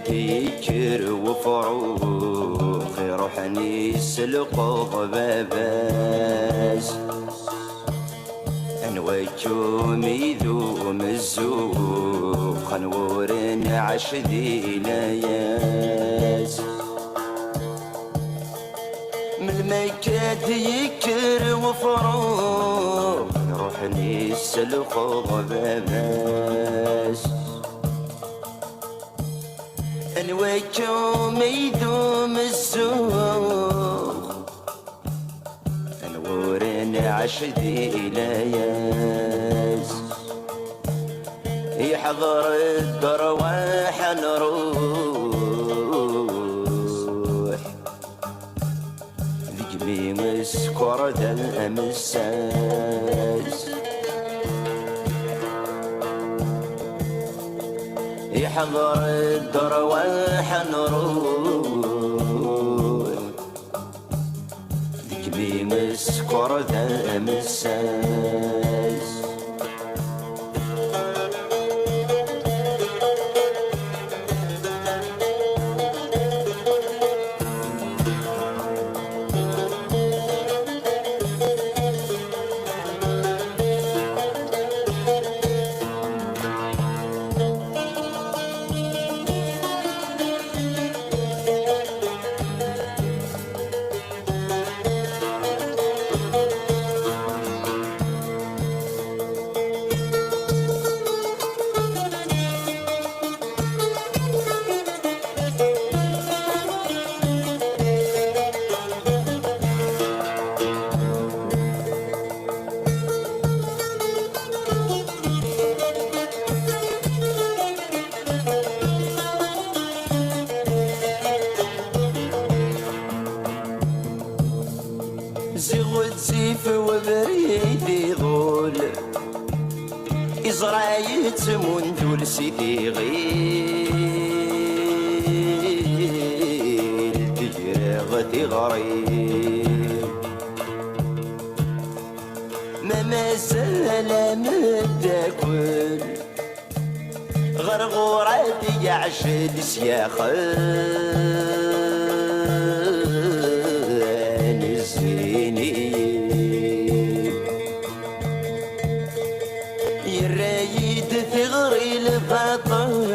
ديكر وفروخ يروحني يسلقوا باباس انويكم يذوم الزوق نورن عشدي لياس من المكة ديكر وفروخ يروحني يسلقوا باباس انويكم يدوم الزوق نورن عشدي لياس يحضر الدرواح نروح لقمي مسكر الامساس يحضر الدرواح نروح لقمي مسكر الامساس زغد زيف وبريدي غول إزرايت مندول سيدي غيل تجري غدي غريب ما زال مداكل غرغورات يعشد سياخل يرايد ثغري البطل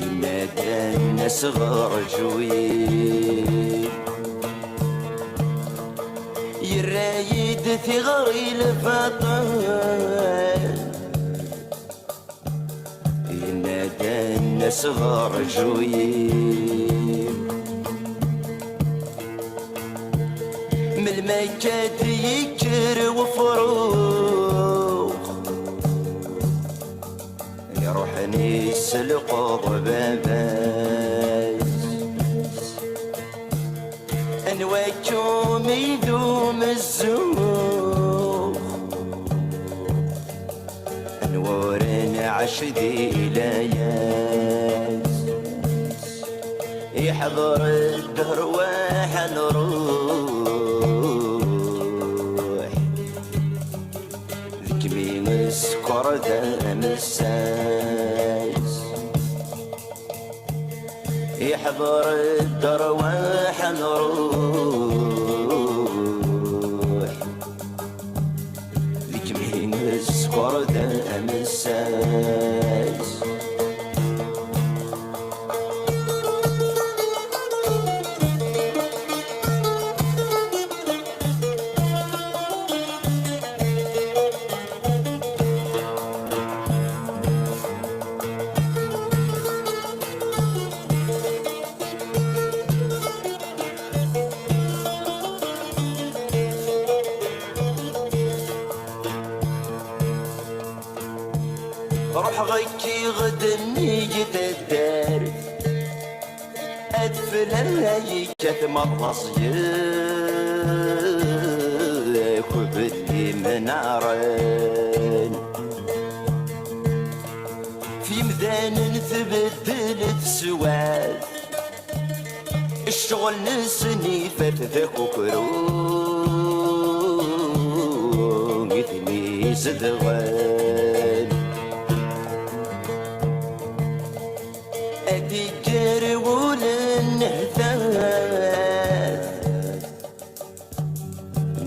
ينادى الناس غرجوين يرايد ثغري البطل ينادى الناس غرجوين من المكة يكر وفروخ يروحني يسلقوا باباس انواكم يدوم الزوق انورن عشدي لياس يحضر الدرواح نروح لقمي مسكر الامساس يحضر الدرواح نروح لقمي مسكر الامساس روح غيكي غدني الدار أدفل كثم الرصيك وبدي منارين في مدان تبدلت سواد الشغل نسني فتذاك وكروم يتمي زدغان أدي جاري ولنهثاث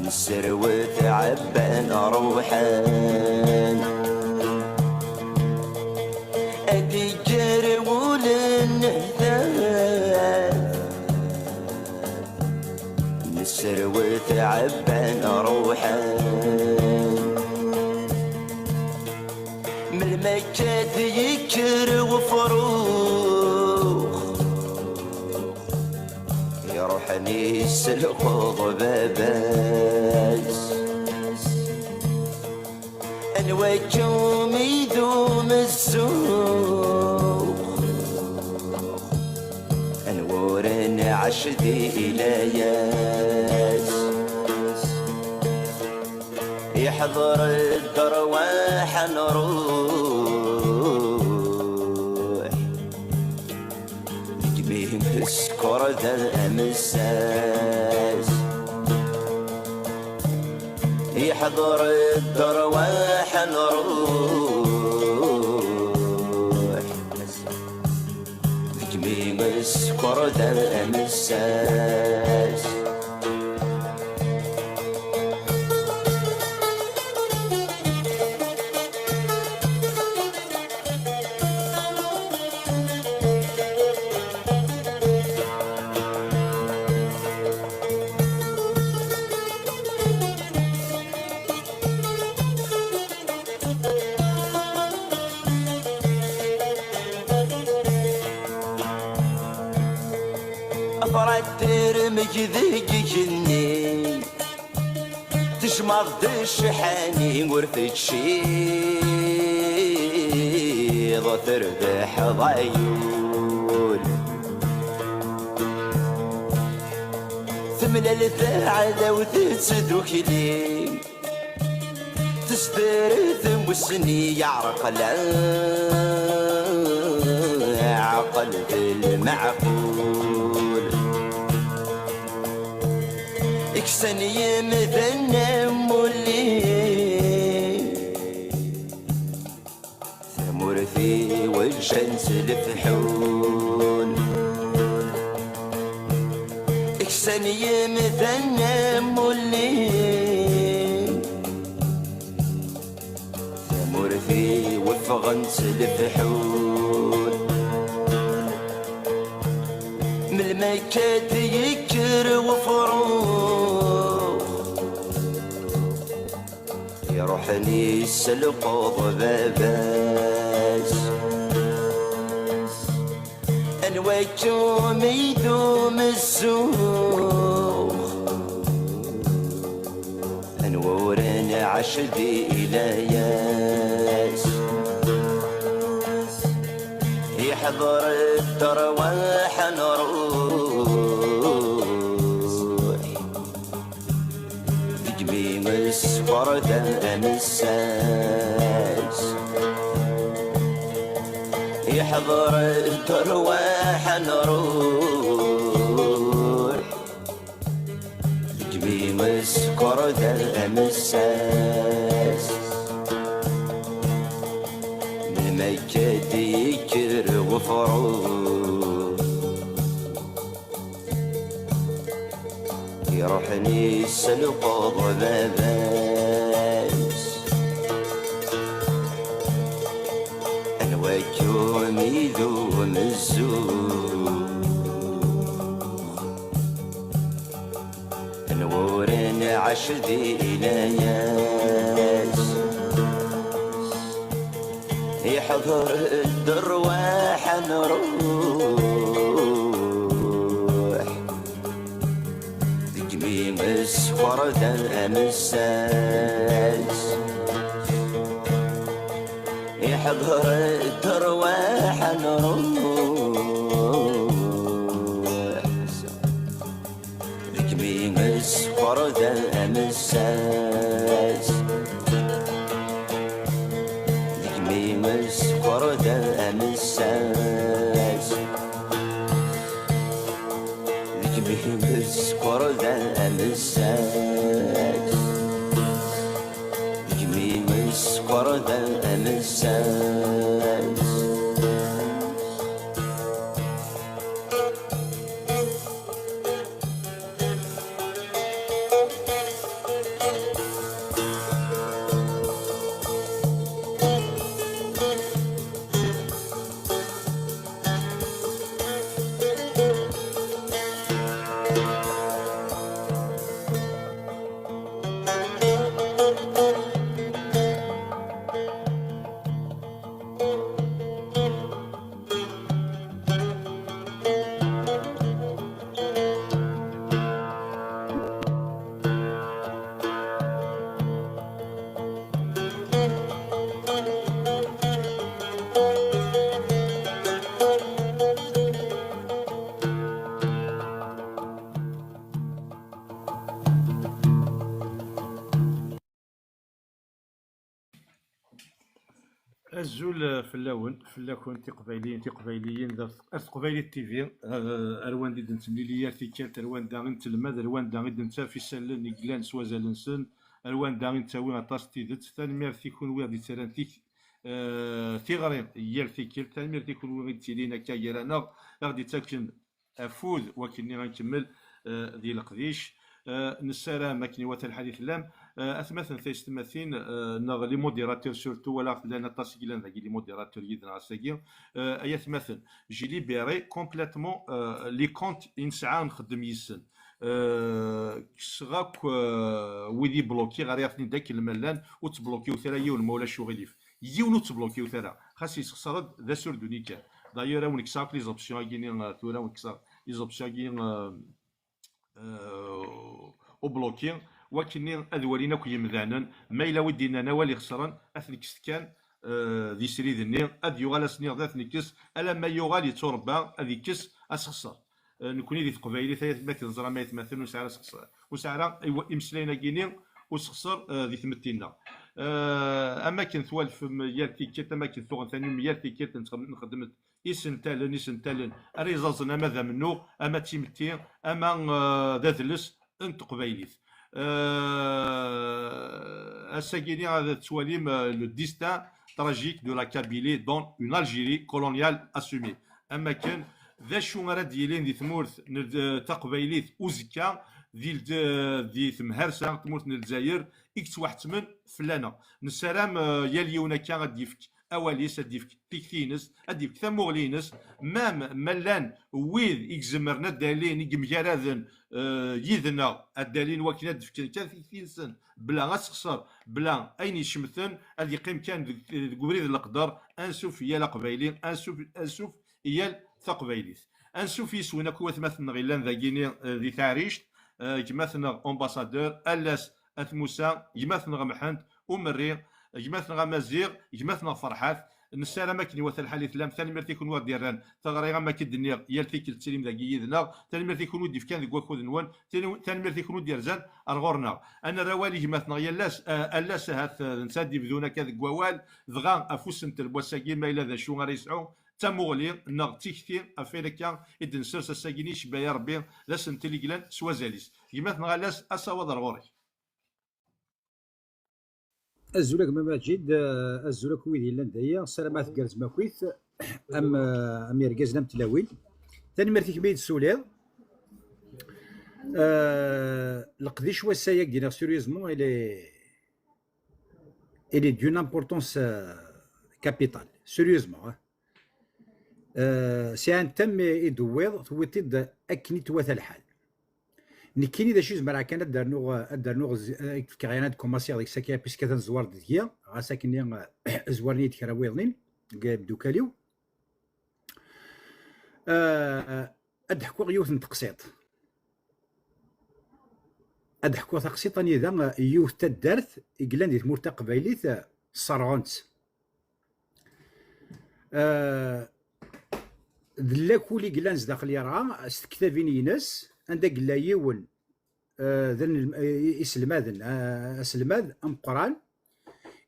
نسر وتعبان روحان أدي جاري ولنهثاث نسر وتعبان روحان من المكات يكر وفروخ يروحني السلقوض باباس الوجوم يدوم السوق انورن عشدي إلياس يحضر الدرواح نروح نجميهم اسكر ذا الأمساس يحضر الدرواح نروح نجميهم اسكر ذا الأمساس أفرد مجذق جني تشمض الشحاني ورثة شي تربح ضيول ثمن الثاعدة وتتسدوك لي تسترث مسني يعرق عقل بالمعقول اكسن يمثنى مولي ثمر في والشمس الفحول اكسن يمثنى مولي ثمر في وفغنس الفحول من المكات يكر وفروخ يروحني السلقوض باباس انواجهم يدوم السوخ انورن عشدي إلياس يحضر الدرواح نروح تجمي مسفر دم الساس يحضر الدرواح نروح تجمي مسكر دم الساس مكة يكر وفروح يروحني السلقوض باباس انواجهم يدوم الزوخ انورن عشدي إلياس يحضر الدرواح نروح تجمي مسفر دم الساس يحضر الدرواح نروح ذكبي مسخر ذا أمساس ذكبي مسخر ذا أمساس ذكبي مسخر ذا أمساس ذكبي مسخر ذا أمساس الزول فلاكون تقبايليين ذا قبايلي التيفي اروان دي دنتمليليا تيكات اروان دا نتلمذ اروان دا نتا في سلن يقلان سوازالنسن اروان دا نتاوي عطاس تيدت تنمير تيكون ويغ دي ترانتيك تيغري يال تيكيل تنمير تيكون ويغ تيلينا كايرانا غادي تاكن افوذ وكني غنكمل ذي القديش نسارا ماكني وات الحديث لام اثمثن تيستمثين نغ لي موديراتور سورتو ولا لان طاسكيلان ذاك لي موديراتور يدنا عساكي ايات مثلا جي ليبيري كومبليتمون لي كونت انسعى نخدم يسن كسغاك ويدي بلوكي غير يعطيني داك الملان وتبلوكيو ثرا يون مولا شغليف يون تبلوكيو ثرا خاص يخسر ذا سوردو نيكا دايور اون كساك لي زوبسيون كيني ثورا اون كساك لي زوبسيون كيني وبلوكي وكني اذولينا كي يمذانا ما الا ودينا نوالي خسران اثنكس كان ذي سريد النير اذ يغال سنير ذات نكس الا ما يغال يتوربا اذ يكس اسخسر نكوني ذي قبايلي ثلاث ما كنزرا ما يتمثل وسعر اسخسر وسعر امسلينا كيني وسخسر ذي ثمتينا اماكن ثوالف ميال تيكيت اماكن ثوغن ثاني ميال تيكيت نخدمت يسنتالن ريزازنا ماذا منو اما تيمتي اما ذاتلس انت قبايليث الساكيني هذا تواليم لو ديستان تراجيك دو لا كابيلي دون اون الجيري كولونيال اسومي اما كان ذا شو راه ديالين دي ثمورث تقبايليث وزكا ذي ثمهرسه تمورث الجزائر اكس واحد من فلانه نسلام يا اليونا كان غادي يفك اواليس اديفك تيكتينس اديفك ثموغلينس مام ملان ويذ اكزمرنا دالين يمجاراذن يذنا الدالين وكنا دفكن كان تيكتينسن بلا غاسخسر بلا اين يشمثن ادي يقيم كان قبريد القدر انسوف يا القبايلي انسوف يا ثقبايليث انسوف يسوينا كوات مثلا غيلان ذاكيني ذي تعريشت جماثنا امباسادور الاس اثموسا جماثنا غمحنت ومري جماثنا غمازيغ جماثنا فرحات نسالا ماكني وث الحديث لام ثاني مرتي يكون واد ديران ثغري غما كدنيا يالتيك التسليم ذاك يدنا ثاني مرتي يكون ودي فكان ذاك واخذ نوان ثاني مرتي يكون ودي رزان الغورنا انا روالي جماثنا يالاس الاس هات نسادي بدون كذا قوال ضغا افوس انت البوساكي ما الى ذا شو غادي يسعو تمغلي نغ تيكتي افيريكا ادن سرس الساكيني شبايا ربي لاس انتليكلان سوازاليس جماثنا غالاس اساوض الغوري الزولك ماجد الزولك ويدي لندايا سلامات كارز ماكويث ام يركز نم تلاوين ثاني مرتي كبيد السولير القديش وسايا دينا سيريوزمون الي دون امبورطونس كابيتال سيريوزمون سي ان تم يدويض تويتد اكني توث الحال نكيني ذا شيز مرا كانت دارنوغ كغيانات كوماسيغ ديك ساكيا بيسكا تنزوار ديكيا غاساكني زوارني تكرا ويضنين بدوكاليو ادحكو غيوث تقسيط ادحكو تقسيط اني ذا يوث تدارث اقلان دي تمور تقبايليث صرغونت دلا كولي قلانز داخل يرعى استكتابين ينس عندك قلا يون ذن اسلماذن اسلماذ ام قران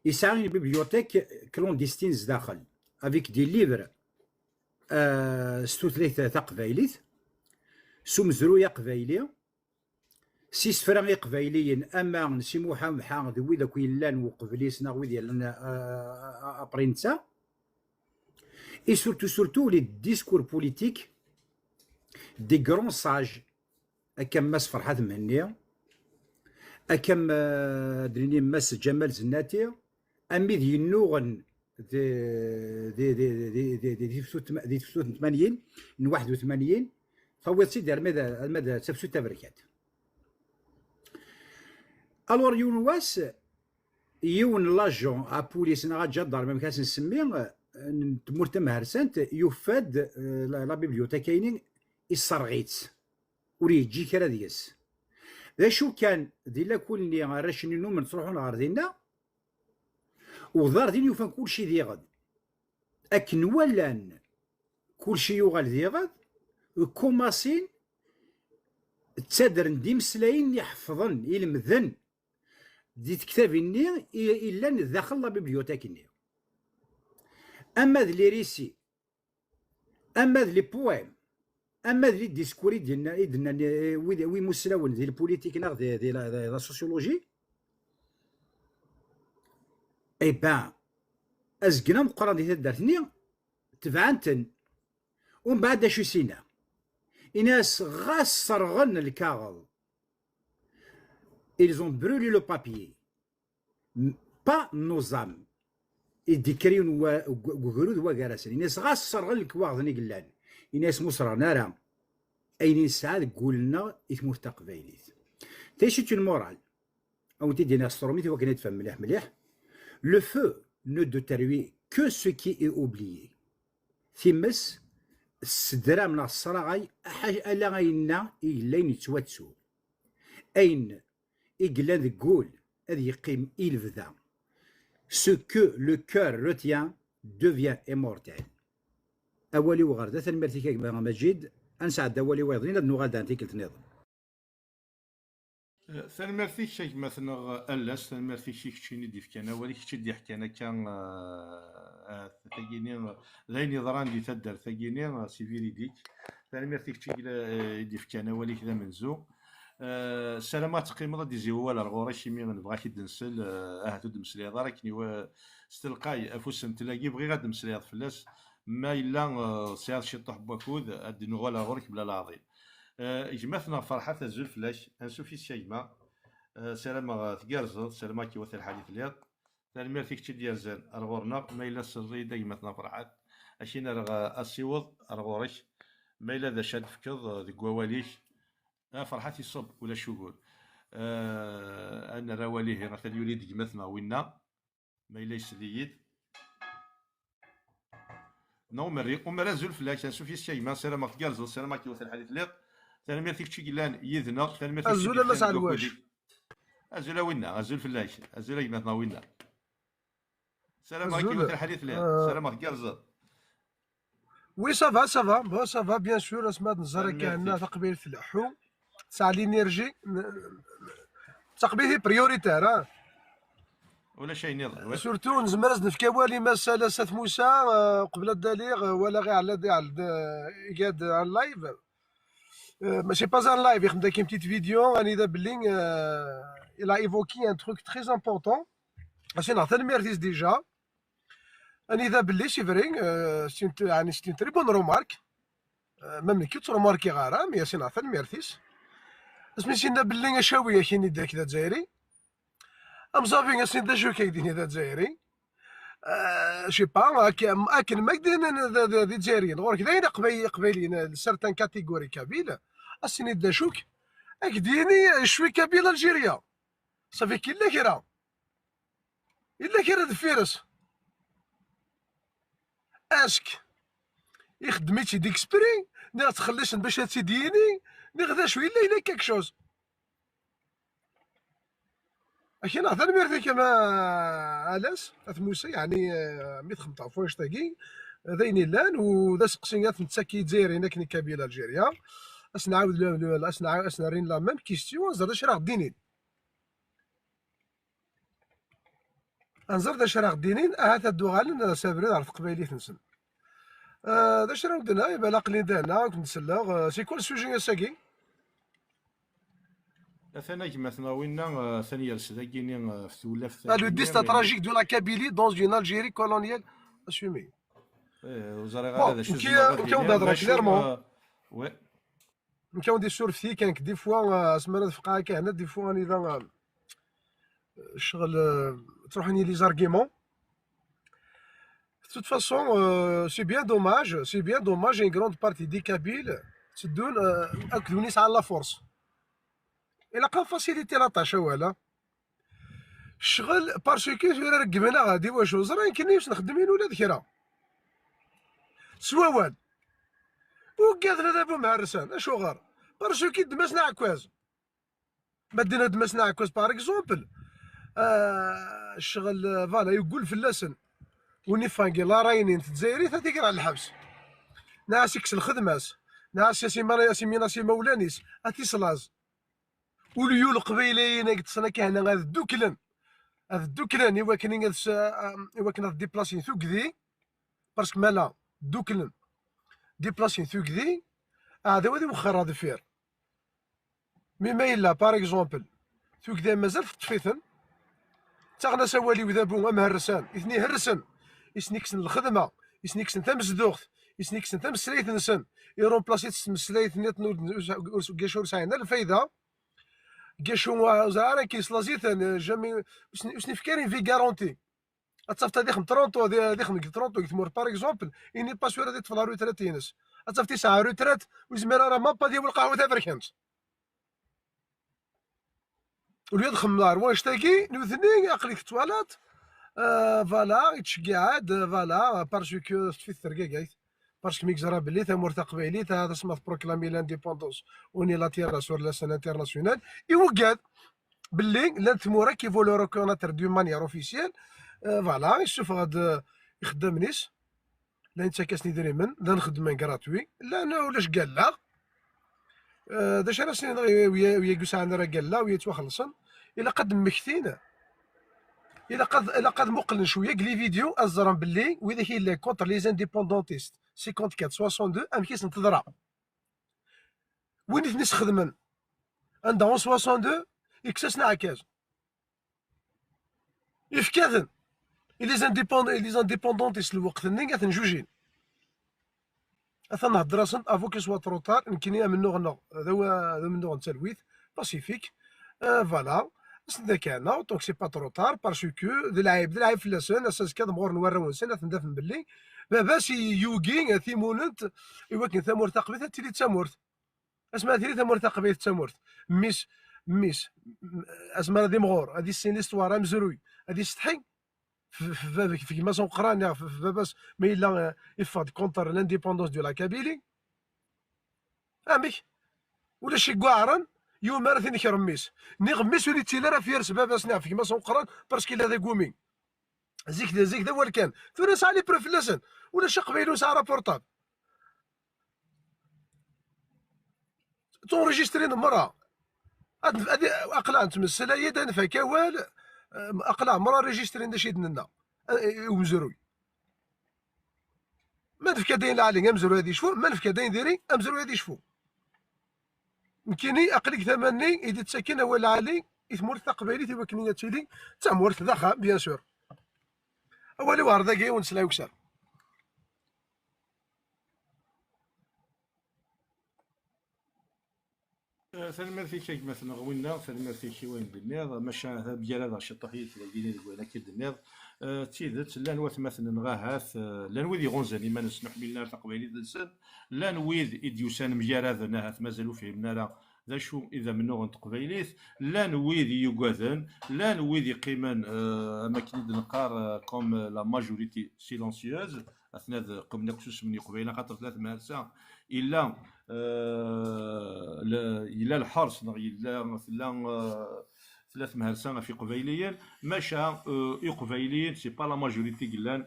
يسعى بيبليوتيك كلونديستينز داخل افيك دي ليفر ستوثريث تقبايليت سومزرويا قبايليه سيس فرانغي قبايليين اما سي محمد حامد ويدا كويلان وقبليسنا ويدا لنا ابرينتا اي سورتو لي ديسكور بوليتيك دي غران ساج اكم ماس فرحات مهنيه اكم دريني ماس جمال زناتي امي ذي النوغن دي 80 من 81 فهو سيدي المدى سبسو تبركات الور يونواس يون لاجون ابوليس نغا دار ما كاس نسميه تمورت مهرسانت يفاد لا بيبليوتيكاينين الصرغيت وري يجي كرا ديس ذا شو كان دي لا كلني راشني نوم تروحون لغاردينا وضار دين يوفان كلشي ذي غد اكن ولان كلشي يوغال ذي غد كوماسين تسادرن ديمسلاين يحفظن يلمذن دي كتابيني الا داخل لا بيبليوتيكني اما ذي ريسي اما ذي بويم اما ذي ديسكوري ديالنا وي مسلاون ذي البوليتيك ناغ ذي لا سوسيولوجي اي با ازقنا مقران دي دارتني تبعنتن ومن بعد شو سينا الناس غاس صرغن الكاغل ils ont brûlé le papier pas nos âmes يديكريون وقرود وقراسن الناس غاس صرغن الكواغذني قلان الناس مصرنا راه اين ساعات قولنا يتمور تقبايليت تيشيت المورال او تيدينا استروميتي وكان يتفهم مليح مليح. Le feu ne détruit que ce qui est oublié. ثمس السدرا من الصراغي الا غاينا إلين يتواتسو اين إقلان ذكول هذا يقيم إلفذا. Ce que le cœur retient devient immortel. أولي وغردة ثنمرتي كيك بغا مجيد أنسعد أولي ويضين لدنو غادا أنتي كنت نظم ثنمرتي شيك مثلا ألاس ثنمرتي شيك تشيني دي فكانا ولي كتشدي حكانا كان ثقيني ذاين يضران دي تدر ثقيني سيفيري ديك ثنمرتي كتشي دي فكانا ولي كذا منزو سلامات قيمة دي زيوال رغوري شيمي نبغا كي دنسل اهتو دمسلي دارك نيوا ستلقاي افوس نتلاقي بغي غاد دمسلي فلاس ما الا سياد شي طح بواكود ادي نغولا غورك بلا لاضي جمعتنا فرحة تزول فلاش انسوفي سيما سلامة تقارزد سلامة كي وثل الحديث ليض تنمير فيك تشي ديال زين رغورنا ما الا سري دايمتنا فرحات اشينا رغا اسيوض رغوريش ما الا ذا شاد فكض ذي قواليش فرحتي الصب ولا شو يقول انا راوليه راه يولي دقمتنا وينا ما الا يسديد نو مري ومرا زول فلاش نشوف الشيء ما سلامة تقارزو سلامة كي وثل الحديث ليق تنمير فيك تشي قلان يذنا تنمير فيك الزول ما سالواش ازول وينا ازول فلاش ازول يمتنا وينا سلامة كي وثل الحديث ليق سلامة تقارزو وي سافا سافا بون سافا بيان سور اسمها نزار كان تقبيل فلاحو تاع لينيرجي تقبيل بريوريتير ولا شيء نظر سورتو نزمر نفكا والي مساله سات موسى قبل الدليغ ولا غير على قاد على اللايف ماشي با ان لايف يخدم كاين بتيت فيديو راني ذا بلين il a évoqué un truc très important باش نعطي الميرتيس ديجا راني ذا بلي سي فري يعني سي تري بون رومارك ميم كي تروماركي غارا مي سي نعطي الميرتيس اسمي سينا بلي شاويه كاين داك ذا جزائري ام صافي سين دا جو كايدين ذا جزائري شي با اكن ما كدين ذا جزائريين غير كداين قبايلين سيرتان كاتيجوري كابيل اسيني دا شوك اكديني شوي كابيل الجيريا صافي كي لا كرا الا كرا دفيرس اسك يخدميتي ديكسبري نا تخليش باش تيديني نغدا شويه الا كاك شوز اكي نهضر الميرتي كما الاس موسى يعني مي تخمط فواش تاكي ذين لان وذا سقسينات نتساكي دايرين كني كابيل الجيريا اسنعاود اسنعرين لا ميم كيستيون زاد اش راه دينين انزر دا شرا غدينين تدو غالن سابرين على قبايليت نسن دا شرا ودنا يبقى لاقلين دانا كنت نسلغ سي كول سوجي اساكي ثاني مثلا وين ثاني رسداكيني في تولف لو ديستا تراجيك دو لا كابيلي دون اون الجيري كولونيال اسومي وزاري بون هذا كاين نهضر كليرمون وي كاين دي سورفي كان دي فوا سمرا فقا كان دي فوا اني ذا الشغل تروحني لي زارغيمون de toute façon c'est bien dommage une grande partie des Kabyles تدون اكدونيس على لا فورس الا قام فاسيليتي لا طاش ولا الشغل باسكو راه ركبنا غادي واش وزرا يمكن واش نخدمين ولا ذكرى سواوان وكادر دابا مهرسان اش غار باسكو دمسنا عكواز ما دينا دمسنا عكواز باغ اكزومبل الشغل فوالا يقول فلاسن ونفانكي لا راينين تزايري تيقرا على الحبس ناس يكس الخدماس ناس ياسي ميناسي مولانيس اتيسلاز وليو القبيلين قلت سنه كهنا غاد الدوكلن هذا الدوكلن ايوا كان ديبلاسين ثوكدي باسكو مالا دوكلن ديبلاسين ثوكدي هذا ودي مخر هذا فير مي ما الا باغ اكزومبل ثوكدي مازال في الطفيثن تاغنا سوالي وذابو مهرسان اثني هرسن يسنيكسن الخدمه يسنيكسن تمزدوخت يسنيكسن تمسليت نسن يرون بلاصيت تمسليت نيت كاشور ساينا الفايده كاشو زعما كيسلازيت جامي وسني فكارين في غارونتي اتصافتا ديخم ترونتو ديخم ترونتو كتمور باغ اكزومبل اني با سور هادي طفل روترات ينس اتصافتي ساعه روترات وزمير راه مابا ديال القهوه تافركنت وليد خمار واش تاكي نوثني عقلك توالات فوالا يتشقعاد فوالا باسكو في الثرقاكايت باسكو ميكزرا بلي تمور تقبيلي هذا سمات بروكلامي لانديبوندونس اونيلاتيرال سور لا سان انترناسيونال يوقاد باللي لان تمورا كيفولو ريكوناتر دو مانيير اوفيسيال فوالا يشوف غاد يخدم نيس لا يتساكسني دريمن لا نخدم غراتوي لا انا ولاش قال لا داش انا سنين ويا كوسا عندنا قال لا ويا توخلصن الا قد مكتين الا قد مقلن شويه قلي فيديو ازرم باللي واذا هي لي كونتر لي زانديبوندونتيست 54 62 ام كيس نتضرع وين ناس خدمن عندهم 62 يكسسنا عكاز يفكاذن لي زانديبوندونتيست الوقت ني قاعد نجوجين اثنا هضراسن افوكي سوا تروطار يمكن من نوع هذا من نوع تلويث باسيفيك فوالا سدا كان دونك سي با تروطار باسكو دي العيب فلاسن اساس كذا مغور نورون سنه تندفن باللي باش يوغي ثيموننت يوكن ثمور تقبيت تيلي تسامورت اسمها تيلي ثمور تقبيت تسامورت ميس اسمها هذه مغور هذه السين ليستوار مزروي هذه سطحي في كيما سون قران في باس ما الا يفاد كونتر لانديبوندونس دو لا كابيلي امي ولا شي كواعرن يوم ماراثين كرميس ني غميس ولي تيلا راه فيرس باباس نعرف كيما سون قران باسكو الا ذا كومين زيك ذا هو كان ثورا سالي بروف لسن ولا شي قبيلو ساعه بورطاب تونجيسترين مرة هادي اقلع نتمثل هي دانفا كوال اقلع مرة ريجيسترين داش يدنا ومزروي ما نفكا داين العالي مزروي هادي شفو ما نفكا داين ديري مزروي هادي شفو يمكنني اقلك ثمني اذا تسكن هو العالي يثمر تقبيلي تيوكني تيلي تامور ذخا بيان سور اولي واردا كاي ونسلا يكسر ثاني في شيء مثلا غوينا ثاني في شيء وين النيض ماشي هذا بيال هذا شطحيه تلاقيني ولا كيد النيض تيدت لا نوات مثلا غاهات لا نويد يغونزاني ما نسنح بينا تقبيلي دلسن لا نويد اديوسان مجارات نهات مازالوا فهمنا لا ذا شو اذا منو تقبيليت لا نويد يقاذن لا نويد يقيمن اماكن نقار كوم لا ماجوريتي سيلونسيوز اثناء قمنا كسوس من قبيله خاطر 3 مارسا الا الا الحرس الا ثلاث مهرسان في قبيليين ماشا قبيليين سي با لا ماجوريتي قلان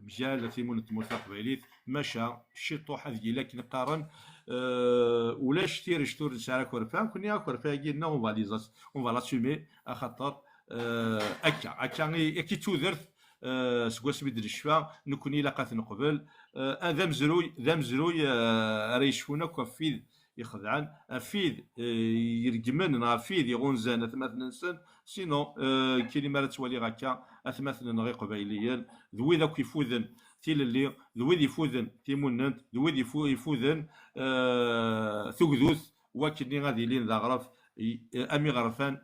مجال ثيمون تموت قبيليت ماشا الشيطوح هذه لكن قارن ولاش تيرش تور نسارا كورفان كوني كورفا كينا اون فاليزاس اون فالا سومي خاطر اكا كي تودرت سكواس بيد الشفا نكوني لاقات نقبل ذا مزروي راه يشفونا كفيد يخدعن افيد يرجمن افيد يغونزان اثمث سن سينو كلمه توالي غاكا اثمث غير قبيليا ذوي ذاك يفوذن تيل اللي ذوي يفوذن تيموننت ذوي يفوذن ثقذوث وكني غادي لين ذا غرف امي غرفان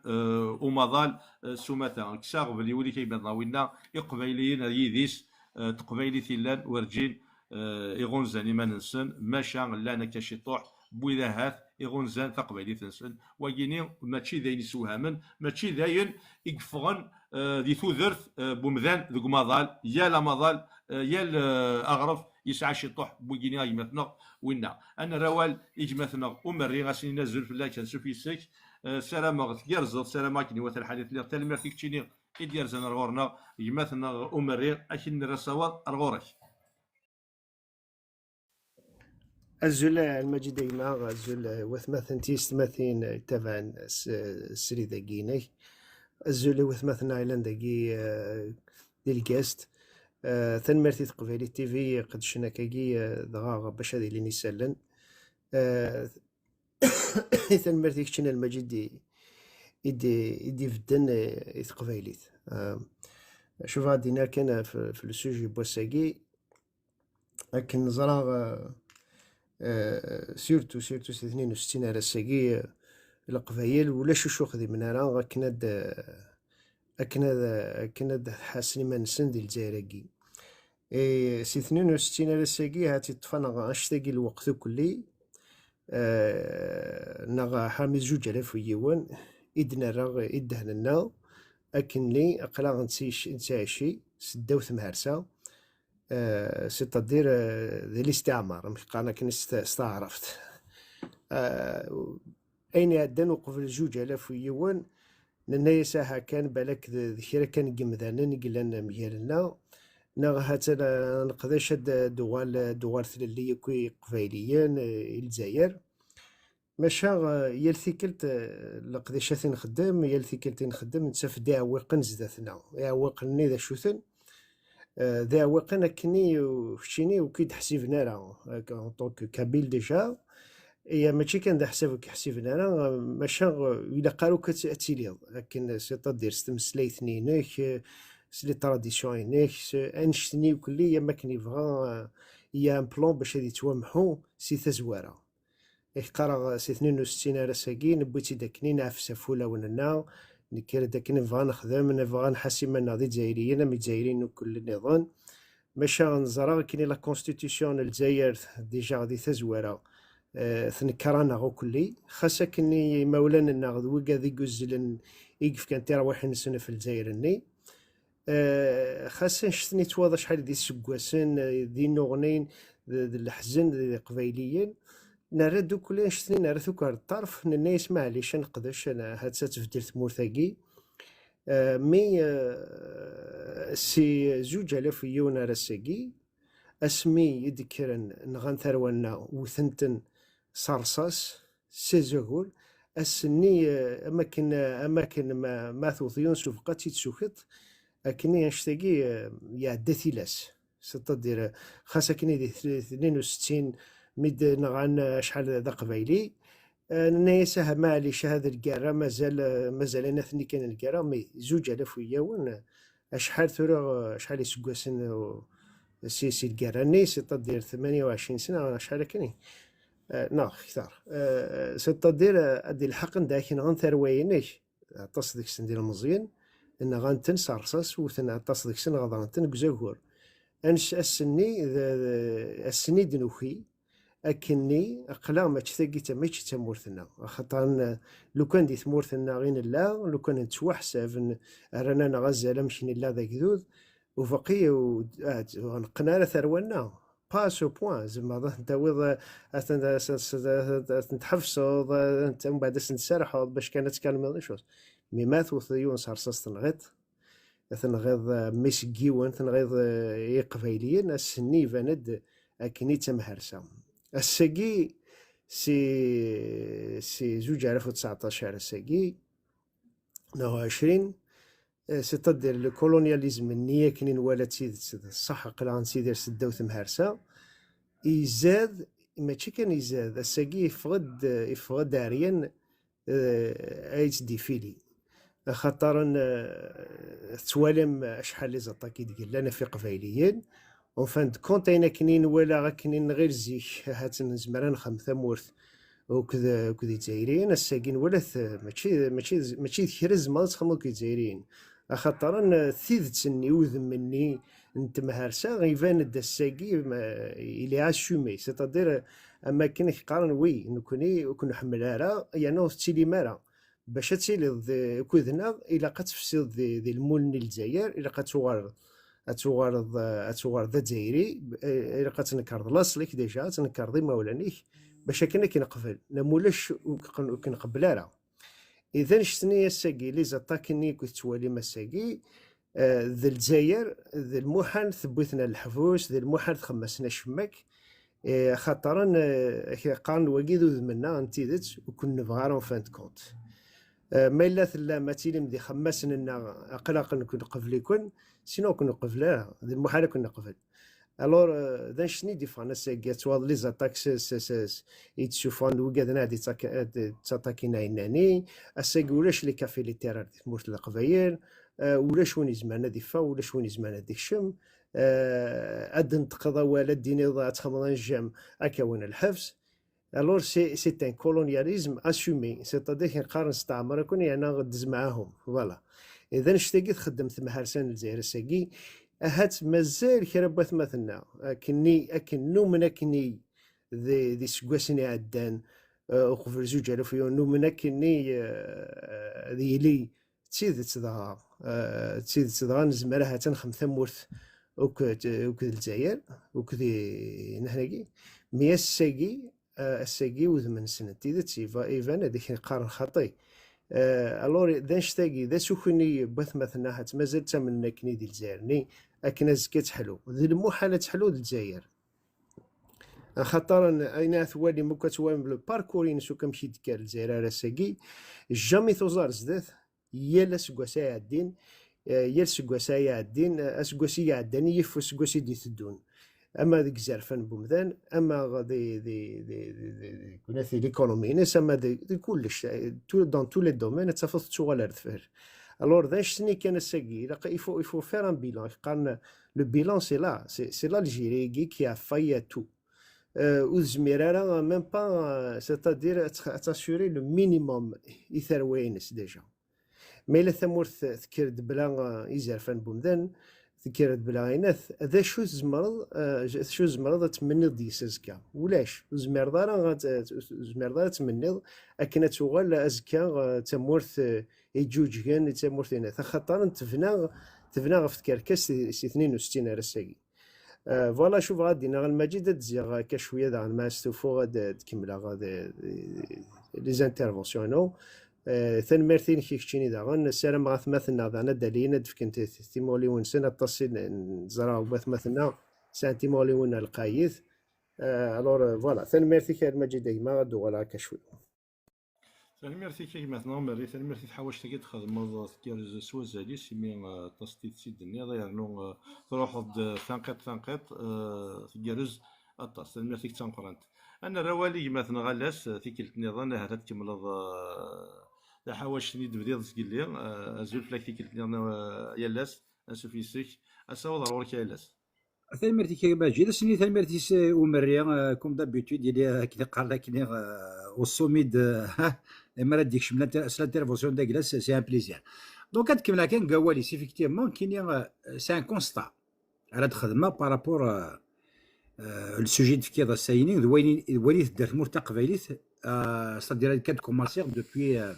ومظال سماتا كساغ بلي ولي كيبان ضاوينا يقبيليين يديس تقبيلي ثيلان ورجين يغونزان ما ننسن ماشا لانا كشطوح بوذاهات يغونزان تقبيلي تنسن وكيني ماشي داين يسوهامن ماشي داين يقفغن دي ثوذرث بومذان ذوك مظال يا لا مظال يا الاغرف يسعى شطوح بوكيني يمثنا وينا انا روال يجمثنا ومري غاسي نزل في الله كان سوفي سيك سلام غيرزل سلام كني وث الحديث اللي تلمر فيك تشيني يدير زنا رغورنا يمثنا ومري اكن الرسوات رغورك الزل المجد ديما الزل وثمثن تيستمثين تبعا السري داكيني الزل وثمثن ايلاند داكي ديال الكاست تنمرتي تقبيلي تي في قد شناكاكي دغا باش هذه اللي نسالن تنمرتي كشنا المجد يدي فدن تقبيليت شوف غادينا كان في السوجي بوساكي لكن نزرا سيرتو سي 62 على الساقي القبايل ولا شو خذي من هنا كند حاسني ما نسن ديال الجزائركي سي 62 على الساقي هاتي طفنا اشتاقي الوقت كلي نغا حامي 2000 إدنا راه إدهننا أكنلي أقلا نتعشي 6 مهرسة سيتادير ذي الاستعمار مش قانا كني استعرفت أين عدن وقف 2000 لأن ساها كان بالك ذكرى كان قمذانا قلنا ميالنا نغهات نقداش دوال ثلالية كوي قبايليا الجزائر ماشا يلثيكلت لقداش نخدم يلثيكلت نخدم نتسف داوقن زداتنا داوقني ذا شوثن داوقن كني وشيني وكيد حسيبنا راه طونك كابيل ديجا يا ماشي كان دا حسابك حسيبنا راه ماشا الا قالوا كتاتيليض لكن سيتادير ستمسلايثنينك سلي تراديسيونينك انشتني وكلي ما كان يبغى يا ان بلون باش هادي توامحو سي تزواره قرا سي 62 على ساكين بغيتي داكني نعفس فولا وننا نكير داكني نبغى نخدم نبغى نحاسب من ناضي جزائريين مي جزائريين وكل النظام ماشا نزرا كاين لا كونستيتيسيون الجزائر ديجا غادي تزواره ثنكرانا غو كلي خاصة كني مولانا ناخذ وكا ذي جوزلن يقف كان تراوح نسنة في الجزائر ني خاصة شتني تواضع شحال دي سكواسن دي نغنين الحزن دي قبايليين نردو كلنا شتني نردو كار الطرف ننا يسمع ليش نقدرش انا هاد تفدير ثمورثاكي مي سي 2000 يونا راساكي اسمي يذكرن نغان ثرونا وثنتن صرصاص سيزغول السني اماكن ما ثوثيون سوفقات تسوخط اكني نشتاقي يعدثي لاس ستدير خاصة كني دي 62 مد نغان شحال ذا قبايلي نيسها معليش هذا الكارا مازال انا ثني كان الكارا مي 2000 يوان شحال ثورا شحال يسكواسن سي الكاراني ستدير 28 سنة شحال كني نو اكثر ستدير ادي الحق داكن غنثروينك تصدق سندير مزيان ان غنتنسى رصاص وثنا تصدق سن غضانتن كزاكور انش السني دنوخي اكني اقلا ما تثقي تماش تمورثنا خاطر لو كان دي ثمورثنا غين لا لو كان نتوحسب رانا غزاله مشينا لا ذاك ذوذ وفقي ونقنا ثرونا باسو بوان زعما داوض تنتحفصوا انت من بعد تنسرحوا باش كانت كلمه شوز مي مات وثيون صار صاص تنغط ثنغيض مسكيون ثنغيض قبايليين السني فاند أكني تمهرسة الساقي سي 2019 الساقي 20 سيتادير لو كولونياليزم النية كنين ولا تيد صح قلان تيدير سداو ثمهرسة يزاد ماشي كان يزاد الساقي يفقد داريا ايتس ديفيلي خاطر توالم شحال لي زطاكي تقول لنا في قبايليين وفان كونت انا كنين ولا كنين غير زيك هات نزمر نخم ثمورث وكذا جزائريين الساقين ولا ماشي كرز ما تخمو كجزائريين خاطر ثيذت نيوذ مني انت مهارسا غيبان دا الساقي الي اسومي سيتادير اما كان يقارن وي نكوني وكون حملها راه يعني تيلي مارا باش تيلي كوذنا الى قتفسد ذي المول الجزائر الى اتوغارض الجزائري الى قتنكرض لاصلك ديجا تنكرضي مولانيك باش كنا كنقبل نمولاش كنقبل راه اذا شتني الساقي لي زطاكني كنت توالي مساقي ذا الجزائر ذا المحن ثبتنا الحفوس ذا المحن خمسنا شمك خاطر قارن وكيدو ذمنا انتيدت وكنا نبغارون فانت كونت ما الا ثلا ما تيلم ذي خمسنا لنا اقلق نكون قبليكن سينو كنا قبلها ذا المحال كنا قبل الور ذا شني ديفان ساقي توال لي زاتاك يتشوفون وكادنا دي تاتاكينا يناني الساقي ولاش لي كافي لي تيرار في مورت القبايل ولاش وين زمان هذي فا ولاش وين زمان هذيك الشم ادن تقضى ولا ديني ضاعت خمضان الجام هكا وين الحبس الور سي ان كولونياليزم اسومي سيتادير كنقارن استعمار كون يعني غدز معاهم فوالا اذا شتاقي خدمت مع هرسان الجزائر الساقي هات مازال كربات مثلنا كنو من كني ذي سكواسني عدان وقفل 2000 نو من كني ذي لي تيدت ضغا نزمرها تنخم ثمورث وكذ الجزائر وكذي نهناكي مي الساقي وذمن سنة تيدت إيفان هذيك قارن خطي الور ذا نشتاقي ذا سكني بث مثلنا هات مازال تمنى كني ديال الجزائرني اكنا زكات حلو ذي المحالة حلو الجزائر خاطر اين ثوالي مو كتوالم بلو باركورين سو كمشي دكار الجزائر على ساقي جامي توزار زدات يا لا سكواسا يعدين يا سكواسا يعدين اسكواسي يعداني يفو سكواسي دي تدون اما ذيك زرفان بومذان اما غادي دي كنا في ليكونومي ناس اما دي كلش دون تو لي دومين تفوت شغل الرفير الور ذا شني كان الساقي يفو فير ان بيلان قالنا لو بيلان سي لا الجيري كي ا فاي تو وزميرا ميم با سيتادير تاسوري لو مينيموم يثروينس ديجا مي لا ثمورث تكرد بلا يزرفان بومذان تكرد بلا إناث ذا شو زمرض تمنيض ديسازكا ولاش زمرض تمنيض أكنا توغال أزكا تمورث يجوجيان تمورث إناث خاطر تفنا في كركاس سي 62 على الساقي فوالا شوف غادي نغ المجيد تزيغ كشويه داغ ما استوفو غاد تكمل غاد لي زانترفونسيون ثان ميرثين كيكتشيني داغن السلام غاث مثلنا دانا دالينا دفكنت تيمولي ونسن التصل نزراو باث مثلنا سان تيمولي ون القايث الور فوالا ثان ميرثي كان المجيد ما غادو ولا كشوي ثاني ميرثي كي مثلا مري ثاني ميرثي تحاول تاكي تخدم كير سوا زالي سيمي تصتيت سيد النيا يعني تروح ثانقيط تجرز الطاس ثاني ميرثي تنقرنت انا روالي مثلا غلاس ثيكلت نظام هذا تكمل حواش نيد بديض تقول لي ازول فلاك ثيكلت يالاس اسوفيسك اساو ضروري يالاس ثاني مرتي كي باجي سني ثاني مرتي ومريا كوم دابيتود ديال كي قال لك والسوميد لما ديك شملت الانترفونسيون ديال جلاس سي ان بليزير دونك كتكمل كان قوالي سي فيكتيفمون كاين سي ان كونستا على الخدمه بارابور السوجي تفكير الساينين وليت دارت مور تقبيليت c'est-à-dire كاد كوماسير دوبوي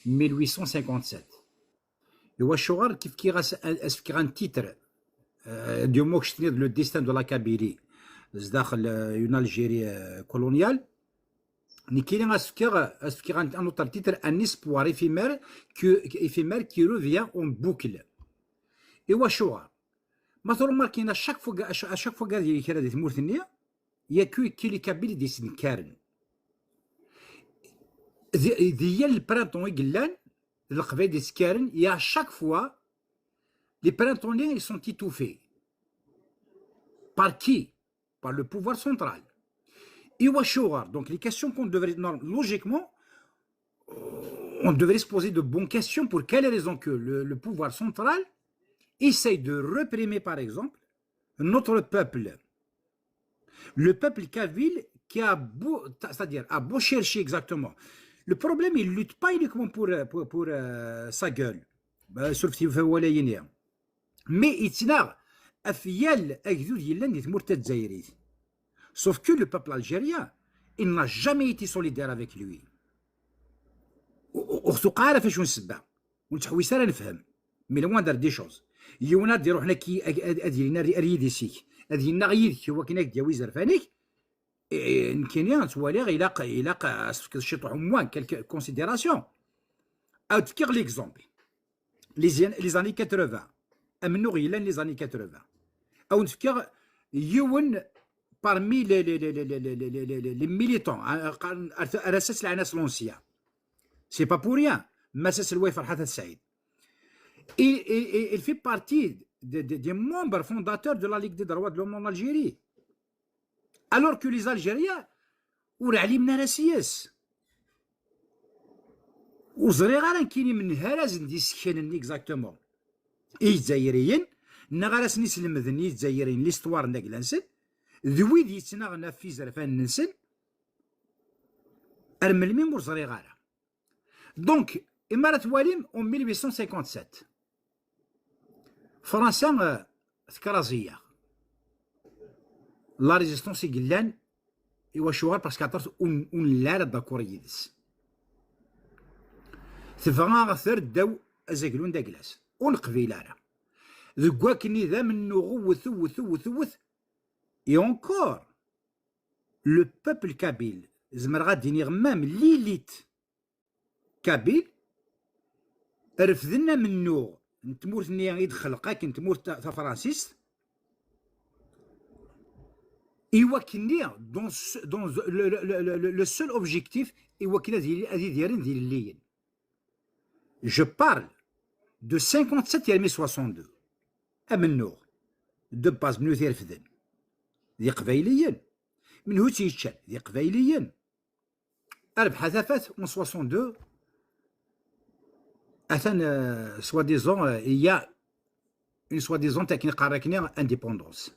1857 هو الشغل كيف كي غان تيتر ديو موك شتني لو ديستان دو لا كابيلي داخل اون الجيري كولونيال نيكيلين اسفكي غان ان اوتر تيتر ان اسبوار éphémère qui revient en boucle ايوا شغل مثلا ماركين اشاك فوا قال لي كرا دي تمورت النية يا كي لي كابيلي دي سنكارن ديال البرانتون يقلان القبائل دي سكارن يا شاك فوا les printemps ils sont étouffés par qui? Par le pouvoir central. Donc les questions qu'on devrait logiquement on devrait se poser de bonnes questions pour quelle raison que le pouvoir central essaye de réprimer par exemple notre peuple. Le peuple kabyle qui a beau, c'est-à-dire a beau chercher exactement. Le problème, il ne lutte pas uniquement pour sa gueule. Sauf si vous voulez. Mais il tient à fiel agdud yellan dit Mourted Zahiri. Sauf que le peuple algérien, il n'a jamais été solidaire avec lui. وخصو عارف شنو السبه ونتحويس راه نفهم مي لو دار دي شوز يونا دي روحنا كي ادينا ريدي سيك ادينا غيدك هو كيناك دياوي زرفانيك نكينيا توالي إلا شطح موان كالك كونسيديراسيون او تفكر ليكزومبل لي زاني 80 امنو غيلان لي زاني 80 او نفكر يون parmi les militants على اساس العناصر لونسيان c'est pas pour rien مساس الواي فرحات السعيد il fait partie des membres fondateurs de la Ligue des droits de l'homme en Algérie alors que les Algériens ورا علمنا راه سياس وزريغا راه كاينين من هرازن دي سكانن اكزاكتومون الجزائريين نغارس نسلمذني الجزائريين ليستوار ناكلانسن ذوي دي تناغنا في زرفان ننسن ارملمي مور زريغا دونك إمارة واليم en 1857 فرنسا ثكرازية لا ريزيستونس يقلان إوا شوغال باسكو عطرت اون لا داكور يدس ثفغا غثر داو أزاكلون داكلاس ونقبيلا راه ذكوا كني ذا منو غوث اي اونكور لو بوبل كابيل زمر غادي غمام ليليت كابيل رفدنا منو نتمورت نيا يدخل قاك نتمورت فرانسيس ايوا كنيا دون لو سول اوبجيكتيف ايوا كنا هذه ديالين ديال الليل جو بارل دو 57 يا 62 امنو دو باز منو تيرفدن ذي قبايليين منو تيتشال ذي قبايليين ربح ثافات 62 Athan, soi-disant, il y a une soi-disant indépendance.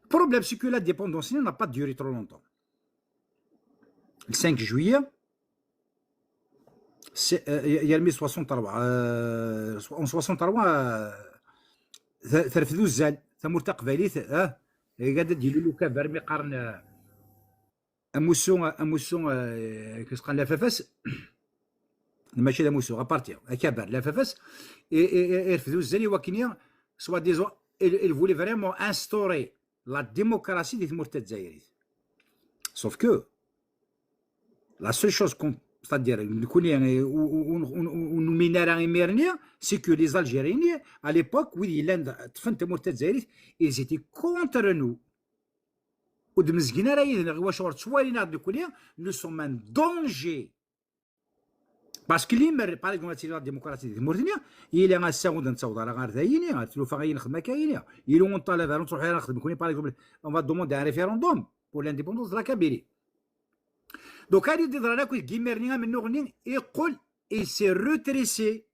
Le problème, c'est que la dépendance n'a pas duré trop longtemps. Le 5 juillet, il y a 1963, en 63, ثرفدو الزال ثمورتا قبايليت قاعد ديروا له كبر قرن اموسون كيس قال لافافاس ماشي لا موسو ابارتي كبر لافافاس يرفدو الزال وكنيا سوا ديزون il voulait vraiment instaurer la démocratie des Mourted Zahiri. Sauf que la seule chose c'est-à-dire c'est que les Algériens à l'époque ils étaient contre nous. Nous sommes un danger. Parce que par exemple la démocratie des Mauritaniens il y a un second par exemple on va demander un référendum pour l'indépendance de la Kabylie. Donc il s'est retracé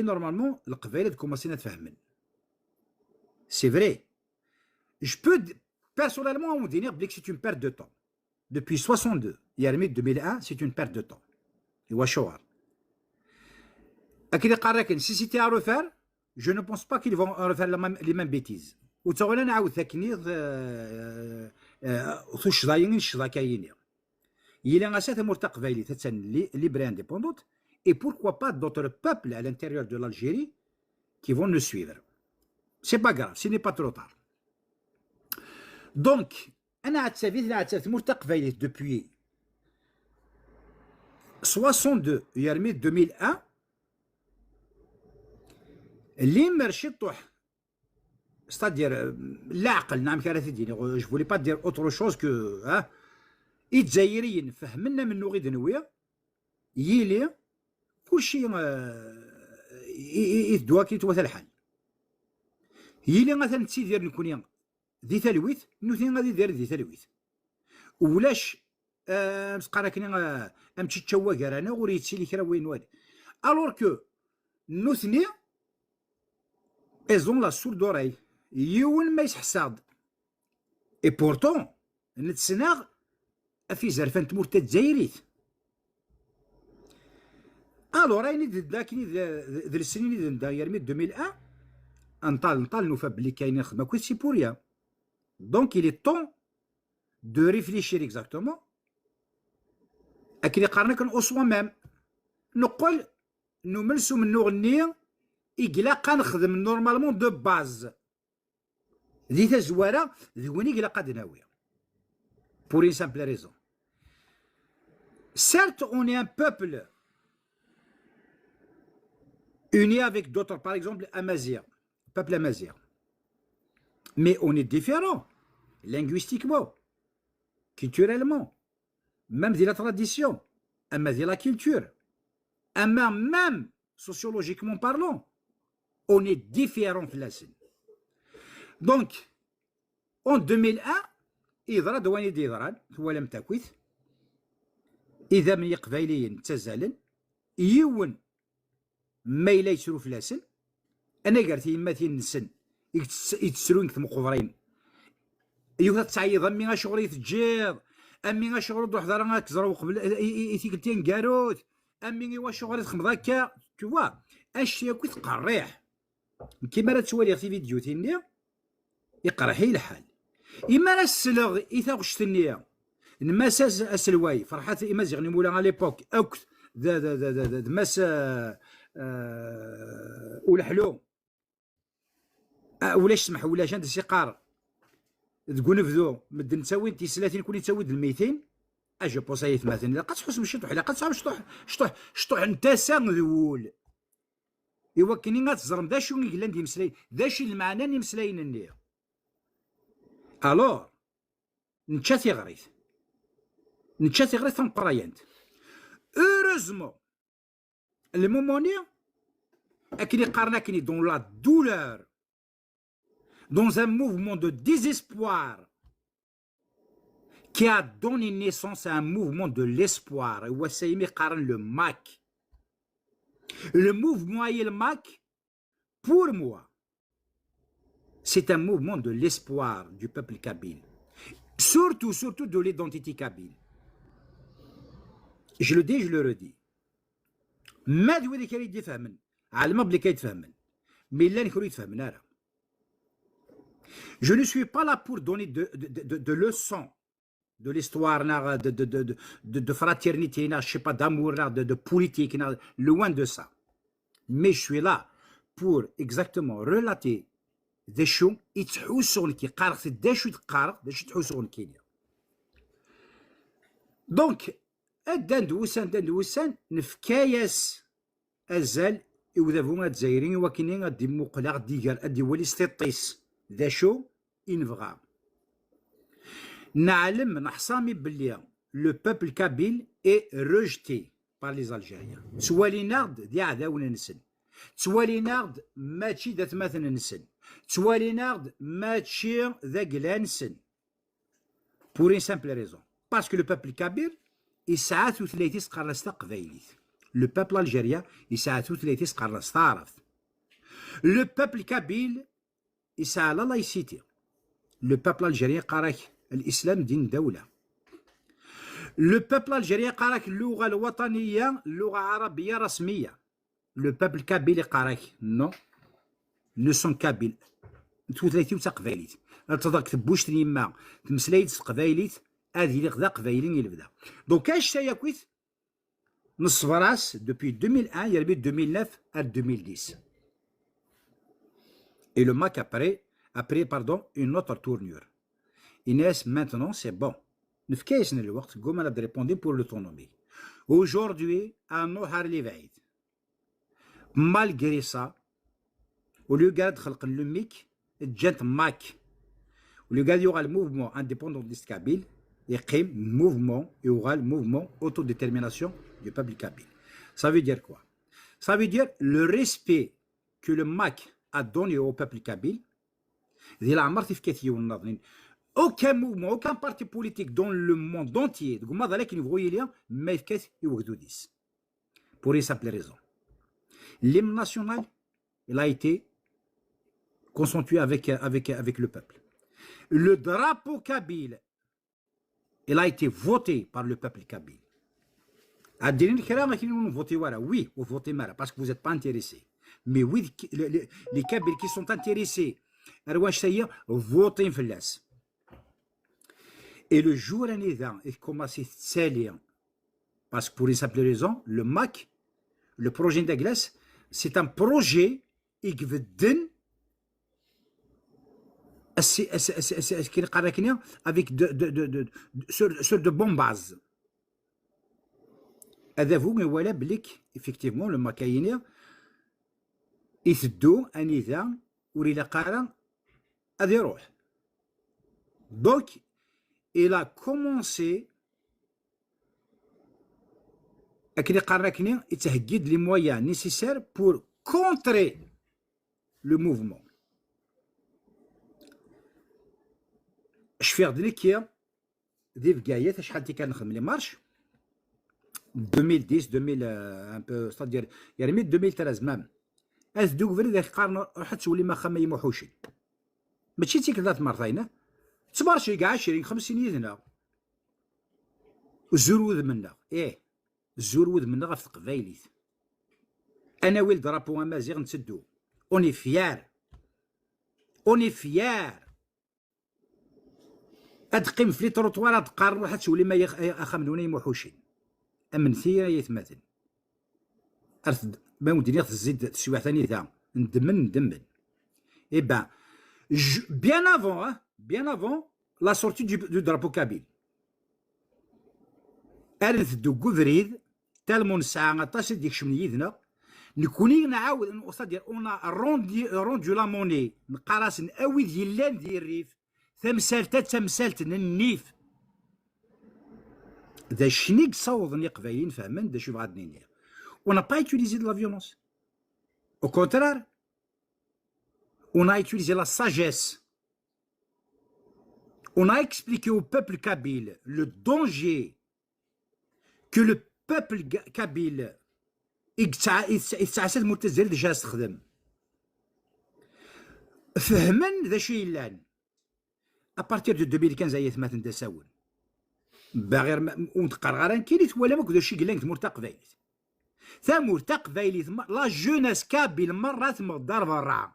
normalement c'est vrai. Je peux personnellement vous dire que c'est une perte de temps. Depuis 62, il y a 2001, c'est une perte de temps. Si c'était à refaire, je ne pense pas qu'ils vont refaire les mêmes bêtises. Il y a un certain libre et indépendante, et pourquoi pas d'autres peuples à l'intérieur de l'Algérie qui vont nous suivre. C'est pas grave, ce n'est pas trop tard. Donc, depuis 62 يرمي 2001 اللي مرشي طوح ستادير لا عقل نعم كارثة ديني جو فولي با دير اوتر شوز كو ها الجزائريين فهمنا منو غير دنويا يلي كلشي يدوا كي توث الحال يلي مثلا تيدير نكون ذي ثلويث نوثي غادي دير ذي ثلويث ولاش مسقارا كني امشي تشوا كرانا وريت سيلي كرا وين والي الور كو نوثني ايزون لا سور دوري يون ما يسحساد اي بورتون نتسناغ في زرفان تمور تجايريت الور راني داكني ذي السنين اللي داير 2001 نطال نوفا بلي كاينين خدمه كل سي بوريا دونك il est temps de réfléchir exactement اكيد قارنا كن اوسوا مام نقول نملسو من نغني إقلا قنخدم نورمالمون دو باز ذي تزوارة ذي وين إقلا قد ناوية pour une simple raison. Certes, on est un peuple uni avec d'autres, par exemple Amazigh, peuple Amazigh. Mais on est différent, linguistiquement, culturellement, même de la tradition, même de la culture, même sociologiquement parlant, on est différent de la scène. Donc, en 2001, إذا دواني ديضران ولم تكويث إذا من قبايليين تزالن يون ما إلا يسرو فلاسن أنا قالت يماتي نسن يتسرون كثم قبرين يوثا تسعيض أمي غاشغل يتجيض أمي غاشغل دوح ضرنا كزرو قبل يثيكلتين كاروت أمي غاشغل يتخمض هكا توا أشيا كويث قريح كيما راه تسوالي في فيديو تيني يقرحي الحال إما السلغ إذا غشتنيا نماس السلواي فرحات إما زغني مولا على ليبوك أكت ذا ماس والحلو ولاش سمح ولاش عند السيقار تقول نفذو مدن تساوي انت 30 كون تساوي 200 اجي بوصاي 80 لا قد تحس بالشطح لا قد تصاوب شطح انت ذول ايوا كاينين غتزرم ذا شو قلنا ندي مسلاي ذا شي المعنى اللي مسلاين النيه الوغ نتشاتي غريث تنقرايانت اوروزمون الموموني اكيد قارنا كيني دون لا دولور dans un mouvement de désespoir qui a donné naissance à un mouvement de l'espoir. Le MAC. Le mouvement et le MAC, pour moi, c'est un mouvement de l'espoir du peuple kabyle. Surtout de l'identité kabyle. Je le dis, je le redis. ما دوي اللي يتفهمن على ما بلي كيتفهمن مي لا نكونوا يتفهمن راه. Je ne suis pas là pour donner de leçons de l'histoire, de fraternité, je sais pas, d'amour, de politique, loin de ça. Mais je suis là pour exactement relater des choses qui donc, نفكاياس أزال يوذبون الجزائريين وكاينين غادي موقلا غادي يولي استيطيس ذا شو ينفغا نعلم نحصامي بلي لو بوبل كابيل اي روجتي بار لي زالجيريان توالي نارد دي عداونا نسن توالي نارد ماشي ذات مثلا نسن توالي نارد ماشي ذا قلا نسن بور ان سامبل ريزون باسكو لو بوبل كابيل يسعى ثلاثيس قرصتا قبايليت لو بوبل الجيريان يسعى ثلاثيس قرصتا عرفت لو بوبل كابيل يسعى لا لايسيتي لو بوبل الجيريان قراك الاسلام دين دوله لو بوبل الجيريان قراك اللغه الوطنيه لغه عربيه رسميه لو بوبل كابيل قراك نو نو سون كابيل ثلاثي وتا قبايليت تضرك تبوش يما تمسلايت قبايليت هذه اللي غدا قبايلين يلبدا دونك اش سايكويت نص فراس دوبي 2001 يربي 2009 à 2010. Et le MAC après une autre tournure. Inès, maintenant, c'est bon. Nous avons le temps pour l'autonomie. Aujourd'hui, à نهار اللي بعيد malgré ça ولو قاعد خلق لميك جات ماك ولو قاعد يوغال موفمون انديبوندونتيست كابيل يقيم موفمون يوغال موفمون اوتو ديترميناسيون دو بابل كابيل. Ça veut dire quoi? Ça veut dire le respect que le MAC a donné au peuple kabyle. ديال العمر تفكات يوناضين aucun mouvement, aucun parti politique dans le monde entier, pour une simple raison. L'hymne national, il a été consensué avec le peuple. Le drapeau kabyle, il a été voté par le peuple kabyle. Oui, vous votez mal parce que vous n'êtes pas intéressés. Mais oui, les Kabyles qui sont intéressés, votent Flas. Et le jour où il commence à s'allier, parce que pour une simple raison, le MAC, le projet de glace, c'est un projet qui veut donner avec sur de bonnes bases. Effectivement, le MAC il se donne un nizam où il a à des rois. Donc, il a commencé à les moyens nécessaires pour contrer le mouvement. Je fais des gaillettes, je fais les marches 2010, 2000, un peu, c'est-à-dire, il y a 2013 même. Elle découvert des carnets, حتى ما خما يموحوشي. ماشي تيك ذات مرتين. تصبر شي كاع 20 50 يدنا. الزرود منا، الزرود منا غف قبايليت. أنا ويل درابو أمازيغ نتسدو. اوني فيار. اوني فيار. أتقيم في لي تروطوار تقارن حتى تولي ما يخمدونا يموحوشين. أمن ثيا يتمثل. أرث ما ودني تزيد تسوي ثاني ذا ندمن. Eh ben, bien avant la sortie du drapeau kabyle. أرث دو قذريد تالمون ساعة تاسد ديك من يدنا نكوني نعاود c'est-à-dire on a rendu la monnaie نقراس نأوي ديال ديال الريف تمثالت النيف ذا شنيك صوضني قبايلين فهمن دا شو بغاد نينير. On n'a pas utilisé de la violence. Au contraire, on a utilisé la sagesse. On a expliqué au peuple kabyle le danger que le peuple kabyle يتعسد متزل ديجا استخدم. فهمن ذا شي يلان. À partir de 2015 أيث ما تندساون. باغير ونتقرغران كاين ولا ماك ذا شي قلان تمرتا قبايلت. ثمور تقبايلي لا جوناس كابيل مرة تمغدار برا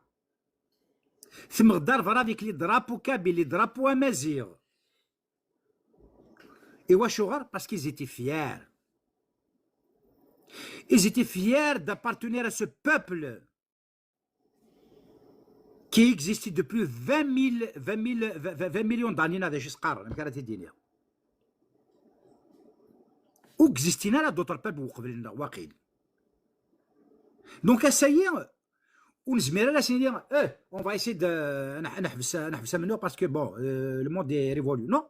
تمغدار برا ديك لي درابو كابيل لي درابو امازيغ ايوا شغل باسكو زيتي فيار d'appartenir à ce peuple qui existait depuis 20 millions d'années هذا شي سقار كانت الدنيا وكزيستينا لا دوطر باب وقبلنا واقيل. دونك ça y est ونزمير لا سيدي on va essayer de نحبسها منه parce que bon le monde est révolu. Non.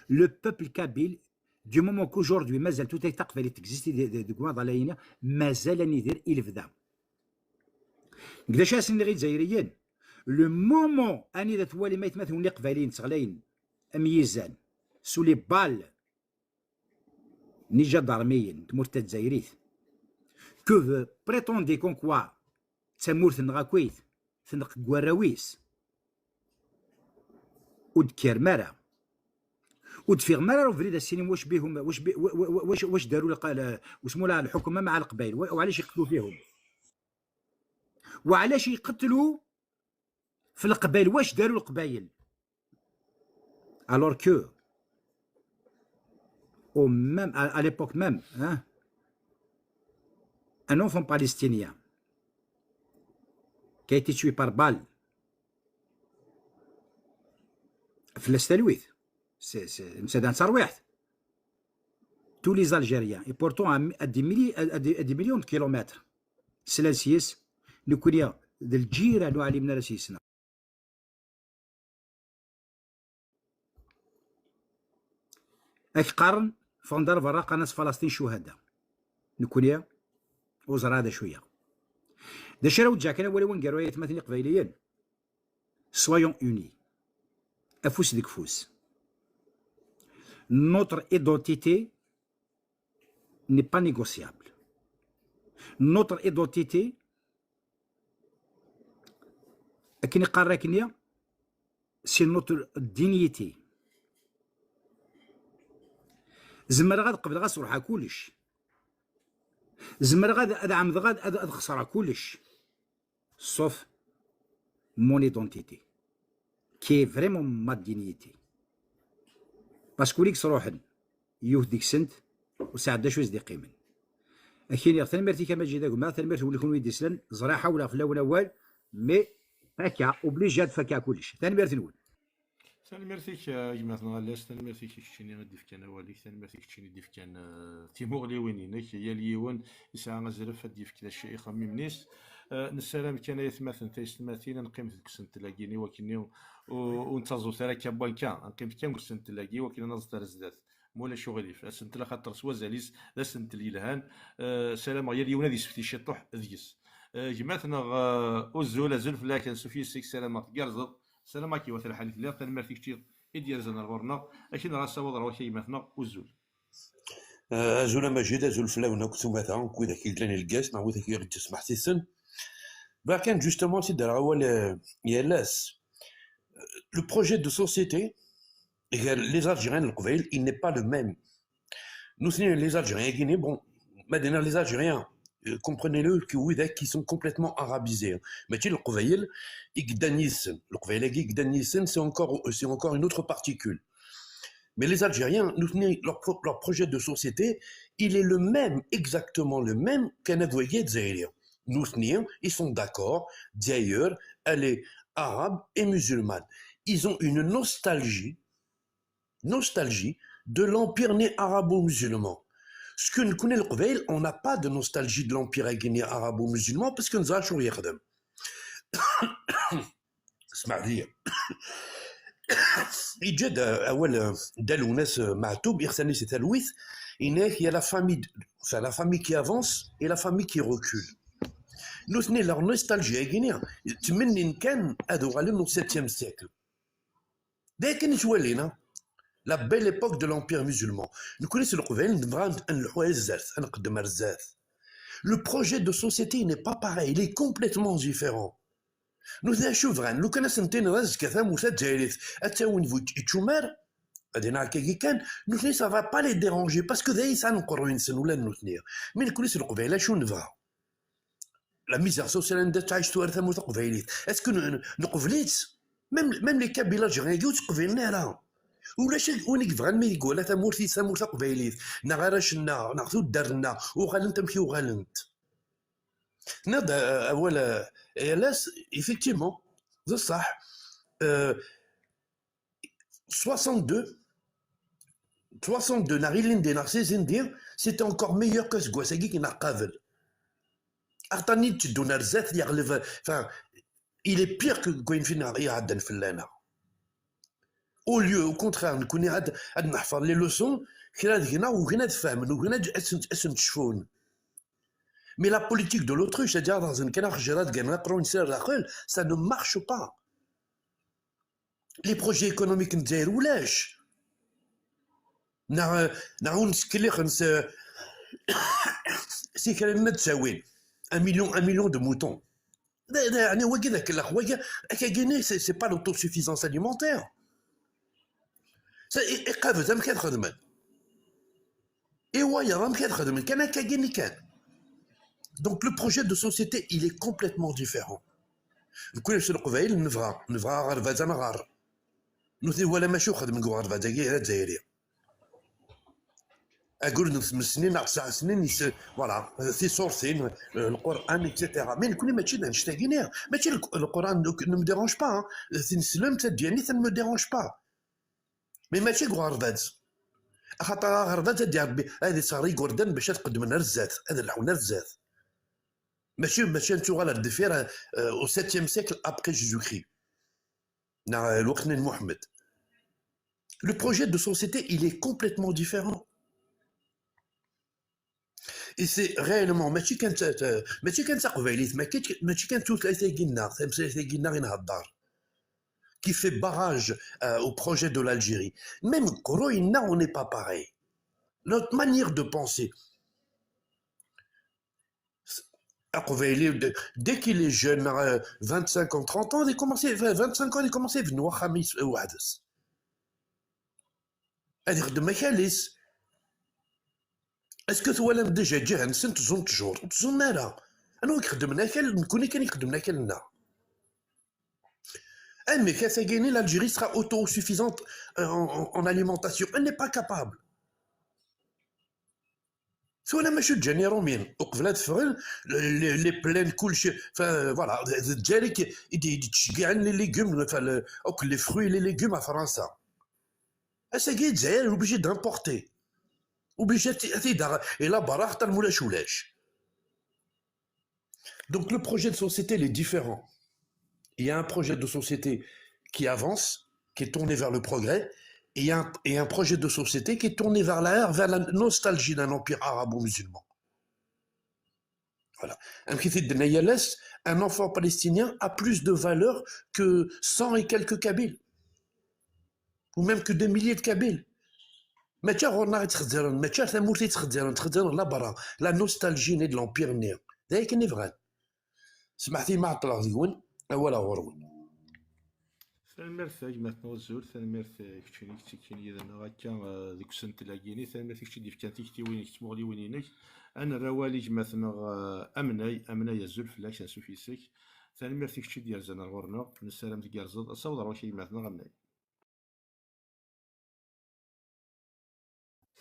Le peuple kabyle du moment qu'aujourd'hui مازال tout est تقبل تكزيستي دي كوا ضلاينا مازال ندير الفدا. قداش اسن غير جزائريين لو مومون اني ذات والي ما يتمثلوا لي قبالين تغلين ميزان سو لي بال نيجا دارميين تمورت الجزائريت كو بريتوندي كون كوا تمورت نغاكويت تنق كواراويس ودكير مرا ودفيغ مرا وفريد السينما واش بيهم واش داروا واسمو لها الحكومه مع القبائل وعلاش يقتلوا فيهم وعلاش يقتلوا في القبائل واش داروا القبائل alors que à l'époque même, un enfant palestinien qui a été tué par balle, c'est un sarwet. tous les Algériens, et pourtant à des millions de kilomètres. سلاسيس نكونيا ذا الجيران وعلمنا راسيسنا اك قرن فندر براق ناس فلسطين شهداء نكونيا وزرا هذا شويه دا شراو جا كان ولا وين قالوا مثلا قبيليين سويون اوني افوس ديك فوس notre identité n'est pas négociable. Notre identité, c'est notre dignité. زمر غاد قبل غاد صرحة كلش زمر غاد عمد غاد خسارة كلش sauf mon identité qui est vraiment ma dignité باسكو ليك صروحا يوه ديك سنت وساعد شوز دي قيمن اكين يا ثنمرتي كما جي داك ما ثنمرت ولي كون ويدي سلان زراحه ولا فلا ولا وال مي فاكا اوبليجاد فاكا كلش ثنمرت نقول ثنمرتيك جماعتنا لاش ثنمرتيك كشيني غادي فكان واليك ثنمرتيك كشيني دي فكان تيمور لي وينينك هي اليوان يسعى غزرف هادي فكلا الشيء خميم نيس نسلام كان يثمثن تيستماتين نقيم كسن تلاقيني وكني ونتزو ثرا كابوان كان نقيم كان كسن تلاقي وكنا نزدر زدات مولا شغلي فاسنت لا خاطر سوا زاليس لا سنت اليلهان سلام غير اليوم هذه سفتي شطح ذيس جماعتنا اوزول زلف لكن سوفي سيك سلامات كارزط سلام كي وثل الحديث لا تنمرتي كثير ادير زنا الورنا اكن راه سوا ضروا شي مثلا اوزول أزول مجيد أزول فلاونا كنتو مثلا كويدا كي قلاني الكاس نعاود كي غادي تسمح تيسن كان جوستومون سي دار أول يالاس لو بروجي دو سوسيتي les Algériens القبيل il n'est pas le même nous les Algériens Guinée bon maintenant les Algériens comprenez-le que oui qui sont complètement arabisés mais tu le قبيل يقدانيسن القبيل يقدانيسن c'est encore une autre particule. Mais les Algériens, leur projet de société, il est le même, exactement le même qu'un avoyer zaïrien. Nous, ils sont d'accord, d'ailleurs, elle est arabe et musulmane. Ils ont une nostalgie de l'empire né arabo-musulman. Ce que nous connaissons le Qbaïl, on n'a pas de nostalgie de l'empire né arabo-musulman parce que nous avons يخدم. اسمع لي يجد اول دالو ناس معتوب يخسني سي تلويث هناك هي لا فامي كي افونس اي لا فامي كي ريكول نوثني لا نوستالجيا غينيا تمني كان هادو غالين 7e سيكل لكن تولينا لا بيل ايبوك دو لامبير مسلمان نكوني سي القبيل نبغى نلحو الزاف نقدم الزاف لو بروجي دو سوسيتي ني با باراي il est complètement différent. Nous نشوف غان لو كان سنتين راز كثا موسى جايريث اتاون فوت يتشومر غادينا كي كان نوثني سافا با لي ديرونجي باسكو ذاي سنقرو ينسن ولا نوثني من كل سر قبيله شو نبغى لا ميزير سوسيال ندات تعيش توارث موت قبيليت اسكو نقبليت ميم لي كابيلا جيريو تقبلنا راه ولا شي وين يبغى ما يقول لا مورثي سامورث قبيليت نا غيرشنا ناخذ درنا وغالنت تمشي وغالنت نض اول hélas, effectivement, c'est ça. 62 narilindé narcésindé, c'était encore meilleur que ce guasagi qui n'a pas vu. Artanit tu donnes zet enfin, il est pire que Gwenfinari à Dan Fellana. Au lieu, au contraire, nous connaissons les leçons, qu'il a dit ou qu'il a de femmes, ou qu'il a de chevaux. Mais la politique de l'autruche, c'est-à-dire dans une canard gérard ça ne marche pas. Les projets économiques ne déroulent pas. C'est qu'elle met un million de moutons. C'est pas l'autosuffisance alimentaire. Et ouais, il y a un cadre. Donc le projet de société, il est complètement différent. Nous connaissons le Qbaïl, nous nous voilà ma chouche de m'gouar vadagé la Zaïri. أقول من سنين 9 سنين voilà c'est sorti le Coran etc. Mais كل ما تشينا نشتاقينها ماشي القرآن ne me dérange pas c'est l'islam تدياني ça ne me dérange pas. Mais ماشي غوار فاد خاطر غرضا تدي ربي هذه صاري كوردان باش تقدم لنا الزات، هذا الحونا الزات ماشي نشوف على الدفير au 7e siècle après Jésus-Christ. نا الوقت من محمد. Le projet de société, il est complètement différent. Et c'est réellement ماشي كانت قبيليت ماشي كانت ثلاثه قلنا ثلاثه قلنا غير نهضر qui fait barrage au projet de l'Algérie. Même Koroïna, on n'est pas pareil. Notre manière de penser. Dès qu'il est jeune, 25 ans, 30 ans, 25 ans, il commence à venir Khamis ou Hades. C'est-à-dire de Michaelis. Est-ce que tu as déjà dit un cent jours? Tu en as là. Alors, il mais qu'à gagner, l'Algérie sera autosuffisante en alimentation. Elle n'est pas capable. سواء ماشي تجاني رومين وقبل تفغل لي بلان كلشي فوالا الجزائر تشجع لي ليغوم او لي فروي لي ليغوم فرنسا اساكي الجزائر اوبليجي دامبورتي اوبليجي تيدار الى برا خاطر مولاش ولاش. Donc le projet de société il est différent. Il y a un projet de société qui avance, qui est tourné vers le progrès, et un projet de société qui est tourné vers la nostalgie d'un empire arabo-musulman. Voilà. Un enfant palestinien a plus de valeur que 100 et quelques Kabyles, ou même que des milliers de Kabyles. Mais tiens, on arrête la nostalgie née de l'empire néo. C'est ce qui est vrai. سمعتي ما عطلق زيون ولا غرون. ثانمرث مثلا الزول ثانمرث كتشيني كتشيني انا هكا ديك السنه تلاقيني ثانمرث كتشي ديف كانت كتي وين كتمغلي وينينك انا رواليج مثلا امناي الزول فلاش سوفيسك ثانمرث كتشي ديال زنا غورنا نسلام ديال زاد صوت روشي مثلا غناي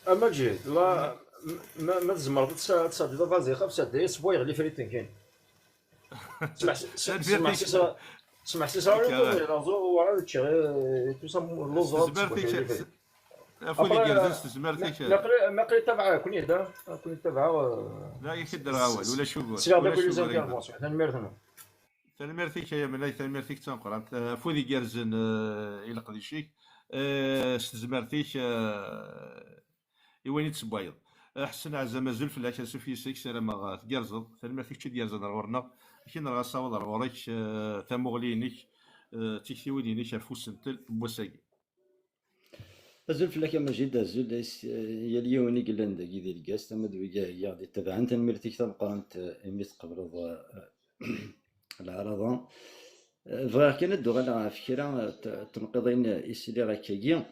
اما جيت لا ما تزمر تصاد لا فازي خاف ساد سبوي غلي فريتين كاين سمع سيسراو رازو ورا تشي تو سام لوزو زبرتيك افولي كازس زبرتيك ما قريت تبع كوني هذا كوني تبع لا يكدر اول ولا شوف سي هذا كل زانفورماسيون حنا نمرثنا ثانمرثيك يا ملاي ثانمرثيك تنقرا افولي كارزن الى قديشيك زبرتيك يويني تسبايض حسن عزا مازال في العشاء سوفي سيك سلام غا تقرزض ثم فيك تشد يرزد غورنا كاين راه صاوض غوريك تمغلينيك تيكتيوينيك فوسنتل بوساكي أزول فلاك مجيد أزول يليوني قلنا داكي ديال الكاس تما دويكا هي غادي تبع انت نمرتيك تنقرنت ايميت قبل العرضة فغير كان الدو غالا فكرة تنقضين إسلي غاكاكي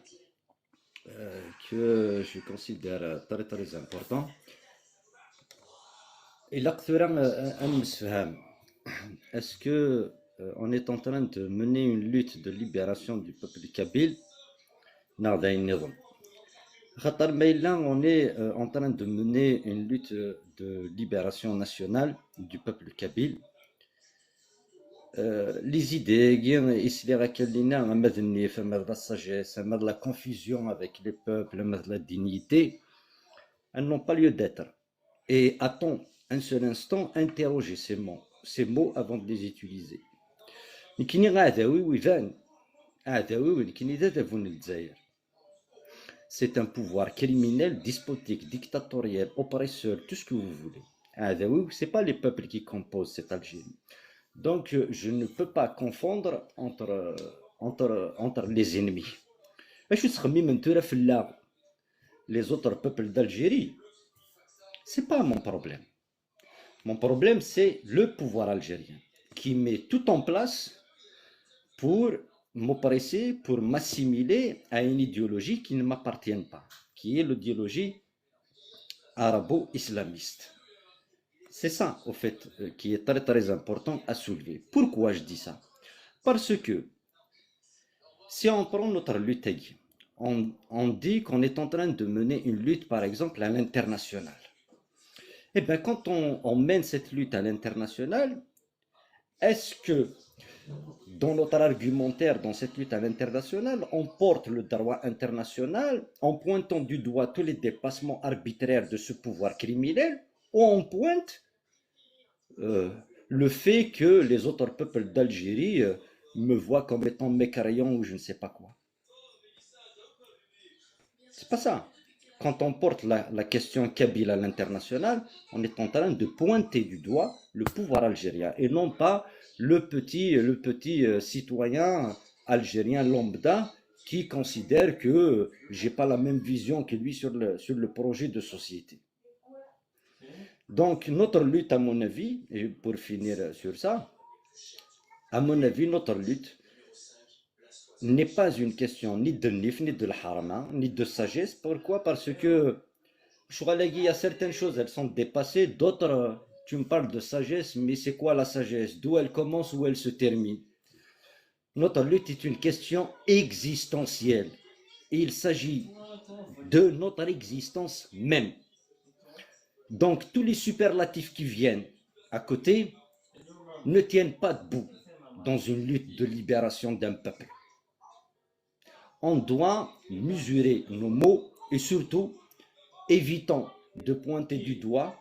que je considère très important. Et là, est-ce que on est en train de mener une lutte de libération du peuple kabyle? On est en train de mener une lutte de libération nationale du peuple kabyle. Les idées, la sagesse, la confusion avec les peuples, la dignité, elles n'ont pas lieu d'être. Et attends un seul instant, interroger ces mots avant de les utiliser. C'est un pouvoir criminel, despotique, dictatorial, oppresseur, tout ce que vous voulez. Ce n'est pas les peuples qui composent cette Algérie. Donc, je ne peux pas confondre entre les ennemis. Les autres peuples d'Algérie, ce n'est pas mon problème. Mon problème, c'est le pouvoir algérien qui met tout en place pour m'oppresser, pour m'assimiler à une idéologie qui ne m'appartient pas, qui est l'idéologie arabo-islamiste. C'est ça, au fait, qui est très important à soulever. Pourquoi je dis ça? Parce que si on prend notre lutte, on dit qu'on est en train de mener une lutte, par exemple, à l'international. Eh bien, quand on mène cette lutte à l'international, est-ce que dans notre argumentaire dans cette lutte à l'international, on porte le droit international en pointant du doigt tous les dépassements arbitraires de ce pouvoir criminel, ou on pointe le fait que les autres peuples d'Algérie me voient comme étant mécréant ou je ne sais pas quoi. C'est pas ça. Quand on porte la question kabyle à l'international, on est en train de pointer du doigt le pouvoir algérien et non pas le petit citoyen algérien lambda qui considère que j'ai pas la même vision que lui sur le projet de société. Donc notre lutte, à mon avis, et pour finir sur ça, à mon avis, notre lutte n'est pas une question ni de nif, ni de l'harama, ni de sagesse. Pourquoi? Parce que il y a certaines choses, elles sont dépassées, d'autres, tu me parles de sagesse, mais c'est quoi la sagesse? D'où elle commence, où elle se termine? Notre lutte est une question existentielle. Il s'agit de notre existence même. Donc tous les superlatifs qui viennent à côté ne tiennent pas debout dans une lutte de libération d'un peuple. On doit mesurer nos mots et surtout évitons de pointer du doigt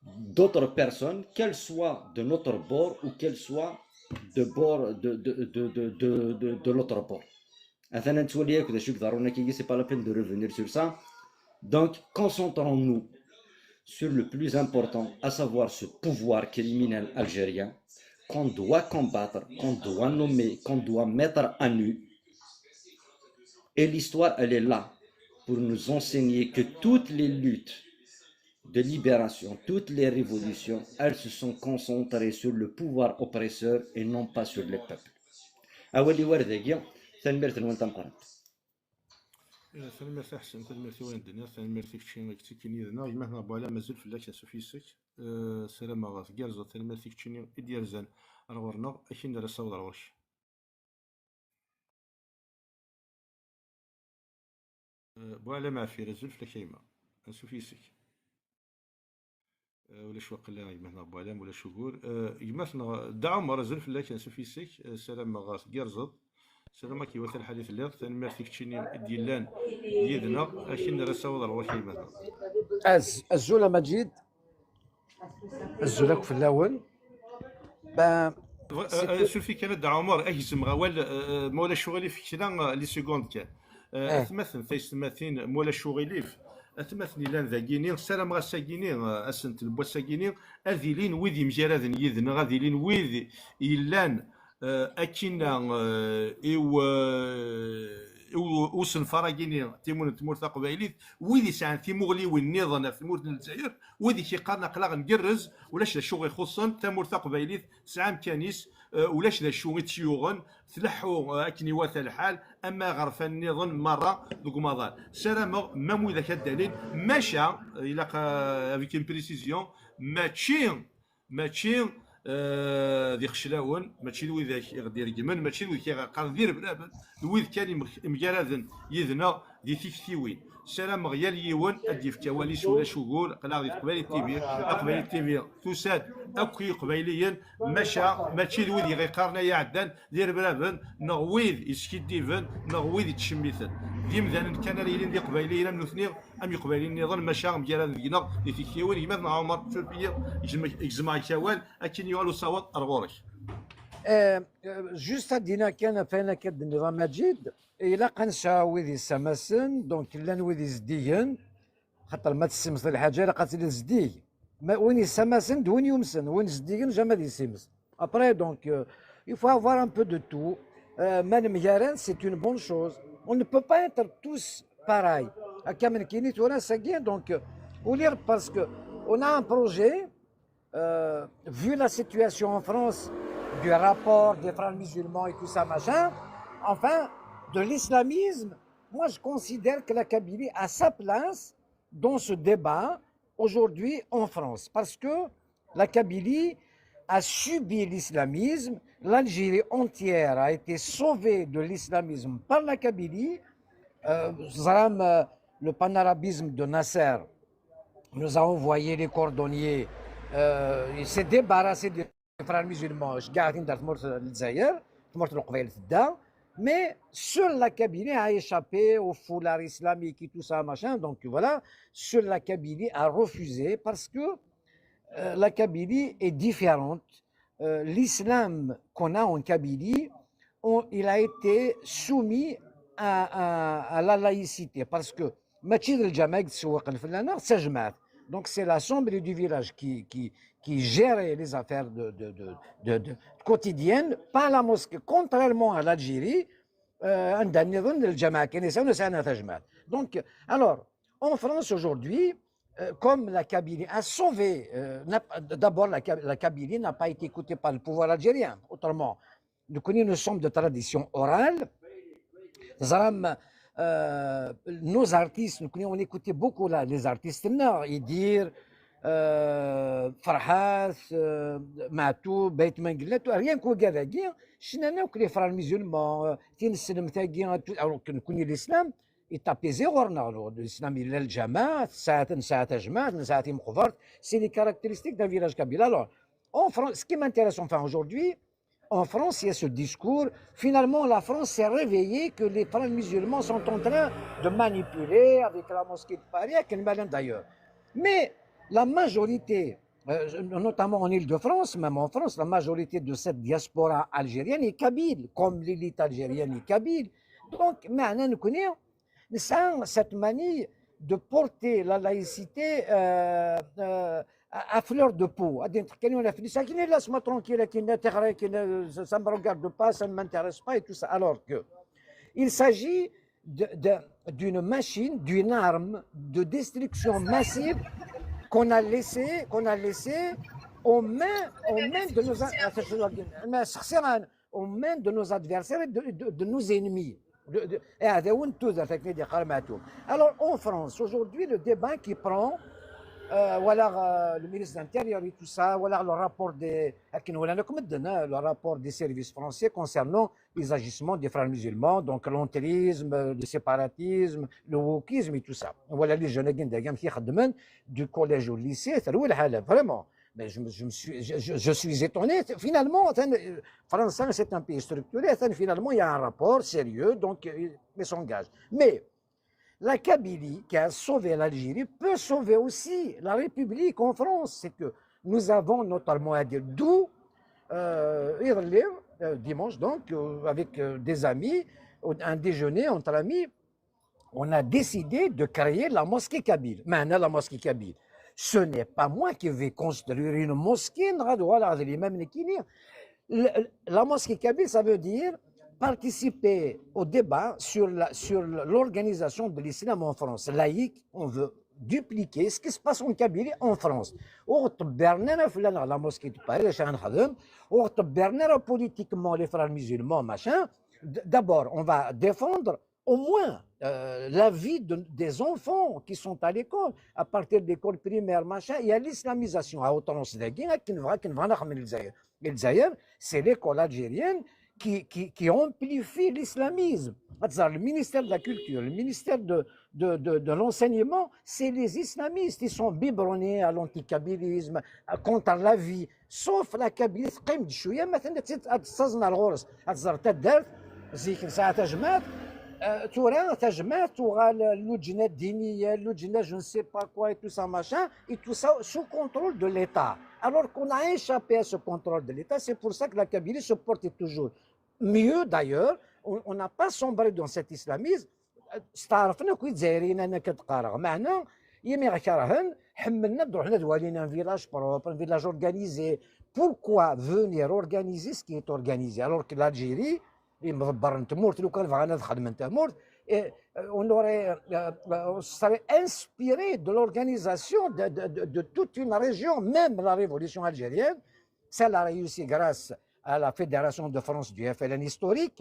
d'autres personnes, qu'elles soient de notre bord ou qu'elles soient de l'autre bord. C'est pas la peine de revenir sur ça. Donc, concentrons-nous sur le plus important, à savoir ce pouvoir criminel algérien qu'on doit combattre, qu'on doit nommer, qu'on doit mettre à nu. Et l'histoire, elle est là pour nous enseigner que toutes les luttes de libération, toutes les révolutions, elles se sont concentrées sur le pouvoir oppresseur et non pas sur les peuples. أولي وردة سنمرت المنطقة. سلميرتي احسن سلميرتي وين الدنيا سلميرتي كتشي كيني هنا يما بوالا مازال فلاك سوفيسك سلام غاف كارزو سلميرتي كتشيني ديالزان رورنا اكين دار الصوت روش بوالا ما في رزول فلاك يما سوفيسك ولا شو قلا يما هنا بوالا ولا شكور يما دعوا ما رزول فلاك سوفيسك سلام غاف كارزو سلام كي وث الحديث اللي تنمرتي كتشيني ديالان ديالنا اكين رساو روش يما الزولا مجيد الزولاك في الاول شوفي كان عمر اجزم غوال مولا شغلي في كنا لي سكوند كان اثمثن ثيستماثين مولا شغلي اثمثني لان ذاكيني سلام غا ساكيني اسنت البوا ساكيني اذيلين ويدي مجرد يذن غاديلين ويدي يلان اكينا وسن فراجيني تيمون تمورث قبايليت ويدي ساعه تيموغلي والنظام في مورث الجزائر ويدي كيقارنا قلاغ نقرز ولاش ذا شغل يخصن تمورث قبايليت ساعه مكانيس ولاش ذا شغل تيوغن تلحوا اكني واثا الحال اما غرف النظام مره دوك مضال سلام مام اذا كان الدليل ماشى الى افيك ان بريسيزيون ماشي ذي خشلاون ماشي وذاك يغدير جمن ماشي وذاك قال دير بلابن وذ كان مجرد يذنا دي تيكتيوين سلام غيال يون ادي في كواليس ولا شغل قال غادي قبايل التيفي توساد اكو قبايليا ماشي وذ غيقارنا يعدان دير بلابن نغويذ يسكيديفن نغويذ تشميثن ديم ذان كان ليلين دي قبايليا نثني ام يقبايلين نظن ماشا مجرد دينا دي تيكتيوين يمثل عمر شوفيه يجمع كوال اكن يوالو صوت ارغورك جوست هادينا كان فينا كد النظام مجيد الى قنشا ويدي سماسن دونك لان ويدي زديين خاطر ما تسمس الحاجه الا قاتل زدي وين يسماسن وين يمسن وين زديين جا دي سيمس ابري دونك il faut avoir un peu de tout madame Yaren c'est une bonne chose on ne peut pas être tous pareils كامل كيني تونا ساكين دونك ولير باسكو on a un projet vu la situation en France du rapport des frères musulmans et tout ça, machin, enfin, de l'islamisme, moi je considère que la Kabylie a sa place dans ce débat aujourd'hui en France. Parce que la Kabylie a subi l'islamisme, l'Algérie entière a été sauvée de l'islamisme par la Kabylie. Le panarabisme de Nasser nous a envoyé les cordonniers, il s'est débarrassé de frères musulmans قاعدين دار تمرت الجزائر تمرت القبائل تدا mais seule la Kabylie a échappé au foulard islamique et tout ça machin, donc voilà, seule la Kabylie a refusé parce que la Kabylie est différente. L'islam qu'on a en Kabylie, il a été soumis à la laïcité parce que donc c'est l'assemblée du village qui gérait les affaires quotidiennes, pas la mosquée, contrairement à l'Algérie. Donc, alors, en France aujourd'hui, comme la Kabylie a sauvé, d'abord la Kabylie n'a pas été écoutée par le pouvoir algérien. Autrement, nous sommes de tradition orale. Nos artistes, on écoutait beaucoup là, les artistes, Idir, Farhat, Matou, Beit Menglet, rien qu'au Gavagui, chez les frères musulmans, alors que nous connaissons l'islam, il tapait zéro. L'islam, il est le Jama, c'est les caractéristiques d'un village kabyle. Alors, en France, ce qui m'intéresse enfin aujourd'hui, en France, il y a ce discours. Finalement, la France s'est réveillée que les frères musulmans sont en train de manipuler avec la mosquée de Paris, avec le Malin d'ailleurs. Mais la majorité, notamment en Île-de-France, même en France, la majorité de cette diaspora algérienne est kabyle, comme l'élite algérienne est kabyle. Donc, maintenant, nous connaissons cette manie de porter la laïcité à fleur de peau. Laisse-moi tranquille, ça ne me regarde pas, ça ne m'intéresse pas et tout ça. Alors que il s'agit d'une machine, d'une arme de destruction massive qu'on a laissé aux mains de nos adversaires et de nos ennemis. Alors en France, aujourd'hui, le débat qui prend, voilà le ministre de l'Intérieur et tout ça, voilà le rapport des services français concernant les agissements des frères musulmans, donc l'entrisme, le séparatisme, le wokisme et tout ça. Voilà les jeunes du collège au lycée, vraiment. Mais je suis étonné. Finalement, France, c'est un pays structuré. Finalement, il y a un rapport sérieux, donc il s'engage. Mais la Kabylie, qui a sauvé l'Algérie, peut sauver aussi la République en France. C'est que nous avons notamment à dire d'où, dimanche, donc, avec des amis, un déjeuner entre amis, on a décidé de créer la mosquée kabyle. Maintenant, la mosquée kabyle. Ce n'est pas moi qui vais construire une mosquée. La mosquée kabyle, ça veut dire participer au débat sur l'organisation de l'islam en France. Laïque, on veut dupliquer ce qui se passe en Kabylie en France. La mosquée de Paris, politiquement les frères musulmans, machin. D'abord, on va défendre au moins la vie des enfants qui sont à l'école, à partir de l'école primaire, machin. Il y a l'islamisation à outrance d'Aguin, c'est l'école algérienne qui amplifie l'islamisme. Le ministère de la Culture, le ministère de l'Enseignement, c'est les islamistes. Ils sont biberonnés à l'anticabylisme, contre la vie. Sauf la Kabylie, تورا تجمعت اللجنه الدينيه اللجنه je ne sais pas quoi et tout ça machin et tout ça sous contrôle de l'État, alors qu'on a échappé à ce contrôle de l'État. C'est pour ça que la Kabylie se porte toujours mieux. D'ailleurs, on n'a pas sombré dans cet islamisme. استعرفنا كي دزايرين انا كتقارع معنا يمي غكرهن حملنا روحنا دوالينا un village propre, un village organisé. Pourquoi venir organiser ce qui est organisé alors que l'Algérie on serait inspiré de l'organisation de toute une région, même la révolution algérienne. Ça l'a réussi grâce à la Fédération de France du FLN historique,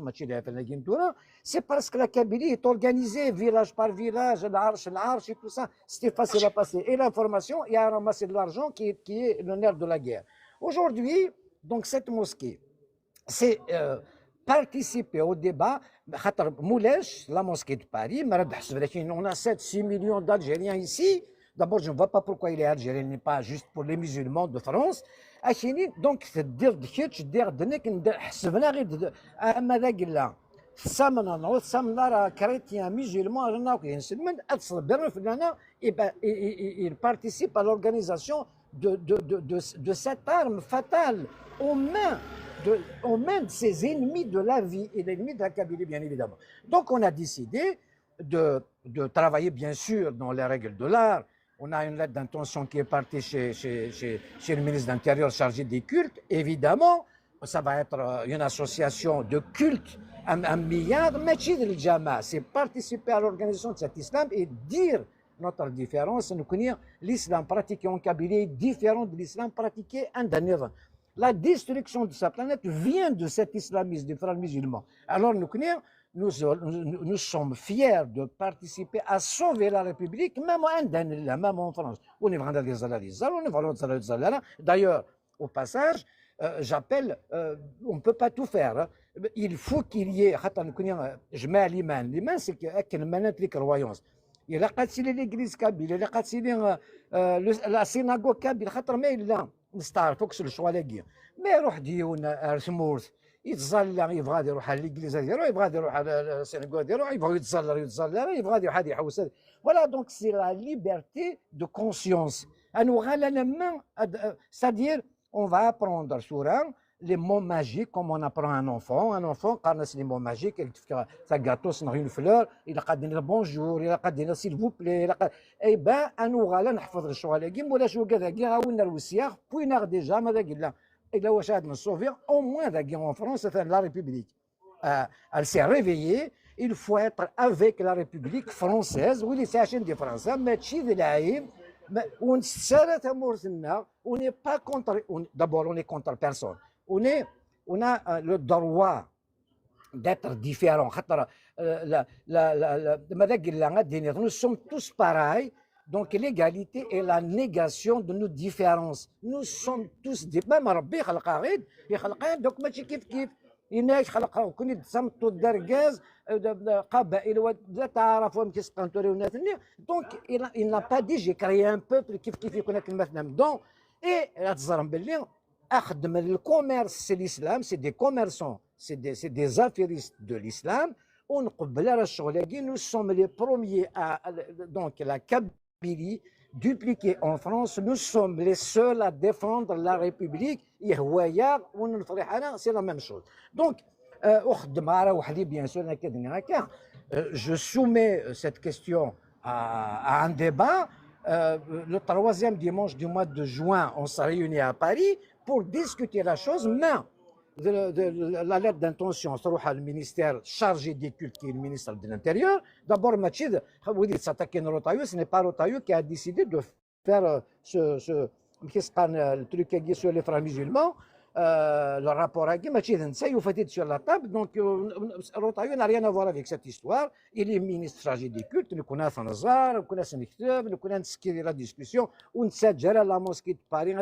c'est parce que la Kabylie est organisée village par village, l'arche et tout ça, c'était facile à passer. Et l'information, il y a ramassé de l'argent qui est le nerf de la guerre. Aujourd'hui, donc cette mosquée, c'est participer au débat. La mosquée de Paris, on a 7-6 millions d'Algériens ici, D'abord, je ne vois pas pourquoi il est algérien, il n'est pas juste pour les musulmans de France. أشيني دونك تدير دكيتش دير دنيك حسبنا غير اما ذاك لا ثمنا نو ثمنا راه كريتيان musulman رانا كينسلمن اتصبر فلان il participe à l'organisation de cette arme fatale aux mains de ses ennemis de la vie et l'ennemi de la Kabylie, bien évidemment. Donc on a décidé de travailler bien sûr dans les règles de l'art. On a une lettre d'intention qui est partie chez le ministre de l'Intérieur chargé des cultes. Évidemment, ça va être une association de cultes, un milliard, mais c'est participer à l'organisation de cet islam et dire notre différence, nous connaissons l'islam pratiqué en Kabylie est différent de l'islam pratiqué en Iran. La destruction de sa planète vient de cet islamisme des frères musulmans. Alors nous sommes fiers de participer à sauver la République, même en France. D'ailleurs, au passage, j'appelle, on ne peut pas tout faire. Hein. Il faut qu'il y ait, je mets l'iman, c'est qu'il y ait une croyance. Il a قاتل l'église kabyle, il a قاتل la synagogue kabyle, خاطر ما إلا نستعرفوا كسر الشوالاقية. ما يروح ديونا رسمورث يتظلم يبغى يروح على l'église ديالو يبغى يروح على السيناغوغ ديالو يبغى يتظلر يبغى يروح هذه يحوس. Voilà donc c'est la liberté de conscience. C'est-à-dire on va apprendre sur les mots magiques comme on apprend un enfant. Un enfant, quand on a les mots magiques, il a gâteau, c'est une fleur, il a dit bonjour, il a dit s'il vous plaît. Eh bien, on va نحفظ الشوالاقيم ولا شو كذا كي عاونا الوسياخ بوينار ديجا ماذا قلنا إلا واش عاد نصوفير au moins en France, c'est la République. Elle s'est réveillée, il faut être avec la République française, oui, c'est la chaîne des Français, mais تشي العيب ونسالت امورنا, on n'est pas contre, d'abord on est contre personne. On a le droit d'être différent. Nous sommes tous pareils. Donc l'égalité est la négation de nos différences. Nous sommes tous des mêmes. ربي خلق غير يخلق دوك ماشي كيف كيف. إناش خلق كوني تصمتوا الدرجاز قبائل لا تعرفوا كيسقنتوا وناس. Donc il n'a pas dit j'ai créé un peuple كيف يكون هكا مثلا. Donc et لا تزرم باللي أخدم الكوميرس c'est l'islam, c'est des commerçants, c'est des affairistes de l'islam. On nous sommes les premiers à donc la Kabylie dupliquée en France. Nous sommes les seuls à défendre la République. C'est la même chose. Donc, bien sûr, je soumets cette question à un débat. Le 3e dimanche du mois de juin, on s'est réunis à Paris pour discuter la chose, mais la lettre d'intention sera le ministère chargé des cultes, qui est le ministère de l'Intérieur. D'abord, ce n'est pas Rotaillot qui a décidé de faire le truc sur les frères musulmans, le rapport sur la table. Donc, Rotaillot n'a rien à voir avec cette histoire. Il est ministre chargé des cultes, nous connaissons Nazar, nous connaissons Nikteb, nous connaissons la discussion, on s'est géré la mosquée de Paris, on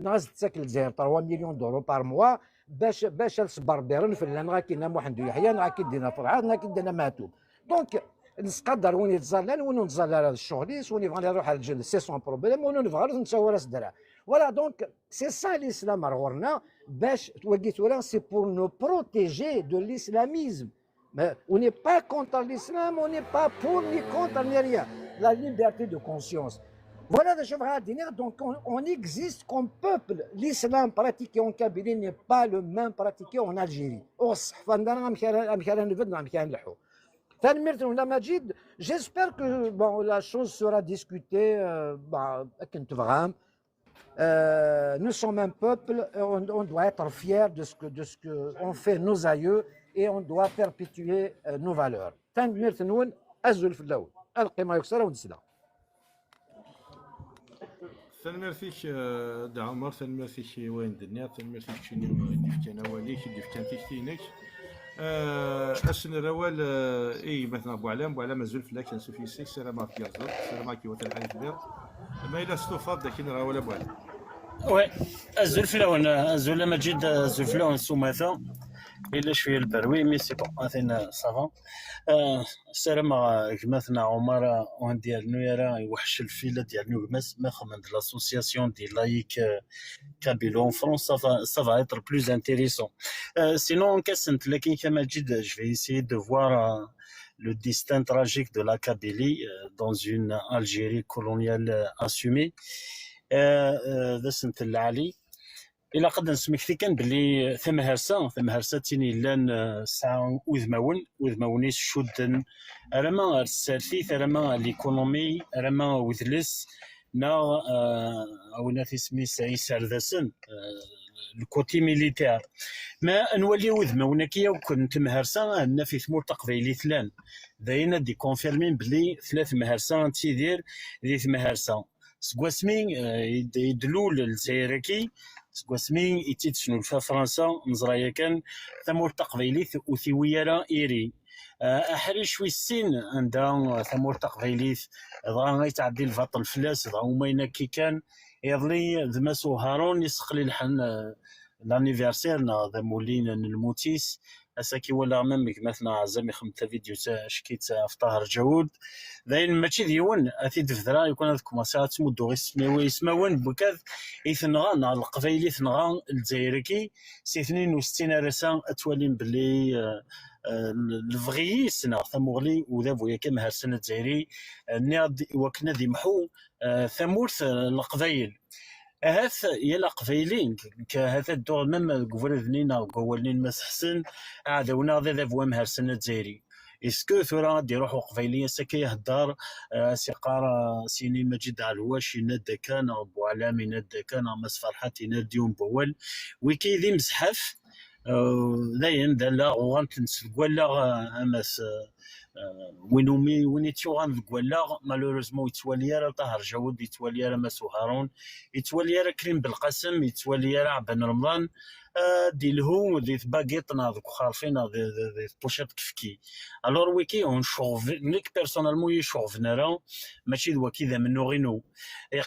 a 3 millions d'euros par mois باش نصبر بيرن في اللي غاكينا محمد يحيى غاكيدينا فرعاد غاكيدينا ماتوب. دونك نقدر وين يتزلل وين نتزلل هذا الشغليس وين يبغى يروح على الجل سي سون بروبليم وين نبغى نتصور راس الدرع. فوالا دونك سي سا الاسلام راه باش توقيتو راه سي بور نو بروتيجي دو ل'islamisme. On n'est pas contre l'islam, on n'est pas pour ni contre ni rien. La liberté de conscience. Voilà, donc on existe comme peuple. L'islam pratiqué en Kabylie n'est pas le même pratiqué en Algérie. J'espère que bon, la chose sera discutée. Nous sommes un peuple, on doit être fiers de ce que ont fait nos aïeux et on doit perpétuer nos valeurs. ثنمرثيك دا عمر ثنمرثيك وين الدنيا ثنمرثيك شنو ديفك انا وليك ديفك انت كتينك اسن الروال اي مثلا ابو علام مازال فلاك نسوفي سيك سلام في يرزق سلام كي وتر الحديث كبير ما الا استفاد داك الروال ابو علام وي الزلفلون مجيد الزلفلون سوماثا إلا شوية البروي مي سي بون أثينا صافا. السلام جماعتنا عمر وان ديال نويرا يوحش الفيلة ديال نوغماس ما خمم de l'association des laïcs Kabyle en France, ça va être plus intéressant. Sinon, لكن كما جد, je vais essayer de voir le destin tragique de la Kabylie dans une Algérie coloniale assumée. ذا سنت العالي إلا قد نسمكتي كان بلي ثم هرسة تيني لان ساعة وذماونيس شودن أرما السالثيث أرما الإيكونومي أرما وذلس نا أو ناثي سمي سعي سردسن الكوتي ميليتير ما نولي وذماونكيا وكنت مهرسة أن في ثمور تقبيلي ثلان داينا دي كونفيرمين بلي ثلاث مهرسة تيدير ذي مهرسة سكواسمين يدلو للجزائركي سكواسمين يتيتشنو في فرنسا نزرايا كان ثمور تقبيليث وثيويرا إيري أحري شوي السين عندها ثمور تقبيليث ضغا يتعدي الفاط الفلاس ضغا ومينا كي كان يضلي ذماسو هارون يسقلي الحن لانيفيرسير نا ذا مولين الموتيس اساكي ولا ميم مثلا عزامي خمسة فيديو شكيت في طاهر جود ذاين ماشي ديون اثي دفدرا يكون هذوك كوماسات تمدو غير يسماون بكذا يثنغا نا القبايلي ثنغا الجزائركي سي 62 رسا اتوالين بلي الفغي سنا ثمغلي وذابو يا كما هرسنا الجزائري ناض وكنا دي محو ثمورث القبايل هاث يلا قبايلين كهذا الدور مما قفرذنينا وقولين مسحسن عادونا ذا فوا مهرسنا الجزائري اسكو ثورا دي روحو قبايلية سكي يهدار سيقارا سيني مجد علواش ينادى كان ابو علام ينادى كان مس فرحات يناديون بول ويكي ذي مزحف داين دالا وغانتنس ولا امس وينومي وينيتيوغان ولا مالوريزمون يتوالي راه طاهر جود يتوالي راه مسو هارون يتوالي راه كريم بالقاسم يتوالي راه بن رمضان دي الهو دي باغيطنا دوك خارفين دي بوشات كفكي الور ويكي اون شوف نيك بيرسونالمون يشوفنا راه ماشي دوا كذا منو غينو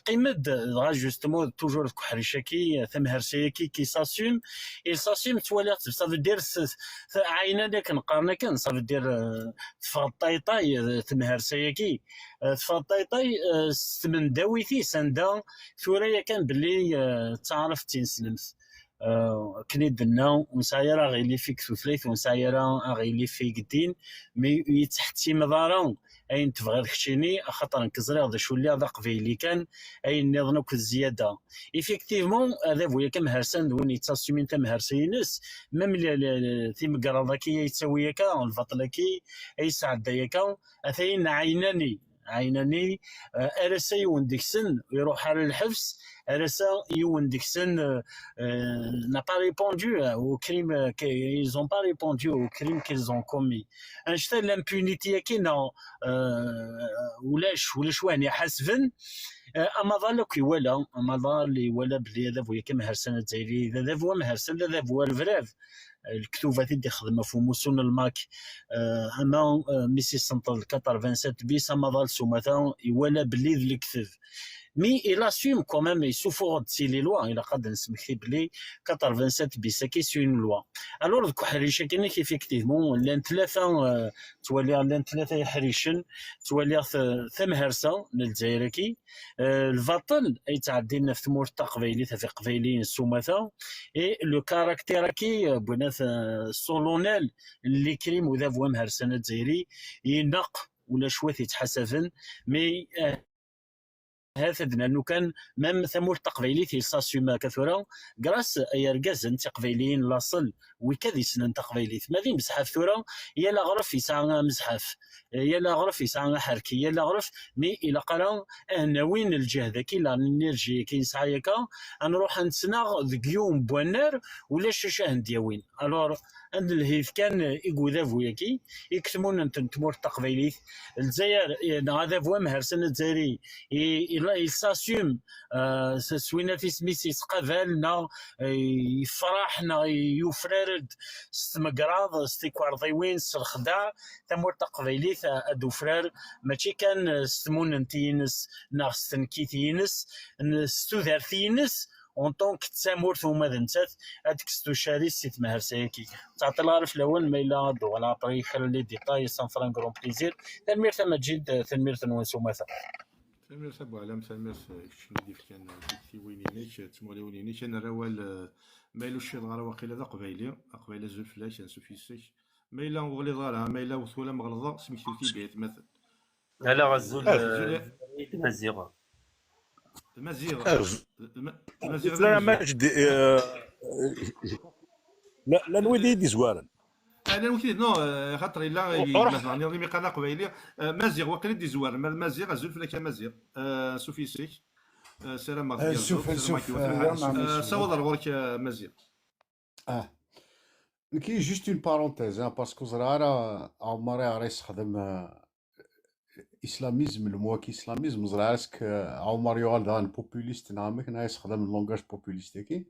قيمه غا جوستومون توجور كحريشاكي ثم هرسيكي كي ساسيوم توالي صافي دير عينا داك نقارنا كان صافي دير تفطايطاي ثم هرسيكي تفطايطاي من داويتي سندا ثوريا كان بلي تعرف تنسلمت كنيدنا ونسايرا غيلي فيك ثلاث ونسايرا غيلي فيك الدين مي يتحتي مضارا اين تبغي داكشيني خاطر نكزري هذا شو اللي هذا قبيلي كان اين نظنك الزياده ايفيكتيفمون هذا بويا كم هرسان وين يتاسيمين تم هرسينس ميم في مقراضاكي يتسوي كا الفطلكي اي سعد ياكا اثين عيناني ارسا يون ديكسن يروح على الحبس ارسا يون ديكسن n'a pas répondu au crime ils ont pas répondu au crime qu'ils ont commis انشتا l'impunité كاينه ولاش واني حاسبن اما ظلك ولا اما ظل ولا بلي هذا بويا كما هرسنا الجزائري هذا هو مهرسن هذا هو الفراف الكتوبه تدي خدمه في موسون الماك اما ميسي سنطل 87 بيس اما ظل سومثا ولا بلي الكتب مي il assume quand même il souffre de les lois il a قد نسمحي بلي 87 بيس كي سي اون لوا الور دوك حريشه كاين كيفيكتيفمون لان ثلاثه تولي لان ثلاثه يحريشن تولي ثم هرسه للجزائركي الفاطل اي تعدي لنا في ثمور تقبيلي في قبيلين السومثا اي لو كاركتيركي بنات سولونيل اللي كريم وذا فوا مهرسنه الجزائري ينق ولا شويه يتحسفن مي هذا انه كان مام ثمور تقبيلي في ساسيوما كثره كراس يركزن تقبيليين لاصل وكذا سنن تقبيلي ماذا مزحف ثوره يا لا غرف يسعى مزحف يا لا غرف يسعى حركي يا لا غرف مي الى قرا هنا وين الجهد كي لا نيرجي كي نسعى ياكا نروح نتسناغ ذيوم بوانار ولا شاشاه دياوين الور عند الهيف كان يقول فوياكي يكتمون انت تمور تقبيلي الجزائر هذا فوا مهرسن الجزائري il s'assume سوينا في سميسيس قبالنا يفرحنا يفررد ستمقراض ستيكوارديوين سرخداع تمور تقبيلي ادو فرار ماشي كان ستمون انتينس ناغ ستنكيتينس ستوذرتينس اون طونك تسامورت هما ذا نتات هاديك ستوشاري سيت مهر سايكي تعطي الغار في الاول ما الا دوغلا ابري يخلي لي ديتاي سان فران كرون بليزير تنمير ثما تجيد تنمير تنونسو مثلا تمير سابو علام تمير شندي كان في وينينيش تمولي وينينيش انا راول ما إلا شي ضغرا واقيلا ذا قبيله زول فلاش انسو فيسيش ما إلا وغلي ضارها ما إلا وثولا مغلظه سميتو تيبيت مثلا هلا غزول زول مزيغه المزيغ لا ماجد لا نويدي دي زوارن انا نوثي نو خاطر الا مثلا نظام قناه قبيلي مزيغ وقيلا دي زوار مزيغ زول فلاك مزيغ سوفيسيك سلام مغربي شوف صوت الغورك مزيغ كاين جوست اون بارونتيز باسكو زرارة عمري راه يستخدم اسلاميزم المواكي اسلاميزم زرا راسك عمر يوال دان بوبوليست نعمك نا يستخدم اللونغاج بوبوليست كي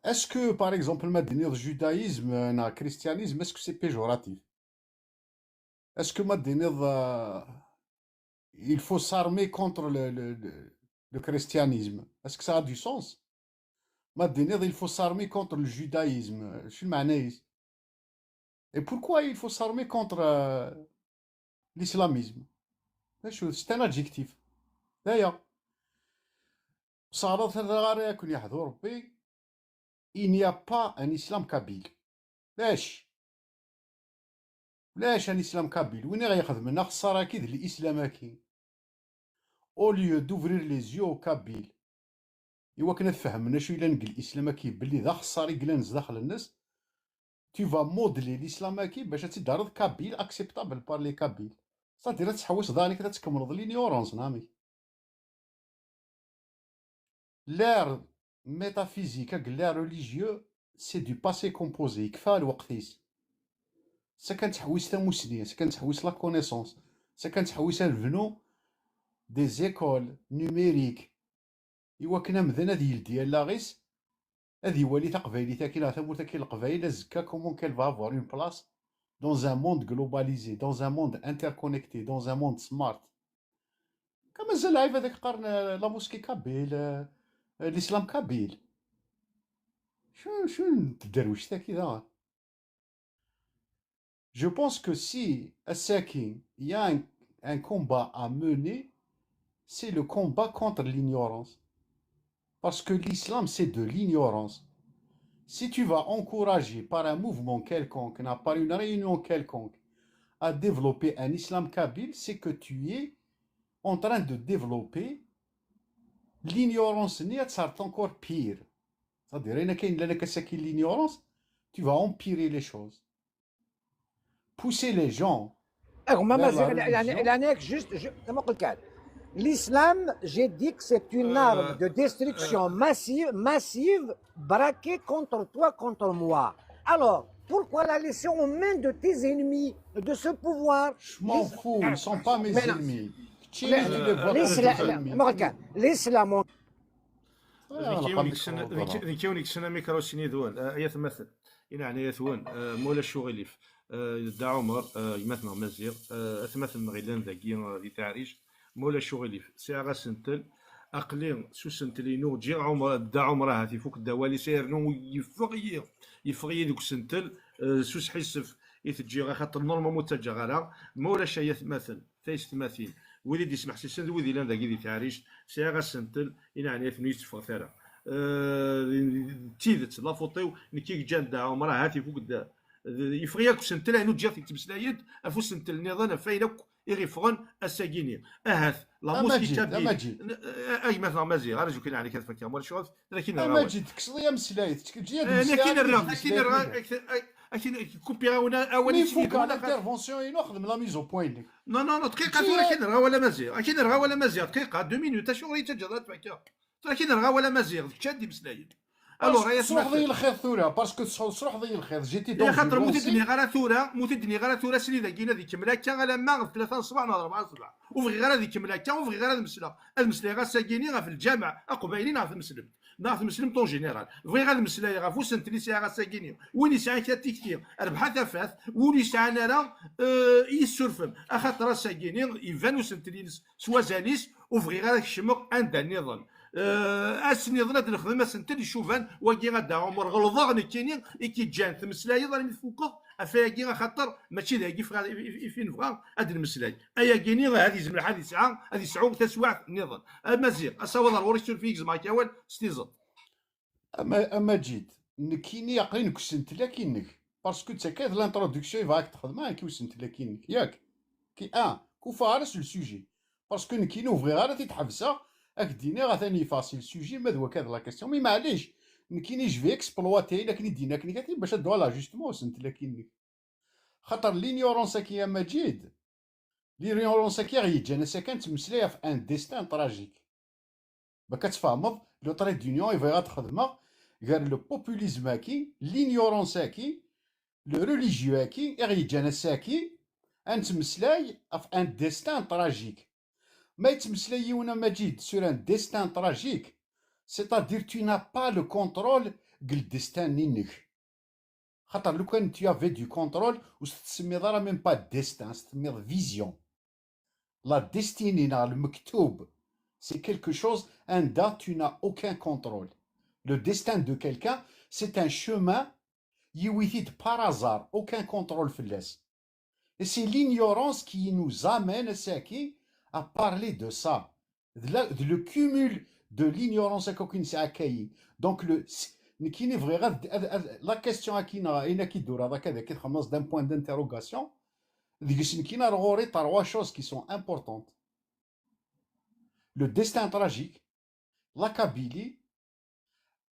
اسكو باغ اكزومبل ما دينيض جودايزم نا كريستيانيزم اسكو سي بيجوراتيف اسكو ما دينيض il faut s'armer contre le christianisme. Est-ce que ça a du sens? Maintenant, il faut s'armer contre le judaïsme. Je suis le Et pourquoi il faut s'armer contre l'islamisme? C'est un adjectif. D'ailleurs, il n'y a pas un islam kabyle. ليش un islam kabyle? وين غياخذ منا خسارة أكيد الإسلام كي au lieu d'ouvrir les yeux au kabyle. إوا كنا تفهمنا شو إلا نقول الإسلام كي بلي ذا خسارة يقلنز داخل الناس tu vas modeler l'islam كي باش تدارض kabyle acceptable par les kabyle. صافي تحوس ضاني كذا تكمل l'ignorance نامي. L'ère métaphysique l'ère religieux c'est du passé composé يكفى الوقتيس. سا كان تحويس تموسنية سا كان تحويس لا كونيسونس سا كان تحويس الفنو دي زيكول نيميريك إوا كنا مذن هذه ديال لاغيس هذه يولي تقبايلي تاكينا ثمور تاكيل القبايل زكا كومون كيل فا افوار اون بلاص دون ان موند جلوباليزي دون ان موند انتركونيكتي دون ان موند سمارت كما زال عيب هذاك قرن لا موسكي كابيل الاسلام كابيل شو تدروش تاكي ذا. Je pense que si à Sakin, il y a un combat à mener, c'est le combat contre l'ignorance. Parce que l'islam, c'est de l'ignorance. Si tu vas encourager par un mouvement quelconque, par une réunion quelconque, à développer un islam kabyle, c'est que tu es en train de développer l'ignorance net, ça encore pire. C'est-à-dire, l'ignorance, tu vas empirer les choses. Pousser les gens l'islam, j'ai dit que c'est une arme de destruction massive, braquée contre toi, contre moi. Alors, pourquoi la laisser aux mains de tes ennemis, de ce pouvoir? Je m'en fous, ils ne sont pas mes ennemis. L'islam. كيونيك سنة ميكرو سيني دوان يتمثل يعني يثوان مولا الشغليف دا عمر يمثل مزيغ أتمثل مغيلان ذاكي ذي تعريش مولا الشغليف ساعة سنتل أقليم سو سنتلينو جي عمر دا عمرها في فوق الدوالي سير نو يفغي دوك سنتل سو سحيسف يتجي خاطر نورمال متجه غالا مولا شي يتمثل ثايس تماثيل وليد يسمح سيسن وذي لان ذاكي ذي تعريش ساعة سنتل يعني يثنو يتفغ ثارا تيدت لا فوطيو نكيك جان دا عمرها هاتي فوق الدا يفغيك سنتل هنو جات تمسلايد افو سنتل نيضان فايلك يغيفغن الساكيني اهات لا موسكي كابي اي مثلا مزيغ رجو كاين عليك هذا مال شوف لكن ماجد تقصد يا مسلايد لكن لكن كوبي راونا اولي فوق على انترفونسيون ينخدم لا ميزو بوين نو دقيقه ولكن راه ولا مزيغ لكن راه ولا مزيغ دقيقه 2 مينوت شغل يتجرد فكا لكن راه ولا مزيغ شادي مسلايد الوغ يا صروح ضي الخير ثوره باسكو صروح ضي الخير جيتي دونك يا خاطر موتدني غير ثوره سني ذاكينا ذيك ملاكه غير ما 3 الصباح نهار 4 الصباح وفغي غير ذيك ملاكه وفغي غير المسلا غير ساكيني غير في الجامع اقبايلين غير في المسلم ناخذ مسلم طون جينيرال فغي غير المسلا غير فوس انت اللي ساعه ساكيني وين يسعى كتير ربحها ثفاث وين يسعى انا يسرفم اخاطر ساكيني يفانو سنتلين سوا زاليس وفغي غير الشمق عند النظام اسني ظنات نخدم اسنت اللي شوفان واكي غدا عمر غلظاغ نكيني كي جان تمسلاي ظل فوقه افاكي خاطر ماشي ذاكي فين بغا هاد المسلاي ايا كيني هذه زمر هذه ساعه هذه ساعه تسوع نظن مزيغ اساوض الوريستون فيكس ماك اول ستيزل اما جيد نكيني عقلي كسنت لكنك باسكو انت كاين لانتروداكسيون فاك تخدمها كي وسنت لكنك ياك كي كوفا على سو السوجي باسكو نكيني اوفغي غير تيتحبسها اك دينا غا ثاني فاسيل السوجي ما دوا كاد لا كاستيون مي معليش نكيني جو في اكسبلواتي لكن دينا كني باش دوا لا جوستمون وسنت لكنك خاطر لينيورونس كي مجيد لينيورونس كي غيجي ساكن تمسلايه في ان ديستان تراجيك باك تفهمض لو طري دونيون يبغي غتخدمها قال لو بوبوليزم هاكي لينيورونس هاكي لو ريليجيو هاكي غيجي ساكي انتمسلاي في ان ديستان تراجيك ما يتمسلاي ونا مجيد سور ان ديستان تراجيك سيتادير تو نا با لو كونترول قل ديستان نينك خاطر لو كان tu avais du contrôle وستسمي راه ميم با ديستان ستسمي فيزيون لا ديستيني نا المكتوب c'est quelque chose un date tu n'as aucun contrôle le destin de quelqu'un c'est un chemin يويثيد par hasard aucun contrôle فلاس et c'est l'ignorance qui nous amène ساكي à parler de ça le cumul de l'ignorance كوكين ساعة كاين donc le نكيني فغي غاد لا كيستيون كينا اين كيدور هذاك هذا كيتخلص دان بوين دانتيروغاسيون ديك نكينا رغوري تروا شوز كي سون امبورطونت le destin tragique la Kabylie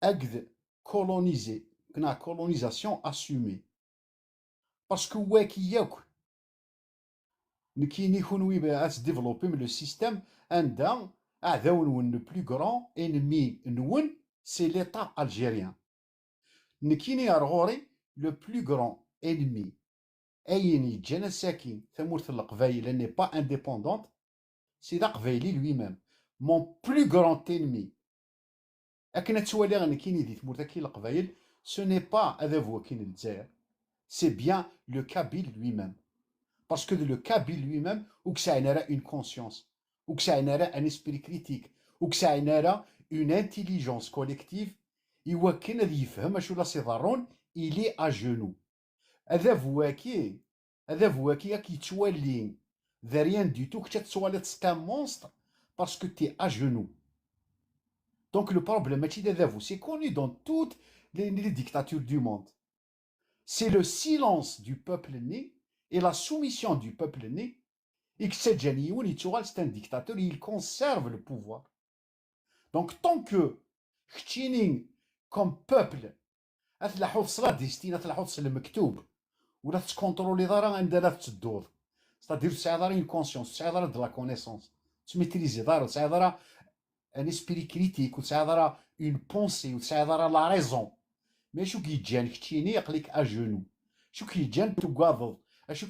اكد كولونيزي كنا كولونيزاسيون اسومي باسكو واكي ياك نكيني خونوي باس ديفلوبي من لو سيستيم عندها اعداو نون لو بلو غران انمي نون سي ليتا الجيريان نكيني رغوري لو بلو غران انمي اين يجينا ساكن ثمورث القبايل ني با انديبوندونت سي دا قبايلي لوي ميم مون بلو غران انمي اكنا توالي غني كيني دي ثمورث كي القبايل سو ني با هذا هو كاين الجزائر سي بيان لو كابيل لوي ميم باسكو لو كابيل لوي ميم وكسعنا راه اون كونسيونس وكسعنا راه ان اسبري كريتيك وكسعنا راه اون انتيليجونس كوليكتيف ايوا كاين اللي يفهم اشو لا سي ضرون الي ا جونو هذا فواكي كي تولي ذا ريان دي تو كتتسوالي تسكا مونستر باسكو تي ا جونو دونك لو بروبليم ماشي هذا فو سي كوني دون توت لي ديكتاتور دو موند سي لو سيلونس دو بوبل ني et la soumission du peuple né et que cette génion c'est un dictateur il conserve le pouvoir donc tant que ختينين comme peuple تلاحظ صلا ديستينا تلاحظ صلا المكتوب ولا تكونترولي دارا عندها تدور c'est-à-dire تسعى دارا une conscience تسعى دارا de la connaissance تميتريزي دارا تسعى دارا un esprit critique وتسعى دارا une pensée وتسعى دارا la raison mais شو كيجان ختيني يقليك اجونو شو كيجان تقاضض شو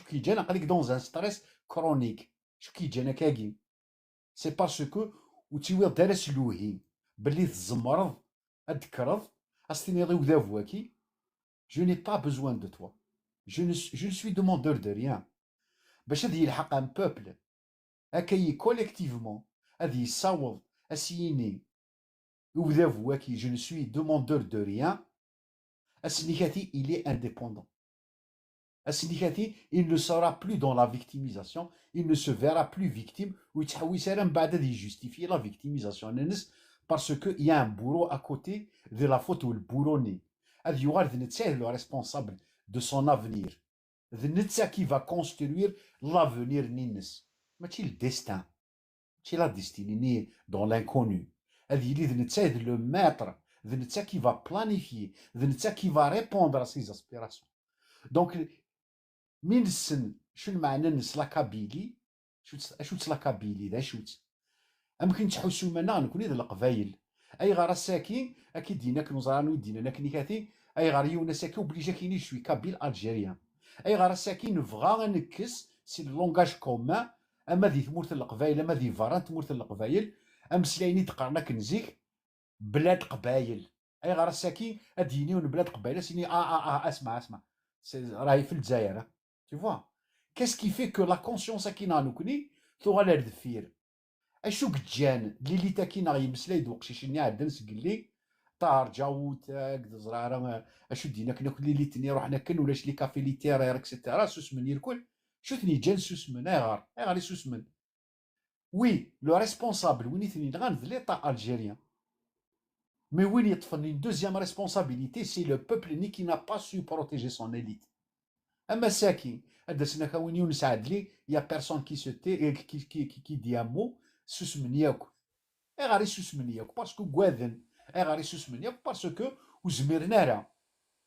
كيجينا قالك دون ان ستريس كرونيك شو كيجينا كاكي سي باسكو وتيوي دارس لوهي بلي تزمرض ادكرض استني غير وذا فواكي جو ني با بوزوان دو توا جو سوي دوموندور دو ريان باش هادي يلحق ان بوبل هكاي كوليكتيفمون هادي يصاوب اسيني وذا فواكي جو سوي دوموندور دو ريان السينيكاتي il est indépendant. السينيكاتي il ne sera plus dans la victimisation, il ne se verra plus victime ويتحوس على من بعد هذه justifier la victimisation الناس parce que il y a un bourreau à côté de la faute والbourreau ني هذا يغال نتساهل le responsable de son avenir نتسا qui va construire l'avenir نينس ماشي الديستان ماشي لا ديستيني ني dans l'inconnu هذه اللي نتساهل le maître نتسا qui va planifier نتسا qui va répondre à ses aspirations donc من السن شنو معنى نس لا كابيلي شوت لا كابيلي ذا شوت امكن تحسوا منا نكون ذا القبايل اي غار ساكين اكيد دينا كنوزران ودينا نكني كاتي اي غار يونا ساكي وبليجا كاينين شوي كابيل الجيريان اي غار ساكين نبغى نكس سي لونغاج كومان اما ذي ثمورت القبايل اما ذي فاران ثمورت القبايل امسلايني تقرنا كنزيك بلاد قبايل اي غار ساكين اديني ونبلاد قبايل سيني اسمع راهي في الجزائر tu vois qu'est-ce qui fait que la conscience qui n'a nous connaît ثوغا لار دفير اشو جان اللي تاكينا غيمسلا يدوق شي عندنا سقلي طار جاوت زراره اشو دينا كنا كل اللي تني روحنا كن ولا شي كافي لي تيرير اكسيتيرا سوس من يركل شو ثني جان سوس من غار سوس من وي لو ريسبونسابل وين ثني غنذ ليطا الجيريان مي وين يطفني دوزيام ريسبونسابيليتي سي لو بوبل ني كي نا با سو بروتيجي سون élite اما ساكن هذا سنا كوين يونس عدلي يا بيرسون كي سو تي كي دي امو سوس من ياكل غاري سوس من ياكل باسكو كواذن غاري سوس من ياكل باسكو وزمرنا راه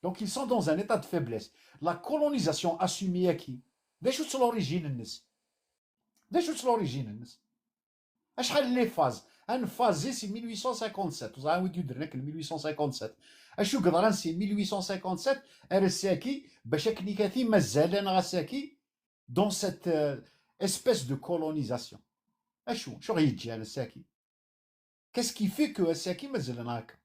دونك ils sont dans un état de faiblesse la colonisation assumée كي واش لوريجين الناس واش لوريجين الناس اشحال لي فاز ان فازي سي 1857 وزعما ويديو درنا 1857 اشو قدران سي 1857 ارساكي باش كني كاثي مازال غاساكي دون سيت اسبيس دو كولونيزاسيون شو غيجي انا ساكي كاس كي في كو ساكي مازال هكا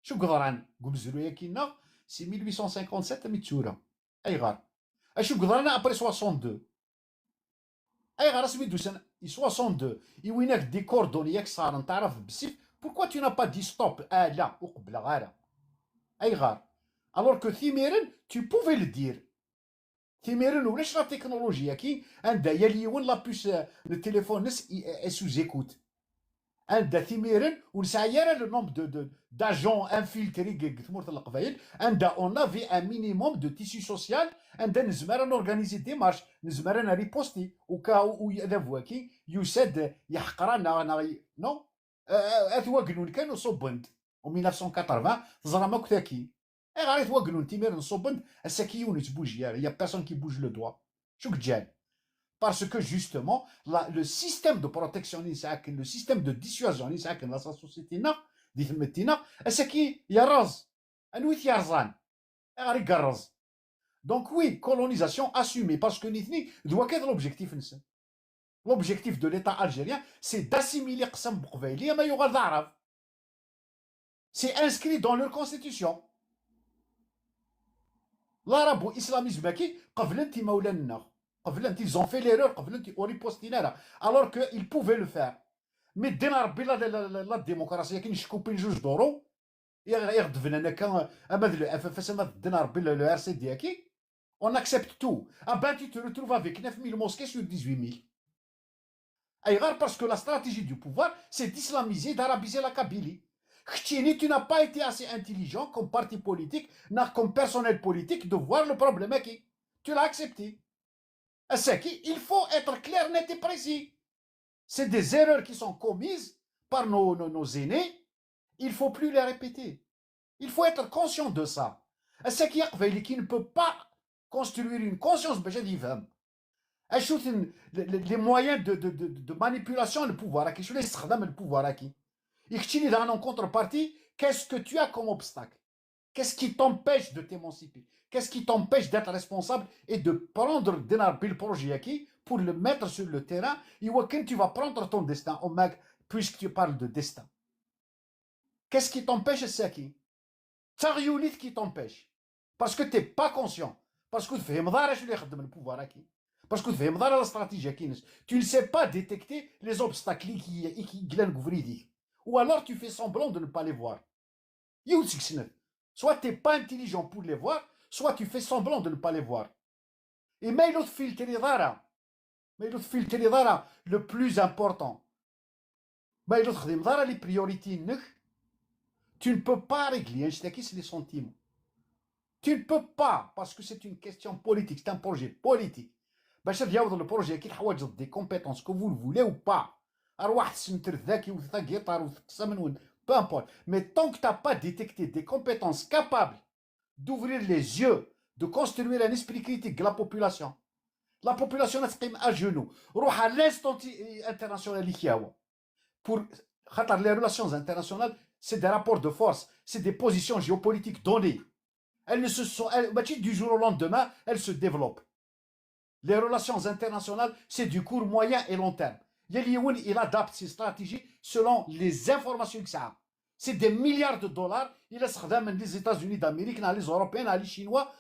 شو قدران قول زرويا كينا سي 1857 ميتسورا اي غار اشو قدران ابري 62 اي غار سميتو سنه 62 وينك دي كوردون ياك صار تعرف بالسيف بوركوا تو نا با دي ستوب لا وقبل غاره اي غار الوغ كو ثيميرن تو بوفي لو دير ثيميرن ولاش لا تكنولوجيا كي عندها يا ليون لا بوس التليفون نس سو زيكوت عندها ثيميرن ونسعير لو نومب دو داجون انفيلتري ثمورت القبايل عندها اون افي ان مينيموم دو تيسي سوسيال عندها نزمر نورغانيزي دي مارش نزمر ريبوستي وكاو ذافواكي يسد يحقرانا نو اثواقنون كانوا صوبند و 1980 تزرا ماك ثاكي غاري ثواقنون تيمير نصوبند الساكيون تبوجي يا بيرسون كي بوج لو دوا شو كجان parce que justement le système de protection le système de dissuasion dans la société دي ثمتينا اساكي يا راز انويت يا رزان غاري كرز دونك وي كولونيزاسيون اسومي باسكو نيثني دوا كذا لوبجيكتيف نسن l'objectif de l'État algérien c'est d'assimiler قسم بقبايليه ما يغال العرب c'est inscrit dans leur constitution العرب والاسلاميزم كي قبل انت مولانا قبل انت ils ont fait l'erreur قبل انت اوريبوستينا alors que ils pouvaient le faire مي دينا ربي لا الديمقراطيه كي نشكو بين جوج دورو يغدفنا انا كان اما فاش ما دينا ربي لو ار سي دي كي on accepte tout ben tu te retrouves avec 9000 mosquées sur 18000 اي غير parce que la stratégie du pouvoir c'est d'islamiser d'arabiser la Kabylie Chtini, tu n'as pas été assez intelligent comme parti politique, comme personnel politique de voir le problème qui tu l'as accepté. C'est qu'il faut être clair, net et précis. C'est des erreurs qui sont commises par nos aînés. Il ne faut plus les répéter. Il faut être conscient de ça. C'est qui ne peut pas construire une conscience. Les moyens de manipulation du pouvoir. Le pouvoir. En contrepartie, qu'est-ce que tu as comme obstacle? Qu'est-ce qui t'empêche de t'émanciper? Qu'est-ce qui t'empêche d'être responsable et de prendre le projet pour le mettre sur le terrain et quand tu vas prendre ton destin, puisque tu parles de destin? Qu'est-ce qui t'empêche, Saki? C'est qui t'empêche. Parce que tu n'es pas conscient. Parce que tu fais le pouvoir. Parce que tu fais la stratégie. Tu ne sais pas détecter les obstacles qui glissent. Ou alors tu fais semblant de ne pas les voir. Soit tu n'es pas intelligent pour les voir, soit tu fais semblant de ne pas les voir. Et mais l'autre filtre le plus important. Mais l'autre les priorités. Tu ne peux pas régler les sentiments. Tu ne peux pas, parce que c'est une question politique, c'est un projet politique. Le projet qui a des compétences que vous le voulez ou pas. Peu importe. Mais tant que tu n'as pas détecté des compétences capables d'ouvrir les yeux, de construire un esprit critique de la population est à genoux. À l'instant international. Pour les relations internationales, c'est des rapports de force, c'est des positions géopolitiques données. Elles ne se sont, du jour au lendemain, elles se développent. Les relations internationales, c'est du court, moyen et long terme. Il adapte ses stratégies selon les informations que ça a. C'est des milliards de dollars. Il a les États-Unis d'Amérique, les Européens, les Chinois,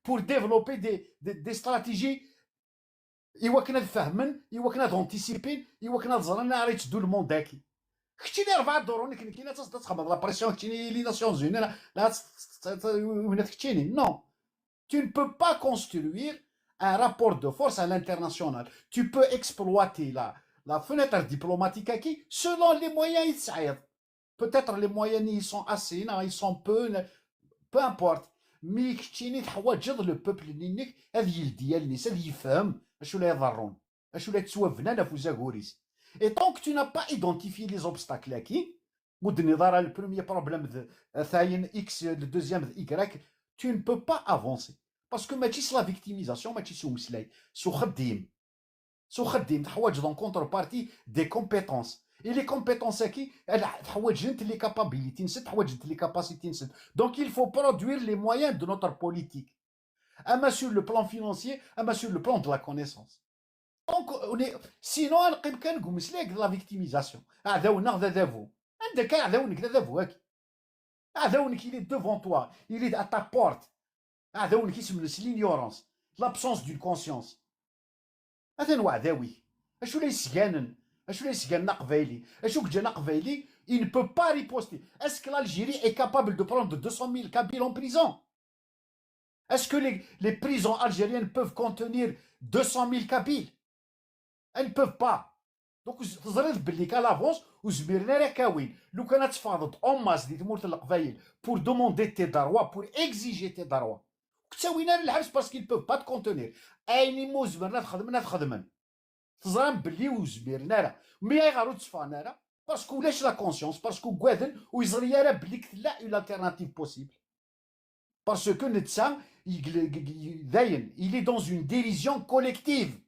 pour développer des stratégies ايوا كنا فاهمين، ايوا كنا دونتيسيبين، ايوا كنا زرنا راه تدو الموند داكي. كنتيني 4 درون كاينه تخبط لا بريسيون كنتيني لي ناسيونز زوني لا وين كنتيني نو. Tu ne peux pas construire un rapport de force à l'international. Tu peux exploiter la fenêtre diplomatique qui, selon les moyens, ils s'aident. Peut-être les moyens, ils sont assez, non, ils sont peu importe. Mais كتيني تحواجد le peuple نينك هذا يلدي الناس هذا يفهم اشو لا يضرون اشو لا تسوى لا فوزا غوريس. Et tant que tu n'as pas identifié les obstacles acquis, le premier problème de X, le deuxième de Y, tu ne peux pas avancer. Parce que c'est la victimisation, c'est en contrepartie des compétences. Et les compétences acquis, les capacités, les capacités. Donc il faut produire les moyens de notre politique. Un sur le plan financier, un sur le plan de la connaissance. Donc, sinon, on est la victimisation. Il est devant toi, il est à ta porte. C'est l'ignorance, l'absence d'une conscience. Il ne peut pas riposter. Est-ce que l'Algérie est capable de prendre 200 000 Kabyles en prison? Est-ce que les prisons algériennes peuvent contenir 200 000 Kabyles? Elles ne peuvent pas. Donc, vous avez dit qu'à l'avance, vous avez dit لو كانت تفاضت en masse دي تمورت القبائل pour demander tes droits, pour exiger tes droits. كتساوينا للحبس parce qu'ils ne peuvent pas te contenir. أين مو زبرنا تخدمن. تزرم بلي وزبيرنا راه مي غارو تصفانا راه باسكو لاش لا كونسيونس باسكو قادن ويزريا راه بلي لا اون التيرناتيف بوسيبل باسكو نتسا داين il est dans une dérision collective.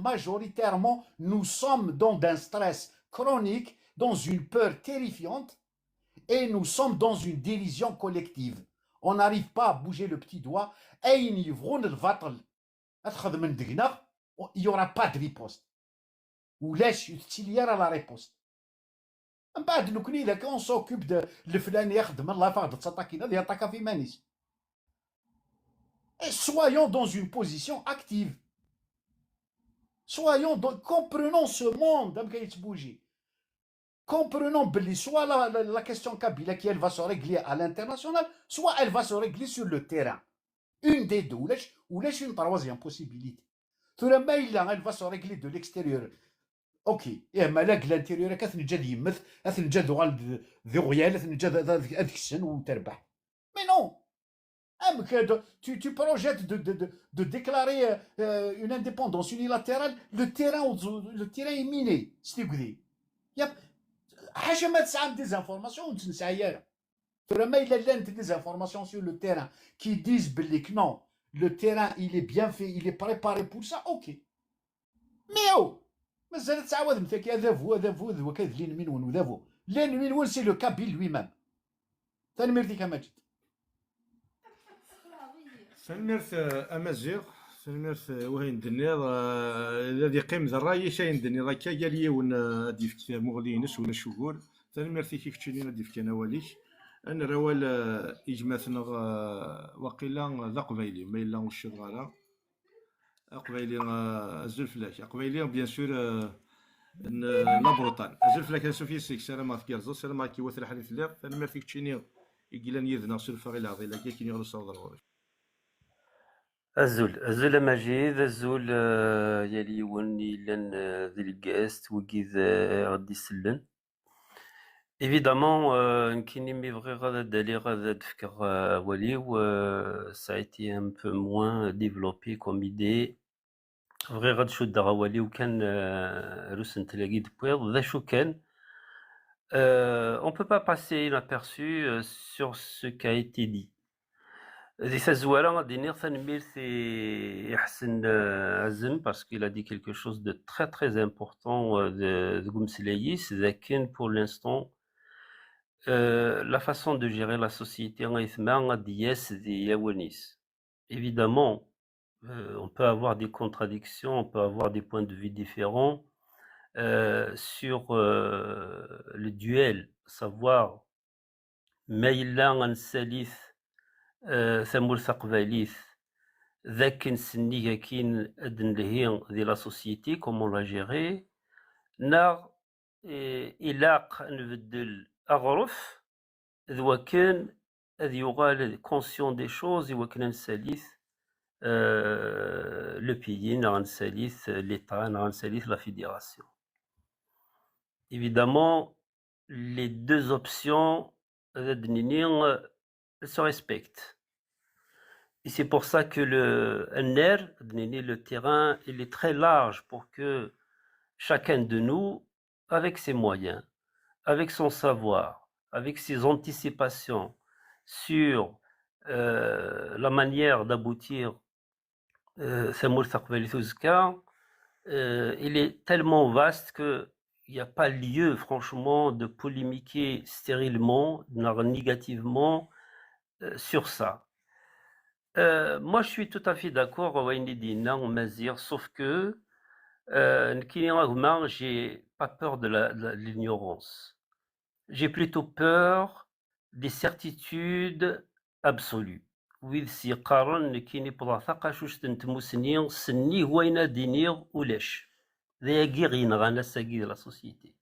Majoritairement, nous sommes dans un stress chronique, dans une peur terrifiante, et nous sommes dans une dérision collective. On n'arrive pas à bouger le petit doigt, et il n'y aura pas de riposte. Ou laisse utiliser à la riposte. On s'occupe de et soyons dans une position active. Comprenons ce monde, comprenons soit la question kabyle qui elle va se régler à l'international, soit elle va se régler sur le terrain. Une des deux, ou une troisième possibilité. Elle va se régler de l'extérieur. Ok, et malgré l'intérieur, mais non. Tu projettes de déclarer une indépendance unilatérale, le terrain est miné. C'est ce que je dis. Il y a des informations, des informations sur le terrain qui disent que non, le terrain il est bien fait, il est préparé pour ça, ok. Mais l'ennemi, c'est le Kabyle lui-même. سنمرث امازيغ سنمرث وهين دنيض الذي قيم ذا الراي شاين دنيض هكا قال يون ديفك مغلينس ولا شهور سنمرثي كيف تشيلين ديفك انا وليش ان روال اجماثنا وقيلا ذا قبيلي ما الا وش صغار قبيلي الزلفلاك قبيلي بيان سور لابروطان الزلفلاك سوفي سيك سلام عليك يا زو سلام عليك وثر حديث لا سنمرثي تشيني يقيلان يذنا سلفا غير العضي لكن كاين يغلو صدر الزول مجيد الزول يلي وني لن ذي الجاست وكيد غادي يسلن évidemment يمكن مي فغي غادا دالي غادا تفكر ولي و ça a été un peu moins développé comme idée فغي غاد شد غوالي وكان روسن تلاقي دبويض ذا شو كان on peut pas passer inaperçu sur ce qui a été dit. Des Sazouara, غادي نير تنميرثي يحسن عزم parce qu'il a dit quelque chose de très très important de Goumselaïs, لكن pour l'instant la façon de gérer la société en Ithma Diès de Yawanis. Évidemment, on peut avoir des contradictions, on peut avoir des points de vue différents sur le duel, savoir Maïla Ansalith ثمور ثقباليث ذاك نسني كاين أدن لهي دي لا سوسيتي كومون لا جيري نا إلاق نبدل أغرف ذوا كان أذ يغال كونسيون دي شوز إوا كان نساليث لو بيي نساليث ليتا نساليث لا فيديراسيون. Évidemment, les deux options se respectent. Et c'est pour ça que le terrain, il est très large pour que chacun de nous, avec ses moyens, avec son savoir, avec ses anticipations sur la manière d'aboutir il est tellement vaste que il n'y a pas lieu, franchement, de polémiquer stérilement, négativement sur ça. Moi, je suis tout à fait d'accord avec Mazir, sauf que j'ai pas peur de l'ignorance. J'ai plutôt peur des certitudes absolues. وإذ سيقارن كيني بلاثاقة شوش تنتموسني سني هوينا دينير ولاش ذا غير ينغانا ساقي لا سوسيتي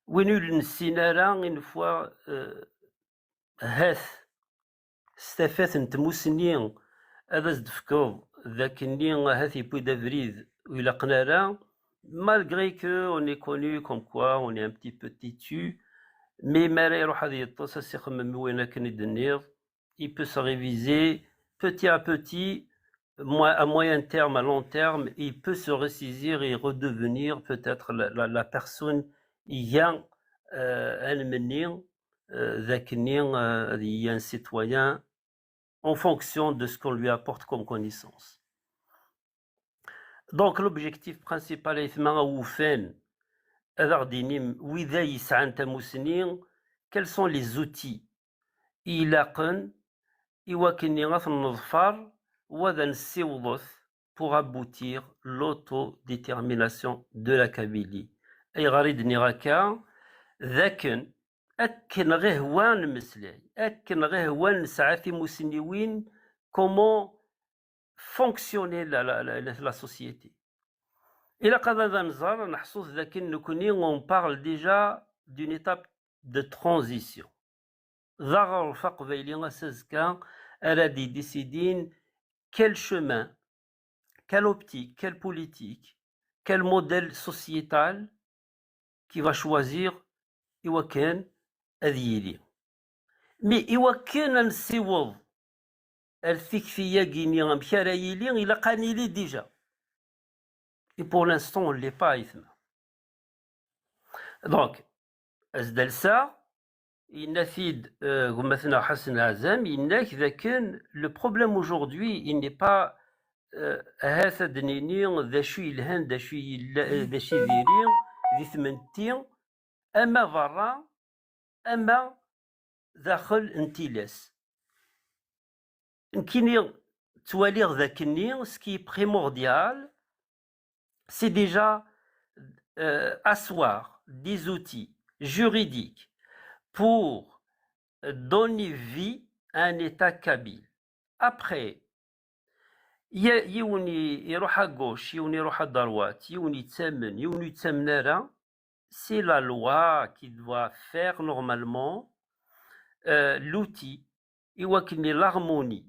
وينو لنسينا une fois هاث ستافات نتموسني هذا زدفكو ذاك الني هاث يبوي دافريد ويلا قنارا malgré que on est connu comme quoi on est un petit peu têtu mais مالا يروح هذه الطاسة سيخمم وينا كان يدنير il peut se réviser petit à petit, à moyen terme, à long terme, et il peut se ressaisir et redevenir peut-être la personne ayant un menir, un citoyen, en fonction de ce qu'on lui apporte comme connaissance. Donc l'objectif principal est quels sont les outils pour aboutir l'autodétermination de la Kabylie. أي غريد نراكا ذاكن أكن غهوان مسلاي أكن غهوان ساعات مسنيوين comment fonctionner la société. إلا قد نزار نحسوس ذاكن نكوني on parle déjà d'une étape de transition. ظهر الفق فيلي سازكا أرادي ديسيدين quel chemin, quelle optique, quelle politique, quel modèle sociétal qui va choisir Iwaken Adiyili. Mais Iwaken Nsiwov, elle fikfiya Guinée en Piarayili, il a canilé déjà. Et pour l'instant, on ne l'est pas, Ithma. Donc, Asdalsa, il nafid Goumathna Hassan Azam, il n'a que le problème aujourd'hui, il n'est pas هذا دنيني ذا شو يلهن ذا شو ديرين ذي ثمنتين أما برا أما داخل انتيلاس نكيني تواليغ ذاك الني سكي بريمورديال سي ديجا asseoir des outils juridiques pour donner vie à un État kabyle. Après, يوني يروح à gauche, يوني يروح à droite, يوني يتسمن, يوني يتسمن c'est la loi qui doit faire normalement l'outil, l'harmonie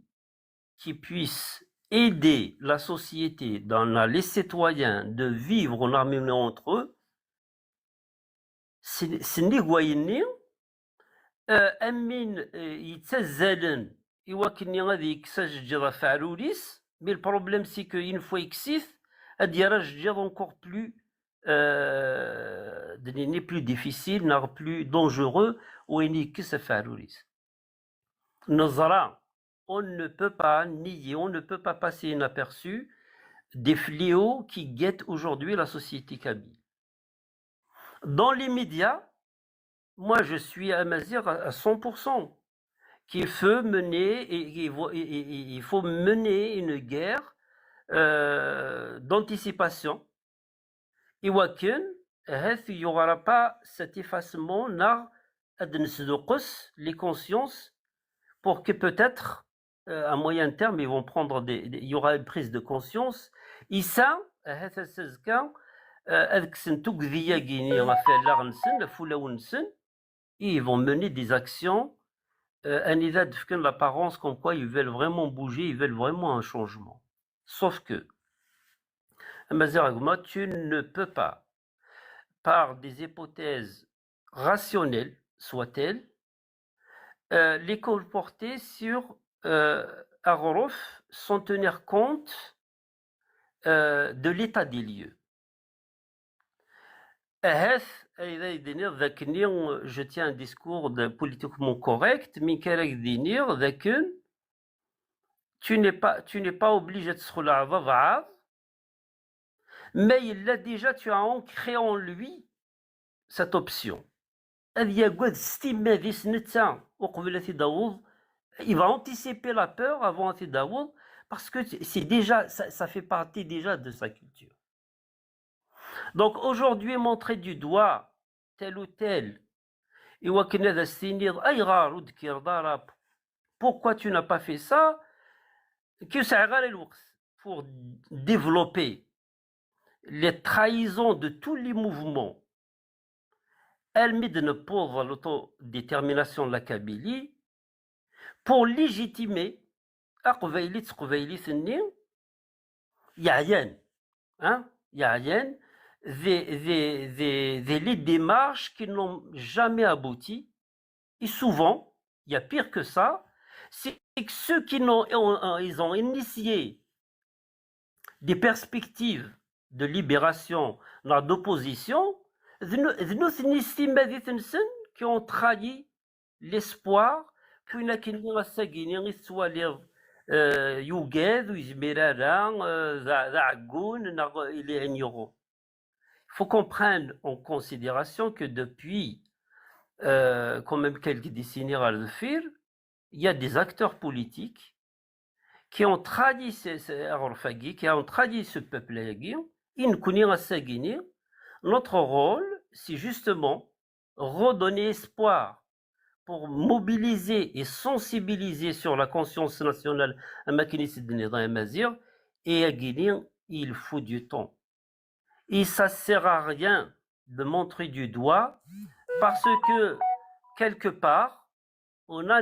qui puisse aider la société, les citoyens de vivre en harmonie entre eux. C'est négouayni, أمين يتسزلن يوكني غادي يكسجل فعلوليس. Mais le problème, c'est qu'une fois exif, il encore plus, plus difficile, plus dangereux, ou que ça fait. On ne peut pas nier, on ne peut pas passer inaperçu des fléaux qui guettent aujourd'hui la société kabyle. Dans les médias, moi je suis à Mazir à 100%. Qu'il faut mener, il faut mener une guerre d'anticipation. Et il n'y aura pas cet effacement, les consciences, pour que peut-être à moyen terme, ils vont prendre il y aura une prise de conscience. إيسا هذا السزكا هذيك سنتو قضية كيني غافي لا غنسن لفولا ونسن ils vont mener des actions anida de l'apparence comme quoi ils veulent vraiment bouger, ils veulent vraiment un changement. Sauf que Mazeragma, tu ne peux pas, par des hypothèses rationnelles, soient-elles, les comporter sur Arorof sans tenir compte de l'état des lieux. Je tiens un discours politiquement correct, mais tu n'es pas obligé de se relaver, mais il a déjà, tu as ancré en lui cette option. Il va anticiper la peur avant Daoud parce que c'est déjà, ça fait partie déjà de sa culture. Donc aujourd'hui, montrer du doigt tel ou tel, pourquoi tu n'as pas fait ça? Pour développer les trahisons de tous les mouvements, pour l'autodétermination de la Kabylie, pour légitimer, il y a rien, des démarches qui n'ont jamais abouti, et souvent, il y a pire que ça, c'est que ceux qui ils ont initié des perspectives de libération, d'opposition, qui ont trahi l'espoir qu'une il faut qu'on prenne en considération que depuis quand même quelques décennies à le faire, il y a des acteurs politiques qui ont trahi qui ont trahi ce peuple. Notre rôle, c'est justement redonner espoir pour mobiliser et sensibiliser sur la conscience nationale et à Guinée, il faut du temps. Et ça ne sert à rien de montrer du doigt parce que quelque part, on a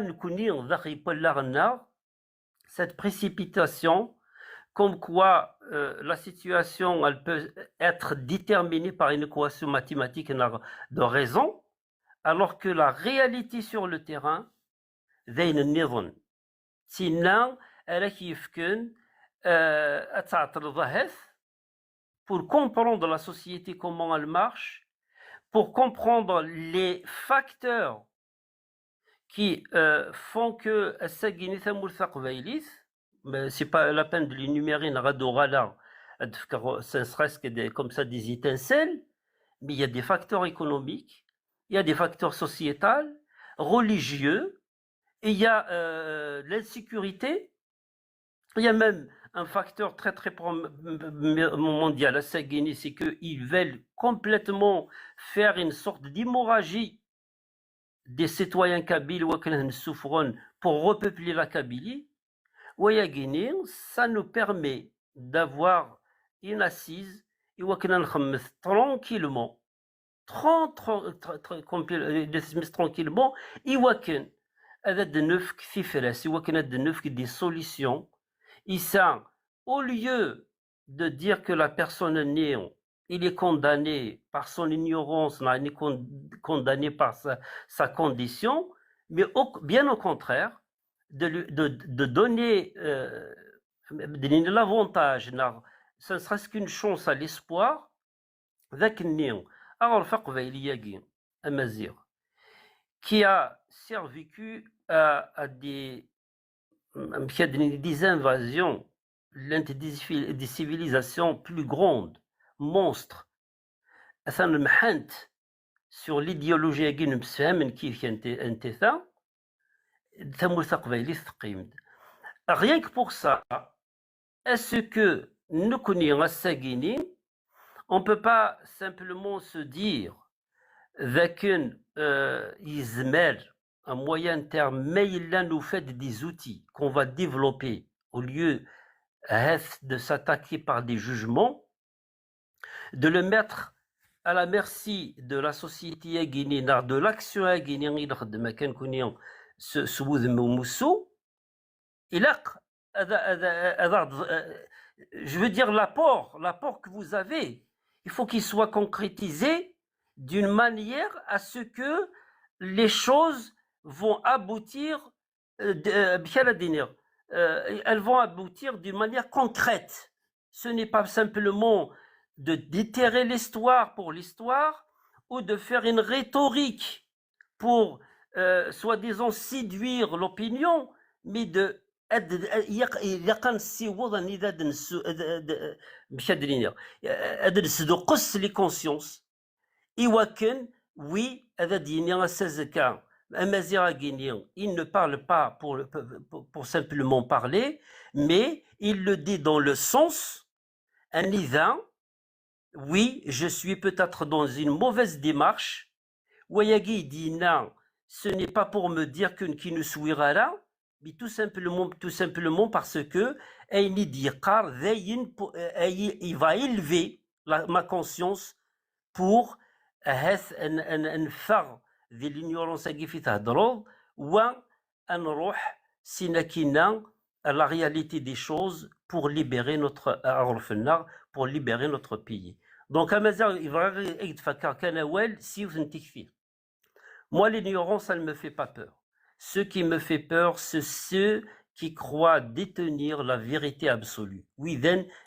cette précipitation comme quoi la situation elle peut être déterminée par une équation mathématique de raison, alors que la réalité sur le terrain, pour comprendre la société, comment elle marche, pour comprendre les facteurs qui font que c'est pas la peine de l'énumérer, ce serait que comme ça des étincelles, mais il y a des facteurs économiques, il y a des facteurs sociétals, religieux, et il y a l'insécurité, il y a même un facteur très très mondial à Saguenay, c'est qu'ils veulent complètement faire une sorte d'hémorragie des citoyens kabyles pour repeupler la Kabylie. Guinée, ça nous permet d'avoir une assise et tranquillement, tranquillement, et des solutions. Et ça, au lieu de dire que la personne née, il est condamné par son ignorance, il est condamné par sa condition, mais bien au contraire, de donner l'avantage, ce ne serait qu'une chance à l'espoir, qui a survécu à des invasions, des civilisations plus grandes, monstres, sur l'idéologie qui est rien que pour ça, est-ce que nous connaissons à Guinée, on ne peut pas simplement se dire à moyen terme, mais il nous fait des outils qu'on va développer au lieu de s'attaquer par des jugements, de le mettre à la merci de la société guinéenne, de l'action guinéenne, je veux dire l'apport que vous avez, il faut qu'il soit concrétisé d'une manière à ce que les choses vont aboutir, elles vont aboutir d'une manière concrète. Ce n'est pas simplement de déterrer l'histoire pour l'histoire ou de faire une rhétorique pour soi-disant séduire l'opinion, mais de les consciences. Iwaken, oui, il ne parle pas pour simplement parler, mais il le dit dans le sens, oui, je suis peut-être dans une mauvaise démarche. Wayagi dit non, ce n'est pas pour me dire qui ne souira là, mais tout simplement parce que il va élever ma conscience pour faire de l'ignorance qui fait تهضروا ونروح سيناكينا à la réalité des choses pour libérer notre pays. Donc, moi, l'ignorance, elle ne me fait pas peur. Ce qui me fait peur, c'est ceux qui croient détenir la vérité absolue. Oui,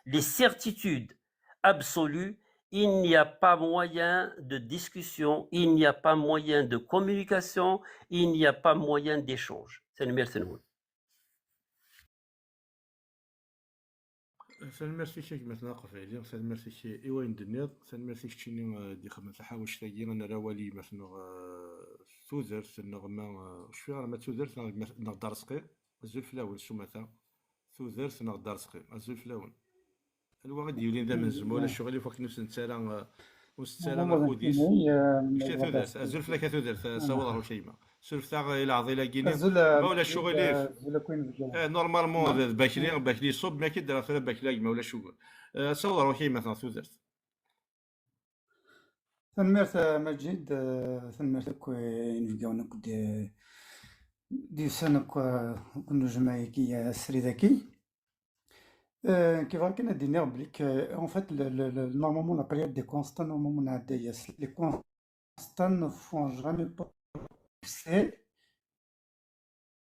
les certitudes absolues, il n'y a pas moyen de discussion, il n'y a pas moyen de communication, il n'y a pas moyen d'échange. C'est le meilleur. سنمرسي شي كما تناقف عليه سنمرسي شي ايوين دنيا سنمرسي شي دي خدمة الحوايج تاعي انا راولي مثلا سوزر سنغما شفي ما سوزر نقدر رزقي الزول فلاون السماثة سوزر نقدر رزقي الزول فلاون الوا غادي يولي ذا من زمول الشغل فوق نفس نتسالى وستسالى خوديس شتي ثوذرت الزول فلاك ثوذرت صوره شيما سولف تاع الى عضيله كيني ما ولا الشغل نورمالمون باكلي صوب ما كيدير في باكلاك ما ولا الشغل صوره شيما مثلا ثوذرت ثنمرت مجيد ثنمرت كوين نقد دي سنة كنا جماعي سري ذكي كيف كنا دينا بليك en fait normalement la période des constants normalement on a des les constants ne font jamais pousser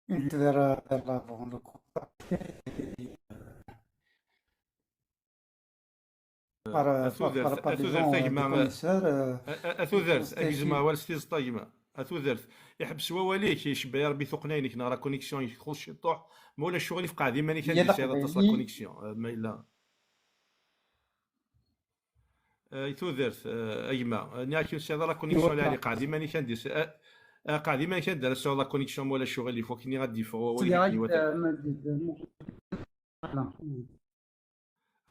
une vers l'avant le par أثوذرت أجزما والستيز طايمة أثوذرت يحبس وواليك يشبه يا ربي ثقنينك نرى كونيكسيون يدخل شي طوح مولا الشغل في قاعدين ماني كان هذا تصل كونيكسيون ما إلا أثوذرت أيما ناكي سي هذا لا كونيكسيون اللي قاعدين ماني كان ديس قاعدين ماني كان دار سو لا كونيكسيون مولا الشغل اللي فوق كني غادي فوق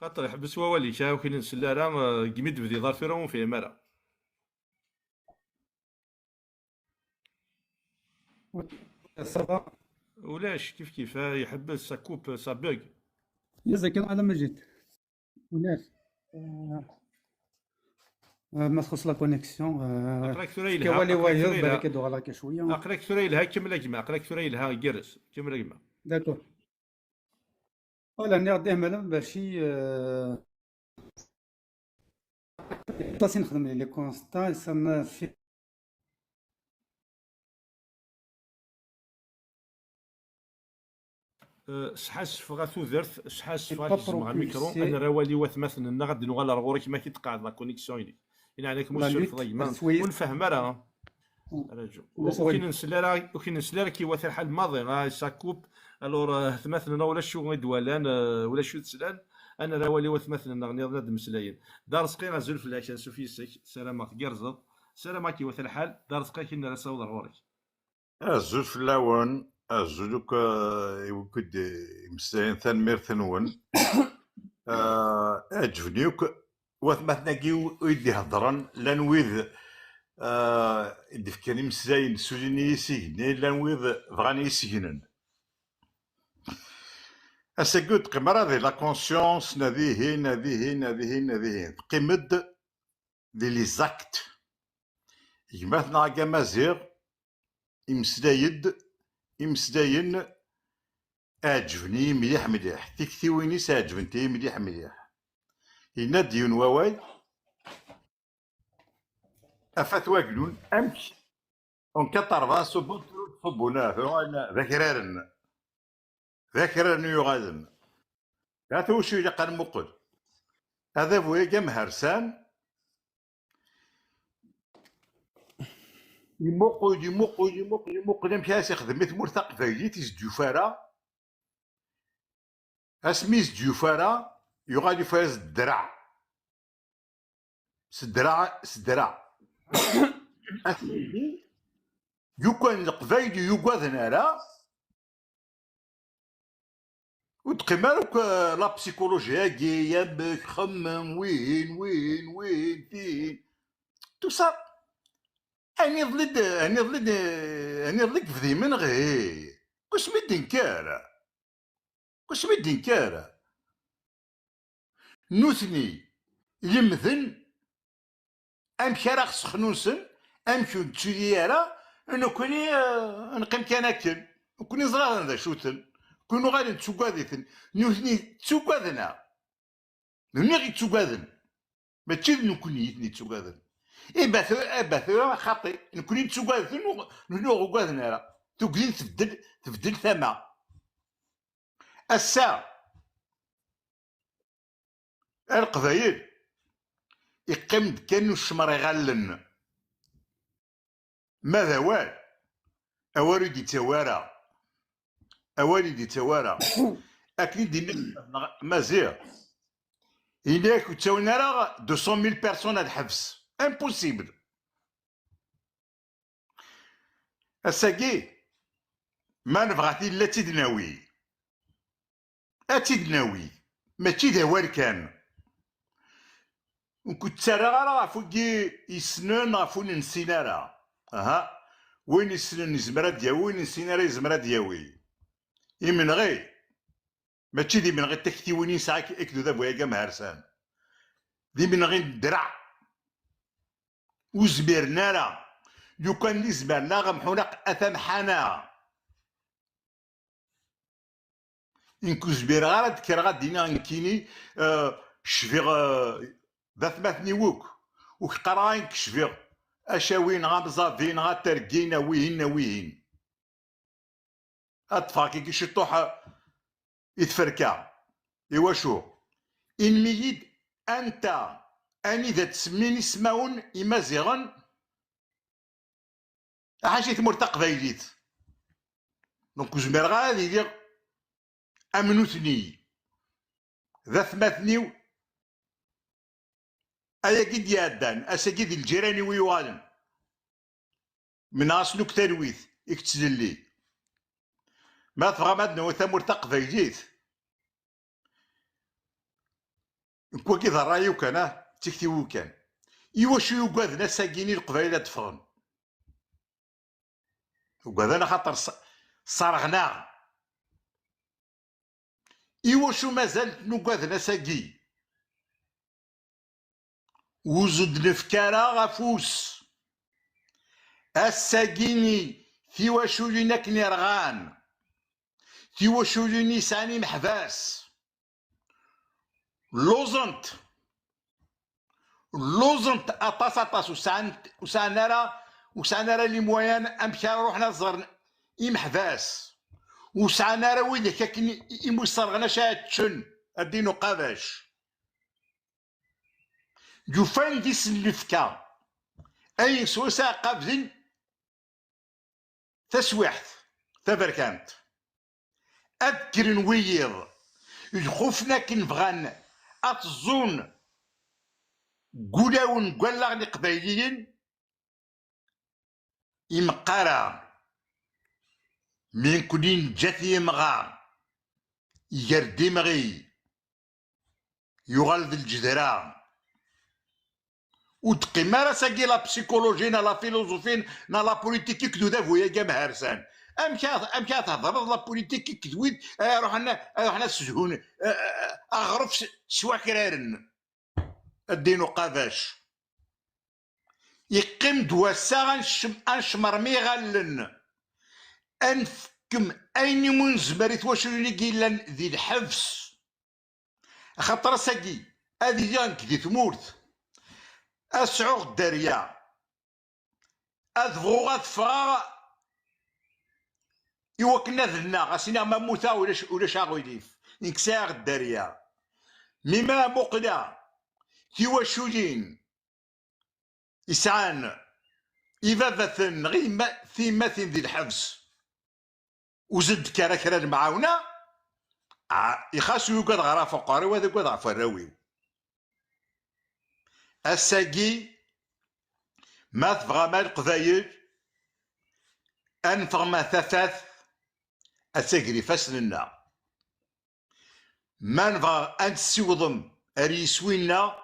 خاطر يحبس وواليك وكاين نسلارا كيميد بدي دار فيرون فيه مرة صافا ولاش كيف يحبس ساكوب سابوغ يزكي على مجد ولاش ما تخص لا كونيكسيون كيولي واجد بالك يدور على شويه اقراك ثريلها كمل كما اقراك ثريلها جرس كمل كما داكور ولا نغديه مالا باشي بلاصي نخدم لي كونستا يسمى في شحال فغا ثوذرت شحال فغا مع الميكرو انا راه والي واث مثلا غادي نغلا رغوري كيما كيتقاعد لا كونيكسيون يدي يعني عليك مسؤول في ضيما ونفهم راه راجو وكاين نسلا كي واث الحال الماضي راه ساكوب الور مثلا ولا شو دوالان ولا شو تسلان انا راه والي واث مثلا غني مسلاين دار سقينا زول في العشاء سوفيسك سلامات كرزه سلامات كي واث الحال دار سقي كي راه صوض رغوري الزول في اللون الزلوك يوكد مساين ثان ثنون عجبني واث مثلا كي ويدي هضران لان ويذ دفكاني مساين سوجيني يسيجني لان ويض بغاني يسجنن اسكوت قمرة ذي لا كونسيونس نذيه قمد ذي لي زاكت يمثنا كامازيغ إمسلاين أعجبني مليح تكتيويني ساعجبنتي مليح يناد يون واواي أفات واقلون أمش اون كترفا صبونا ذاكرارن يغادن لا توشي لقا المقل هذا بويا جمهرسان يمقل يمشي يخدم ثمور تقبايلي تيزديوفارا اسميز ديوفارا يغادي يفاز الدرع سدرع اسمي يكون القبايلي يقاذنا راه وتقيمالك لا بسيكولوجيا يامك خمم وين فين توصل اني ظلد في ذي من غير كوش مدين كارا نوثني يمثل امشي راه سخنوسن امشي تشريارا انا كوني نقيم كان اكل كوني زرا هذا شوتن كونو غادي نتسوكاديتن نوثني تسوكادنا نوني غي تسوكادن ماشي نكوني تسوكادن باثو خاطي نكوني تسوكادن نو غوكادنا راه توكلين تبدل ثما الساعة القبايل يقيم كانو الشمر يغلن ماذا اوالي دي توارا اكيد دي مازيغ إليك تساوينا راه 200,000 بيرسون هاد الحبس امبوسيبل الساكي ما نبغاتي لا تيدناوي اتيدناوي ماشي دوار كان وكنت تسرى راه فوقي يسنن غافون نسينا راه وين يسنن يزمر دياوي وين نسينا راه يزمر دياوي من غير ماشي دي من غير تكتي وين يسعك اكدو ذا بويا كاع مهرسان دي من غير الدرع وزبيرنا راه لو كان لي زبرنا غمحونا اثم حنا إنكو زبير غارد كي غادينا نكيني شفيغ ذات ماثني وكقراين كشفيغ اشاوين غامزافين غاتركين ويهن اطفاكي كي شطوح يتفركا ايوا شو ان ميد انت اني ذا تسميني سماون يمازيغن حاجه تمر تقبايليت دونك زبير غادي يدير امنوتني ذا ثماثني ايا كي ديادان اساكي ديال الجيراني ويوالن من اصلو كترويث يكتزلي ما تبغى ما دنو ثمور تقبايليت كوا كي ضرايو كان تكتيو كان ايوا شو يوكادنا ساكيني القبايله تفغن وكادنا خاطر صارغنا ايوا شو مازال نوكادنا ساكي وزد نفكارا غفوس الساكيني في واشولينا كنيرغان في واشوليني ساني محباس لوزنت اطاس وسعنا راه لي مويان امشي روحنا زرنا محباس وسعنا راه ويلي كاين يموصرغنا شاتشن ادينو قاباش جوفان ديس اللفكا اي سوسا قابزين تسويحت تبركانت اذكر نويض الخوفنا كنبغان اتزون قولاون قلاغ قبايليين يمقارا من كلين جاتي مغا يردي مغي يغلظ الجدران ودقي ما راه ساكي لا بسيكولوجي نا لا فيلوزوفي نا لا بوليتيك كدو فويا كاع مهرسان ام كان تهضر لا بوليتيك كدويد روحنا سجون اغرف سوا كرارن الدينو قافاش يقيم دواسا غنشمر مي غالن انفكم اين من زمريت واش اللي قيلان ذي الحبس خاطر ساكي هذه يانك دي ثمورت اسعوغ الدريا اذفغو غتفغا إوا كنا ذلنا غاسينا ما موتا ولا شاغويديف نكساغ الدريا مما مقدا كيوا شولين يسعان إفافة غير ثيمة ذي الحبس وزد كرا المعاونة يخاسو يقعد غرا فقاري وهذا يقعد غرا فراوي الساقي ما تبغى مال القبايل أنفغ ما ثلاث الساقري فاسلنا ما نبغى أن تسيوضم أريسوينا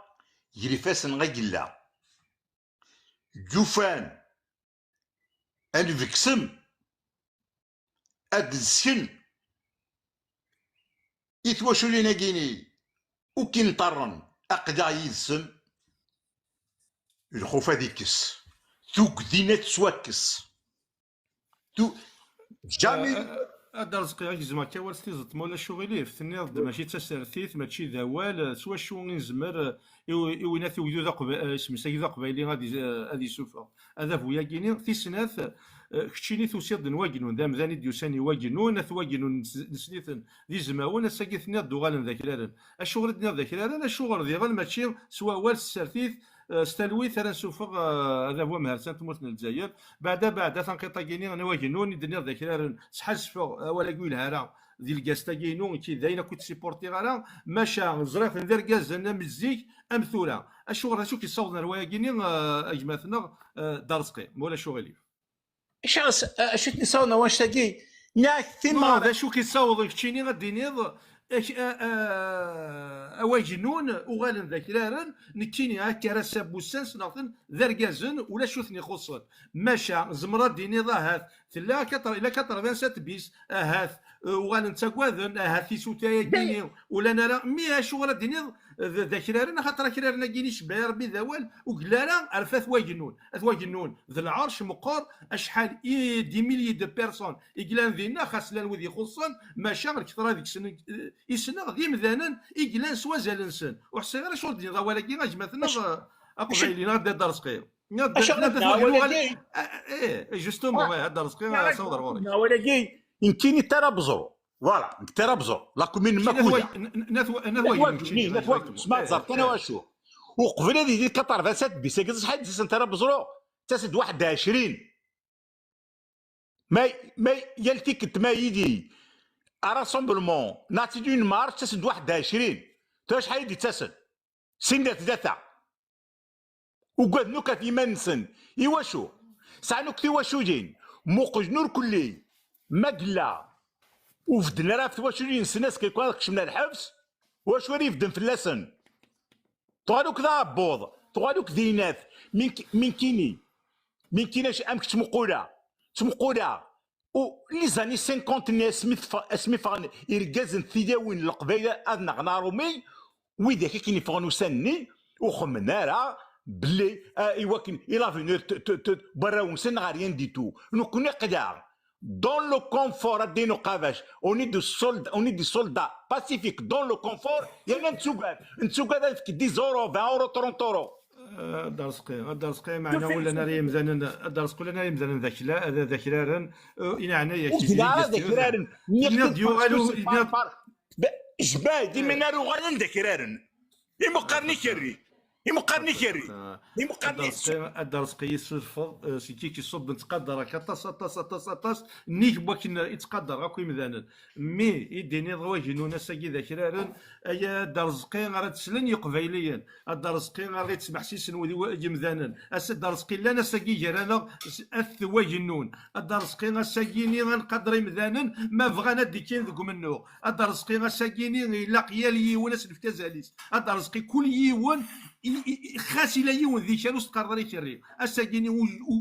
يري فاسن غيلا جوفان أن فيكسم أدسكن يتواشو لينا كيني وكين طرن أقدا يدسن الخوف هذيكس توك دينا تسواكس تو جامي هذا رزقي غير زعما كاوال ستيزط مولا شغلي في النيض ماشي تسرثيث ماشي ذوال سوا شو نزمر يوينات ويدو ذا اسم سيد ذا قبايلي غادي سوفا هذا فويا كيني في سناث كتشيني توسيد نواجنون ذا مذاني ديوساني واجنون ثواجنون نسليثن ذي زماون ساكي ثنيض دوغالن ذاكرارن الشغل ثنيض ذاكرارن الشغل ذي ماشي سوا وال السرثيث ستلويث راه نسوفغ هذا هو مهرسان تموتنا الجزائر بعد تنقيطا كيني انا واجنون الدنيا ذاكرا سحال سفغ ولا كويل هرا ديال الكاستا كينو كي داينا كنت سيبورتي غالا ماشا زراف ندير كاز انا مزيك امثوله الشغل شو كيصاوبنا روايه كيني اجماثنا دارسقي مولا شغلي شو تنساونا واش تاكي ناك ثم هذا شو كيصاوب كتشيني غادي اواجنون وغالن ذاكرارن نكيني هكا راه سابوسانس ناخذ ذركازن ولا شوثني خصن ماشا زمرات ديني ظاهات لا كتر الا كتر 27 بيس هاث وغالن تاكواذن هاث سوتايا كيني ولا نرى مي شغل ديني ذاكرارن خاطر كرارنا كيني شبه ربي ذوال وكلارا عرفات واجنون ذا العرش مقر اشحال دي ميلي دو بيرسون يقلان ذينا خاص لان وذي خصن ماشا الكثره ديك السنه يسنغ ديم ذانا يقلان سوا زالنسن وحسي غير شغل ديال ولكن غاج مثلا اقبيلي نغدا درسقي ايه جوستومون هذا رزقي صودر غوري ولكن يمكن ترى بزرو فوالا ترى بزرو لا كومين ما كولا نثوى سمعت زرت انا واشو وقبل هذه كطر فاسات بيساكز شحال تسن ترى بزرو تسد 21 ما يلتيك تمايدي راسومبلمون ناتي دون مارش تسد 21 تا شحال يدي تسد سنة ثلاثة وقعد نوكا في منسن إيواشو سعنوك في واشو جين موقج نور كلي مقلا وفدنا راه في واشو جين سناس كيكون كشمنا الحبس واش وري يفدن في اللسن طوالوك ذا بوض طوالوك ذيناث من كيناش امك تمقولا و لي زاني 50 ني اسمي فغن يركازن ثيداوين القبيله اذنا غنارومي ويداك كاين فغنو سني وخمنا راه بلي ايوا كاين الى فينير براو نسن غاريان دي تو نو كوني قدار دون لو كونفور دينو قافاش اوني دي سولدا باسيفيك دون لو كونفور يا نتسوقاد فيك 10 اورو 20 اورو 30 اورو الدرسقي معنا ولا ناري مزان الدرسقي ولا ناري مزان ذاكرارن ينعنا ياك ذاكرارن جبال ديما نارو غالن ذاكرارن يمقرني كري الدرسقي يصرف سيكي كيصب نتقدر كطاس نيك باكن يتقدر هاكو مذانا مي يديني ضواجن ناس كي ذاكرارن ايا الدرسقي غير تسلن يقبايليا الدرسقي غير تسمح سيسن ودي مذانا الدرسقي لا ناس كي جرانا الثواجنون الدرسقي غساكيني غنقدر مذانا ما بغانا ديكين ذوك منو الدرسقي غساكيني لاقيا لي وناس في كازاليس الدرسقي كل يوم خاص الى يون ذي كانوا استقرار يكري اساكيني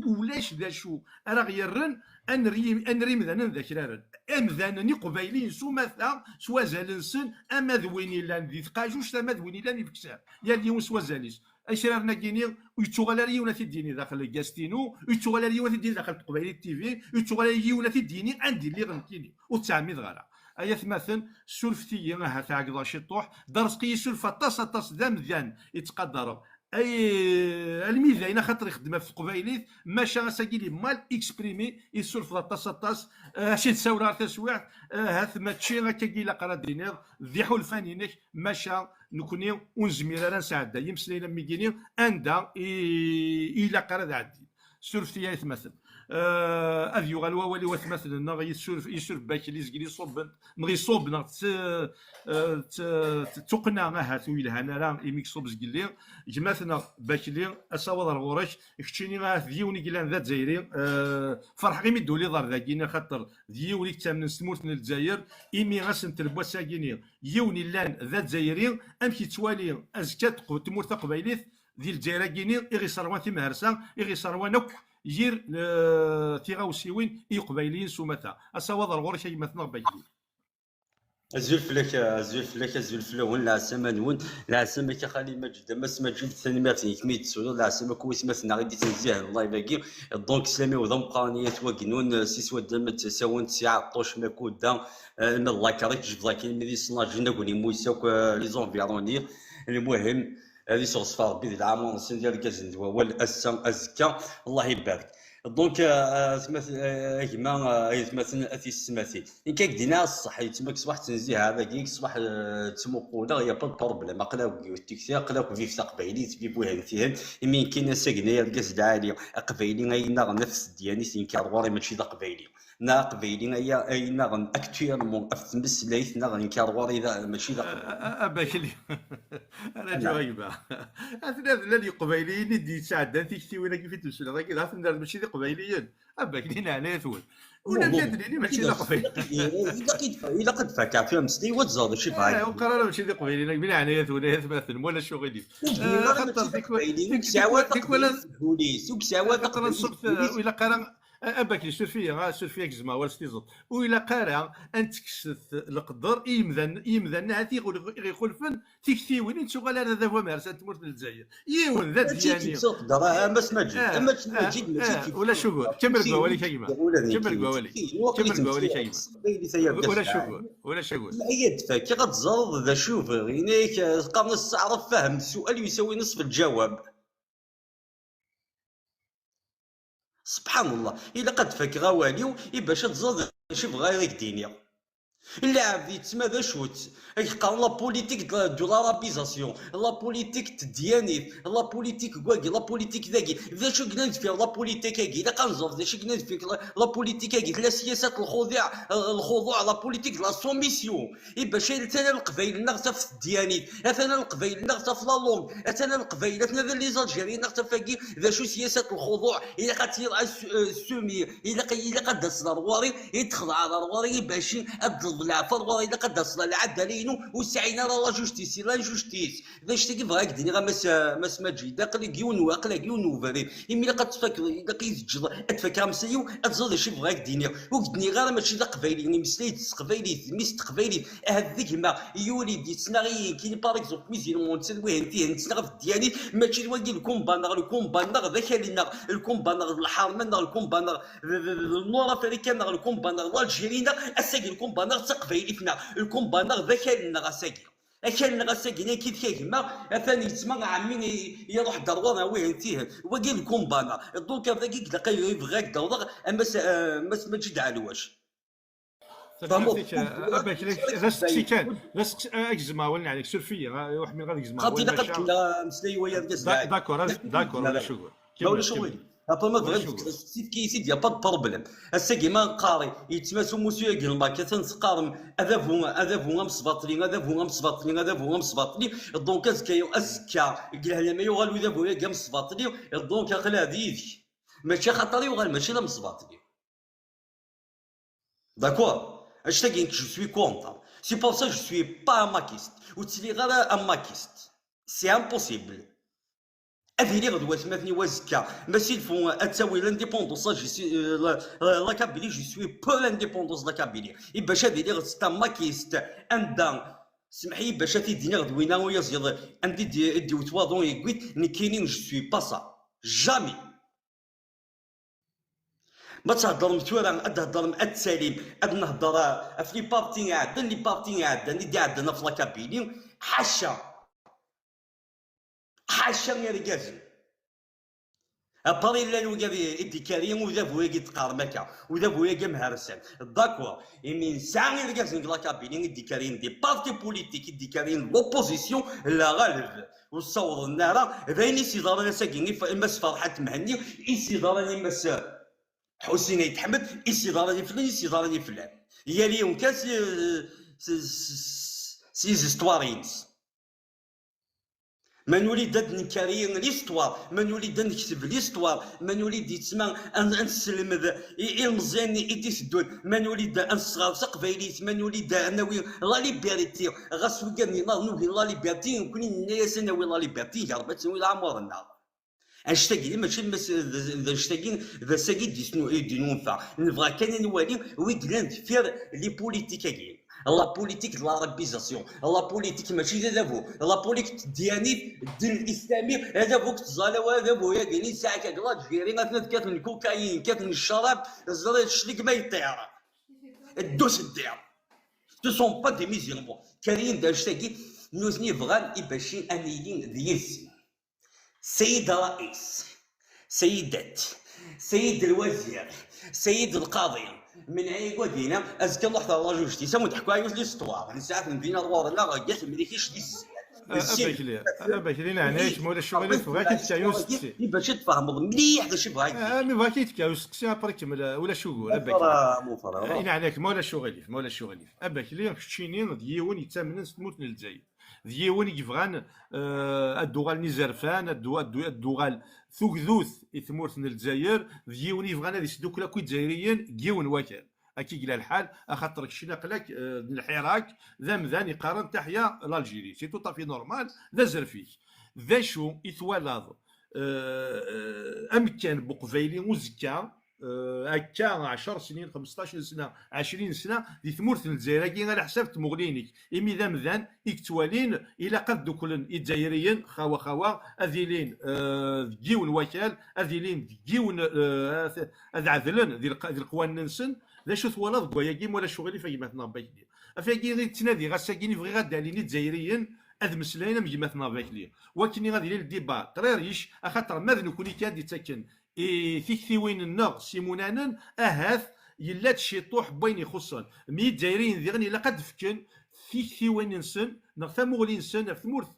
ولاش ذا شو راه غيرن انري مذان ذاك رارن امذان قبيلين سو مثلا سوا زالنسن اما ذويني لان ذي ثقاجوش اما ذويني لان يفكسار يا اليوم سوا زاليس اشرارنا كيني ويتوغال ريونا تديني داخل الكاستينو ويتوغال ريونا تديني داخل قبيله تي في ويتوغال ريونا تديني عندي اللي غنكيني وتعميد غالا ايا مثلا سلفتي ها تاع قضا شطوح درسقي سلفه طاس ذا مزيان يتقدروا اي الميزان خاطر يخدم في قبيليت ماشا ساكيلي مال اكسبريمي يسولف طاس شي تساورا تسويع هاث ماتشي هكا كيلا قرا دينير ذيحو الفانينيك ماشا نكوني ونزمير انا نساعد يمسلينا ميكيني اندا الى قرا عدي سولفتي يتمثل اذيو غالوا ولي وثمثل نغ يسولف باك لي زكلي صوب نغي صوب نغ تقنا هاتو الى انا راه يميك صوب زكلي جماثنا باك لي اساوض الغورش كتشيني غا ديوني كيلان ذات زايري فرح غير ميدولي دار ذاكينا خاطر ديوني تامن سمورت الجزائر ايمي غاسن تربوا ساكيني يوني لان ذات زايري امشي توالي ازكات تمورت قبيليت ديال الجزائر كيني اغي صروان تي مهرسان اغي صروان نوك يجير تيغاوسيوين يقبيلين سومتا اساوض الغورش اي مثلا باكلي الزلفلك العسامة نون العسامة كخالي مجد مس مجد ثاني ماتني كميت سولو العسامة كويس مثلا غادي تنزيه الله يباقي دونك سلامي وضم قانيات وقنون سيس ودام تساون ساعة طوش ماكودا من الله كاريك جبد لك مدي صناجنا كوني مويساك لي زونفيرونير المهم هذه صوص ربي العام ونصين ديال كازن وال ازكا الله يبارك دونك كما مثلا اثي السماثي ان كاك دينا الصح يتمك صباح تنزيه هذا كيك صباح تمقولا يا با بروبليم قلاو التكثير قلاو في تقبيلي تبي بوها فيها يمين كاين ساكنه الكاس العالي قبيلي غينا نفس ديالي سينكار غوري ماشي دا قبيلي نا قبيلي اي نغن اكتويلمون افتمس ليث نغن كارغوري ذا ماشي ذا اباكلي انا جايبه اثنا اللي قبيليين دي سعدان تيكتي وين كيف تسول راكي لا تندر ماشي ذي قبيليين اباكلي انا ثول ولا جادني ماشي ذي قبيلي الا قد فكر فيها مسلي وتزاد شي فاي وقرر ماشي ذي قبيلي بلا عناية ولا مثلا ولا شغلي خاطر ديك ساعات ولا بوليس وبساعات قرا الصبت ولا قرا اباك سير فيا كزما ولا ستيزط وإلا قارع انت كشت القدر يمذن هاتي غيخلفن تكتي وين تشغل هذا هو مارس انت مرت للجزائر يون ذات ديالي تقدر ما سمجد ولا شغل كمل قوالي كيما كمل قوالي كيما ولا شغل هي تفا كي غتزرد ذا شوف غينيك قام نستعرف فهم السؤال يساوي نصف الجواب سبحان الله الا قد فك غواليو باش تزاد شوف غير دينيا اللاعب يتسمى ذا شوت يقال لا بوليتيك دو لارابيزاسيون لا بوليتيك تديانيت لا بوليتيك كواكي لا بوليتيك ذاكي ذا شو قلنا في لا بوليتيك كي لا كنزوف ذا شو قلنا في لا بوليتيك كي لا سياسات الخضوع لا بوليتيك لا سوميسيون باش مثلا القبائل نغتا في الديانيت مثلا القبائل نغتا في لا لونغ مثلا القبائل مثلا لي زالجيري نغتا فاكي ذا شو سياسات الخضوع الا قاتي سومي الا قد الصدر واري يتخضع على الواري باش العفو والله الا قد اصل العدالين وسعينا راه جوستيس لا جوستيس باش تجي فراك دني غا ما سماجي داقل كيون واقلا كيون وفاري يمي لا قد تفكر الا كيتجد اتفكر مسيو اتزاد شي فراك دنيا وكدني غير ماشي ذا قبايلي مسليت قبايلي ميست قبايلي هذيك ما يولي سناري كاين باغ اكزومبل ميزيون مونتسل وين فيه نتسنغ في ديالي ماشي الواقي الكومبانر ذاك لنا الكومبانر الحرمان الكومبانر النور افريكان الكومبانر الجيرينا اساكي الكومبانر قبايلي فينا الكومبانر ذاك لنا غاساكي اكل غاساكي كي كيما ثاني يسمى عمين يروح درونا وين فيه واقي الكومبانر دونك هذاك يلقى يبغاك دور اما ما تجد على واش اباك غاس كان غاس اكزما ولا عليك سير واحد من غير اكزما خاطي لقد مسلي ويا داكور ولا شغل ابا بغيت كيسيد يا با بروبليم هسا كيما قاري يتماسو موسيو كلما كتنسقارم اذابو مصباطلي دونك ازكا قالها لما يغالو ذابو يا مصباطلي دونك اقلا هذيك ماشي خاطري وغال ماشي لا مصباطلي داكور اش تاكين جو سوي كونتر سي بور سا جو سوي با ماكيست و تسلي غير ان ماكيست سي امبوسيبل هذه غدوه ثماثني وزكا ماشي الفون اتساوي لانديبوندونس لا كابيلي جو سوي بو لانديبوندونس لا كابيلي باش هذه اللي غتستا ماكيست عندها سمحي باش تيديني غدوينا ويا زياد عندي دي وتواضون يقويت نكيني جو سوي با سا جامي ما تهضر متورا تهضر مع التساليم نهضر في لي بارتي عاد لي بارتي عاد اللي عندنا في لا كابيلي حاشا يا رجال اباري لا نوقف الديكاريين وذا بويا يتقارمكا وذا بويا مهرسان داكور من ساعه يا رجال لا كابيني الديكاريين دي بارتي بوليتيك الديكاريين لوبوزيسيون لا غالب وصور النار ذايني سيدارنا ساكيني مس فرحات مهني سيدارني مس حسين يتحمد سيدارني فلان سيدارني فلان هي اليوم كاس سي زيستوارينز ما نولي داد نكاري ليستوار ما نولي داد نكتب ليستوار ما نولي دي تسمى نسلم المزيان يدي سدود ما نولي دا نصغر سقبايليت ما نولي دا ناوي لا ليبرتي غاس وكاني نوي لا ليبرتي نكون الناس ناوي لا ليبرتي هربت نوي العمرنا اشتاقي ماشي اشتاقي ذا ساكي دي نونفع نبغى كان نوالي ويكلان فير لي بوليتيكاكي لا بوليتيك د لارابيزاسيون لا بوليتيك ماشي هذا بو لا بوليتيك دياني الدين الاسلامي هذا بوك تزالا وهذا بو يا قالي ساعه كاكلا جيري ثلاث كات من الكوكايين كات من الشراب الزرير الشليك ما يطير الدوس الدير تو سون با دي ميزيربون كاين داشتاكي نوزني بغان يباشي انيين ديالسي سيد الرئيس سيدات سيد الوزير سيد القاضي من عيق ودينا ازكى الله حتى الله جوجتي سمو تحكوا عيوز ليستوار من ساعه ندينا دوار لا غاكاس مليكيش اباك لي نعناش مولا الشغل بغاك يتكايو سكسي باش تفهم مليح داش بغاك مي بغاك يتكايو سكسي ابري كمل ولا شو اباك مو فرا ينعناك مولا الشغل اباك لي شتيني ديون يتامن سموت للجزائر ديون يبغان الدوغال نيزرفان الدوغال ثوكذوث ثمورت الجزائر ديون يبغان هذه سدوك لاكو جزائريين ديون واكل اكي قال الحال خاطرك شي نقلك الحراك ذا مذان يقارن تحيا الجيري سي تو طافي نورمال ذا زرفيك ذا شو يتوالض امكان بقفايلي وزكا هكا 10 سنين 15 سنه 20 سنه دي ثمورت الجزائر كي على حساب تمغلينيك ايمي ذا مذان يكتوالين الى قد دوكل الجزائريين خوا اذيلين ديون وكال اذيلين ديون اذعذلن ذي القوان ننسن لا شو ثوالض كوايا ولا شغلي فاي مثلا باكلي افاكي تنادي غاساكيني بغي غادا ليني الجزائريين اذ مسلاينا مجي مثلا باكلي ولكن غادي للديبا قريريش خاطر ماذن كوني كان يتسكن ثيكثيوين النغ سيمونانن اهاث يلا شي طوح بين يخصن مي الجزائريين ذيغني لا قد فكن ثيكثيوين نسن نغ ثمولين سن في ثمورث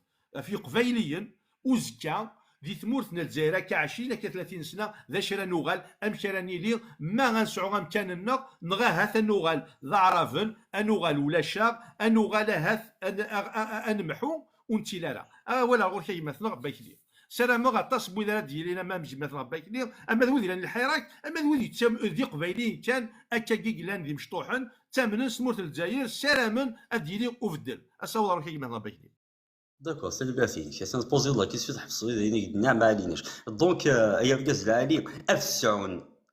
في قبايليين وزكا ذي ثمورثنا الجزائر كعشرين 30 سنه ذا شرا نوغال ام شرا نيلي ما غنسعو غمكان النغ نغا هاث النوغال ذا عرفن انوغال ولا شاب انوغال هاث انمحو ونتي لا ولا غير كي مثلا باكلي سلام غطاس بوذا ديالنا ما مجي مثلا باكلي اما ذو ديال الحراك اما ذو ذي قبايلي كان اكا كيكلان ذي مشطوحن ثامن سمورت الجزائر سلاما اديلي وفدل اصور كي مثلا باكلي داكور سي باسين كي سنبوزي لا كيسيون تحفظوا لي نعم عليناش دونك يا الكاز العالي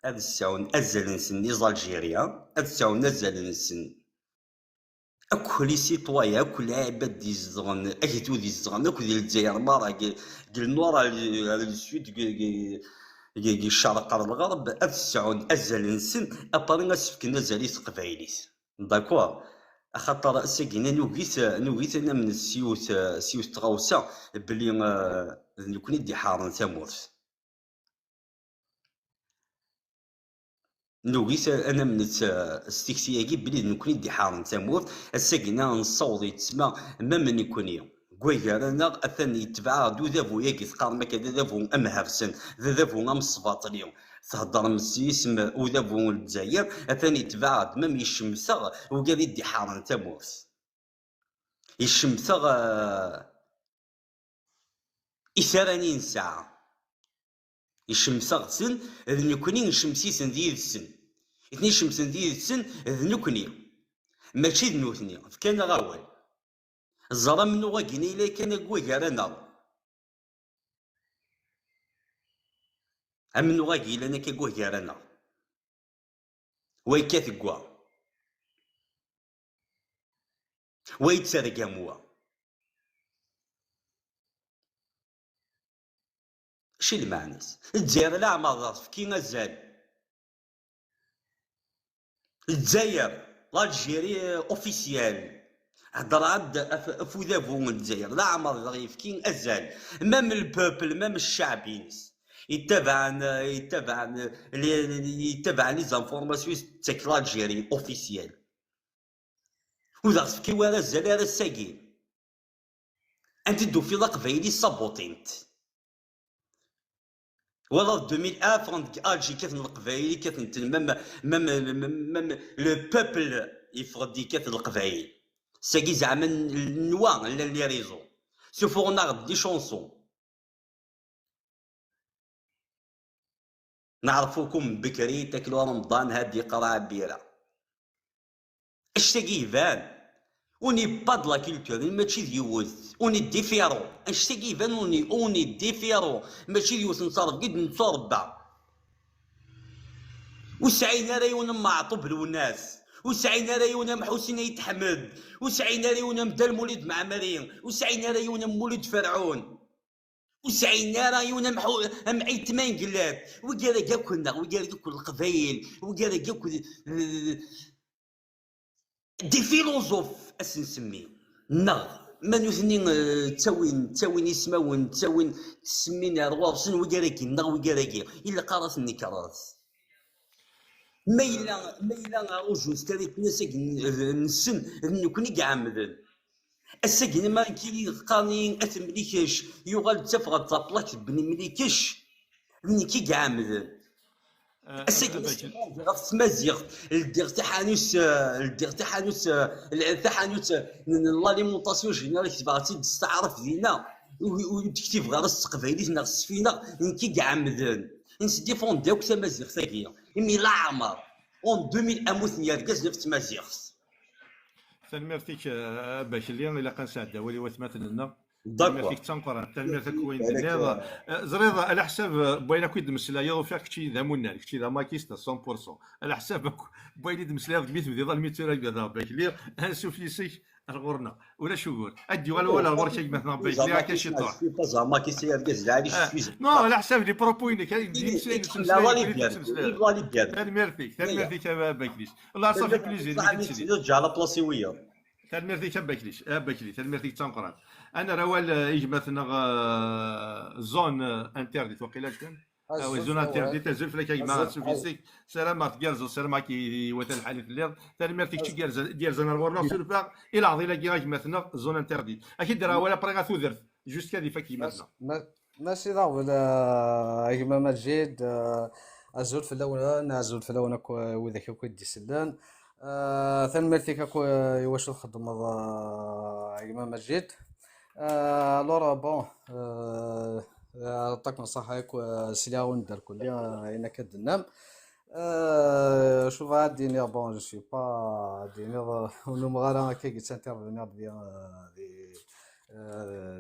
السعون ازلنسن نيز الجيريا السعون ازلنسن اكل سيتوايا كل عباد دي الزغن اكيتو دي الزغن اكل ديال الجزائر مارا قال النور على السويد كي الشرق على الغرب السعون ازلنسن اباري سفكنا زاليس قبايليس داكور خاطر ساكينا نوغيت انا من السيوت تغوسا بلي نكون يدي حارن ثمورث نوغيت انا من السكسياكي بلي نكون يدي حارن ثمورث ساكينا نصوض يتسمى ما من يكوني كويكارانا اثني يتبع دو ذابو ياكي تقارن كذا ذابو امهرسن ذابو ام الصفاطليون تهضر مسيسم وذابو الجزائر اثاني تبع مام يشمسغ وقال يدي حارن تمورث يشمسغ إثرانين ساعة يشمسغ سن ذ نكوني نشمسيسن ذي السن اثني شمسن ذي السن ذ نكوني ماشي ذ نوثني كان غاول الزرا منو غاكيني إلا كان كويكارانا أمن غاكي لنا كيقوه جارنا ويكاثقوا ويتسرقاموا شي المعنس الجزائر لا عمر كي غزال الجزائر الجيري اوفيسيال هضر عند افوذافو من الجزائر لا عمر غيف كي ازال مام البوبل مام الشعب ينس يتبع لي زانفورماسيون تاك الجيري اوفيسيال وذا كي ورا الزلال الساقين انت دو في القبايلي صابوطينت ولا 2001 عندك الجي كيف القبايلي كيف مام لو بوبل يفرض كيف القبايل ساقي زعما النوا لا لي ريزو سوفو ناخد دي شونسون نعرفوكم بكري تاكلوا رمضان هادي قرعه بيره اش تاقي يبان اوني با د لا كولتور ماشي ديوز اوني ديفيرون اش تاقي يبان اوني ديفيرون ماشي ديوز نتصرف قد نتربع وسعينا رايونا معطوب الناس وسعينا رايونا محوسين يتحمد وسعينا رايونا مدا المولد معمرين وسعينا رايونا مولد فرعون وسعينا رايونا معيت ما ينقلات وقال كاع كنا وقال كل القبايل وقال كاع كل دي فيلوزوف اس نسمي نغ ما نثني تاوين يسماون تاوين تسمينا رواصن وقال نغ وقال الا قارثني كراث ما إلا رجل ستاريك نساك نسن نكوني كاع عمدن الساكن ما كي قاني اثمليكش يغال تفغد تطلق بني مليكش مني كي كاع عمدن الساكن غف تمازيغ الدير تحانوس لاليمونطاسيون جينيرال كتبغى تستعرف دينا وتكتب غير السقبايليت ناغ السفينه كي كاع عمدن نسدي فونديوك تمازيغ ثاقيه إمي لا عمر اون 2000 اموت نياركاز نفت مازيغس تنميرتيك باشلي الا كنساعد ولي وثمات لنا داكور تنميرتيك تنقرا تنميرتك وين زريضه على حساب بغينا كويد مسلايا وفيك كشي ذا منال كشي ذا ماكيستا 100% على حساب بغينا مسلايا بيت بدي ظل 100 راه باشلي نشوف ليسيك الغورنا ولا شو قول ادي ولا الورشه مثلا باشلي كاش يطلع زعما كيسير كاز عالي نو على حساب لي بروبوينك لا والي بيان تنميرتيك باكليش الله صافي بليزير نرجع على بلاصي ويا تنميرتيك باكلي تنميرتيك تنقران انا روال يجي مثلا زون انترديت وقيلا كان او زون انترديت تزول فيك ما سوفيسيك سلامات كيرزو سلامات كي وتل الحالي في الليل تنميرتيك شي كيرز ديال زنا الورنا سولفا الى عضيله كي مثلا زون انترديت اكيد راه ولا بريغا ثوذرت جوست كذا فكي مثلا ماشي ضا ولا كيما مجيد ازول في الاول نازول في الاول وذاك كيدي سلان تنمرتي كاكو واش تخدم كيما مجيد لورا بون عطاك نصيحه ياك سلاون دار كلي انا كدنام شوف هاد الدنيا بون جو سوي با ديني ونو غالا كي قلت انترفينير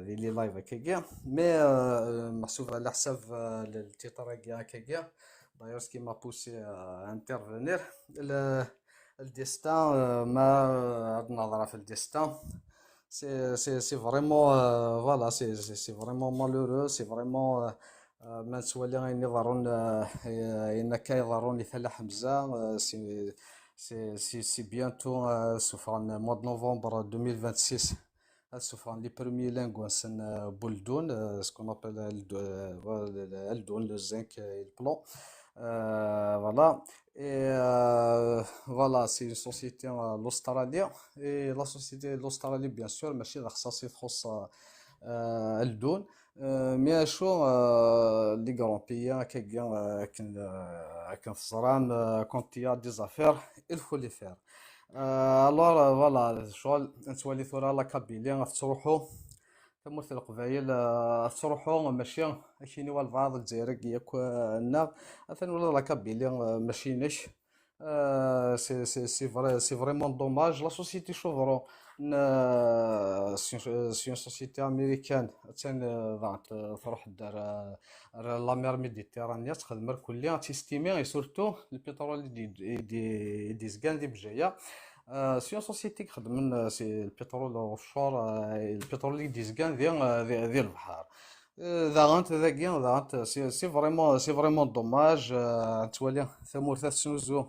دي لي لايف هكاكيا مي محسوب على حساب التيتر هكاكيا دايوغ سكي ما بوسي انترفينير الديستان ما عاد نهضر في الديستان سي فريمون فوالا سي فريمون مالورو سي فريمون ما نسوى لي غير يضرون إن كيضرون لثلا حمزة سي بيانتو سوفران موا دو نوفمبر 2026 سوفران لي بروميي لانغوانس بولدون سكون ابل الدون لو زنك البلون voilà et voilà c'est une société l'Australie et la société l'Australie bien sûr ماشي خاصها تخص الدون مي شو لي غران بيي كان فزران كونت يا دي زافير il faut les faire alors voilà شغل نتولي ثورة لا كابيلي تروحوا تموت القبايل تروحوا ماشي كاينين البعض الجزائري ياك النار مثلا ولا لا كابيلي ماشيناش C'est vraiment dommage. La société Chevron, c'est une société américaine. تروح la mer Méditerranée تخدم الكل تيستيمي سورتو البترول اللي ديزكان دي بجايه. سي اون سوسيتي كخدم سي البترول اوفشور، البترول اللي ديزكان ديال البحر. ذاك سي فريمون دوماج. تولي ثمورث سنوزو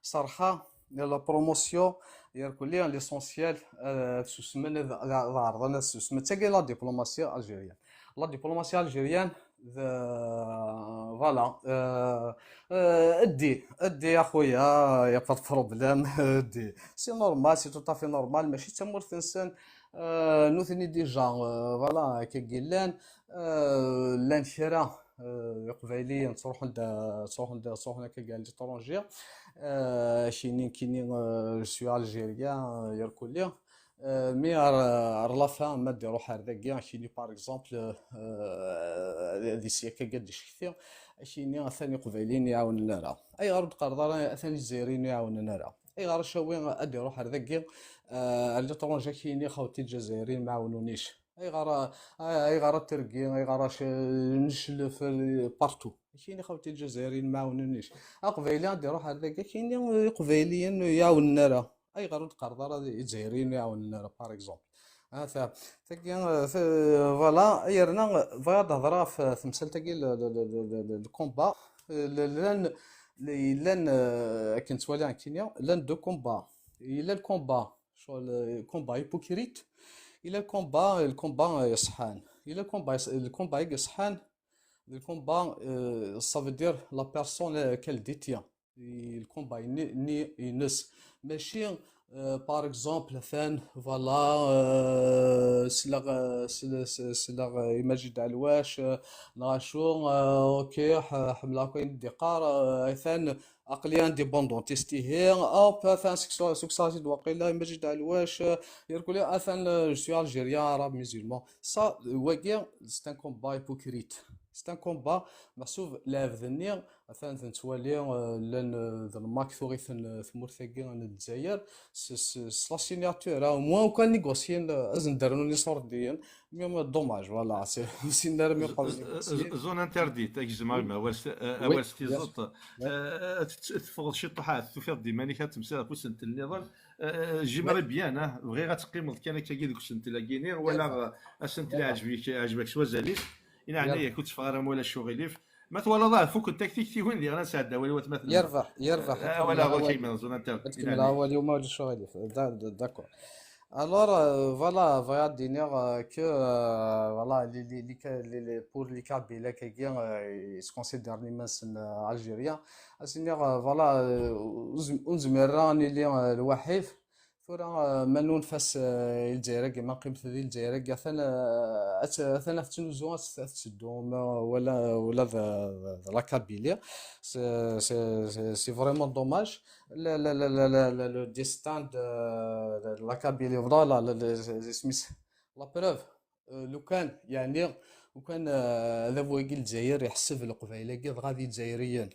صراحه لا بروموسيون ديال كليا ليسونسيال تسمى عرضنا تسمى تاكي لا دبلوماسيه الجيريان. لا دبلوماسيه الجيريان فوالا ادي يا خويا يا با بروبليم ادي سي نورمال، سي توتافي نورمال. ماشي تمورث انسان نوثني ديجا فوالا كيقيلان لان شرا قبايليين تروحوا كاع ليترونجي شينين كينين سو الجيريان يركوليا مي ار لا فان ما ديرو حرداكيا شيني باغ اكزومبل هادي السياكه قد شفتي شيني ثاني قبايليين يعاوننا راه اي غير قردار ثاني الجزائريين يعاوننا راه اي غير شاوي اديرو حرداكيا ليترونجي كيني خوتي الجزائريين ما عاونونيش اي غير التركي اي غير نشلف بارتو كاين خوتي الجزائريين ما عاونونيش قبايليين ديرو هذاك كاين قبايليين يعاوننا راه اي غير القردره الجزائريين يعاوننا راه باغ اكزومبل هذا كاين فوالا يرنا فهاد هضره في تمثال تاكي الكومبا لان كنت والي كينيا لان دو كومبا الا الكومبا شغل الكومبا هيبوكريت الى الكومبا يصحان الى الكومبا يصحان الكومبا ça veut dire la personne qu'elle détient الكومبا ينس ماشي par exemple ثان فوالا سلا يمجد علواش نغاشو اوكي حملا كاين ديقار ثان عقليه انديبوندونتيستي هي او ثان سكسواليتي واقيلا يمجد علواش يقول لي ثان جو سوي الجيريان عرب مسلمان سا واكي سي ان كومبا هيبوكريت سي ان كومبا محسوب لا ذني ثان تنتوالي لان الماك ثوري ثمورثاكي الجزائر لا سيناتور او موان كان نيغوسيين ازن درنو لي صورديين مي دوماج فوالا سي ندير مي زون انترديت اكزما اول ستيزوت تفضل شي طحات تفيض ديما ني كتمسى كوسنت النظام جيمري بيان بغي غتقيم كان كاكي ديك السنت لا كينير ولا السنت اللي عجبك سوا زاليس يعني كنت فارم ولا شغليف ما تولى ضاع فوق التكتيك وين اللي غنى ساعه ولا مثلا يربح ولا هو كيما زون انت تكمل اول يوم ولا شغليف داكور alors voilà vaya diner que voilà les pour les Kabyles qui se considèrent les algériens c'est-à-dire voilà ونزمران اللي الوحيف ثورة منون فاس الجزائر كما قيمت ذي الجزائر ثنا تنوزو تسدوم ولا لا كابيليا سي فريمون دوماج لو ديستان دو لا كابيليا فوالا سميت لا بروف لو كان يعني وكان هذا بوكي الجزائر يحسب القبيله كي غادي الجزائريين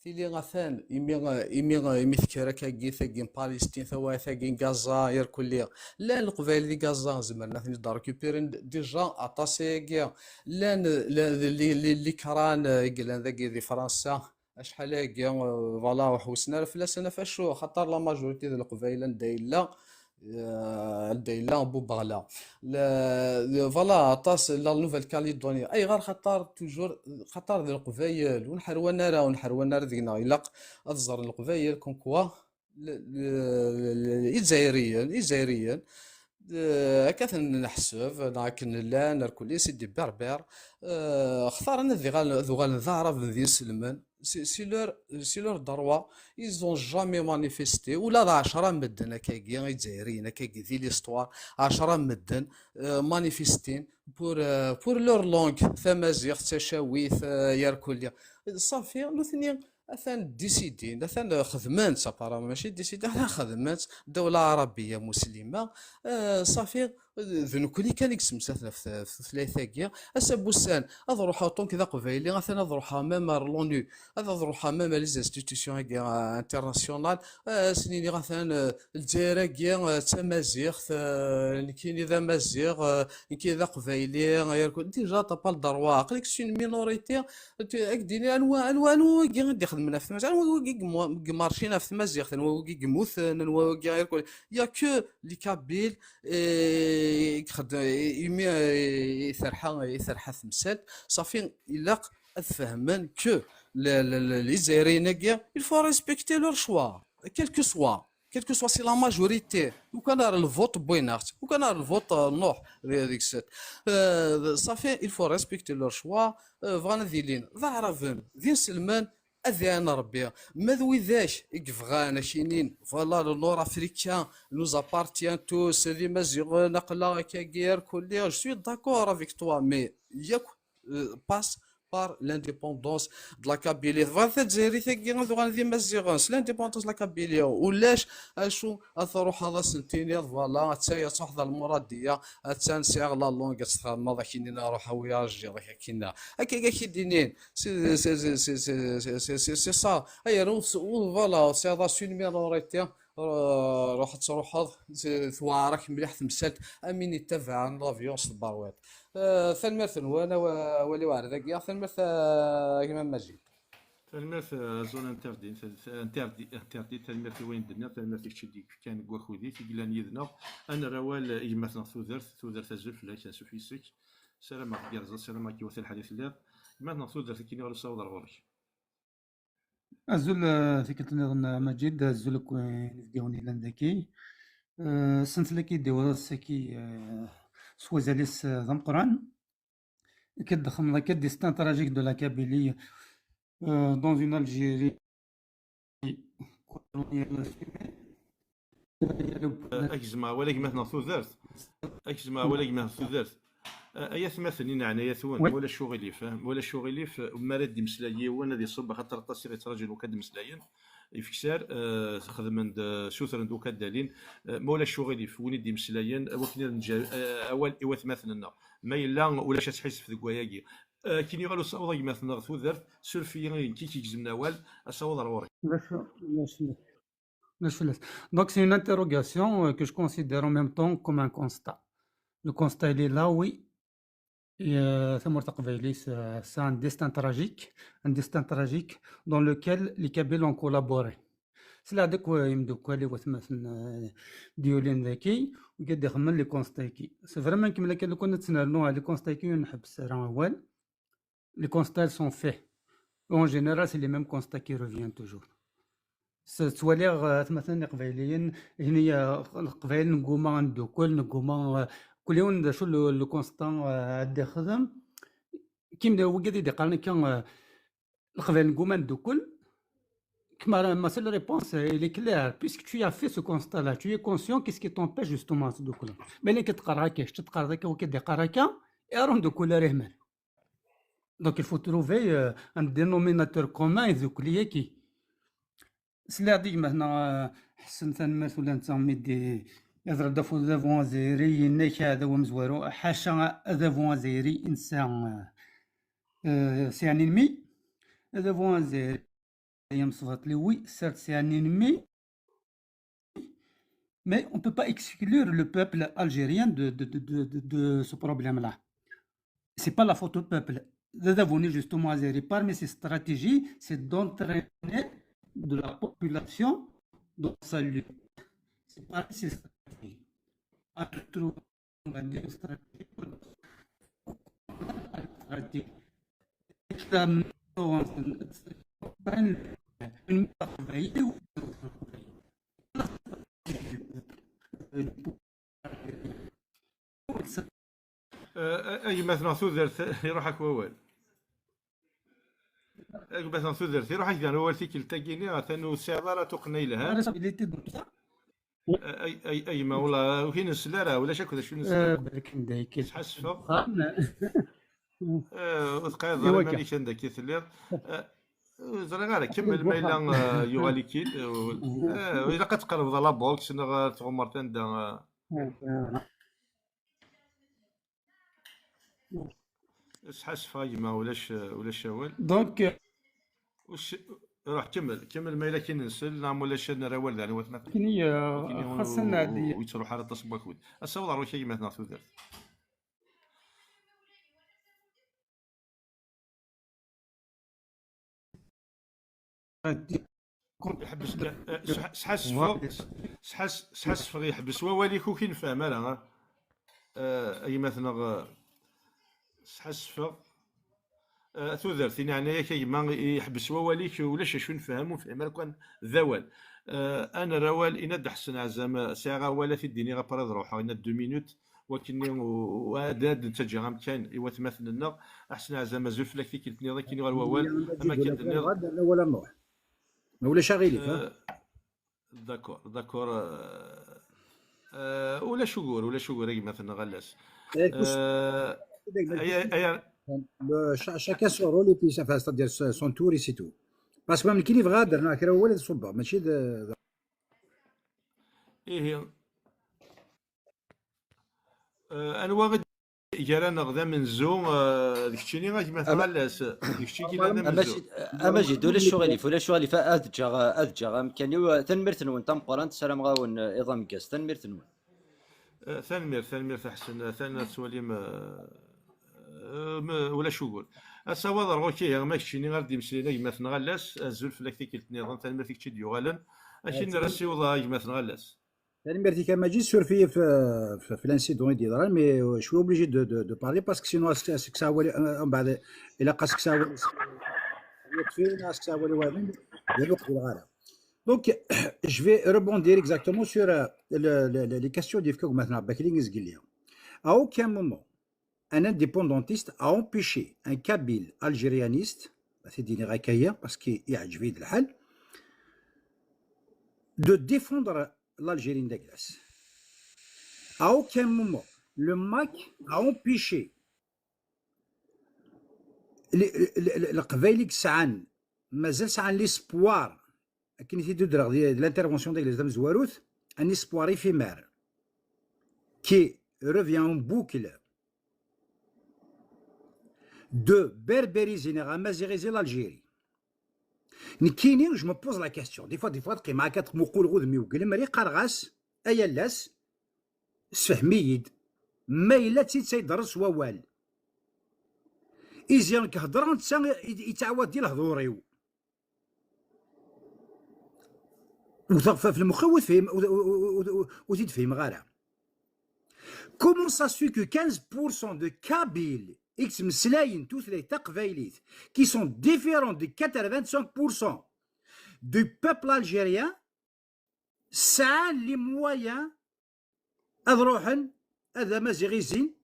تيلي غاثان يمي فكرة كاكي ثاقين باليستين ثوا ثاقين غازا يركوليا لا القبائل دي غازا زمرنا ثاني دا ريكوبيرين ديجا عطاسيكيا لا اللي كران يقلان ذاكي دي فرنسا شحال هاكيا فوالا وحوسنا فلاسنا فاشو خاطر لا ماجوريتي ديال القبائل دايلا بوبغلا فوالا عطاس لا نوفيل كاليدونيا اي غير خطر توجور خطر ديال القبايل ونحرونا راه دينا الا ازر القبايل كونكوا الجزائريين هكا نحسب لكن لا نركل سيدي بربر اختارنا ذو غنظهر في سلمان سي لور دروا ils ont jamais manifesté ولا 10 مدن هكاكي الجزائريين هكاكي ذي ليستوار 10 مدن مانيفيستين بور لور لونغ تمازيغ تشاويث يركوليا صافي نثني اثان ديسيدين اثان خدمات سابارا ماشي ديسيدين اثان خدمات دولة عربية مسلمة صافي ذنكوني كان يكسمساتنا في ثلاثة اسا بوسان هذا روحها طونك ذا قبايلي غاثنا روحها مام لونو هذا روحها مام لي زانستيتيسيون كاع انترناسيونال سنيني غاثنا الجزائر كاع تمازيغ كاين ذا مازيغ كاين ذا قبايلي ديجا طابال دروا عقلك سين مينوريتي ديني انواع كاع غادي خدمنا في مازيغ انواع مارشينا في مازيغ انواع كيموت انواع كاع يا كو لي كابيل يمي يثرحا ثمثال صافي الا افهمن كو لي زايرين كاع الفو ريسبكتي لور شوا كيل كو سوا سي لا ماجوريتي وكان الفوت بوينارت وكان الفوت نوح هذيك السات صافي الفو ريسبكتي لور شوا فغانا ذيلين ضعرفن ذين سلمان اذان ربي ماذا ذاش يكفغانا شينين فوالا نور افريكان نوز ابارتيان توس هذي مازيغ نقلا كاكير كلي جو سوي داكور افيك توا مي ياك باس par l'indépendance de la Kabylie. فهذا الجزائري ثقي غادي غادي مازيغونس l'indépendance de la Kabylie ولاش اشو اثروح هذا سنتيني فوالا حتى تحضر المراديه حتى نسيغ لا لونغ تخدم ذاك كينا روح ويا رجي ذاك كينا هكا كيدينين سي سا هيا فوالا سي هذا سون مينوريتي روح ثوارك مليح تمثلت امين يتبع لافيونس الباروات ثلمث وانا ولي واعر ذاك ثلمث كيما ماجد تلميذ زون انتردي تلميذ وين درنا تلميذ كشدي كان كواخودي في كلان يدنا انا روال يمثنا ثودرت الزلف لا كان سوفيسك سلام عليكم السلام عليكم وث الحديث اللي يمثنا ثودرت كيني غير صاود غورك الزول ثيكلت نظن مجيد الزول كوين فديوني لندكي سنت لكي ديو سكي سوازاليس ذم قران كدخم لك ديستان تراجيك دو لا كابيلي dans une Algérie اكزما ولكن مثلا ثودرت اكزما ولكن مثلا ثودرت ايا ثمثلين يعني يا ثوان ولا شغلي فاهم ولا شغلي ما راد مسلاي وانا دي صب خاطر تصير يتراجل وكاد مسلايين يفكسار خدم سوثر دوك دالين مولا شغلي وين دي مسلايين وكنا اول ايوث مثلنا ما الا ولا تحس في دكواياكي كي يغالو صوض مثلا ثودرت سيرفي كي كيجزمنا وال صوض روري Donc c'est une interrogation que je considère en même temps comme un constat. Le constat il est là, oui. Et c'est un destin tragique dans lequel les Kabyles ont collaboré. C'est là que يمدوكوا مثلا ديولين ذكي وقد يخمن لي كونستايكي سي فريمون كيما كان كنا تسنالو على لي كونستايكي ونحبس راه اول لي كونستا سون في اون جينيرال سي لي ميم كونستا كي ريفيان توجور تواليغ مثلا قبايليين هنا القبايل نقوما ندوكل نقوما كل يوم شو لو كونستان عاد خدم كيما هو قاعد يقالنا كان القبايل نقوما ندوكل ma seule réponse elle est claire puisque tu as fait ce constat là tu es conscient qu'est-ce qui t'empêche justement de دوكل بالك تقراكاش تقراك وكيدي قراكا يرون دوكل رهمل donc il faut trouver un dénominateur commun ذوكليكي سلا ديما هنا حسن ثان ولا انت ميدي يضرب دافو دافون زيري نيك هذا هو مزوارو حاشا دافون زيري انسان سي ان انمي دافون زيري يمصفط لي وي certes c'est un ennemi mais on peut pas exclure le peuple algérien de ce problème là c'est pas la faute au peuple d'avouer justement azéri parmi ses stratégies c'est d'entraîner de la population dans sa lutte. C'est pas ces stratégies. À trouver une stratégie. Une اي مثلا ثودرت يروحك ووال مثلا ثودرت يروحك دان اول تيكل تاكيني ثانو سيادة تقني لها اي ما والله وكاين السلارة ولا شكو شنو السلارة حسفة وثقايا ضرب ماليش عندك يثلير زرا غير كمل مايلا يوغالي كيد وإلا قد تقرب لا بوكس تغمر تندا اسحاسفه يما ولاش اول دونك وش روح كمل ما الا كاين نسل نعم ولا شاد نراول ذا نوات مثلا كني خاصنا عادي ويتروح على تصب كود الصوت روح كي مثلا ثوث يحبس سحاسفه يحبس وواليك كي نفهم انا اي مثلا سحاسفه ثوذرت يعني كي ما يحبس وواليك ولاش شو نفهم ونفهم كان ذوال انا روال ان دحسن زعما ساعه ولا في الدنيا غبر نروح ان 2 مينوت ولكن وهذا نتاجي غام كان ايوا تمثلنا احسن زعما زول فلاك فيك التنيض كي غير ووال اما كان ولا نروح ما ولا شاغلي داكور ولا شكور مثلا غلاس شاكا سو رول بي سافا ستادير سون تور سي تو باسكو من كي يبغى درنا كرا هو اللي صبا ماشي ايه انا واغد جرانا غدا من زوم داكشي غادي مثلا غلاس داكشي كي لنا من زوم اما جي دولا الشغل ادجا كان تنمرت نون تمقران سلام غاون ايضا مكاس تنمرت نون ثانمير تحسن ثان سواليم ولا شغل السواد روكي ماكشي غير ديمسينا مثلا غلاس الزول فلاك تيكلت نظام ثانمير فيك تشي ديوغالن اشي نرسي وضا مثلا غلاس ثانمير كان ما جيت سورفي في لانسيدون ديال مي شوي اوبليجي دو بارلي باسكو سينو سكسا هو من بعد الا قاس سكسا هو يكفي سكسا هو وين الوقت الغالب. Donc, je vais rebondir exactement sur les questions d'Yvka maintenant. À aucun moment, un indépendantiste a empêché un kabyle algérianiste, parce qu'il y a de défendre l'Algérie de glace. À aucun moment, le MAC a empêché le Qbaïlik Sa'an, Mazel Sa'an l'espoir de l'intervention de l'Islam Zouarout, un espoir éphémère qui revient en boucle de berbériser, de mazériser l'Algérie. Je me pose la question, des fois, qui m'a quatre moukol roudmi ou glimri qargas, ayalas, sfahmiyid, mais il a tsit dars wawal. Izian kahdran tsan yتعاود ديال هضوريو. وثقفه في المخ وتفهم غيرها. Comment ça se fait que 15% de Kabyles qui sont différents de 85% du peuple algérien, ça les moyens هذا مازيغيزين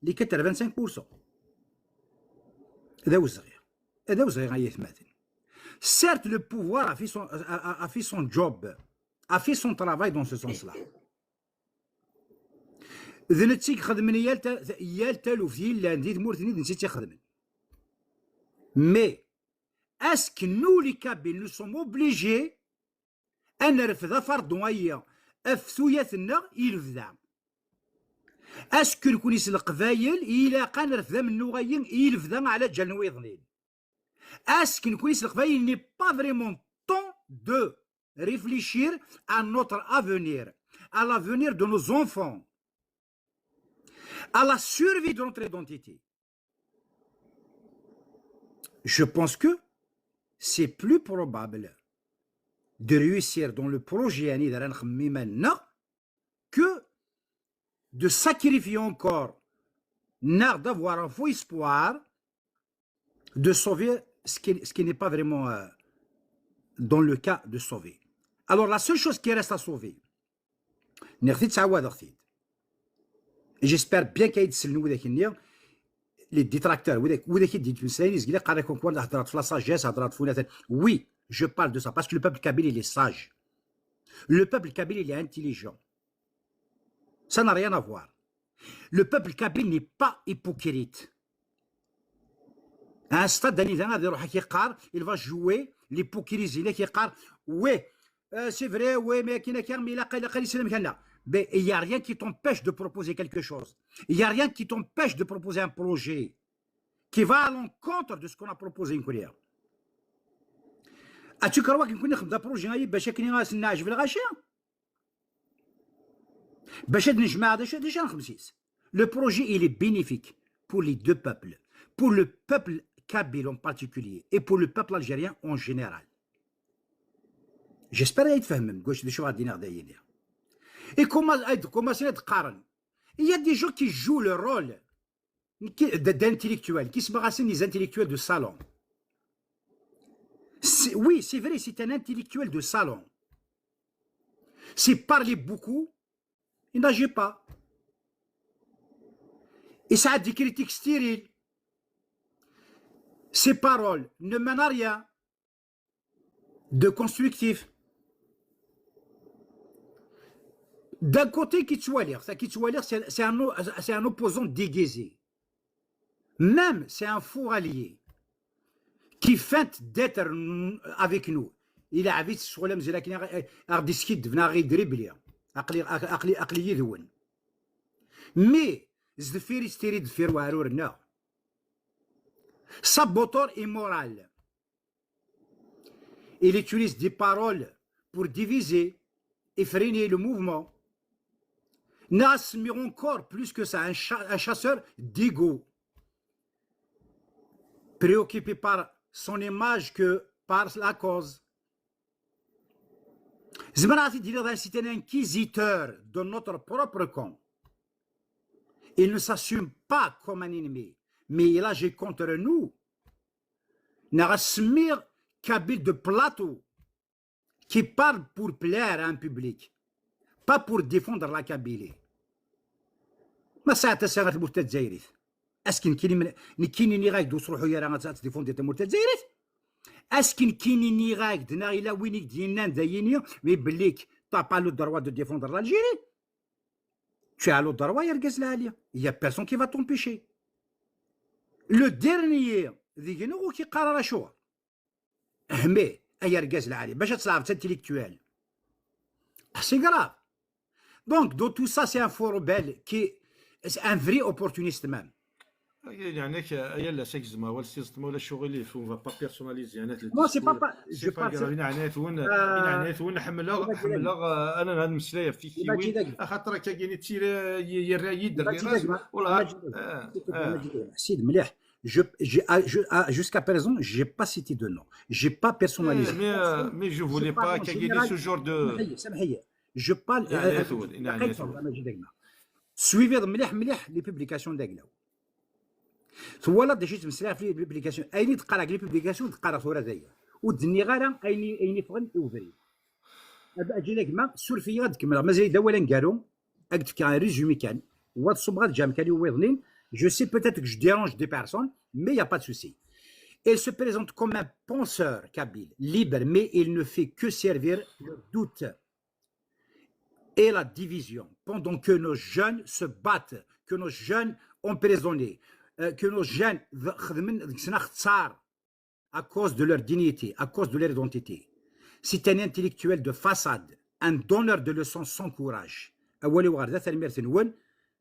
ل 85%. هذا وزغير غيثماتن. Certes, le pouvoir a fait son job, a fait son travail dans ce sens-là. Mais est-ce que nous, les Kabyles, nous sommes obligés à نرفض فرض أفثويتنا يلفذا؟ est-ce que نكون القبايل إلا كان نرفض من نغيين يلفذا على جال ويظنين؟ est-ce que il n'est pas vraiment temps de réfléchir à notre avenir, à l'avenir de nos enfants, à la survie de notre identité? Je pense que c'est plus probable de réussir dans le projet que de sacrifier encore, d'avoir un faux espoir de sauver ce qui n'est pas vraiment dans le cas de sauver. Alors la seule chose qui reste à sauver, j'espère bien qu'il y ait les détracteurs, oui, je parle de ça, parce que le peuple kabyle, il est sage. Le peuple kabyle, il est intelligent. Ça n'a rien à voir. Le peuple kabyle n'est pas hypocrite. À un stade il va jouer l'hypocrisie. Oui, c'est vrai, oui, mais il a ben, il n'y a rien qui t'empêche de proposer quelque chose. Il n'y a rien qui t'empêche de proposer un projet qui va à l'encontre de ce qu'on a proposé une colère. As-tu crois qu'il y a un projet qui va être نعجب الغاشية باش نجمع déjà نخمسيس. Le projet il est bénéfique pour les deux peuples, pour le peuple kabyle en particulier et pour le peuple algérien en général. J'espère يتفهم واش شو غادي نغدا دير. Et comment c'est تقارن. Il y a des gens qui jouent le rôle d'intellectuels, qui se paraissent des intellectuels de salon. Oui, c'est vrai, c'est un intellectuel de salon. C'est parler beaucoup, il n'agit pas. Et ça a des critiques stériles. Ces paroles ne mènent à rien de constructif. D'un côté, Kitoualir, c'est un opposant déguisé. Même, c'est un faux allié qui feinte d'être avec nous. Il a vu ce problème, il a discuté de venir dribbler. Mais, Zdefir Isteri Dfir Warurna. Saboteur immoral. Il utilise des paroles pour diviser et freiner le mouvement. Nas, mais encore plus que ça, un chasseur d'ego. Préoccupé par son image que par la cause. Zmarati dire c'est un inquisiteur de notre propre camp. Il ne s'assume pas comme un ennemi, mais il agit contre nous. Narasmir Kabyle de plateau qui parle pour plaire à un public, pas pour défendre la Kabylie. ما ساعة ساعة المرتد زايرث اسكن كيني نيغاك دوس روحو يا راه تديفون ديال المرتد زايرث اسكن كيني نيغاك دنا الى وينيك ديالنا دايني مي بليك طا با لو دروا دو ديفوندر l'Algérie. Tu as le droit يرقز العالية. Il y a personne qui va t'empêcher. Le dernier ذيك نو كي قرر شو همي يرقز العالية باش تصعب intellectuel. C'est grave. Donc dans tout ça c'est un faux rebelle qui c'est un vrai opportuniste même. يعني يلا سكزما ولا سيستما ولا شغل فون فا با بيرسوناليزي انا Moi c'est pas سي با غراف عنات وين حملها انا هاد المسلايه في كيوي خاطر كاين تير يرايد الراس ولا سيد مليح. Jusqu'à présent, j'ai pas cité de nom. J'ai pas personnalisé. Mais je voulais pas qu'il y ait ce genre de. Je parle. Suivez مليح les publications d'Eglaou. ولا دشيت مسلاح في البليكاسيون ايني تقرا لي بليكاسيون تقرا صوره زايا ودني غالا ايني فغن اوفري اجي لك ما سورفيا تكمل مازال دا ولا نقالو اكتب كان ريزومي كان واتساب غاد جام كان يوضنين je sais peut-être que je dérange des personnes mais il y a pas de souci. Il se présente comme un penseur kabyle libre mais il ne fait que servir le doute et la division pendant que nos jeunes se battent, que nos jeunes emprisonnés, que nos jeunes à cause de leur dignité, à cause de leur identité. C'est un intellectuel de façade, un donneur de leçons sans courage.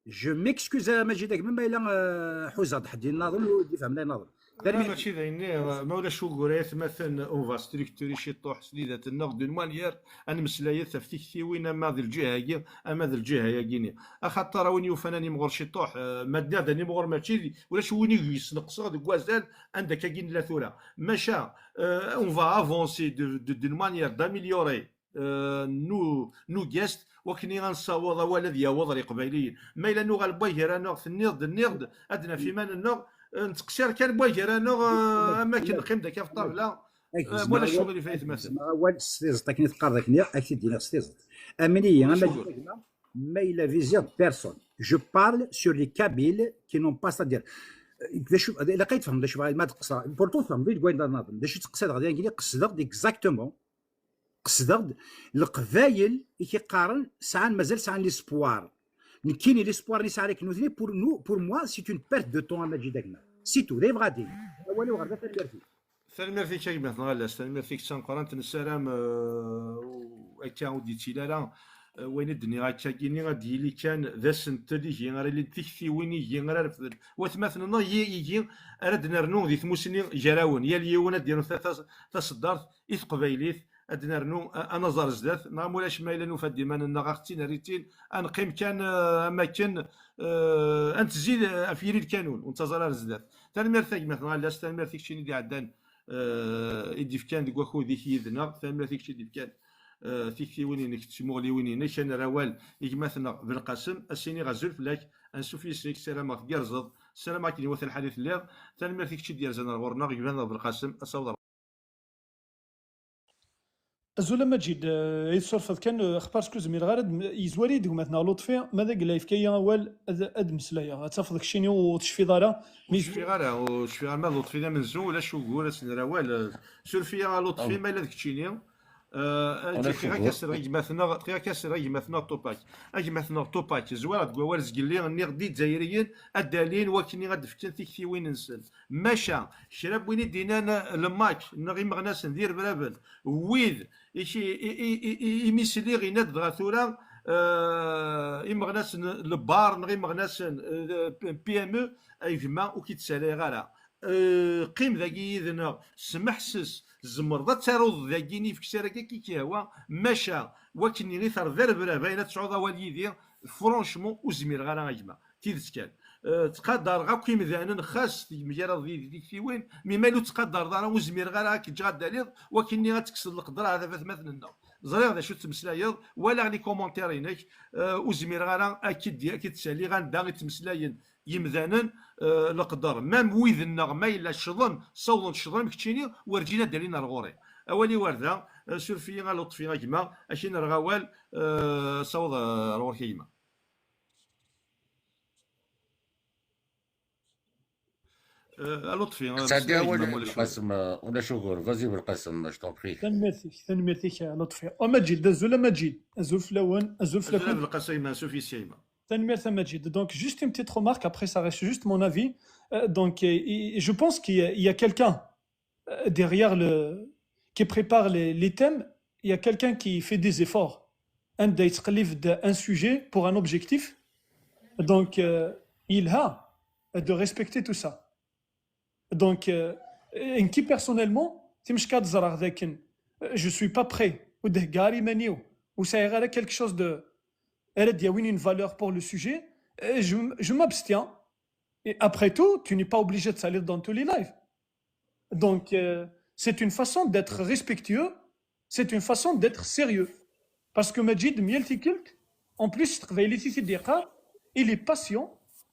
Je m'excuse à Majidek, même il a حوزة حدي الناظم ويفهم لي ناظم. ماشي ذايني ما ولا شو قريت مثلا اون فا ستركتوري شي طوح سديده النغ دون مانيير انا مسلايه تفتيك وين ما ذي الجهه هي اما ذي الجهه يا كيني خاطر وين يوفناني مغور شي طوح مادنا داني مغور ماشي ولا شو وين يسنقص هذاك وازال عندك كاين لا ثوره ماشا اون فا افونسي دون مانيير داميليوري نو جيست وكني غنصاوض ولا ذي وضري قبيليين ما الا نو غالباي رانا في النيض ادنى في مان النغ نتقشر كان بغيت انا اماكن القيم داك في الطابله ولا الشغل اللي فايت مثلا واد ستيزط كي تقار داك نيا اكيد دينا ستيزط امنيه ما الا فيزيون بيرسون جو بارل سور لي كابيل كي نون با ستادير باش لقيت فهم باش ما تقصر بورتو فهم بيت كوين ناظم باش تقصد غادي نقول قصدت اكزاكتومون قصدت القبايل اللي كيقارن ساعه مازال ساعه ليسبوار كاين ليسبوار اللي ساعه كنوثني بور موا سي اون بيرت دو طون ماجي داكنا سي تو دايف غادي اولي وغدا تنمرتي تنمرتي كاين مثلا لا تنمرتي تنقران تنسلام هكا وديتي لا وين الدنيا غاتشاكيني غادي لي كان ذا سنت اللي غير اللي تكفي وين يجي غير رفض وثمثنا يجي راد نرنو ذي ثموسني جراون يا اليوم ديالو تصدرت إث قبايليت اد نرنو انا زار زدات ما مولاش ما الا نوفا ديما انا غاختين ريتين انقيم كان اماكن انت زيد في الكانون وانت زار زدات تنمرتك مثلا لا تنمرتك شي اللي عدان يدي في كان ديك واخو ذيك يدنا تنمرتك شي اللي كان تيكتي ويني تشمغلي ويني كان روال يجمثنا بالقاسم السيني غزول فلاك انسوفي سيك سلام غيرزض السلام عليكم وث الحديث الليل تنمرتك شي ديال زنا غورنا غيبان بالقاسم اصور زولا مجيد يتصرف كان اخبار سكوز مير غارد يزوالي ديك مثلا لطفي ماذا قال لي فكايا اول اد مسلايا تفضك شيني وتشفي دارا شفي غير وشفي غير ما لطفي من زو ولا شو قول سنراوال سولفيا لطفي ما الا داك تشيني كاسر غي مثنا طوباك اجي مثنا طوباك زوار تقول زقلي اني غدي دزايريين الدالين وكني غدفتن تيكتي وين نسن ماشا شراب وين دينا الماتش نغي مغناس ندير برابل ويد يميسلي غي ناد غاثورا يمغناس البار نغي مغناس بي ام او ايجما وكيتسالي غالا قيم ذاكي يذنا سمحسس زمرضة تارود ذاكيني في كسارة كي هو ماشا وكني غير ثر برا باينة تعوض واليدي فرونشمون وزمير غالا اجمع تيدت كان تقدر غا كيم ذانا خاص مجرد ديك في وين مي مالو تقدر دارا وزمير غالا كي تجا دالير وكني غتكسر القدر هذا فات مثلا زرير هذا شو تمسلايض ولا غني كومونتيرينك وزمير غالا اكيد تسالي غندا تمسلاين يمذانا القدر مام ويذنا ما الا الشظن صوضن الشظن مكتشيني ورجينا دالينا الغوري اولي ورده سولفي غا لطفي غا كيما اشين رغوال صوض الغور كيما لطفي سعدي اول بالقسم ولا شكر فازي بالقسم جو بري ثنمرتك لطفي ومجيد زولا مجيد ازول فلاون ازول فلاون بالقسم سوفي سيما Donc, juste une petite remarque, après ça reste juste mon avis. Donc, je pense qu'il y a quelqu'un derrière qui prépare les thèmes, il y a quelqu'un qui fait des efforts. Un sujet pour un objectif. Donc, il a de respecter tout ça. Donc, qui personnellement, je ne suis pas prêt. Ou ça ira quelque chose de... il y a une valeur pour le sujet, je m'abstiens. Et après tout, tu n'es pas obligé de salir dans tous les lives. Donc, c'est une façon d'être respectueux, c'est une façon d'être sérieux. Parce que Majid Mieltikilk, en plus, il est patient,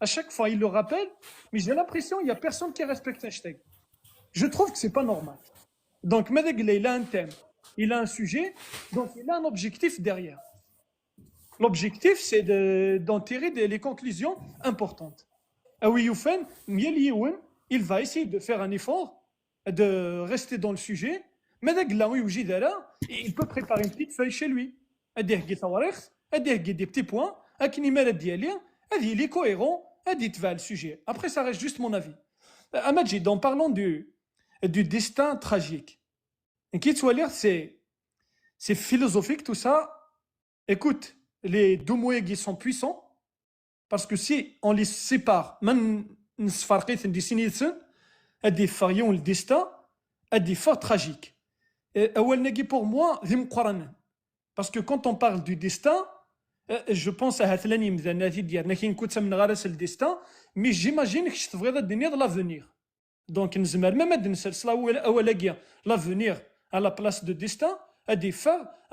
à chaque fois il le rappelle, mais j'ai l'impression qu'il n'y a personne qui respecte hashtag. Je trouve que ce n'est pas normal. Donc, Madagla, il a un thème, il a un sujet, donc il a un objectif derrière. L'objectif, c'est d'en tirer les conclusions importantes. Il va essayer de faire un effort, de rester dans le sujet, mais il peut préparer une petite feuille chez lui. Des petits points, il est cohérent, il va le sujet. Après, ça reste juste mon avis. Amadjid, en parlant du destin tragique, c'est philosophique tout ça. Écoute, les deux moyens sont puissants parce que si on les sépare, des variants le destin, des forts tragiques. Pour moi, parce que quand on parle du destin, je pense à le destin, mais j'imagine que je devrais devenir de l'avenir. Donc, l'avenir à la place de destin,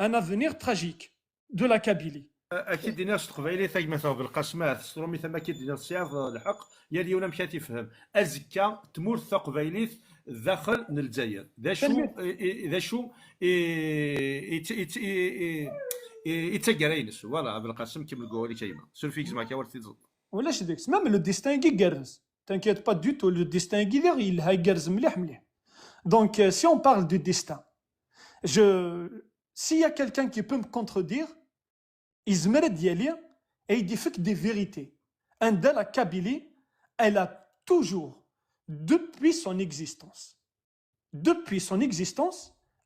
un avenir tragique de la Kabylie. اكيد الناس تقبايلي ثاي مثلا بالقسمات سترومي ثما كي ديال السياف الحق يا اليوم مشى تفهم ازكا تمور ثقبايلي داخل الجزائر ذا شو يتجرينس فوالا بالقسم كيما القولي كيما سولفيكس معك ورا تيزل ولاش ديك ميم لو ديستان كي غارز تانكيت با دو تو لو ديستان كي دير il هاي غارز مليح مليح. Donc si on parle du destin, s'il y a quelqu'un qui peut me contredire, Izmer Diali, et il dit des vérités. La Kabylie, elle a toujours, depuis son existence,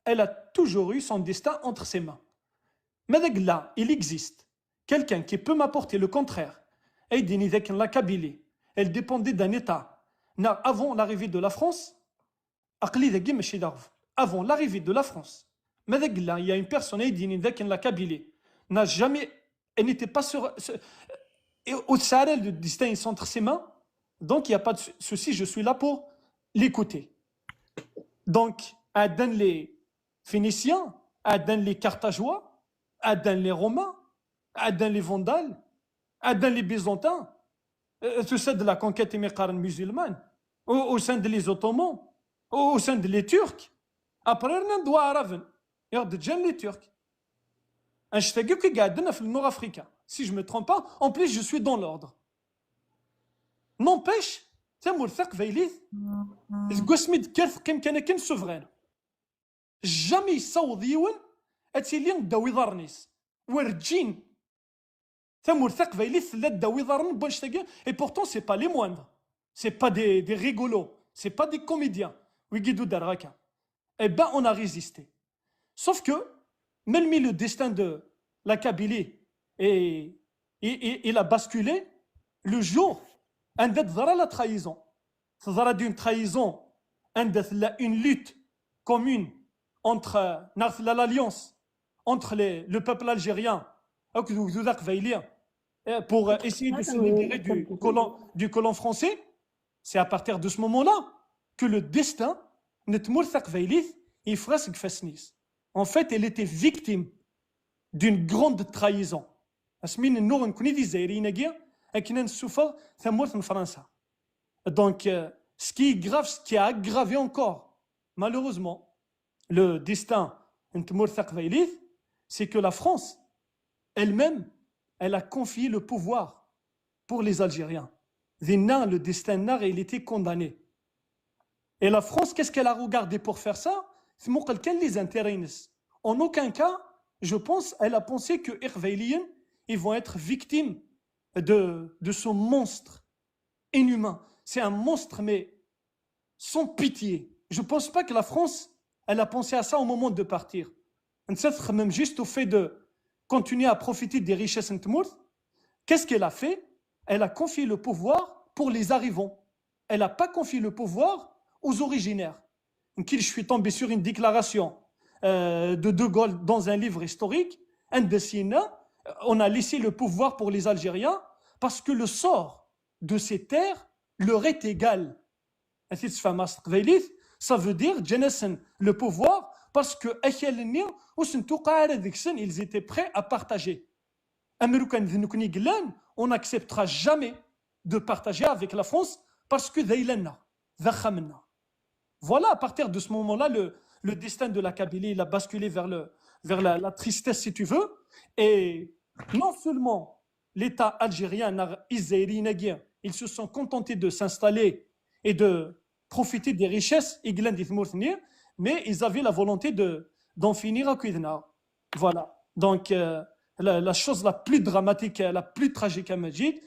elle a toujours eu son destin entre ses mains. Mais là, il existe quelqu'un qui peut m'apporter le contraire. Et il dit que la Kabylie, elle dépendait d'un État. Avant l'arrivée de la France, avant l'arrivée de la France, mais là, il y a une personne qui dit que la Kabylie n'a jamais, elle n'était pas sur, au Sahel, le destin est entre ses mains, donc il n'y a pas de souci, je suis là pour l'écouter. Donc, à dans les Phéniciens, à dans les Carthageois, à dans les Romains, à dans les Vandales, à dans les Byzantins, tout ça de la conquête émirkharane musulmane, au sein de les Ottomans, au sein de les Turcs. Après, on doit araben. Et on dit les Turcs. Un ch'tagou qui gagne dans le Nord-Africain. Si je ne me trompe pas, en plus, je suis dans l'ordre. N'empêche, c'est un مرثق فايليث. القسمي كيف كان souverain. Jamais يصوض يون أتيلين داوي ضارنيس. ورجين. C'est un مرثق فايليث لا داوي ضارن بونش تاقي. Et pourtant, c'est pas les moindres. C'est pas des rigolos. C'est pas des comédiens. ويجيدوا دراكا. Eh ben, on a résisté. Sauf que, même le destin de la Kabylie il a basculé le jour où la trahison. D'une trahison, une lutte commune entre l'alliance entre le peuple algérien pour essayer de se libérer du colon français. C'est à partir de ce moment-là que le destin en fait, elle était victime d'une grande trahison. Donc, ce qui est grave, ce qui a aggravé encore, malheureusement, le destin, c'est que la France, elle-même, elle a confié le pouvoir pour les Algériens. Le destin, il était condamné. Et la France, qu'est-ce qu'elle a regardé pour faire ça? Les intérêts. En aucun cas, je pense, elle a pensé que Irveilien, ils vont être victimes de ce monstre inhumain. C'est un monstre, mais sans pitié. Je ne pense pas que la France, elle a pensé à ça au moment de partir. Même juste au fait de continuer à profiter des richesses. Qu'est-ce qu'elle a fait? Elle a confié le pouvoir pour les arrivants. Elle n'a pas confié le pouvoir aux originaires. Je suis tombé sur une déclaration de Gaulle dans un livre historique. On a laissé le pouvoir pour les Algériens parce que le sort de ces terres leur est égal. Ça veut dire le pouvoir parce que ils étaient prêts à partager. On n'acceptera jamais de partager avec la France parce que voilà, à partir de ce moment-là, le destin de la Kabylie, il a basculé vers la tristesse, si tu veux. Et non seulement l'État algérien, ils se sont contentés de s'installer et de profiter des richesses, mais ils avaient la volonté d'en finir à Kuidna. Voilà. Donc, la chose la plus dramatique, la plus tragique à Majid,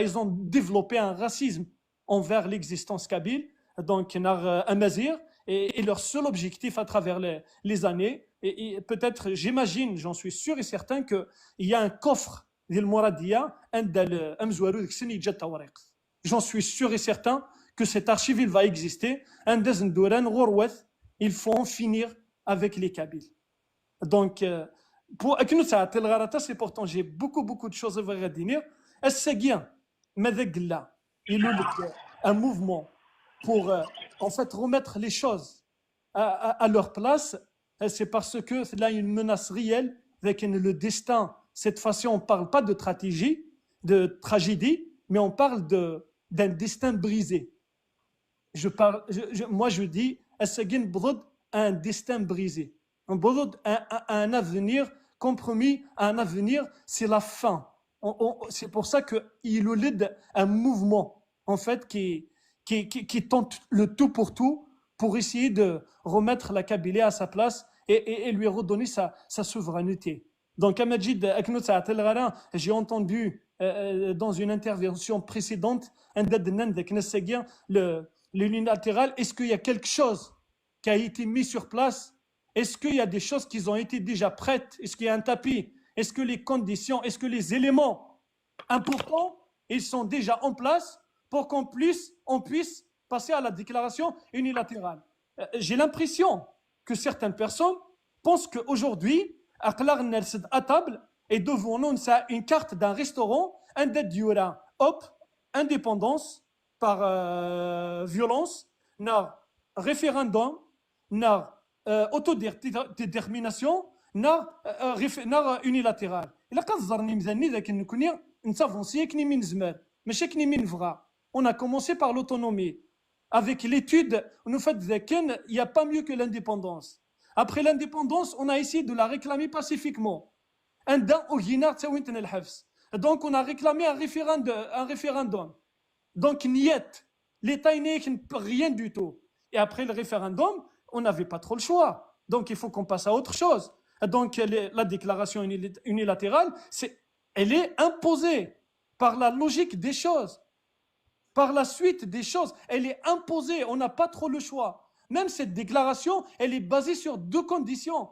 ils ont développé un racisme envers l'existence kabyle, donc un mazir, et leur seul objectif à travers les années, et peut-être, j'imagine, j'en suis sûr et certain qu'il y a un coffre j'en suis sûr et certain que cette archive il va exister. Il faut en finir avec les Kabyles. Donc, pour c'est pourtant j'ai beaucoup de choses à vous dire. Est-ce qu'il y a un mouvement pour en fait remettre les choses à leur place? C'est parce que c'est là une menace réelle avec le destin. Cette fois-ci, on ne parle pas de tragédie, mais on parle d'un destin brisé. Moi, je dis, est-ce qu'il y a un destin brisé? Un avenir compromis, un avenir, c'est la fin. C'est pour ça qu'il y a un mouvement, en fait, qui tente le tout pour essayer de remettre la Kabylie à sa place et lui redonner sa souveraineté. Donc, à Majid, j'ai entendu dans une intervention précédente, l'unilatéral, est-ce qu'il y a quelque chose qui a été mis sur place? Est-ce qu'il y a des choses qui ont été déjà prêtes? Est-ce qu'il y a un tapis? Est-ce que les conditions, est-ce que les éléments importants, ils sont déjà en place pour qu'on puisse passer à la déclaration unilatérale? J'ai l'impression que certaines personnes pensent qu'aujourd'hui, à table et devant nous, ça une carte d'un restaurant, un dette du hop, indépendance par violence, na référendum, na autodétermination, na unilatéral. Il a qu'à zarni mzani ذاك نكوني نتافونسي كني من زمان ماشي كني من فغا. On a commencé par l'autonomie. Avec l'étude, nous fait il n'y a pas mieux que l'indépendance. Après l'indépendance, on a essayé de la réclamer pacifiquement. Donc on a réclamé un référendum. Donc niet, l'État ne peut rien du tout. Et après le référendum, on n'avait pas trop le choix. Donc il faut qu'on passe à autre chose. Donc la déclaration unilatérale, elle est imposée par la logique des choses. Par la suite des choses, elle est imposée, on n'a pas trop le choix. Même cette déclaration, elle est basée sur deux conditions.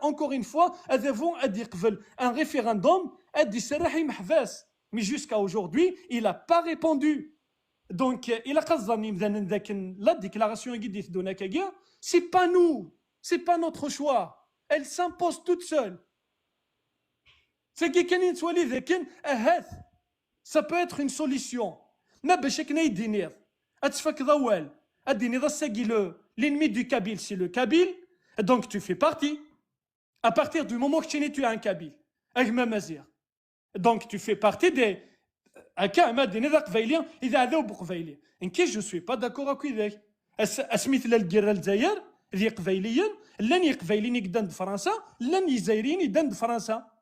Encore une fois, un référendum, mais jusqu'à aujourd'hui, il n'a pas répondu. Donc, il a la déclaration, c'est pas nous, c'est pas notre choix. Elle s'impose toute seule. C'est ça peut être une solution. ما باش كنا يدينيض اتفك ضوال الدينيض الساقي l'ennemi du Kabyle c'est le Kabyle donc tu fais partie à partir du moment que tu es un Kabyle اجمع مزيغ donc tu fais partie des هكا ما الدينيض قبايليا اذا عذاو بقبايليا ان كي جو سوي با داكور اكو ذاك اسميت للكير الجزائر ذي قبايليا لن قبايليين يقدان فرنسا لن يزايرين يدان فرنسا.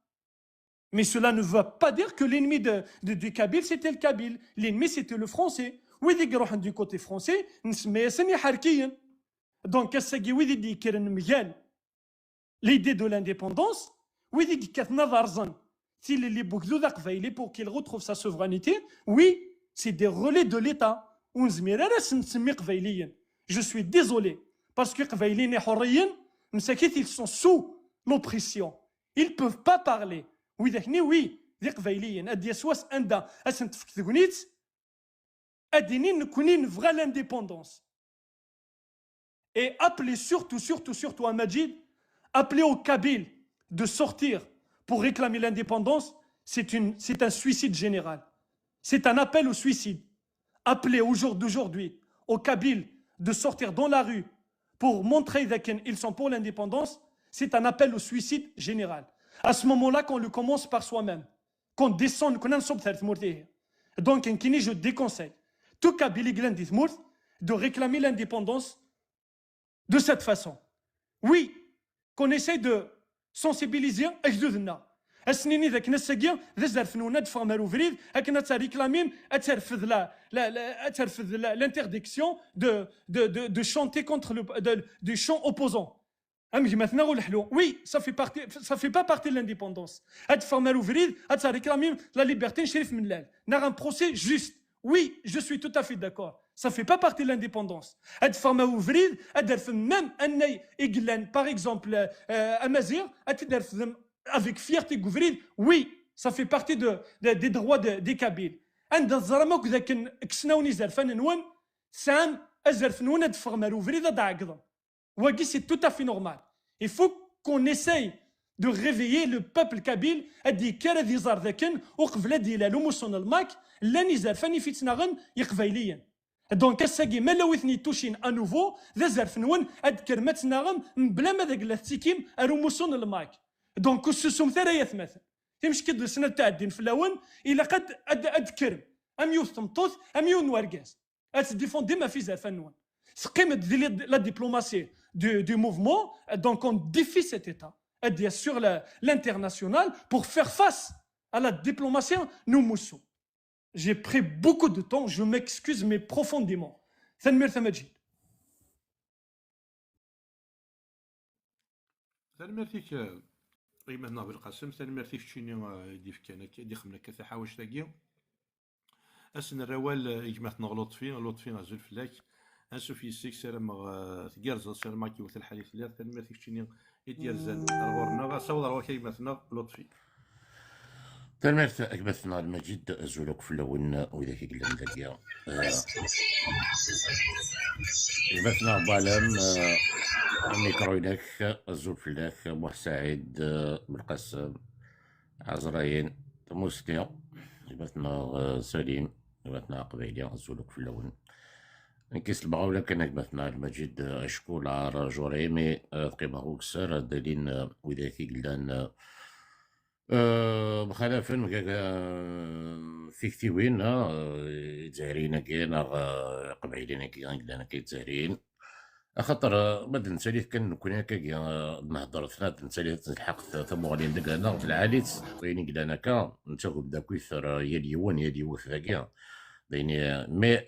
Mais cela ne veut pas dire que l'ennemi du Kabyle, c'était le Kabyle. L'ennemi, c'était le français. Oui, du côté français, donc, l'idée de l'indépendance, oui, pour qu'il retrouve sa souveraineté, oui, c'est des relais de l'État. Je suis désolé, parce que ils sont sous l'oppression. Ils ne peuvent pas parler. Oui, oui, ذي قبايليين ادي سواس اندا اسنت في ثغنيت اديني نكوني نفغى لانديبوندونس. Et appelez surtout à Majid, appelez au Kabyle de sortir pour réclamer l'indépendance, c'est un suicide général. C'est un appel au suicide. Appelez au jour d'aujourd'hui au Kabyle de sortir dans la rue pour montrer qu'ils sont pour l'indépendance, c'est un appel au suicide général. À ce moment-là, qu'on le commence par soi-même, qu'on descende, qu'on a une donc, je déconseille tout Kabyle de réclamer l'indépendance de cette façon. Oui, qu'on essaye de sensibiliser السنين ذاك نسقيا ذا فنونا دفرمر وفريد هكنا تريكلامين اترفض l'interdiction de chanter contre du chant opposant. Oui, ça fait pas partie de l'indépendance. La liberté, un procès juste. Oui, je suis tout à fait d'accord. Ça fait pas partie de l'indépendance. Même par exemple, Amazir, avec fierté, oui, ça fait partie des droits des Kabyles. C'est tout à fait normal. Il faut qu'on essaye de réveiller le peuple kabyle à dire qu'il y a des zardakens ou qu'il y a l'homoson al-mak l'an izarfani fitnagan yqbayliyan. Donc الساقي ما لو اثني توشين à nouveau ذا زرفنون اد كرمتناغم بلا ما ذاك لاتيكيم الهوموسون الماك. دونك السوسوم ثريات مثلا تمشي كد السنه تاع الدين في الاول الى قد اد كرم ام يوثمطوث ام يون ورقاس ات ديفوندي ما في زرفنون سقيمه لا دبلوماسي du mouvement, donc on défie cet État, sur l'international pour faire face à la diplomatie nous moussons. J'ai pris beaucoup de temps, je m'excuse mais profondément. ثنمير ثمجيد. ثنمير فيك قيمة نابل القاسم ثنمير فيك شنو يديف كان يدي خمنا كثا حوايج تاقي أسن الروال يجمعت نغلط فين غزل فلاك انشوف يسيك سيرم تقرز سيرم كي وث الحديث لا تنمر تكشيني يدير زاد غورنا صوض راه كيمثنا لطفي تنمرت أكبثنا المجد زولوك في اللون وذاك قلنا ذاكيا أكبثنا بالام ميكروينك الزول فلاك محسعيد بالقسم عزراين موسنيا أكبثنا سليم أكبثنا قبيليا زولوك في اللون نكيس البغاولة كان أكبثنا المجد أشكول على جوريمي قيمة هوكسر دالين وذاك قلنا بخلاف فيكتيوين تزهرين كاين قبيلين كاين كيتزهرين خاطر بدا نسالي كان نكون هكا نهضر ثلاث نسالي الحق ثمو غادي ندق انا في العاليت يعني قلنا انا كا انت بدا كيثر يا اليوان يا اليوث ذاكيا يعني مي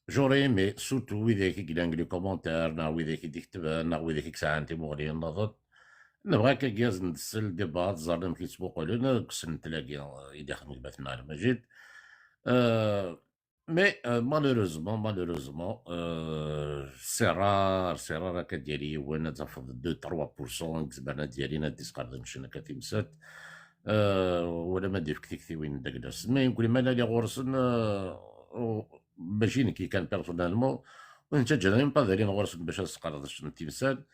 جوري مي سورتو وذاك قلنا لي كومونتير نا وذاك يكتب نا وذاك كساعه انت مغري النظر نبغاك كياز ندسل ديبات زارنا كيتسبوقوا لنا كسن تلاقي يدخل البث مع المجيد مي مالوروزمون سي رار هكا ديالي وانا تفضل 2-3% كزبرنا ديالينا ديسكارد نمشينا كتمسات ولا ما دير كثي وين داكلاس ما يمكن ما لي غورسن ماشي كي كان بيرسونالمون وانت جاني با دايرين غورسن باش تسقرض التمثال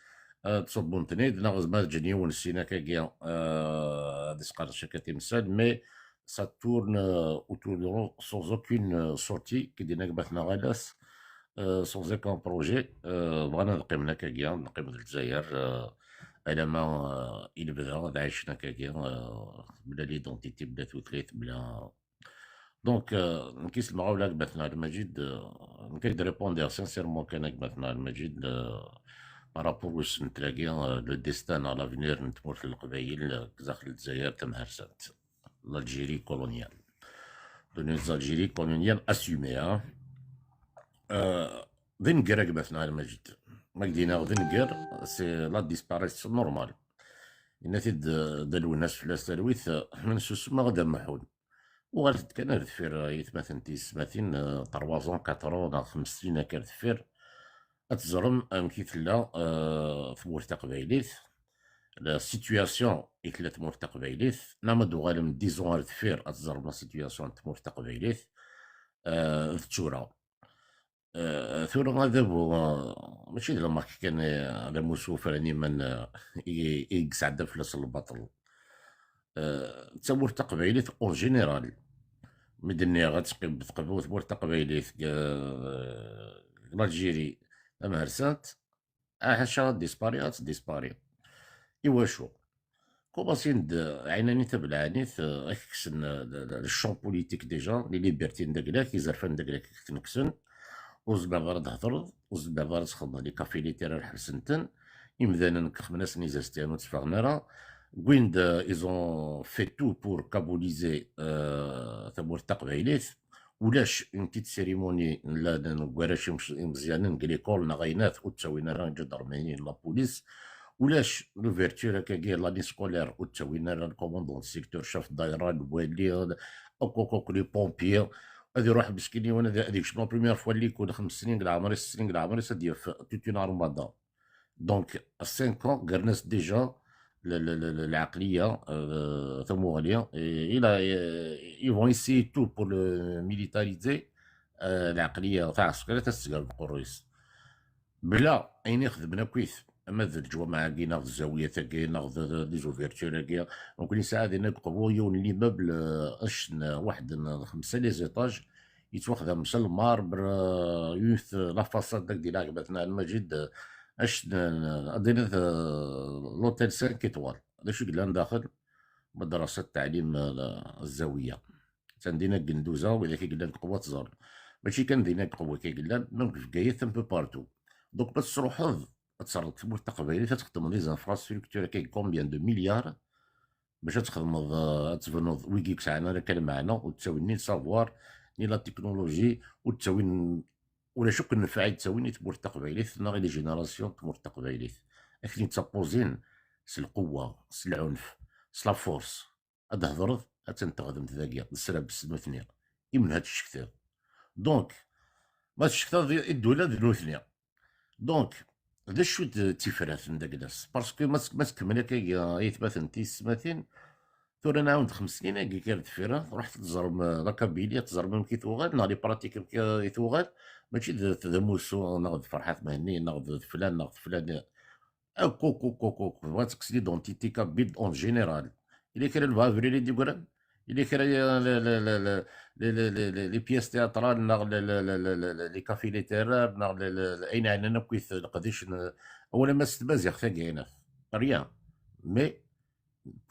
تصبون تنيد ناغز ما جاني ونسينا كاكيا ديسقارد شكاتي مسال مي ça tourne autour de nous sans aucune sortie qui dit نقبتنا غلاس sans aucun projet بغينا نقيمنا كاكيا نقيم الجزائر على ما إلا بدا عايشنا كاكيا بلا ليدونتيتي بلا توثليث بلا دونك نكيس المغاولة قبتنا المجيد نكيد ريبوندير سانسيرمون كان قبتنا المجيد بارابور واش نتلاقي لو ديستان على لافنير نتمر في القبايل داخل الجزائر تمهرسات l'Algérie coloniale. De nos Algérie coloniale assumée. Wenger قبثنا المجد. ما قدينا Wenger c'est la disparition normale. الناس دلو الناس في السلويث من سوسما غدا محون. وغادي كان ذفير يتمثل تيسماتين 3 4 5 سنين كان ذفير. أتزرم كيتلا في مورتا قبايليث. لا سيتوياسيون إكلا تمور تقبايليث نعمدو غالم 10 عام دفير أتزرب لا سيتوياسيون تمور تقبايليث تشورا ثورة هذا ماشي لما كان على موسوف راني من يقسعد فلوس البطل تمور تقبايليث اون جينيرال مدنيا غتقب تقبو تمور تقبايليث الجيري مهرسات حاشا ديسباري إواشو كوماسين عيناني تبلعانيث أكسن الشون بوليتيك ديجا لي ليبرتين داكلاك يزرفان داكلاك كتنكسن وزبع غار تهضر وزبع غار تخدم لي كافي لي تيرا الحسنتن يمدانا نكخمناس نيزاستيان وتفاغنارا وين إيزون في تو بور كابوليزي ثمور تقبايليث ولاش اون بتيت سيريموني لا نكواراش مزيانا نكليكول نغاينات وتساوينا راه نجد رميين لا بوليس ولاش لوفيرتور هكاكي لاني سكولير وتساوينا راه الكوموندون السيكتور شاف الدايره الوالي اوكوكوك لي بومبيي غادي يروح مسكيني وانا هذيك شنو بروميير فوا اللي يكون 5 سنين العمر 6 سنين العمر سادي في توتون ارمادا دونك 5 ans قرناس ديجا العقليه ثمو غاليه الى يفون يسي تو بور ميليتاريزي العقليه تاع السكرات تستقر القرويس بلا اين خدمنا كويس اما ذا الجوامع كي ناخذ الزاويه تاعي ناخذ لي زوفيرتور كي ممكن ساعه نقبو يون لي مبل اشن واحد 5 لي زيطاج يتواخذ مشى الماربر يوث لا فاساد داك ديال عقبتنا المجد اشن دينا لوتيل 5 ايطوال هذا شو قلنا داخل مدرسه التعليم الزاويه تندينا قندوزه ولكن قلنا قوه زار ماشي كان دينا قوه كي قلنا دونك في كايث ان بو بارتو دونك باش تروح تصرف في المستقبل تخدم لي زانفراستركتور كاين كومبيان دو مليار باش تخدم تفنوض ويكي كسعنا راه كان معنا وتساوي ني سافوار ني لا تكنولوجي وتساوي ولا شك النفعي تساوي ني تمور تقبايليث غير لي جينيراسيون تمور تقبايليث اكني تسابوزين سي القوه سي العنف سي لا فورس هاد هضرت تنتخدم تذاكيا السراب السنوثنيا يمن هاد الشكتير دونك ما تشكتا الدوله د نوثنيا دونك هذا شو تيفرات من داك الناس باسكو ما تكمل هكا يثبت انت السماتين ثورة نعاود 5 سنين هكا كانت فيرا رحت تزرب لاكابيليا تزرب كي ثوغال نهار براتيك كي ثوغال ماشي ذا موسو ناخذ فرحات مهني ناخذ فلان كوكو كوكو كو تكسلي دونتيتي كابيل اون جينيرال إلا كان الفافري اللي ديقران إلا كان لي بياس تياترال ناغ لي كافي ليتيرار ناغ اين عندنا كويث القديش اولا ما ستبازيغ ثاقينا ريان مي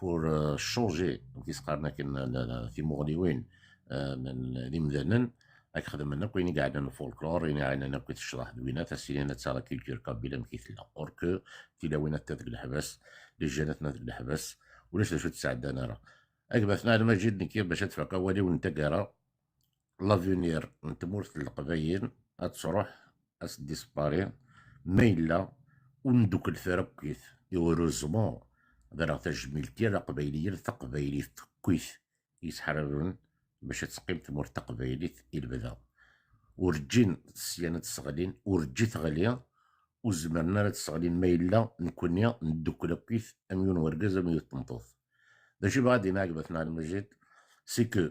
بور شونجي كيس قارنا كاين في مغنيوين اللي مذنن راك خدم لنا كاين قاعد لنا فولكلور يعني عندنا كويت الشرح دوينات السينات تاع لا كولتور كابيلا مكيثلا اوركو تلاوينات تاع الحبس لجانتنا تاع الحبس ولاش شو تساعد انا راه اكبثنا لما جيت نكير باش تفرق اولي ونتقرا لافونير نتمورت القبايل اتروح اس ديسباري ميلا وندوك الثرب كيث يوروزمون دار تجميلتي راه قبايليه تقبايلي كويث يسحرون باش تسقيم تمورت تقبايلي البدا ورجين السيانة تسغلين ورجيت غالية وزمرنا لا تسغلين ميلا نكونيا ندوك لكيث اميون ورقاز اميون تنطوف داكشي غادي نعجبتنا المجيد سي كو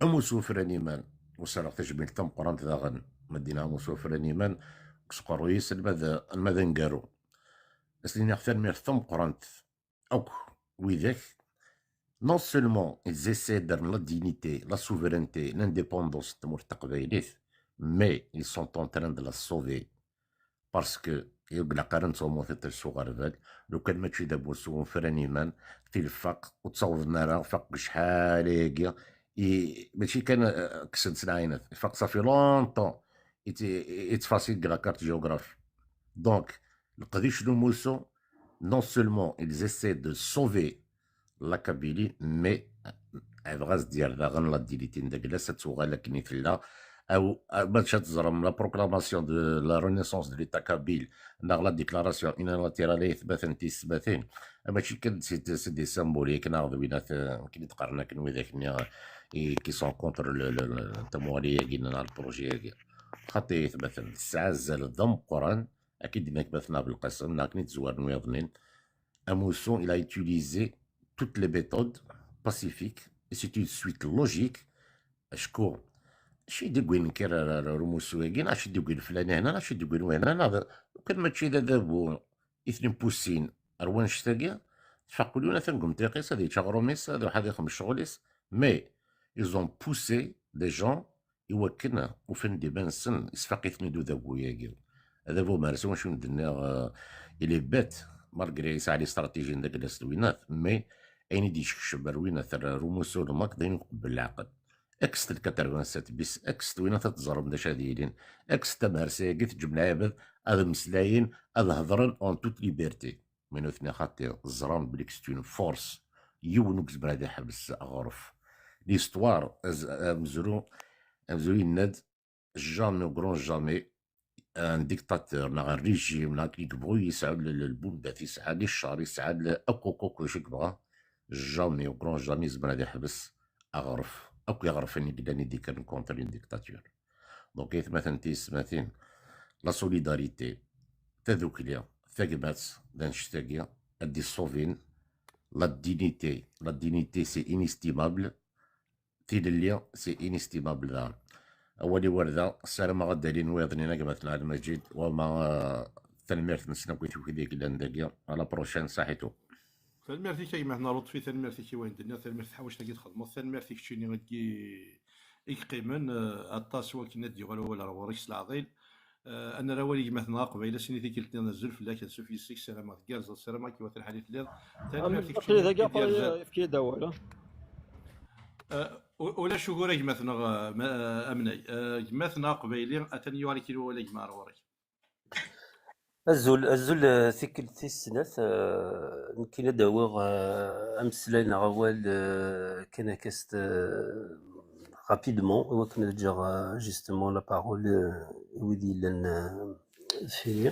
اموسو فرانيمان وصار تجميل تم قران ذاغن مدينه اموسو فرانيمان كسقرويس الماذا نقارو اسلين اختار مير ثم قرانت اوك ويذاك non seulement ils essaient de la dignité, la souveraineté, l'indépendance de leur taqbaylit, mais ils sont en train de la sauver parce que يبقى قارن تصومو في الصغار لو كان ماشي دابو سو فرانيمان في الفق وتصور نارا فق شحال هكا ماشي كان كسد سناينات الفق صافي لونطون يتفاصيل كلا كارت جيوغرافي دونك القضيه شنو موسو non seulement ils essaient de sauver la Kabylie mais الغاز ديال داغن لا ديليتين داك لا ستوغال كني فيلا او باش تزرم لا بروكلاماسيون دو لا رينيسونس دو ليتا كابيل ناغ لا ديكلاراسيون يونيلاتيراليه ثبات سباتين ماشي كان سي دي سامبوليك ناغ وينات كي تقارنا كن وذاك كي سون كونتر التمواليه كينا البروجي خاطي ثبات الساعه زال ضم قران اكيد ما كبثنا بالقسم ناكني تزوار نويضنين اموسون il a utilisé toutes les méthodes pacifiques et c'est une suite logique شكون شي ديكوين كير رموسو كاين شي ديكوين فلان هنا شي ديكوين وين هنا كان ماشي دابو اثنين بوسين اروان شتاقيا تفقوا لنا ثنقوم تيقيس هذه شغروميس هذا واحد يخم الشغليس مي ils ont poussé des gens يوكلنا وفين دي بنسن يسفاق يثنيدو ذابويا كيو هذا هو مارسو شنو درنا الي بات مارغري يسعى لي استراتيجي داك السوينات مي اين يدي شكشب روينات رموسو الماك داين بالعقل اكس تلك 87 بيس اكس توينا تتزرب دا شاديين اكس تمارسي قلت جبن عابد هذا مسلاين هذا هضرن اون توت ليبرتي من اثنين خاطر الزران بليك ستون فورس يونوكس بنادي حبس غرف ليستوار مزرو يناد جامي وكرون جامي ان ديكتاتور نا ريجيم نا كي يبغوا يسعد البومبات يسعد لي الشهر يسعد اكوكو كلشي كبغا جامي وكرون جامي زبنادي حبس غرف أكو يعرفني قداني دي كان كونتر اون ديكتاتور دونك مثلا تيسماتين لا سوليداريتي تذوكليا ثاقبات دانشتاقيا ادي صوفين لا دينيتي سي انستيمابل تيليا سي انستيمابل دان اولي ورده السلام غدا لي نويضنينا قباتنا على المجيد وما تنميرت نسنا كويتو كيديك لانداقيا على بروشين صحيتو ثالميرتي كي معنا لطفي ثالميرتي كي وين درنا ثالميرتي حوايج تاكي تخدمو ثالميرتي كشيني غادي يقيمن الطاس وكنا ديغال ولا وريكس العظيل انا راولي مثلا قبيله سيني تيكي نزل في لاك سوفي سيك سلامات كارز سلامات كي وثر حديث ليل ثالميرتي كشيني ذا كاع في دواله ولا شكورك مثلا امني مثلا قبيلي اتني يوري كيلو ولا جمار وري الزول ثقل في السنات يمكن داوغ امسلين غوال كان كاست rapidement وكنا déjà justement la parole ودي لنا فيني.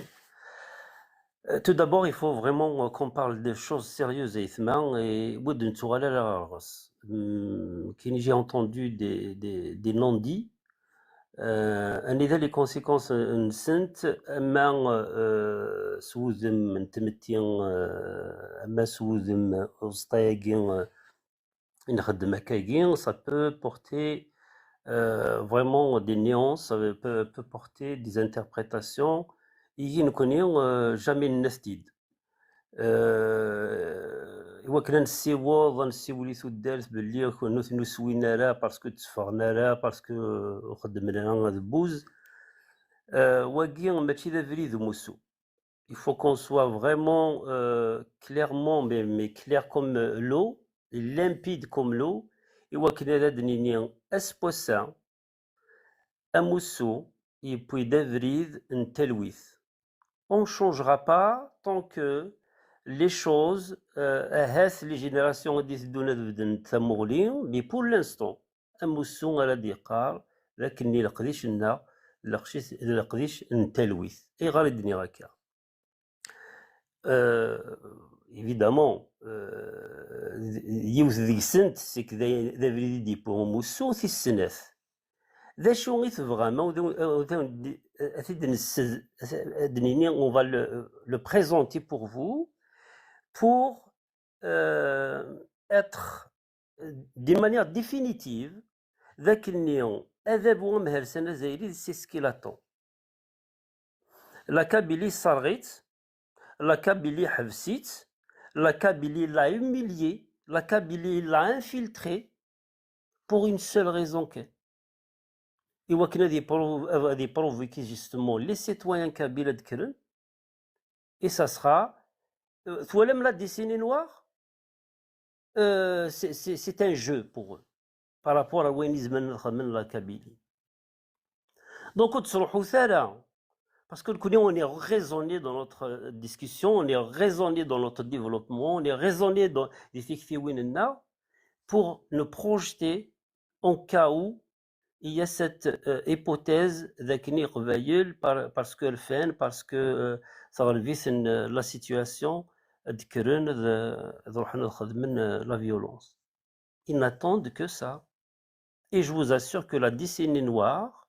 Tout d'abord, il faut vraiment qu'on parle des choses sérieuses et j'ai entendu des non-dits أني ذا لي كونسيكونس نسنت أما سوزم نتمتين أما سوزم وسطايقين نخدم هكاكين ça peut porter vraiment des nuances, ça peut porter des interprétations يجي نكوني jamais نستيد إوا كنا نسيولي الدارس باللي كنا نسوينا راه باسكو تسفرنا راه باسكو خدمنا هذا بوز واقي ماشي ذا فريد موسو. Il faut qu'on soit vraiment clairement, mais clair comme l'eau, limpide comme l'eau. إوا كنا دنيني أسبوسا أموسو يبوي دافريد نتلويث. On ne changera pas tant que les choses les générations mais pour l'instant أموسو على ديقار لكني لقديش لنا لقديش نتلويث أي غير الدنيا هكا. Évidemment, يوث ذيك سنت سيك ذا فريدي دي بو موسو في السناث ذا شو غي تبغى دنيني on va le présenter pour vous pour être d'une manière définitive ذاك النيون هذا بو مهر سنة زايري سي سكي لاتون لا كابيلي صرغيت la Kabylie حبسيت la Kabylie l'a humilié la Kabylie l'a infiltré pour une seule raison qu'est il voit qu'il y a des provoquer justement les citoyens kabyles de Keren et ça sera même la décennie noire c'est un jeu pour eux par rapport à l'ouénisme de la Kabylie donc on se parce que on est raisonné dans notre discussion, on est raisonné dans notre développement, on est raisonné dans les effets pour nous projeter en cas où il y a cette hypothèse d'Aknir Vayul parce qu'elle fait, parce que ça relève la situation de la violence. Ils n'attendent que ça. Et je vous assure que la décennie noire,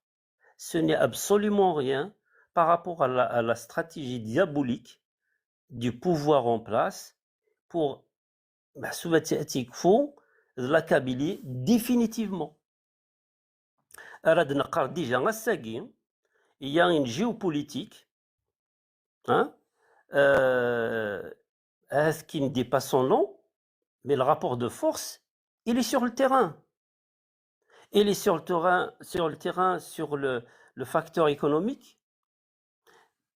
ce n'est absolument rien par rapport à la stratégie diabolique du pouvoir en place pour fond de la Kabylie définitivement. Il y a une géopolitique qui ne dit pas son nom, mais le rapport de force, il est sur le terrain. Il est sur le terrain, sur le facteur économique,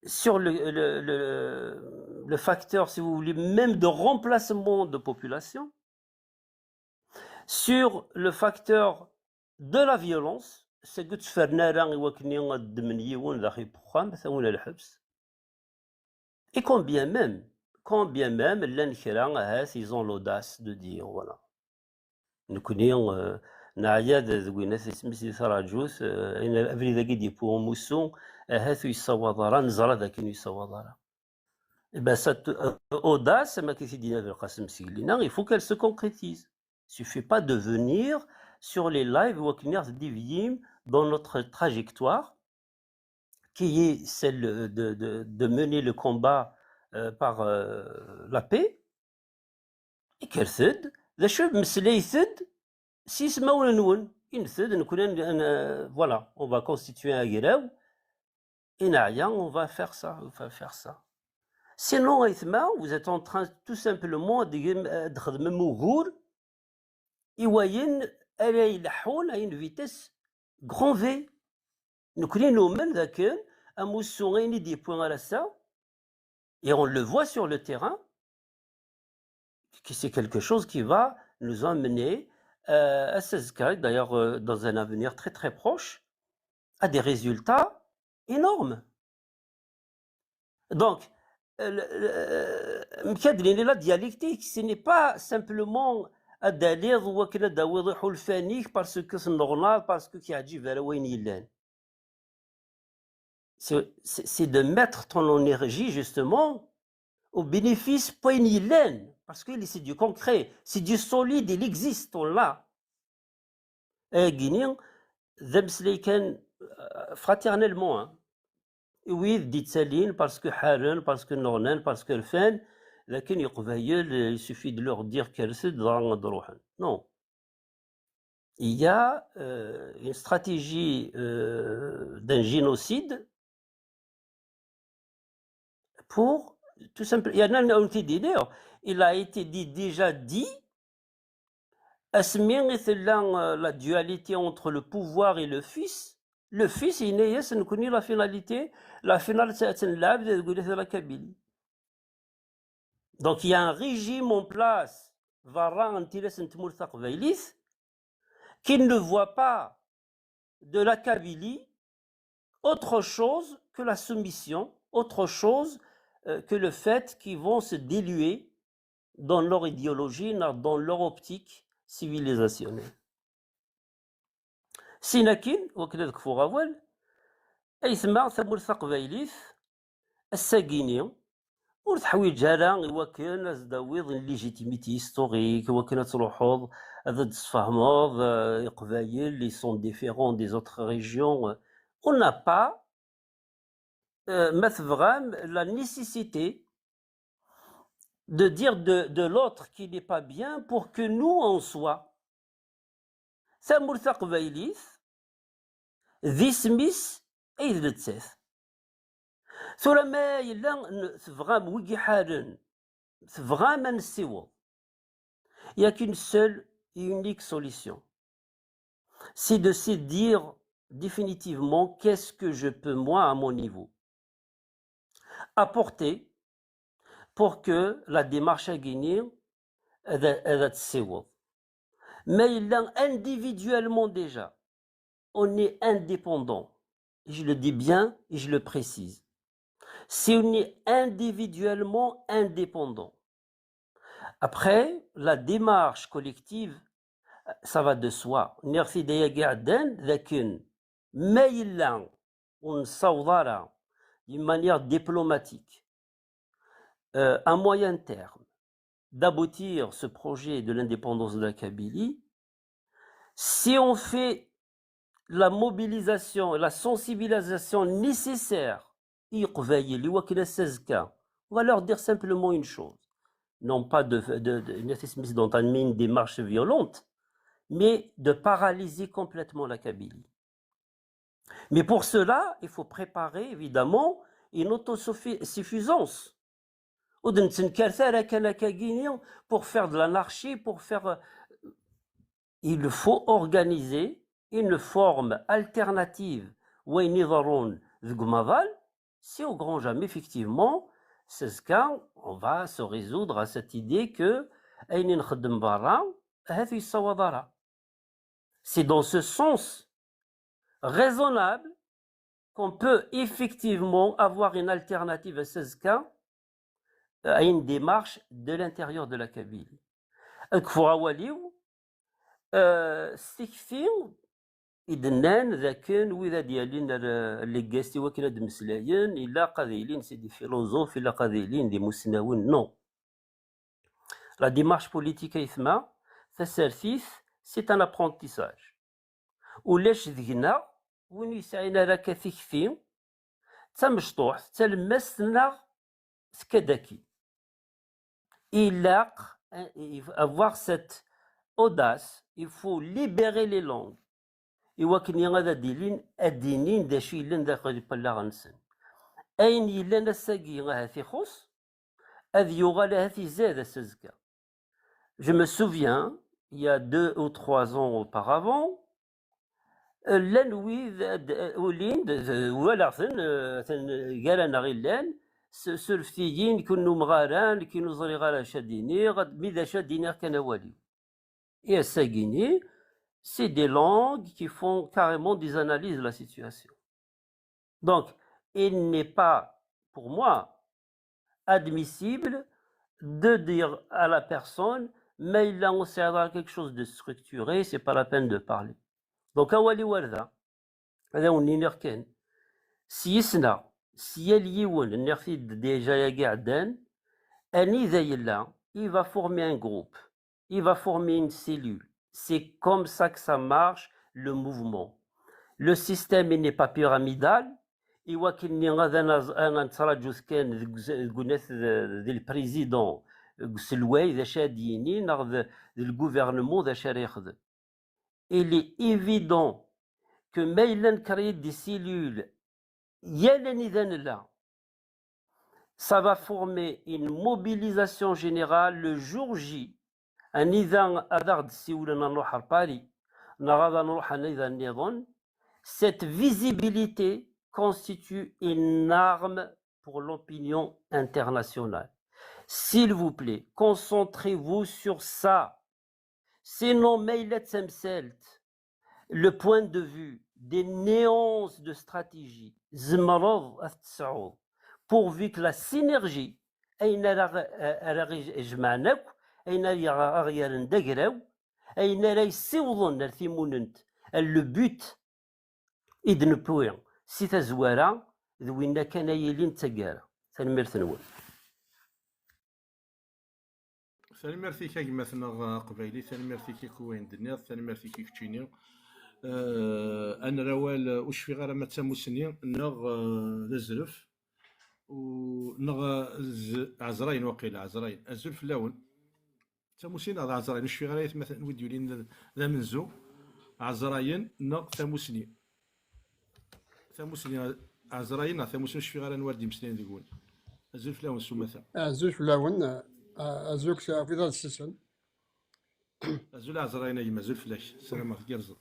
sur le facteur, si vous voulez, même de remplacement de population, sur le facteur de la violence, c'est que tu fais et combien même, ils ont l'audace de dire, voilà. Nous connaissons نعياد ذويناس اسمي ثراجوس إن أفري ذاك ديبو موسو هاثو يصوضرا نزرا ذاك يصوضرا بس audace ما كيدينا بالقاسم سيلينا il faut qu'elle se concrétise. Il suffit pas de venir sur les lives ou divim dans notre trajectoire qui est celle de mener le combat par la paix et qu'elle cède ذا شو مسلي يثد si voilà, on va constituer un guérou et on va faire ça, Sinon, vous êtes en train tout simplement de même mourir et voyez, elle est à une vitesse grand V. Nous connaissons même d'accord, à Moussourine des points à ça et on le voit sur le terrain que c'est quelque chose qui va nous emmener d'ailleurs dans un avenir très très proche, à des résultats énormes. Donc, la dialectique, ce n'est pas simplement d'aller parce que c'est normal, parce que c'est de mettre ton énergie justement au bénéfice poignilène. Parce que c'est du concret, c'est du solide, il existe, on l'a. Guinéen, Zemsleiken, fraternellement, hein. Oui, dites Céline, parce que Haran, parce que Nornan, parce que Fan, لكن يقبايل, il suffit de leur dire qu'elle se non. Il y a une stratégie d'un génocide pour tout simplement. Il a été déjà dit, la dualité entre le pouvoir et le fils. Le fils, il est connu la finalité. La finalité, c'est la Kabylie. Donc il y a un régime en place, qui ne voit pas de la Kabylie autre chose que la soumission, autre chose que le fait qu'ils vont se diluer dans leur idéologie, dans leur optique civilisationnelle. Sinakin, وكذا كفور أول أيثما ثمور ثقبيليث الساقيني ور تحويج هذا إوا كان أزداويض ليجيتيميتي هيستوريك إوا كان تروحوض هذا تفهموض قبايل لي سون ديفيرون دي زوتر ريجيون. On n'a pas la nécessité de dire de l'autre qui n'est pas bien pour que nous en soit. ثمور ثقبيليث ذي سميس أي ذلتساث ثورة ما يلا تفغام ويجي حالا تفغام نسيوض. Il n'y a qu'une seule et unique solution, c'est de se dire définitivement qu'est-ce que je peux moi à mon niveau apporter pour que la démarche à gagner elle تسيوض. Mais individuellement déjà, on est indépendant. Je le dis bien et je le précise. Si on est individuellement indépendant, après, la démarche collective, ça va de soi. Nerfi daya قاعدين لكن ما يلا ونصوضها d'une manière diplomatique, à moyen terme, d'aboutir ce projet de l'indépendance de la Kabylie, si on fait la mobilisation, la sensibilisation nécessaire, on va leur dire simplement une chose, non pas d'entamer une démarche violente, mais de paralyser complètement la Kabylie. Mais pour cela, il faut préparer évidemment une autosuffisance. Pour faire de l'anarchie, il faut organiser une forme alternative. Si au grand jamais, effectivement, c'est ce qu'on on va se résoudre à cette idée que c'est dans ce sens raisonnable qu'on peut effectivement avoir une alternative à 16 cas, à une démarche de l'intérieur de la Kabylie. إذنان ذاكن وإذا ديالين اللي قاستي وكنا دمسلاين إلا قاذيلين سي دي فيلوزوف إلا قاذيلين دي مسناون نو. La démarche politique إثما تسارثيث سي ان apprentissage. ولاش ذقنا وين يسعينا راك ثيكثي تمشطوح تلمسنا سكداكي. Il avoir cette audace, il faut libérer les langues. إوا هذا ديلين الدينين دا شي لين داخل بلا غنسن أين يلان الساقي غاهثي خص أذ يغال هاثي زاد السزكا. Je me souviens, il y a 2 ou 3 ans auparavant, لان ولين ولا قالنا غير لان سلفتيين كنو مغاران كينو زري غالا شاديني غد ميدا شاديني كان والي. Et الساقيني c'est des langues qui font carrément des analyses de la situation. Donc, il n'est pas, pour moi, admissible de dire à la personne, mais il a on quelque chose de structuré, c'est pas la peine de parler. Donc, awali walda, on est si yisna, si elle y est déjà yagadan, il va former un groupe, il va former une cellule. C'est comme ça que ça marche, le mouvement. Le système il n'est pas pyramidal. إيوا غادا أنا نتراجو كان قلنا ذي البريزيدون سلواي ذا شاديني ناخذ الغوفرنمون ذا شاري يخدم. Il est évident que ما إلا نكري دي سيلول يالا نذان لا ça va former une mobilisation générale le jour J. Un إذا أدغد سيولنا نروح لباري نغادا نروح إذا نظن cette visibilité constitue une arme pour l'opinion internationale. S'il vous plaît, concentrez-vous sur ça. Sinon, le point de vue des nuances de stratégie, pourvu que la synergie, le but est de ne plus. سي تزوارا ذوينا كان يلين تسكارا تنميرت نول. ثاني ميرثي كي مثلا قبايلي ثاني ميرثي كي كوين دنيا ثاني ميرثي كي كتشيني انا روال وش في غير ما تسموسني نغ الزلف ونغ عزراين وقيل عزراين الزلف لاون تسموسين هذا عزراين وش في غير مثلا وديو لين ذا منزو عزراين نغ ثموسني ثموسني عزراين ثموسني وش في غير نوردي مسنين ديقول الزلف لاون سمثا الزلف لاون أزوك في ذا السيسن أزول عزراين أي مازول فلاش سلام عليك يرزق.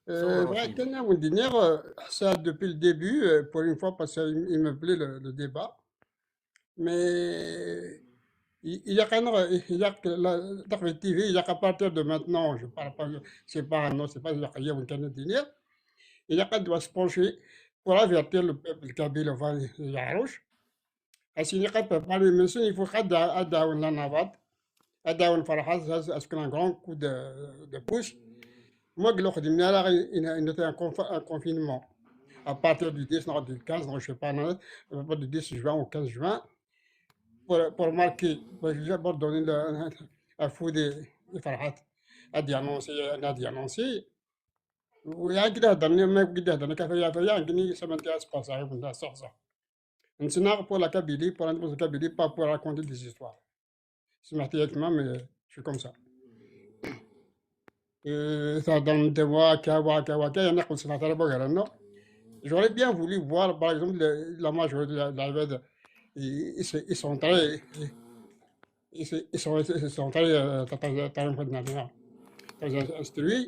Maintenant, on dit ça depuis le début, pour une fois, parce qu'il me plaît le débat. Mais il y a quand même, il y a la TV, il y a qu'à partir de maintenant, je parle pas, c'est pas non, c'est pas il y a un canal dîner. Il y a qu'à doit se pencher pour avertir le peuple kabyle va y arracher. S'il y a pas parler monsieur, il faut qu'à la navade, à un farahaz, à ce qu'un grand coup de pouce. Moi, il était un confinement à partir du 10, non, du 15, non, je sais pas, non, du 10 juin au 15 juin, pour marquer, pour donner un fou de farahaz, à dire annoncer. Oui, il y a des derniers mecs qui disent qu'il y a des ça m'intéresse pas, ça, ça sort ça. Un scénario pour la Kabylie, pour la Kabylie, pas pour raconter des histoires. C'est matériellement, mais je suis comme ça. Ça donne des voix, il y en a qui sont très beaux. J'aurais bien voulu voir, par exemple, la majorité de la ils sont très. Ils sont très instruits.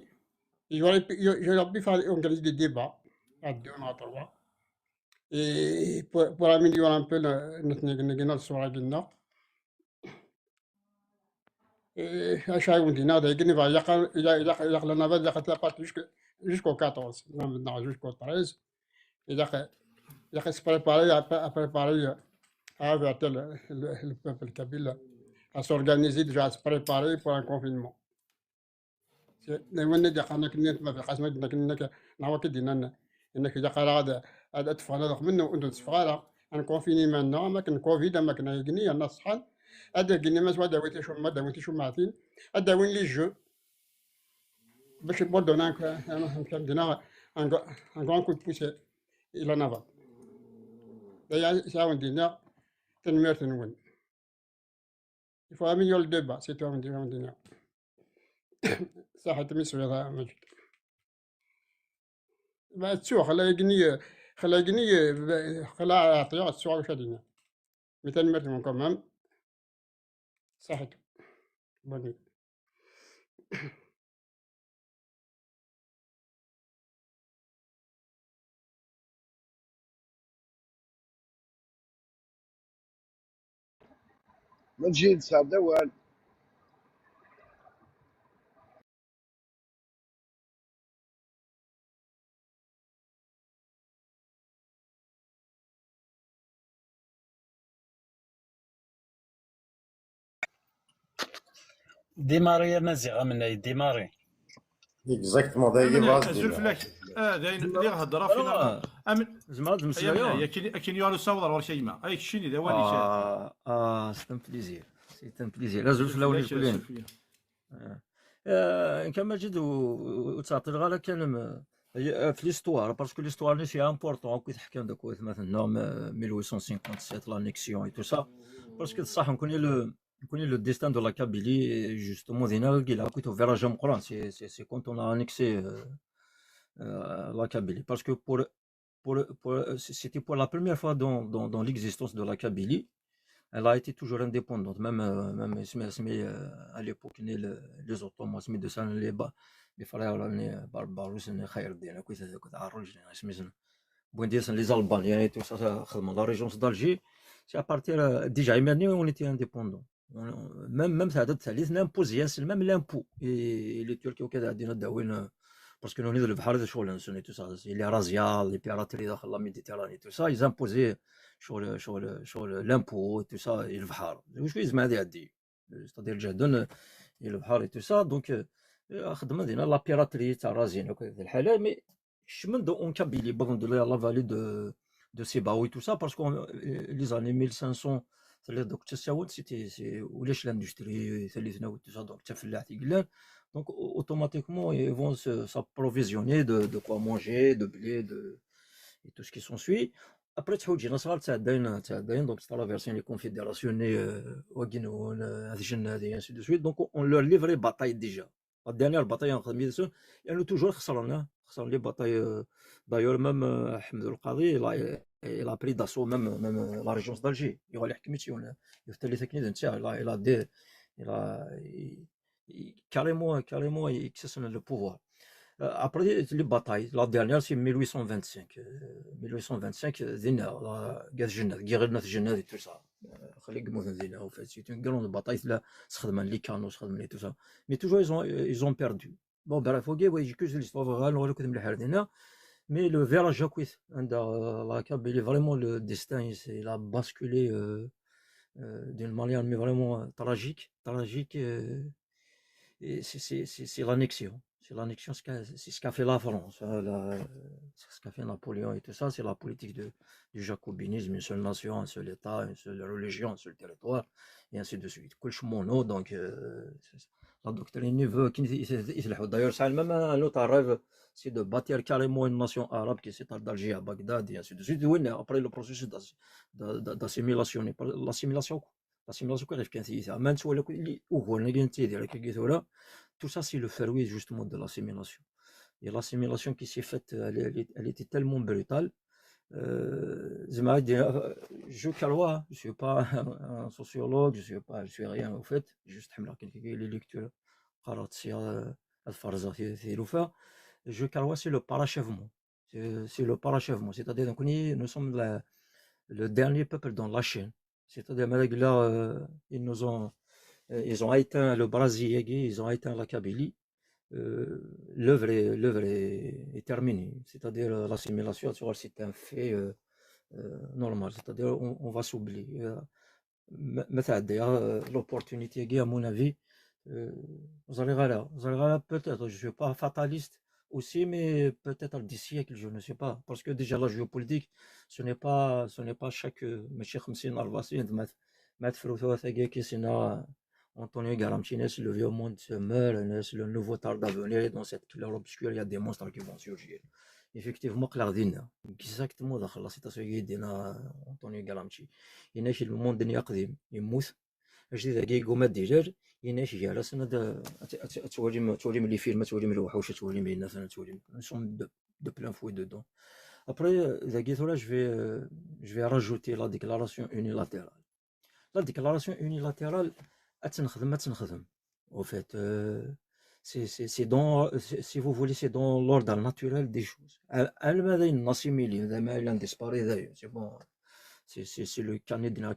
J'aurais pu faire organiser des débats à 2 ou 3. Et pour améliorer un peu notre soirée du Nord. Et à chaque fois, il y a la navette la partie jusqu'au 14, maintenant jusqu'au 13. Il y a se préparer à avertir le peuple kabyle, à s'organiser déjà, à se préparer pour un confinement. لما ندي خلنا كنا ما في قسمة كنا نعوض كدينا إنك إذا قال هذا أدفع هذا منه وأنتم تفعله أنا كونفيني منا ما كان كوفيد ما كان يجني الناس صحن هذا جني ما سوى داويتي شو ما داويتي شو معتين هذا وين لي جو باش برضه أنا كان دينا un grand coup de pouce إلى نافا ده ساون دينا تنمير تنون il faut améliorer le débat c'est tout on dit صح تمسوا يا مجد ما تسوى خلا يجني خلا أعطيه السوى وشدينا مثل مرت من كمان صحت بني مجيد صعب دوال ديماري يا مازيغ من ديماري اكزاكتومون داير باز أزول فلاك داين اللي هضره فينا زعما مسلايا كاين يالو صور ولا شيء ما اي شيء اللي واني سي ان بليزير سي ان بليزير أزول فلاوني كلين كان ماجد وتعطي الغالا كان في l'histoire parce que l'histoire c'est important كي تحكي عندك مثلا 1857 l'annexion et tout ça parce que صح on connaît le destin de la Kabylie justement دينا كي كنت في راجع مقران c'est quand on a annexé la Kabylie parce que c'était pour la première fois dans l'existence de la Kabylie. Elle a été toujours indépendante, même à l'époque, les Ottomans, de ça, les frères, les Barbarousse, les Khayrdin, les Albaniens et tout ça, la région d'Alger, c'est à partir, déjà, on était indépendants. Même ça, même l'impôt. Et les Turcs, parce que nous, le Bahar de Cholan, tout ça, les razzias, les pirateries dans la Méditerranée, tout ça, ils imposaient sur l'impôt et tout ça, et le Bahar. C'est-à-dire le Jadon et le Bahar et tout ça. Donc, la piraterie, ça razzienne, mais je me demande en Kabylie, de la vallée de Sebaou et tout ça, parce que les années 1500, c'était où l'industrie, tout ça, donc, donc automatiquement ils vont s'approvisionner de quoi manger, de blé, et tout ce qui s'ensuit. Après donc c'est la version les confédérations et ainsi de suite. Donc on leur livrait bataille déjà. La dernière bataille en 2000, il y a toujours les batailles. D'ailleurs même Ahmed El-Qadi il a pris d'assaut même la région d'Alger. Il a carrément le pouvoir. Après les batailles, la dernière c'est 1825. 1825, et tout ça. C'est une grande bataille, les canons, tout ça. Mais toujours ils ont perdu. Bon, mais le verrage la Kabylie, vraiment le destin, il a basculé d'une manière mais vraiment tragique. Et c'est l'annexion. C'est l'annexion, c'est ce qu'a fait la France, c'est ce qu'a fait Napoléon et tout ça, c'est la politique du jacobinisme, une seule nation, un seul État, une seule religion, un seul territoire, et ainsi de suite. Donc, la doctrine veut d'ailleurs, c'est même un autre rêve, c'est de bâtir carrément une nation arabe qui s'étale d'Alger à Bagdad, et ainsi de suite. Oui, après le processus d'assimilation, l'assimilation tout ça c'est le fruit justement de l'assimilation. Et l'assimilation qui s'est faite, elle était tellement brutale. Je ne suis pas un sociologue, je suis rien au fait, juste les lectures. Je crois c'est le parachèvement. C'est le parachèvement, c'est-à-dire que nous sommes le dernier peuple dans la chaîne. C'est-à-dire là, ils ont éteint le Brésil, ils ont éteint la Kabylie. L'œuvre est terminée. C'est-à-dire l'assimilation, c'est un fait normal. C'est-à-dire on va s'oublier. L'opportunité, à mon avis, vous allez peut-être, je ne suis pas fataliste aussi, mais peut-être d'ici siècles, je ne sais pas. Parce que déjà la géopolitique, ce n'est pas chaque Antonio Garamchines, le vieux monde se meurt, le nouveau tard d'avenir, dans cette couleur obscure, il y a des monstres qui vont surgir. Effectivement, exactement dans la citation de Antonio Garamchi. Il y a le monde de il mousse. Je dis que قوم الدجاج يناش جالس أنا تولي لي فيلم تولي لي وحوش تولي لي ناس تولي nous sommes de plein fouet dedans. Après je vais rajouter la déclaration unilatérale. La déclaration unilatérale au fait c'est dans si vous voulez c'est dans l'ordre naturel des choses. C'est bon, c'est le carnet de la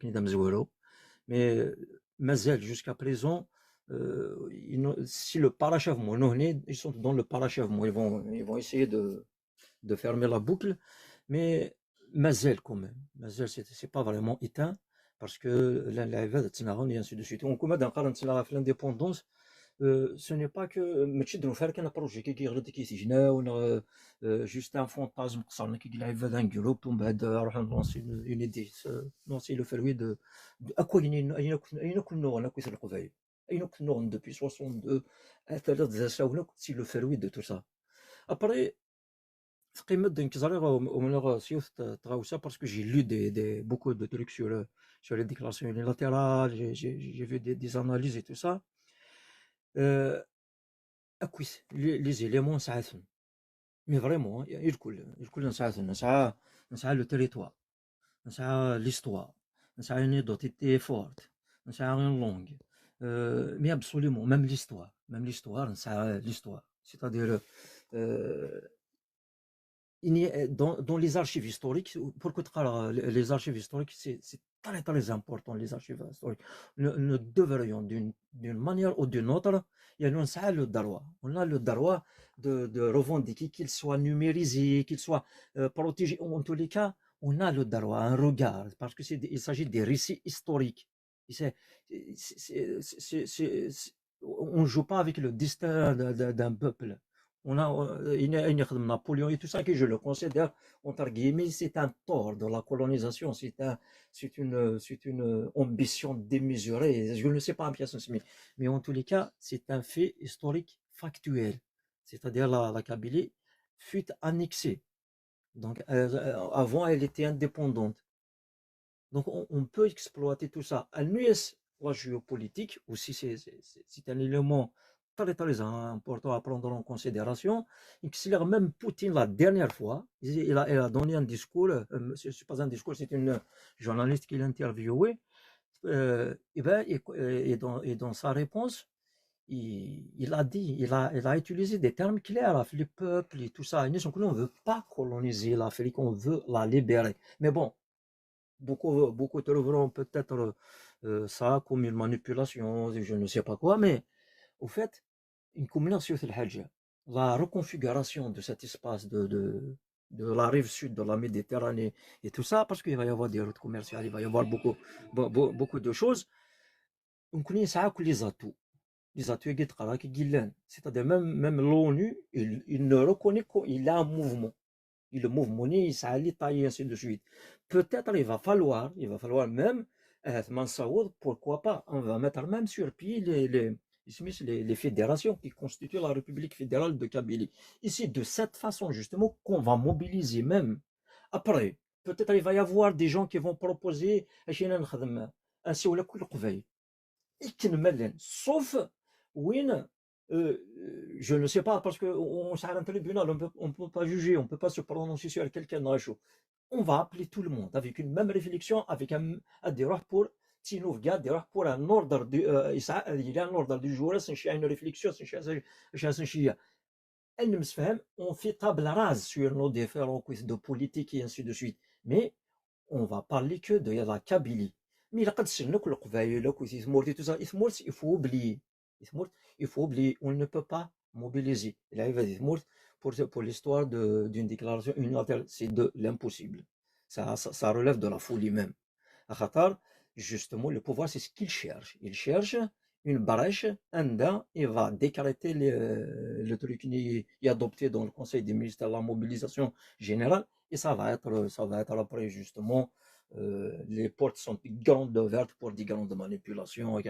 mais Mazel jusqu'à présent si le parachèvement ils sont dans le parachèvement, ils vont essayer de fermer la boucle, mais Mazel quand même, Mazel c'est pas vraiment éteint parce que et ainsi de suite. On commence à parler de l'indépendance. Ce n'est pas que nous faire qu'un projet qui est juste un fantasme qui est un groupe lancer une idée. Non, c'est le fruit de à quoi depuis 62 c'est le fruit de tout ça. Après Parce que j'ai lu beaucoup de trucs sur les déclarations unilatérales, j'ai vu des analyses et tout ça. Les éléments نساعدهم. Mais vraiment, الكل نساعدهم. نساعد le territoire, نساعد l'histoire, نساعد une identité forte, نساعد une langue. Mais absolument, même l'histoire, نساعد l'histoire. C'est-à-dire, dans les archives historiques, pour que les archives historiques, c'est très très important, les archives historiques. Nous devrions d'une manière ou d'une autre, on a le droit de revendiquer qu'il soit numérisé, qu'il soit protégé. En tous les cas, on a le droit à un regard, parce qu'il s'agit des récits historiques. On ne joue pas avec le destin d'un peuple. On a Napoléon et tout ça, que je le considère, entre guillemets, c'est un tort de la colonisation, c'est une ambition démesurée. Je ne sais pas, mais en tous les cas, c'est un fait historique factuel. C'est-à-dire la Kabylie fut annexée. Donc, avant, elle était indépendante. Donc, on peut exploiter tout ça. La géopolitique aussi, c'est un élément très très important à prendre en considération. Même Poutine, la dernière fois, il a donné un discours, c'est pas un discours, c'est une journaliste qui l'a interviewé, et dans sa réponse, il a utilisé des termes clairs, les peuples et tout ça. On ne veut pas coloniser l'Afrique, on veut la libérer. Mais bon, beaucoup trouveront peut-être ça comme une manipulation, je ne sais pas quoi, mais au fait, une combinaison de la reconfiguration de cet espace de la rive sud de la Méditerranée et tout ça, parce qu'il va y avoir des routes commerciales, il va y avoir beaucoup de choses. On connaît ça avec les atouts. Les atouts, c'est-à-dire même l'ONU, il ne reconnaît qu'il a un mouvement. Et le mouvement, il s'allie, tailler, ainsi de suite. Peut-être il va falloir même, pourquoi pas, on va mettre même sur pied les fédérations qui constituent la République fédérale de Kabylie. Et c'est de cette façon, justement, qu'on va mobiliser même. Après, peut-être il va y avoir des gens qui vont proposer sauf Win, je ne sais pas, parce qu'on s'arrête un tribunal, on ne peut pas juger, on ne peut pas se prononcer sur quelqu'un dans chaud. On va appeler tout le monde avec une même réflexion, avec des rois pour pour un ordre, il y a un ordre du jour, c'est une réflexion, on fait table rase sur nos différents de politique et ainsi de suite. Mais on va parler que de la Kabylie. Mais il faut oublier. Il faut oublier, on ne peut pas mobiliser. Pour l'histoire d'une déclaration unilatérale, c'est de l'impossible. Ça relève de la folie même. À Qatar, justement, le pouvoir, c'est ce qu'il cherche. Il cherche une brèche, il va décréter le truc qui est adopté dans le Conseil des ministres, la mobilisation générale, et ça va être après, justement, les portes sont grandes ouvertes pour des grandes manipulations.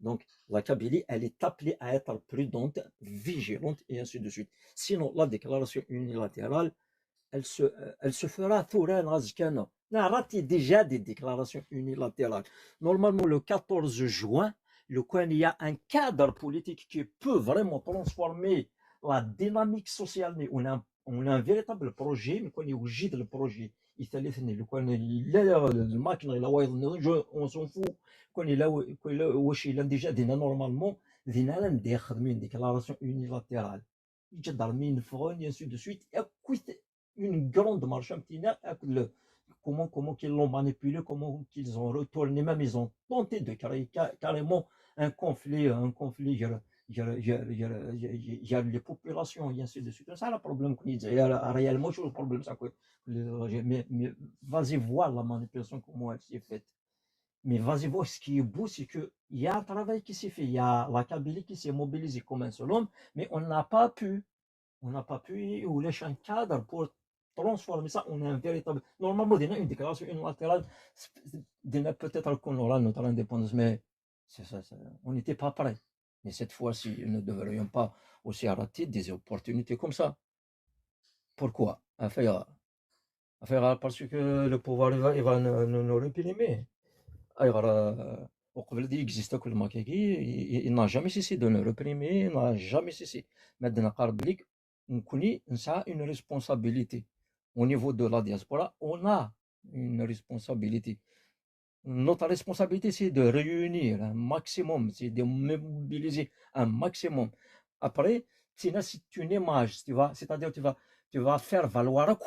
Donc la Kabylie, elle est appelée à être prudente, vigilante et ainsi de suite. Sinon, la déclaration unilatérale, elle se fera on a raté déjà des déclarations unilatérales. Normalement, le 14 juin, il y a un cadre politique qui peut vraiment transformer la dynamique sociale. Mais on a un véritable projet, mais on est le projet. On s'en fout. Il a déjà dit normalement, il a une déclaration unilatérale. Il a et ainsi de suite. Une grande marche comment qu'ils l'ont manipulé, comment qu'ils ont retourné, même ils ont tenté de créer carrément un conflit. Il y a les populations et ainsi de suite. C'est ça le problème qu'il y a réellement. Le problème, c'est que mais vas-y voir la manipulation, comment elle s'est faite. Mais vas-y voir, ce qui est beau, c'est qu'il y a un travail qui s'est fait. Il y a la Kabylie qui s'est mobilisée comme un seul homme, mais on n'a pas pu ou lâcher un cadre pour transformer ça en un véritable. Normalement, il y a une déclaration unilatérale, peut-être qu'on aura notre indépendance, mais on n'était pas prêt. Mais cette fois-ci, nous ne devrions pas aussi rater des opportunités comme ça. Pourquoi? Parce que le pouvoir il va nous réprimer. Il existe كل ما il n'a jamais cessé de nous réprimer, il n'a jamais cessé. Maintenant, on a une responsabilité. Au niveau de la diaspora, on a une responsabilité. Notre responsabilité, c'est de réunir un maximum, c'est de mobiliser un maximum. Après, c'est une image, c'est-à-dire tu vas faire valoir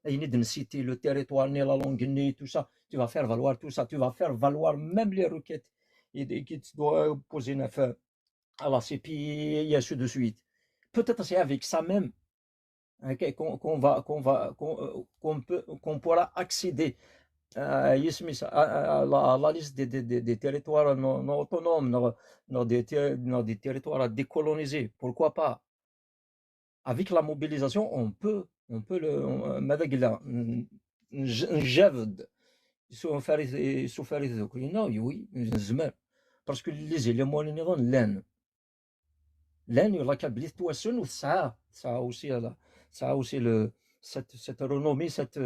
de citer le territoire, la langue, tout ça. Tu vas faire valoir tout ça. Tu vas faire valoir même les requêtes qui tu dois poser à la CPI et ainsi de suite. Peut-être c'est avec ça même qu'on pourra accéder à la liste des territoires non autonomes, des territoires à décoloniser. Pourquoi pas? Avec la mobilisation, on peut oui, parce que les éléments ça a aussi cette renommée, cette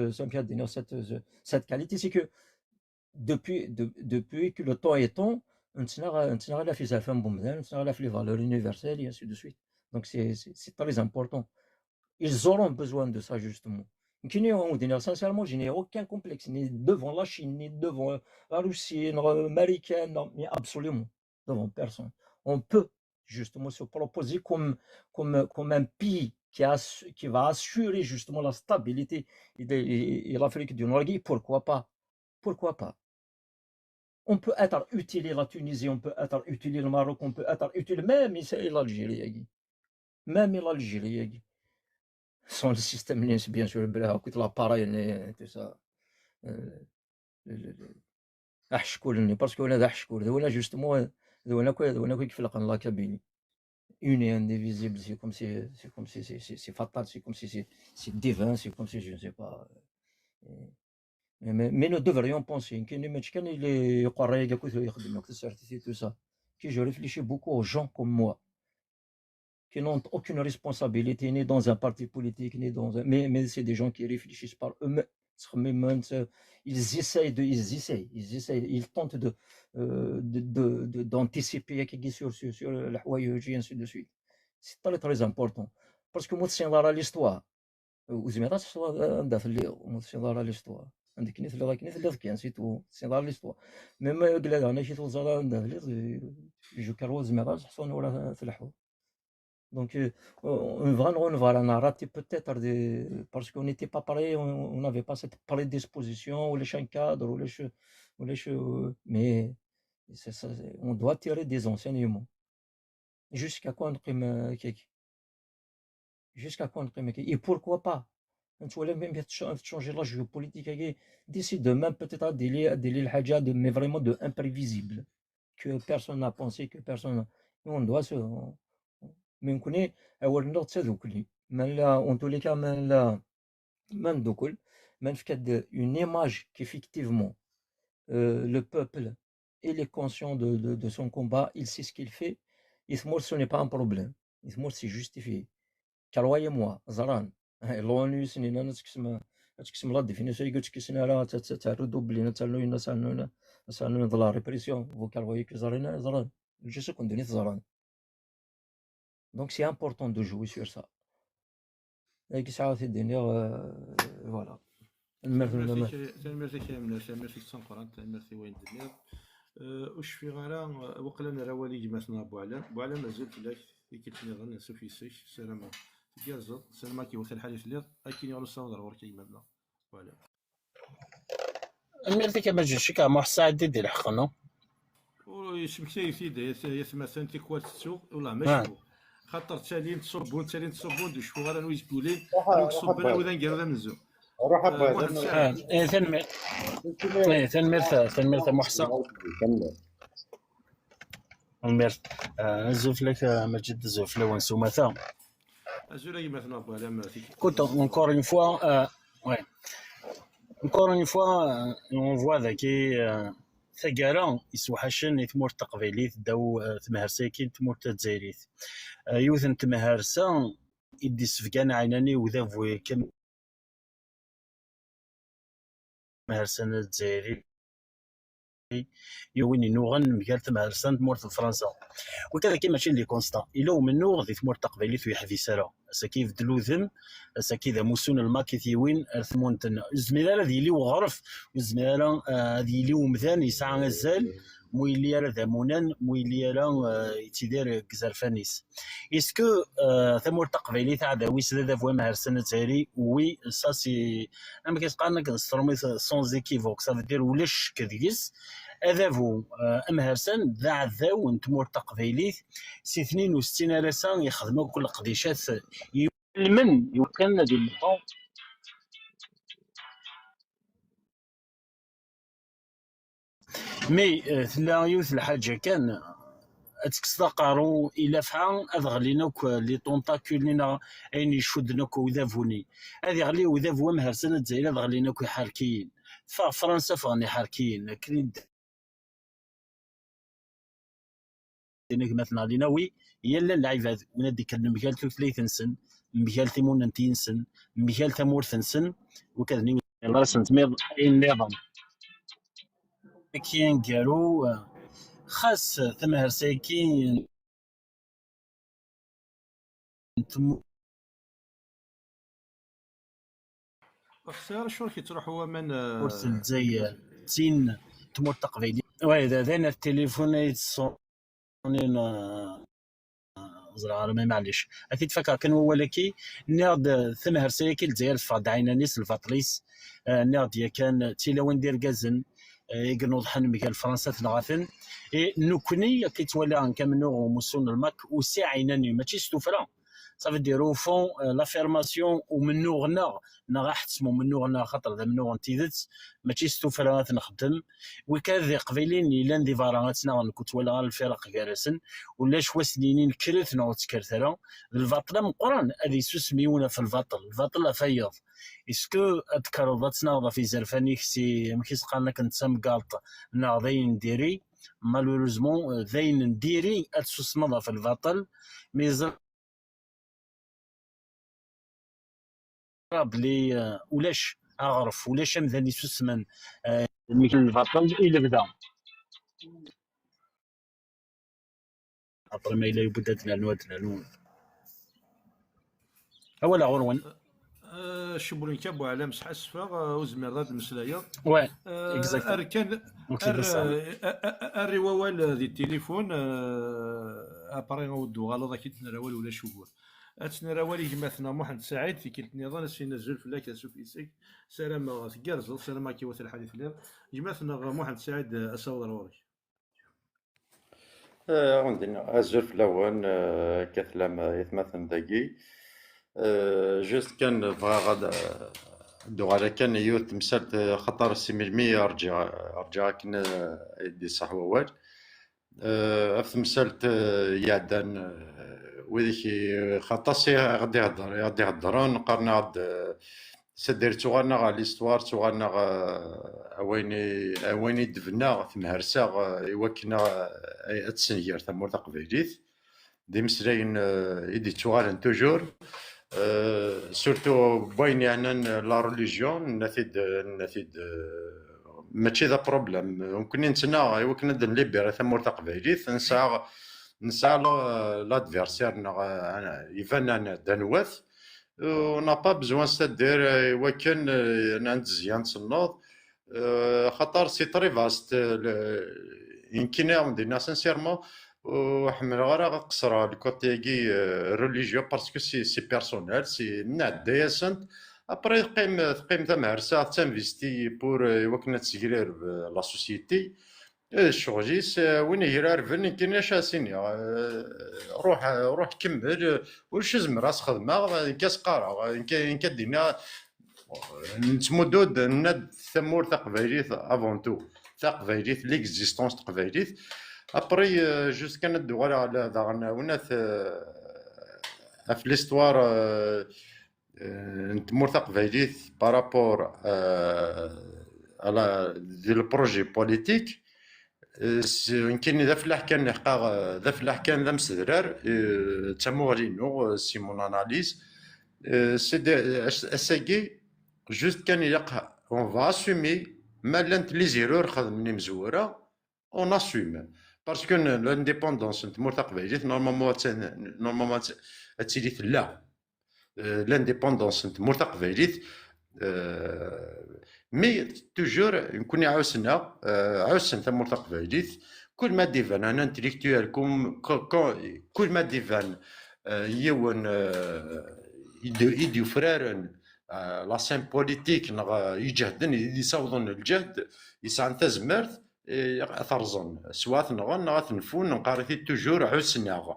qualité, c'est que depuis que le temps est temps, on a fait les valeurs universelles et ainsi de suite. Donc c'est très important. Ils auront besoin de ça justement. Sincèrement, je n'ai aucun complexe, ni devant la Chine, ni devant la Russie, l'américaine, mais absolument, devant personne. On peut justement se proposer comme un pays qui va assurer justement la stabilité et l'Afrique du Nord. Pourquoi pas? Pourquoi pas? On peut être utile la Tunisie, on peut être utile le Maroc, on peut être utile même l'Algérie. Même l'Algérie. Sans le système bien sûr, l'appareil, tout ça. Parce qu'on a justement, la Kabylie. Une et indivisible, c'est comme si c'est fatal, c'est comme si c'est divin, c'est comme si je ne sais pas. Mais nous devrions penser que tout ça. Que je réfléchis beaucoup aux gens comme moi, qui n'ont aucune responsabilité, ni dans un parti politique, ni dans un... Mais c'est des gens qui réfléchissent par eux-mêmes. Ils essayent, ils tentent d'anticiper sur la Hawaï et ainsi de suite. C'est très très important. Parce que moi, c'est dans l'histoire. C'est dans l'histoire. عندك كنيث اللي كنيث اللي كان سيتو سي دار ليستوار ميم قال انا شي توزا جو كارو زميرا حصون ولا فلحوا donc on va la rater peut-être parce qu'on n'était pas pareil, on n'avait pas cette prédisposition ou les champs cadres ou les cheveux, mais ça, on doit tirer des enseignements jusqu'à quand et pourquoi pas même changer la géopolitique d'ici demain peut-être mais vraiment de imprévisible que personne n'a pensé, que personne on doit se mais on connaît en tous les cas une image qu'effectivement le peuple il est conscient de son combat, il sait ce qu'il fait, ce n'est pas un problème, c'est justifié. Car voyez-moi, Zaran, l'ONU, c'est la définition de la répression. Vous voyez que Zaran, je sais qu'on donne Zaran. Donc c'est important de jouer sur ça. Et ça a été donné, voilà. merci وين دنيا واش في غير وقلا انا راه والي جمعتنا بوعلام مازال فلاك كيتني غن سوفي سيش سلامه كيرزق سلامه كي وقت الحال فلير اكين يغلو صاود راه كي مبنا فوالا الميرتي كما جيشي كما حساد دي الحقنا ويشمكي سيدي يسمى سنتي كوات السوق ولا ماشي خاطر تالين تصبون شكو غير نويز بولين صبنا وذا نقرا منزو روح ثنمير محسن المير زوفلك مجد زوفلا ونسومثا ازولي مثلا بولا كنت encore une fois on voit ثقارا يسوحشن ثمور تقبيليت داو تمهر ساكين تمور تزايريت يوثن تمهرسا يدي سفقان عيناني وذا فوي كم مهرسان الجزائري يويني نوغن مقال تمهرسان تمورت فرنسا وكذا كيما ماشي لي كونستا إلا من غادي تمور تقبيلي في حدي سارة ساكيف دلوذن ساكيذا موسون الماكيثيوين ارثمونتن الزميلة هذه اللي وغرف والزميلة هذه اللي ومذان يسعى غزال مويلي راه ذامونان مويلي راه يتيدير كزار فانيس اسكو ثمور تقبيلي تاع داويس هذا فوا مهرسان الجزائري وي سا سي انا كيتقال لك نسترمي سون زيكيفوك سا فدير ولا الشك ديس هذا فو مهرسان ذا ذاو نتمور تقبيلي سي 62 رسان يخدموا كل قديشات من يمكن ديال مي ثلا يوث الحاجه كان اتكستقارو الى فعا اذغلينا لي طونتاكول لينا اين يشدنا وذافوني هذه غلي وذاف هو مهرسنه الجزائر اذغلينا حاركين فرنسا فغني حاركين كريد دينك مثلا لينا وي يلا اللعيبه ونادي كان مجال 3 مجال ثمون نتينسن مجال ثمور ثنسن وكذا الله سنتمير النظام كاين قالوا خاص ثمهر ساكين السيارة شو راكي تروح هو من كورس الجزائر تين تمور تقبيلي وإذا ذانا التليفون يتصونين زرار ما معليش اكيد فكر كان هو لكي ناض ثمهر ساكين الجزائر فاد عينانيس الفاطريس ناض يا كان تيلاوين دير كازن يقنوض حن ميكال فرنسا تنغاثن نكوني كيتولى ان كامنو موسون الماك وساعيناني ماشي ستوفرا صافي ديرو فون لافيرماسيون ومنو غنا نغاح تسمو منو غنا خاطر ذا منو غنتيدت ماشي ستوفرا نخدم وكذا قبيلين الا ندي فاراناتنا غنكوت ولا الفرق كارسن ولا شوا سنينين كرث نو تكرثرا الفاطله من قران هذه سميونا في الفاطل فيض اسكو تكرضتنا في زرفانيك سي مكيس قالنا كنت سام قالط ناضين ديري مالوريزمون ذين نديري اتسوسمضا في الفاطل ميزر بلي ولاش اغرف ولاش مذاني سوسمن ميكل الفاطل الى بدا اطر ما الى يبدتنا نواتنا نون اولا غروان شبولين كابو على مسح اسفا وزمير هاد المسلايه وي اكزاكت اركان الروال ديال التليفون ابري نودو غالا ذاك تنراول ولا شوبور اتنراول يجمعنا محمد سعيد في كلت نظام سينزل في لاك سوفيسيك سلام تقرزل سلام كي وصل الحديث اليوم جمعنا محمد سعيد اسود روالك عندنا الزرف الاول كثلم يتمثل دقي جوست كان بغا غادا دوغالا كان يوت مسالت خطر السميلمية رجع كنا يدي صح ووال أفت مسالت يعدان وذيك خطاسي غادي يهضرون قرنا غاد سدير توغانا غا ليستوار توغانا اويني دفنا تمهرسا يوكنا اتسنير ثمور تقبيليت دي مسلاين يدي توغالن توجور سورتو باين يعني لا ريليجيون نثيد ماشي ذا بروبليم ممكن نتنا يوكنا دنليبيرا ثمور تقبيليت نسعى لادفيرسير يفان انا دانواث ونا با بزوان ستدير وكان عند زيان تصنوض خاطر سي تري فاست يمكن عندنا سانسيرمون وحمل غير قصرا الكوتيكي ريليجيو باسكو سي بيرسونيل سي نعدايا سنت ابري تقيم تمهرسا تنفيستي بور وكنا تسكرير لا سوسيتي الشغليس وين يرار فين كايناش اسيني روح كمل واش زمر راس خدمه كاس قاره كدينا نتمدود ند ثمور تقبيليت افونتو تقبيليت ليكزيستونس تقبيليت ابري جوست كانت دوغالا على داغنا وناث في ليستوار نتمور تقبيليت بارابور على دي البروجي بوليتيك يمكن ذا فلاح كان حقا ذا فلاح كان ذا مسدرار تاموغلينو سي مون اناليز سي اساكي جوست كان يلقى اون فا اسومي ما لانت لي زيرور خدمني مزوره اون اسوم باسكو لانديبوندونس تمور تقبيليت نورمالمون تسيلي لا لانديبوندونس تمور تقبيليت مي توجور نكون عاوسنا تمور تقبيليت كل ما ديفان انا انتليكتوال كل ما ديفان يون يديو فرارن لا سين بوليتيك يجهدن يصوضن الجهد يسعن تزمرت ثرزن سواء نغن تنفون نقارثي توجور عوسنا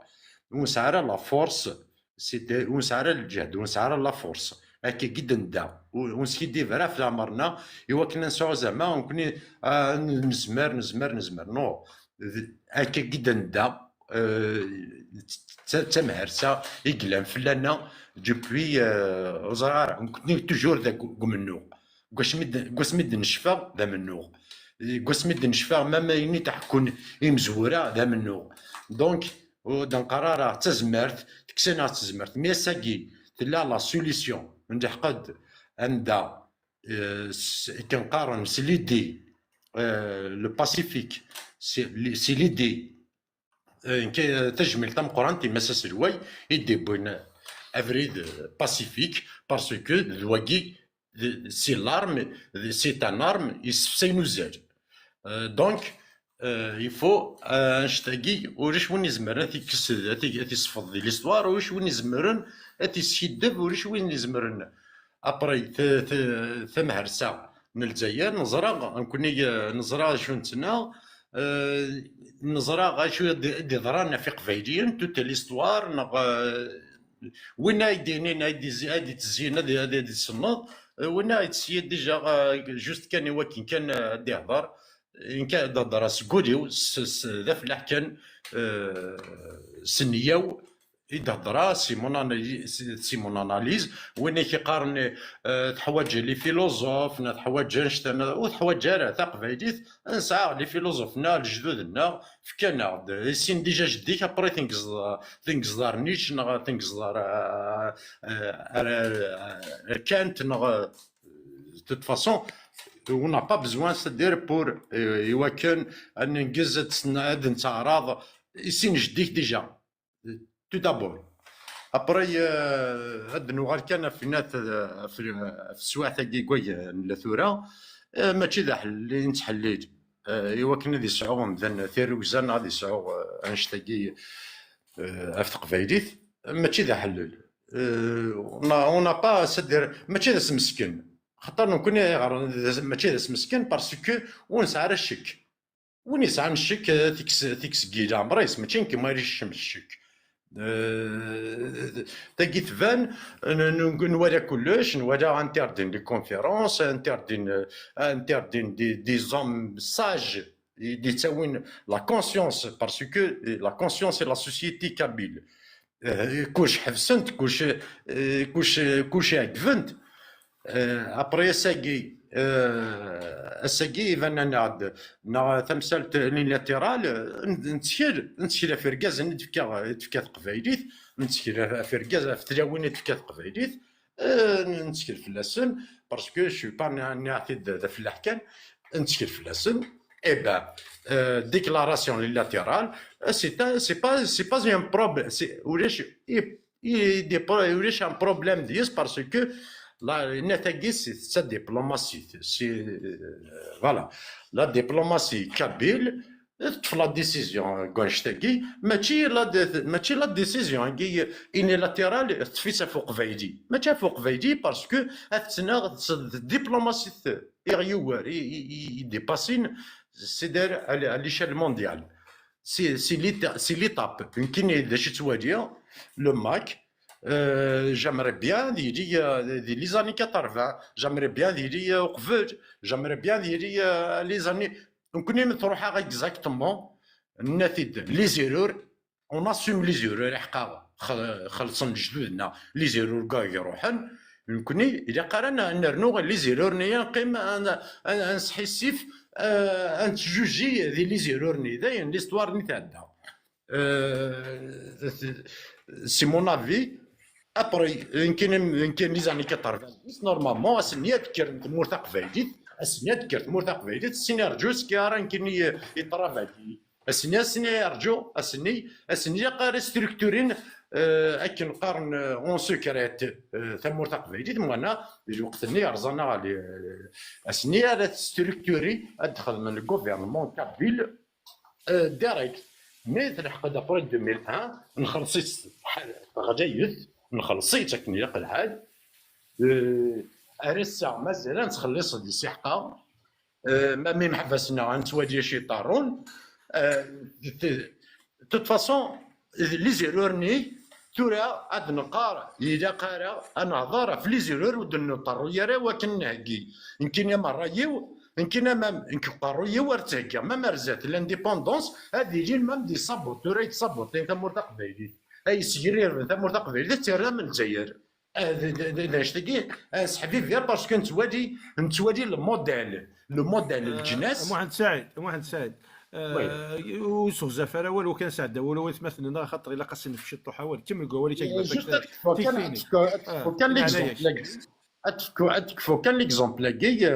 ونسعر لا فورس سي ونسعر الجهد ونسعر لا فورس هكا جدا دا ونسكي دي فرا في عمرنا ايوا كنا نسعو زعما ونكوني نزمر نو هكا جدا دا تمهرسا يقلم فلانا دوبوي وزرار نكوني توجور ذا قمنو كواش مد نشفى ذا منو كواش مد نشفى ما يني تحكون يمزورا ذا منو دونك ودن قرار تزمرت تكسنا تزمرت مي ساكي تلا لا سوليسيون من قد عندها كنقارن سي ليدي لو باسيفيك سي ليدي تجمل تم قرانتي مساس الواي يدي بوين افريد باسيفيك باسكو الواقي سي لارم سي ان ارم يسفسي نوزال دونك يفو نشتاقي وريش وين يزمرن تيصفض دي ليستوار وريش وين يزمرن تيسيدف وريش وين يزمرن ابري ثمهرسا من الجزائر نزرا نكوني نزرا شو نتنا نزرا غاشو دي ضرانا في قبايليين توت ليستوار وين يدينين هادي تزيين هادي تصنط وين يتسيد ديجا جوست كان يوكين كان دي هضر إن كان درس قوليو ذا فلاح كان سنياو يدهضرا سيمون اناليز وين كيقارن تحواج لي فيلوزوف تحواج نشتنا وتحواج راه تقبايليت نسعى لي فيلوزوفنا الجدودنا فكانا سين ديجا جديك ابري تنقصدار نيتش تنقصدار كانت توت فاسون on n'a pas besoin c'est-à-dire pour يوكن ان ننجز تسناد نتعرض يسين جديك ديجا تو دابور ابري هاد نوغال كان في السواع تاعي كوي الثوره ماشي ذا حل اللي نتحلل يوكن غادي يسعو مثلا ثيروزان غادي يسعو انشتاقي في تقبايليت ماشي ذا حلل اون با c'est-à-dire ماشي ذا مسكين خاطر نكون ماشي ذا مسكين باسكو ونسعى الشك وين يسعى الشك تيكس كيلا مريس ماشي كيما يريش الشك تاكي تبان نورا كلش نورا انتردين دي كونفيرونس انتردين دي زوم ساج دي تاوين لا كونسيونس باسكو لا كونسيونس لا سوسيتي كابيل كوش حفسنت كوش عقفنت ابري ساكي الساقي فانا نا تمثال ليناتيرال نتسكيل في ركاز تفكا قبايليت نتسكيل في ركاز في تلاوين تفكا قبايليت نتسكيل في اللسن باسكو شو با نعتد في الاحكام نتسكيل في اللسن اي با ديكلاراسيون ليناتيرال سي با ان بروبليم سي ولاش ولاش ان بروبليم ديس باسكو la c'est la diplomatie c'est voilà la diplomatie kabyle la décision غونشتاقي ماشي لا ديسيزيون يونيلاتيرال تفيسها فوق فايدي ماشي فوق فايدي باسكو اثنا الدبلوماسي يغيوار يديباسين سي دار على ليشال مونديال سي ليتاب يمكن اذا شي توالي لو ماك j'aimerais bien dire les années 80 j'aimerais bien dire قبل j'aimerais bien dire les années نكون نروح exactement نتيد لي زيرور on assume لي زيرور حقا خلصنا جدودنا لي زيرور كاع يروحن نكون اذا قرانا نرنو لي زيرور نيا نقيم نصحي السيف انت جوجي ذي لي زيرورني داين ليستوار ني تعدى سي مون افي. ابري يمكن لي زاني 80 نورمالمون اسني تكر تمور تقبايليت اسني تكر تمور تقبايليت السني رجو سكيارا يمكن يطرافاكي اسني رجو اسني قاري ستركتورين اكن قارن اون سكريت ثمور تقبايليت موانا الوقت اللي رزانا على اسني على ستركتوري ادخل من الجوفرنمون كابيل دايركت مي تلحق دابور 2001 نخلصيت غجايث نخلصيت تكني لق الحال ارسا مازال نتخلص دي سحقه ما مي محبسنا نتواجه شي طارون توت فاصون لي زيرورني تورا اد نقار اذا قارا انا هضر في لي زيرور ودن نطرو يرا وكن نهكي يمكن يا مرايو يمكن ما نكبروا يورتك ما مرزات لانديبوندونس هذه جيل مام دي صابوت تورا يتصابوت ثمور تقبايلي اي سيرير ثمور تقبايلي تيرا من الجزائر هذا شتي سحبي فيها باسكو نتوالي الموديل الجناس محمد سعيد وسوغ زفره ولو كان سعد ولو مثلا خاطر الا قص نفشط حوال كمل قولي تكفو كان ليكزومبل لاكي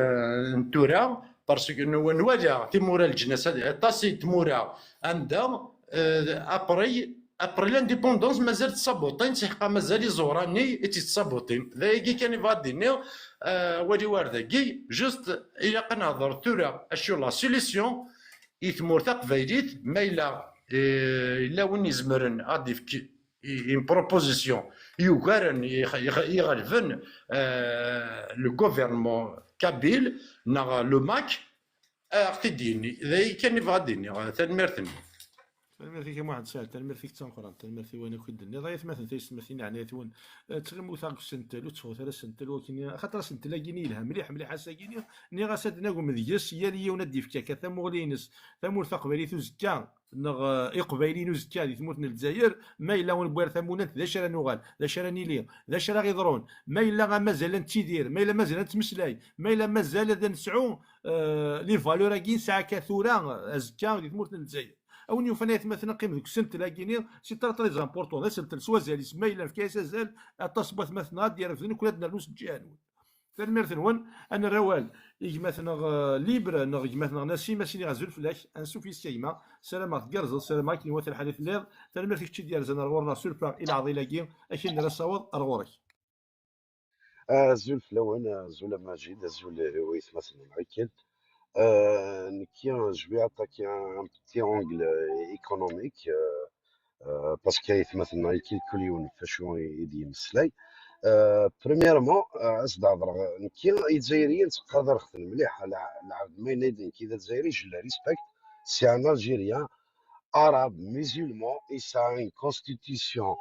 نتورا باسكو نواجه تيمورا الجناس طاسي تمورا عندها ابري لانديبوندونس مازال تصابوطين تحقا مازال زوراني تيتصابوطين ذاكي كان يفاديني ولي وارداكي جوست الا كنهضر تورا اشو لا سوليسيون يثمور تقبايليت ما الا وين يزمرن اضيف une proposition يقارن يغلبن لو غوفرنمون كابيل نا لو ماك اختديني ذي كان يفاديني تنمرتني تنمرتي كما واحد ساعه تنمرتي تنقرا تنمرتي وين كدني ضايف مثلا تيسمثيني يعني ثون تغمو ثاق سنتلو تفو ثلاث سنتلو ولكن خاطر سنتلاقيني لها مليح ساكيني ني غاسدنا قوم ذيس يالي وندي في كاكا ثمولينس ثمول ثقبالي ثوزكا نغ اقبالي نوزكا دي ثمورتنا الجزائر ما الا ونبوار ثمونات ذا شرا نوغال ذا شرا نيلي ذا شرا غيضرون ما الا مازال تيدير ما الا مازال تمسلاي ما الا مازال نسعو لي فالور كين ساعه كثوره ازكا دي ثمورتنا الجزائر او نيو فنات مثلا قيم ذوك السنت لاكيني سي تري امبورطون لا سنت سوازالي سمايلا في كاس زال تصبت مثلا ديال فين كلنا نوس جانون تنمرثنون انا روال يجي مثلا ليبر نغي مثلا ناسي ماشي غازول فلاش ان سوفي سيما سلامات كارز سلامات كي مثل الحديث الليل تنمرث كتشي ديال زنا ورنا سور بلان الى عضي لاكي اكن لا صواب ارغورك زول فلوان زول ماجد زول ويس مثلا معكل نكي جو attaquer un petit angle économique parce qu'il مثلا معكل كل يوم فاشو يدي مسلاي بريميرمون اسد هضر نكي الجزائريين تقدر خدم مليح على العبد ما ينادين كذا الجزائري جو لا ريسبكت سي ان الجيريان arabe musulman et ça a une constitution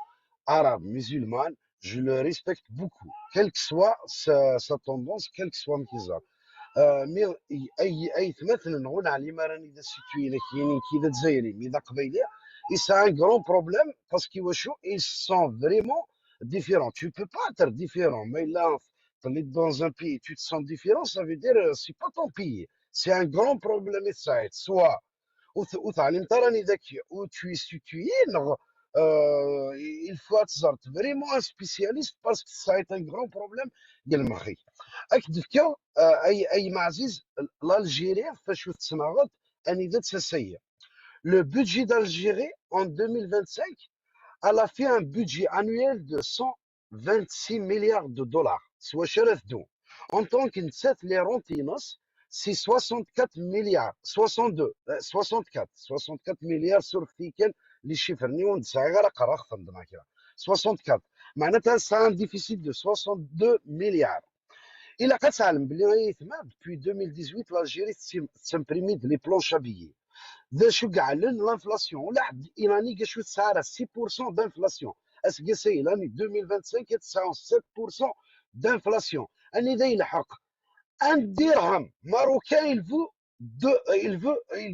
arabe musulmane je le respecte beaucoup quelle que soit sa tendance quelle que soit مكيزار مي اي مثلا نقول على ما راني دا سيتوي كاينين كذا الجزائري مي دا قبيله et c'est un grand problème parce qu'ils ils sont vraiment différents. Tu peux pas être différent. Mais là, tu es dans un pays, tu te sens différent, ça veut dire c'est pas ton pays. C'est un grand problème et ça aide. Soit où tu es situé, il faut être vraiment un spécialiste parce que ça est un grand problème. L'Algérie fait chose تسمعت أن إذا تسير. Le budget d'Algérie en 2025, elle a fait un budget annuel de 126 milliards de dollars, soit cher d'eau. En tant qu'une les rentinos, c'est 64 milliards, 64 milliards sur les chiffres, 64. Maintenant, c'est un déficit de 62 milliards. Il a depuis 2018, l'Algérie s'imprime les planches à billets. ذا شو قاعلن لانفلاسيون ولا حد ايراني قال شو تسعر 6% دانفلاسيون اسكي سي لاني 2025 يتسعر 7% دانفلاسيون اني ذا يلحق ان درهم ماروكان il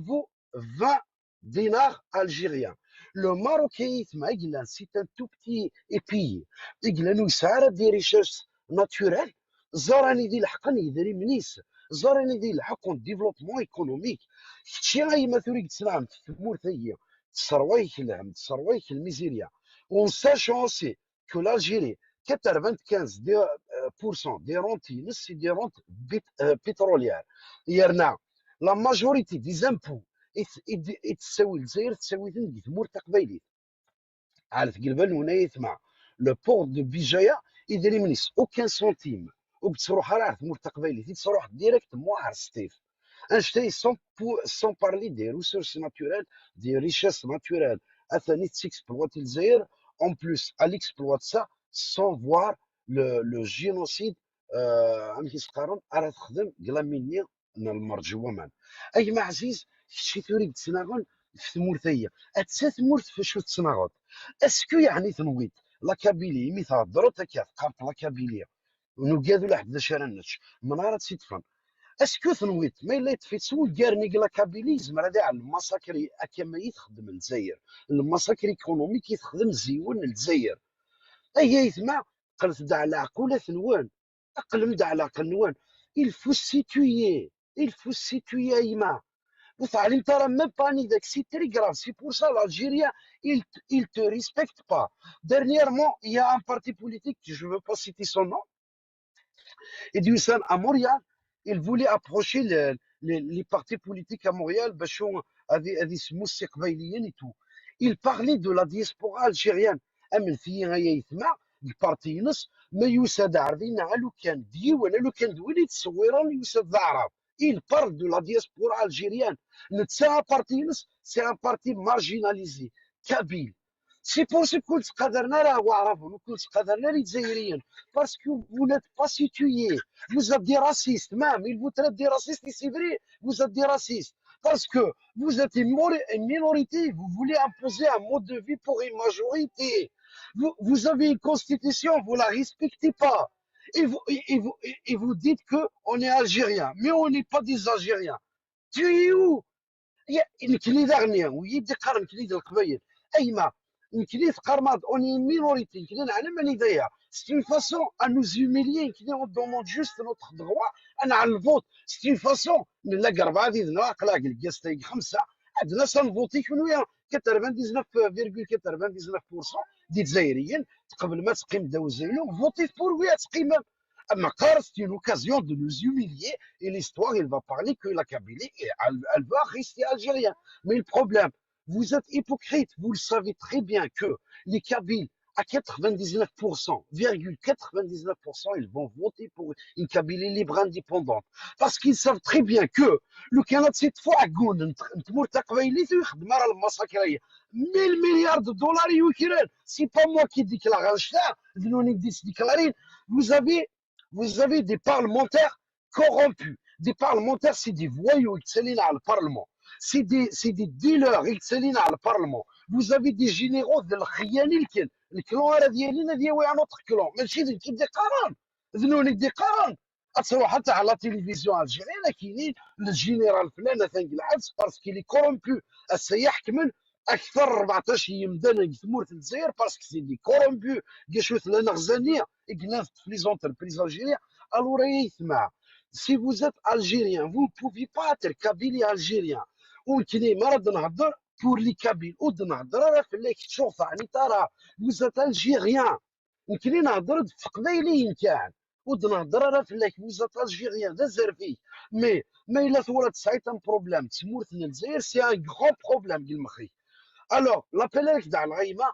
vaut 20 dinars algériens le marocain يتما قال سي ان تو بتي ايبي قال له يسعر دي ريشيرش ناتوريل زاراني دي لحقني يدري منيس زارين دي الحق ديفلوبمون ايكونوميك شي غاي ما تريد تسلام في مورثيه تسرويك الهم تسرويك الميزيريا اون ساشون اوسي كو l'Algérie 95% des rentes c'est des rentes pétrolières يرنا لا ماجوريتي دي زامبو تساوي الجزائر تساوي ثمور تقبيلي عارف قلبان هنا يسمع لو بور دو بيجايا يدري منيس اوكان سنتيم وبتروح على ثمور تقبيلي تروح ديريكت موار ستيف انشتي سون بارلي دي ريسورس ناتوريل دي ريشيس ناتوريل اثاني تيكسبلواتي الجزائر اون بلوس à l'exploite ça sans voir le génocide عم كيسقارون راه تخدم قلا مني المرجوه اي ما عزيز شي تريد تسناغون في ثمورثيه اتسا ثمورث فاش تسناغون اسكو يعني تنويت لا كابيلي مي تهضروا تكاف قارت لا كابيلي ونقادوا لحد ذا شرنتش منارة سيتفن اسكو ثنويت ما الا يطفي تسول كارني لا كابيلي زعما هذا على المساكري كما يتخدم الجزائر المساكري ايكونوميك يتخدم زيون الجزائر اي يسمع قلت دع على عقولة ثنوان اقلم دع على قنوان il faut situer Aïma. Vous savez, tu n'as même pas ni c'est très grave. C'est pour ça l'Algérien, il te respecte pas. Dernièrement, il y a un parti politique, je ne veux pas citer son nom, et du sein à Montréal, il voulait approcher les partis politiques à Montréal, et tout. Il parlait de la diaspora algérienne. البارتي ينص ما يوسد عرضين على كان دي ولا لو كان دويلي تصويران يوسد العرب il parle de la diaspora algérienne نتسا بارتي ينص سي ان بارتي مارجيناليزي كابيل سي بور سو كنت قدرنا راه وعرفهم وكنت قدرنا لي جزائريين باسكو vous n'êtes pas situé vous êtes des racistes même il vous traite des racistes et c'est vrai vous êtes des racistes parce que vous êtes une minorité vous voulez imposer un mode de vie pour une majorité. Vous avez une constitution, vous ne la respectez pas. Et vous dites qu'on est algérien, mais on n'est pas des Algériens. Tu es où? الكلي داغنيا ويدي قرن الكلي ديال القبايل ايما الكلي قرماد اوني مينوريتي الكلي على ماني دايا سي اون فاسون ان نو زوميليي الكلي اون دوموند جوست نوتخ دغوا انا على الفوت سي اون فاسون لا قربا دي ناقلا الكاستاي خمسه عندنا سنفوتي شنويا 99.99% دي الجزائريين قبل ما تقيم داو الزينو فوتي بور ويا تقيم. Ama car c'est une occasion de nous humilier et l'histoire, elle va parler que la Kabylie, elle va rester algérienne. Mais le problème, vous êtes hypocrite, vous le savez très bien que les Kabyles, à 99,99%, ils vont voter pour une Kabylie libre indépendante. Parce qu'ils savent très bien que le Canada, cette fois, à Goun, 1000 milliards de dollars, c'est pas moi qui déclare ça, vous avez des parlementaires corrompus. Des parlementaires, c'est des voyous, ils sont le Parlement. C'est des dealers, ils sont le Parlement. Vous avez des généraux de l'Khiyanil, le clan arabien, il y a un autre clan. Mais c'est des Qaran. Des Qaran. حتى على la télévision algérienne, le général فلان parce qu'il est corrompu. السياح كمل اكثر 14 يمدن ثمور الجزائر باسكو سي دي كورومبو قشوت لنا غزانيه اكناف في لي زونتربريز الجيريان الو راه يسمع سي vous êtes algérien vous ne pouvez pas être kabyle algérien وكني مرض نهضر pour les kabyles ونهضر راه في اللي تشوف يعني ترى vous êtes algérien وكني نهضر في قبايليين كاع ونهضر راه في اللي vous êtes algérien دا زرفي مي ما الا ثورات سايت ان بروبليم تمورثنا الجزائر سي ان غران بروبليم قال مخي. Alors, l'appel d'Al-Raïma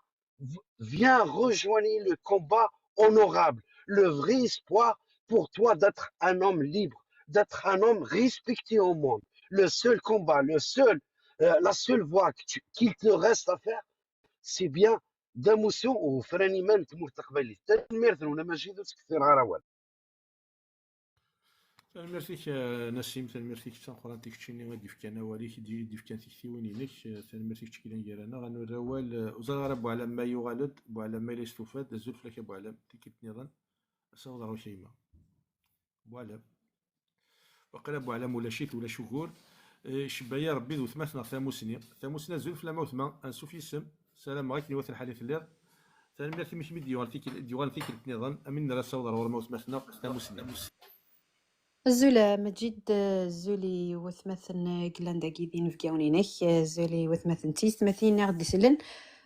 vient rejoindre le combat honorable, le vrai espoir pour toi d'être un homme libre, d'être un homme respecté au monde. Le seul combat, la seule voie qu'il te reste à faire, c'est bien d'émotion au franiman تمرتقبلي. تنمرث ولا ما جيتش كثير غراوال. تنمرتيك نسيم تنمرتيك تنقران تيكتشيني غادي في كان واليك دي في كان تيكتيوينينك تنمرتيك تشكيلان ديالنا غنوراوال وزغار بو على ما يغالد بو على ما يستفاد الزلف لك بو على تيكت نظام صوض راه شيما بو على وقال بو على ولا شيت ولا شكور شبايا ربي ذو ثماثنا ثاموسني زلف لما وثما انسوف يسم سلام عليك نيوات الحديث الليل تنمرتي مش مديوان فيك النظام امين راه صوض راه ورما وثماثنا ثاموسني زولا مجيد زولي وثمثن قلان داكيدين في قاونينك زولي وثمثن تيس مثين غدي سلن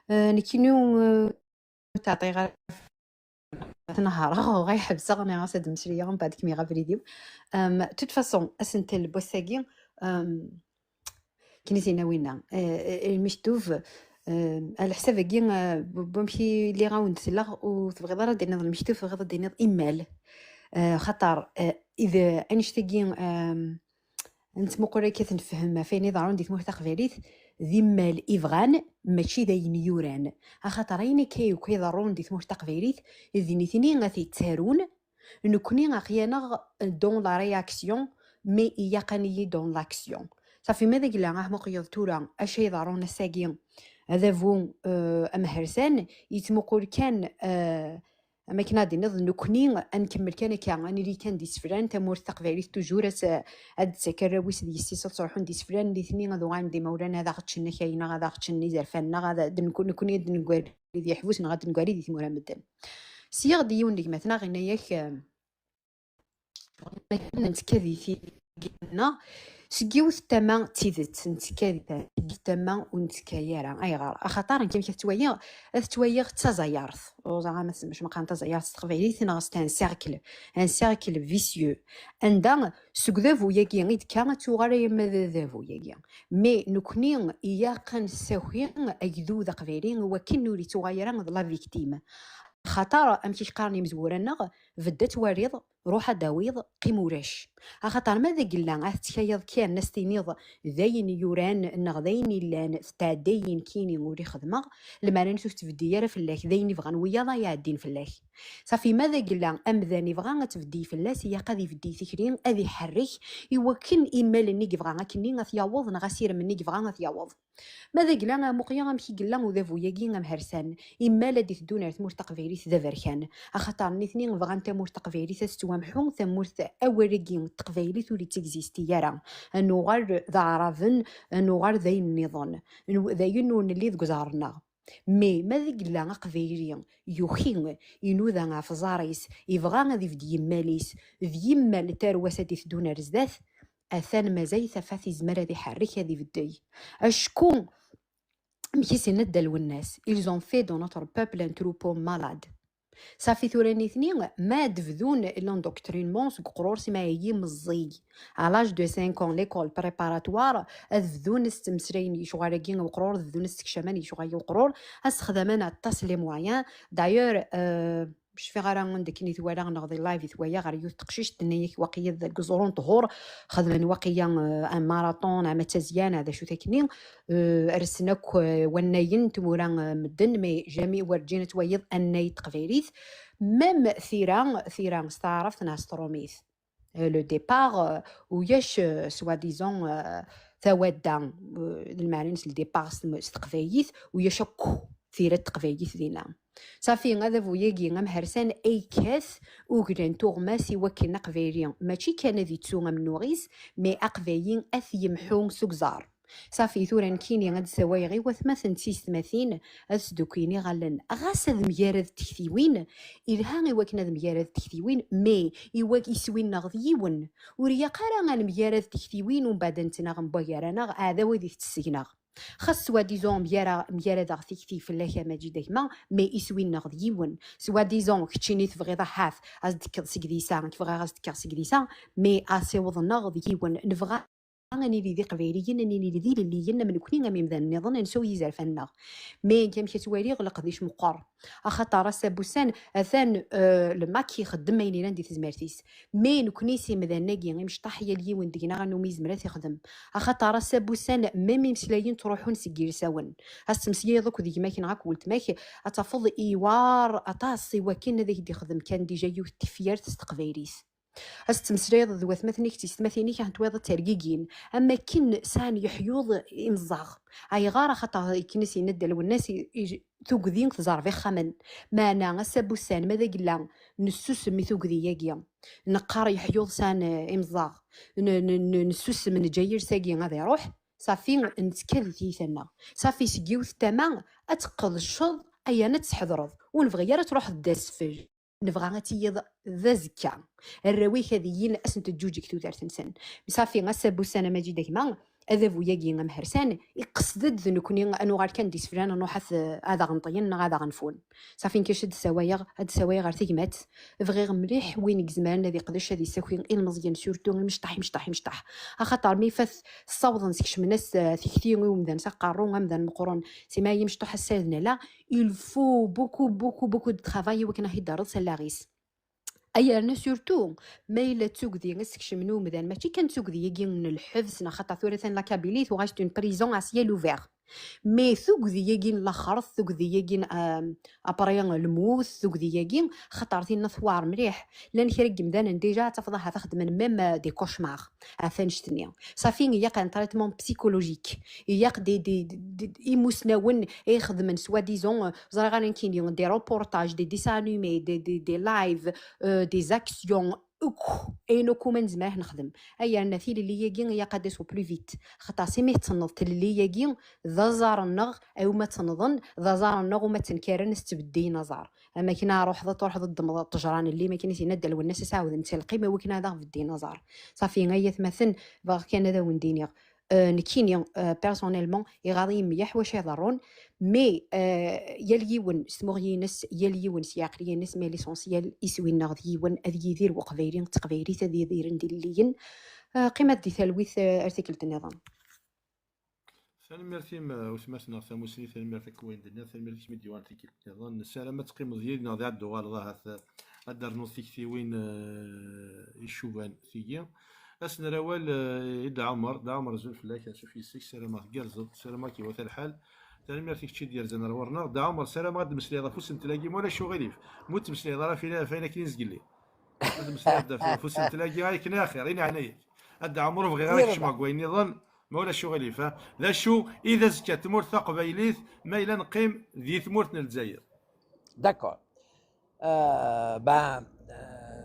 نكينو تعطي غير نهار غاي حبسه غني غاسد مسريه من بعد كمي غا فيديو توت فاصون اسنت البوساكي كنيتينا وينا المشتوف على حساب كي بمشي لي غاوند سلا وتبغي ضرا دينا المشتوف غدا دينا ايميل خطر اذا انشتاقي انت مقري كتنفهم فين ضرون ديت مرتاق فيريت ذي مال إفغان ماشي داين يوران خاطر عيني كي ضرون ديت مرتاق فيريت ذي ثنين غادي تسارون نكوني غيانا دون لا رياكسيون مي يقاني دون لاكسيون صافي ماذا قلا غاه مقيض تورا اشي ضرون الساقين هذا فون امهرسان يتمقول كان اما كنا دي نظن نكوني نكمل كان اني لي كان دي سفران تمور تقبالي توجور هاد تكرويس دي السيسه تصرحون دي سفران دي ثنين غدو عندي مولانا هذا غتشني كاينه هذا غتشني زرفنا هذا نكوني نكواري دي حبوس غادي نكواري دي ثمورا مدن سيغ ديون ديك مثلا غينا ياك نتكذي في قلنا سكيوث تما تيدت نتكاذي تما ونتكايرا اي غار خاطر كيما توايا تزايرث وزعما ما تسمش ما كان تزايرث تقبيلي ثنا ان سيركل فيسيو عندها سكذافو ياكي غيد كان توغاري ما ذافو ياكي مي نكوني يا كنساوي اكذو ذا قبيلي وكنو لي تغيرا لا فيكتيم خاطر امشي قارني مزورنا فدات وريض روح داويض قيموراش خاطر ماذا قلنا تخيض كان ناس تينيض ذاين يوران النغذين لان فتادين كيني موري خدمه لما نشوف تفدياره فلاك ذاين يبغان ويا لا يعدين فلاك صافي ماذا قلنا ام ذاني بغا تفدي فلاس هي قادي يفدي ثكرين اذي حرك يوكن ايميل ني بغا كني غثياوض نغسير مني بغا غثياوض ماذا قلنا مقيا غمشي قلنا وذافو ياكي غمهرسان اما لا دي تدون مرتقفيري ذا فركان خاطر نيثنين بغا انت مرتقفيري تستوامحون ثمورث اولكي تقبايلي تولي تيكزيستي يارا انو غير ذا عرفن انو غير ذا النظام ذا ينون اللي ذكزارنا مي ماذا قلا قبايلي يوخين ينو ذا غافزاريس يبغى غادي في ديماليس ديمال تارواسه دي تدون رزداث اثان مازاي ثفاثي زمره دي حرك هذه في الدي اشكون مكيسي ندلو الناس ils ont fait dans notre peuple un troupeau malade صافي ثوراني ثنين ما دفذون لوندوكترينمون سوق قرور سما هي مزي علاج دو 5 كون ليكول بريباراتوار دفذون استمسرين يشغالكين وقرور دفذون استكشامان يشغال وقرور استخدمان التصلي مويان دايور باش في غير عندك ني ثوالا نغضي لايف ثوايا غير يوث تقشيش تنيك واقيه القزورون طهور خدمن واقيا ان ماراطون عام تزيان هذا شو تكني ارسنك وناين تمورا مدن مي جميع ورجينا تويض اني تقفيريث ميم ثيران استعرفت ناس تروميث لو ديبار وياش سوا ديزون ثوادا المعنيس الديبار استقفايث ويشك ثيرة تقفايث دينا صافي غادا فوياكي غمهرسان اي كاث وكران توغماسي وكنا قفايرين ماشي كان ذي تسوغا من نوغيس مي اقفايين اثيمحون سوكزار صافي ثوران كيني غاد سوايغي وثماثن تيستماثين اسدوكيني غالن غاس هذ ميارد تكثيوين إلها وكنا ذ ميارد تكثيوين مي يواك يسوين نغذيون وريا قارا غان ميارد تكثيوين ومن بعد انتنا غنبايرانا هذا وذي تسينا خاص سوا ديزون ميارا داغ تيكتي فلاكا ماجي دايما مي يسوين نغذيون سوا ديزون كتشيني تبغي ضحاف ازدكر سكديسا كيفغا غازدكر سكديسا مي اسيوض نغذيون نبغى انني لي ذي قبيليين انني لي ذي ليين من كوني غامي مذا النظام نسوي زرفنا مي كيما كتوالي غلق ديش مقر اخاطر سابوسان اثان الماكي خدم مايني لاندي تزمرتيس مي نكوني سي مذناكي مش طاحيه لي وندينا غنو ميزمرات يخدم اخاطر سابوسان ميم مسلايين تروحون سكير ساون هاستمسيه دوك ديك ما كنعاك ولت ماكي اتفض ايوار اطاسي وكن ذاك دي خدم كان ديجا يو تفيار تستقبيريس استمسريض ذوات مثني كتستمثيني كانت واضة ترقيقين اما كن سان يحيوض امزاغ اي غارة خطا كنسي ندل والناس ثوقذين تزار في خمن ما انا سابوسان ماذا قلا نسوس مي ثوقذي ياقيا نقار يحيوض سان امزاغ نسوس من جاير ساقي غادي يروح صافي نتكذي ثنا صافي سقيوث تما اتقض الشظ ايانا تحضرض ونبغي يا تروح داس فج نبغى تيض ذا زكا الروي هذيين اسنت جوجك تو تنسن صافي غسبو سنه ما جي داكما هذا فوياكي مهرسان يقصد ذنكوني انو غير كان ديس فلان انو حث هذا غنطين هذا غنفون صافي كاش هاد السوايغ غير تيمات فغير مليح وين زمان الذي قداش هذه ساكوين المزيان سورتو مشطح خاطر مي فاث الصوض نسكش من الناس في ومدان سقارون مدان مقرون سما يمشطح السادنا لا il faut beaucoup de travail وكنا هيدار سلاغيس اي انا سورتو ما الا تسوق ذي نسكش منو مدان ماشي كان تسوق ذي يجي من الحبس خاطر ثورة لا كابيليت وغاشت اون بريزون ا سيال اوفير مي ثوق ذي يجي الاخر ثوق ذي يجي ابريان الموت ثوق ذي يجي خطرتي نثوار مليح لان كيرق مدان ديجا تفضح تاخذ من ميم دي كوشمار افنشتني صافي هي كان تريتمون بسيكولوجيك هي دي ايموسناون يخدم سوا ديزون زرا غادي كاين دي روبورتاج دي ديسانيمي دي لايف دي زاكسيون اينو من زمان نخدم اي انا في اللي يجي هي قادسو بلو فيت خاطر سي مي تنض اللي يجي ذا زار النغ او ما تنظن ذا زار النغ وما تنكرن استبدي نظر اما كنا روح تروح ضد الطجران اللي ما كاينش يندل والناس ساعود انت القيمه وكنا هذا في الديناصور صافي غايه مثلا باغ كان هذا وندينيغ نكيني بيرسونيلمون يغادي مليح واش يضرون مي يليون سموغينس يليون سياقلي نس مي ليسونسيال يسوي نغديون اذي يدير وقبيلين تقبيلي تذي يدير نديليين قيمه دي ثلويث ارتيكل النظام ثاني مرتين وسمعتنا ثاموسني ثاني مرتين كوين دنا ثاني مرتين مي ديوان ارتيكل نظام السلامه تقيم ديال ناضي عاد دوال ظهر هدر نوثيك في وين يشوفان ثيا اسنا روال يد عمر زول فلاك شوف يسك سلامه قرزت سلامه كي وث الحال ثاني مرتين كتشي ديال زنا ورنا دا عمر سلامه غاد مسلي هذا فوس تلاقي ولا شو غريف موت مسلي هذا فينا كاين زقلي هذا مسلي هذا فوس تلاقي هاي كنا اخر هنا عناية هذا عمره في غير كشما كوين نظن ما ولا شو غريف ذا شو اذا زكات تمورث قبيليث ما الا نقيم ذي ثمورتنا الجزائر داكور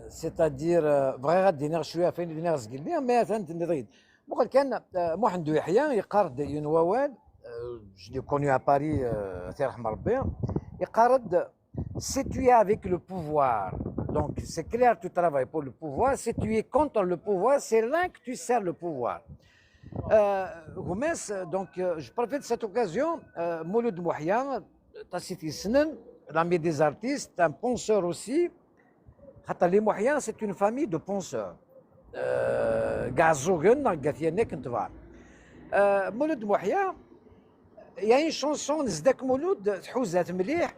سيتادير بغي غادي نغ شويه فين دينا زقلني مي تنضيد بقول كان محمد يحيى يقارد ينوال جو كوني ا باري الله يرحم ربي يقارد si tu es avec le pouvoir donc c'est clair tu travailles pour le pouvoir si tu es contre le pouvoir c'est là que tu sers le pouvoir Gomes donc je profite de cette occasion Mouloud Mouhia Tassiti Snen l'ami des artistes un penseur aussi Khatali Mouhia c'est une famille de penseurs Gazogen Gatienek Ntvar Mouloud Mouhia il y a une chanson Zdak Mouloud تحوزات مليح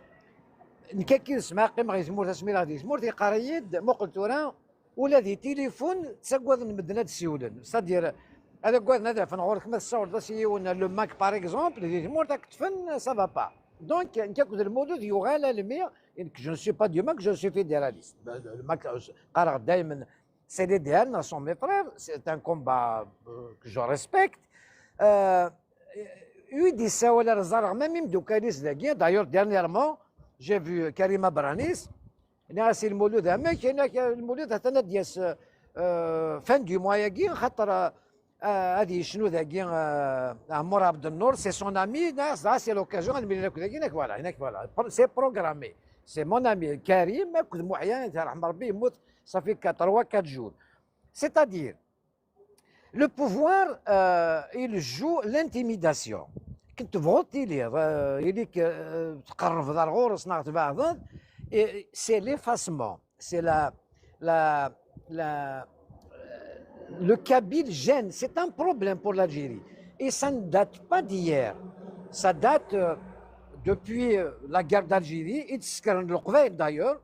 نكاكي نسمع قيمة غير تمور تسمي غادي تمور تي قرايد مقل تورا ولا ذي تليفون تسقوض المدنة تسيولن ستادير هذا قواد هذا فنغورك ما تصور دا سيون لو ماك باغ اكزومبل ذي تمور تاك تفن سافا با دونك نكاكو المولود يغالى المية جو نو سي با دو ماك جو سي فيدراليست الماك قرا دائما سي لي ديالنا سون مي فرير سي ان كومبا كو جو ريسبكت يدي ساولا رزارغ ميم دوكاليس داكيا دايور ديرنييرمون J'ai vu Karima Branis, c'est le Mouloud Amek, le Mouloud a دياس fin du mois يجي خاطر هذه شنو ذاكي عمور عبد النور سي سون امي ناس سي لوكازيون نبين لك هناك فوالا هناك فوالا سي بروغرامي سي مون امي كريم كنت محيا يرحم ربي يموت صافي 3-4 jours c'est-à-dire le pouvoir il joue l'intimidation كنت فغوتي ليه يليك تقرب في دار غورس ناغ تبعض سي ليفاسمون سي le Kabyle gêne, c'est un problème pour l'Algérie. Et ça ne date pas d'hier. Ça date depuis la guerre d'Algérie. Et d'ailleurs,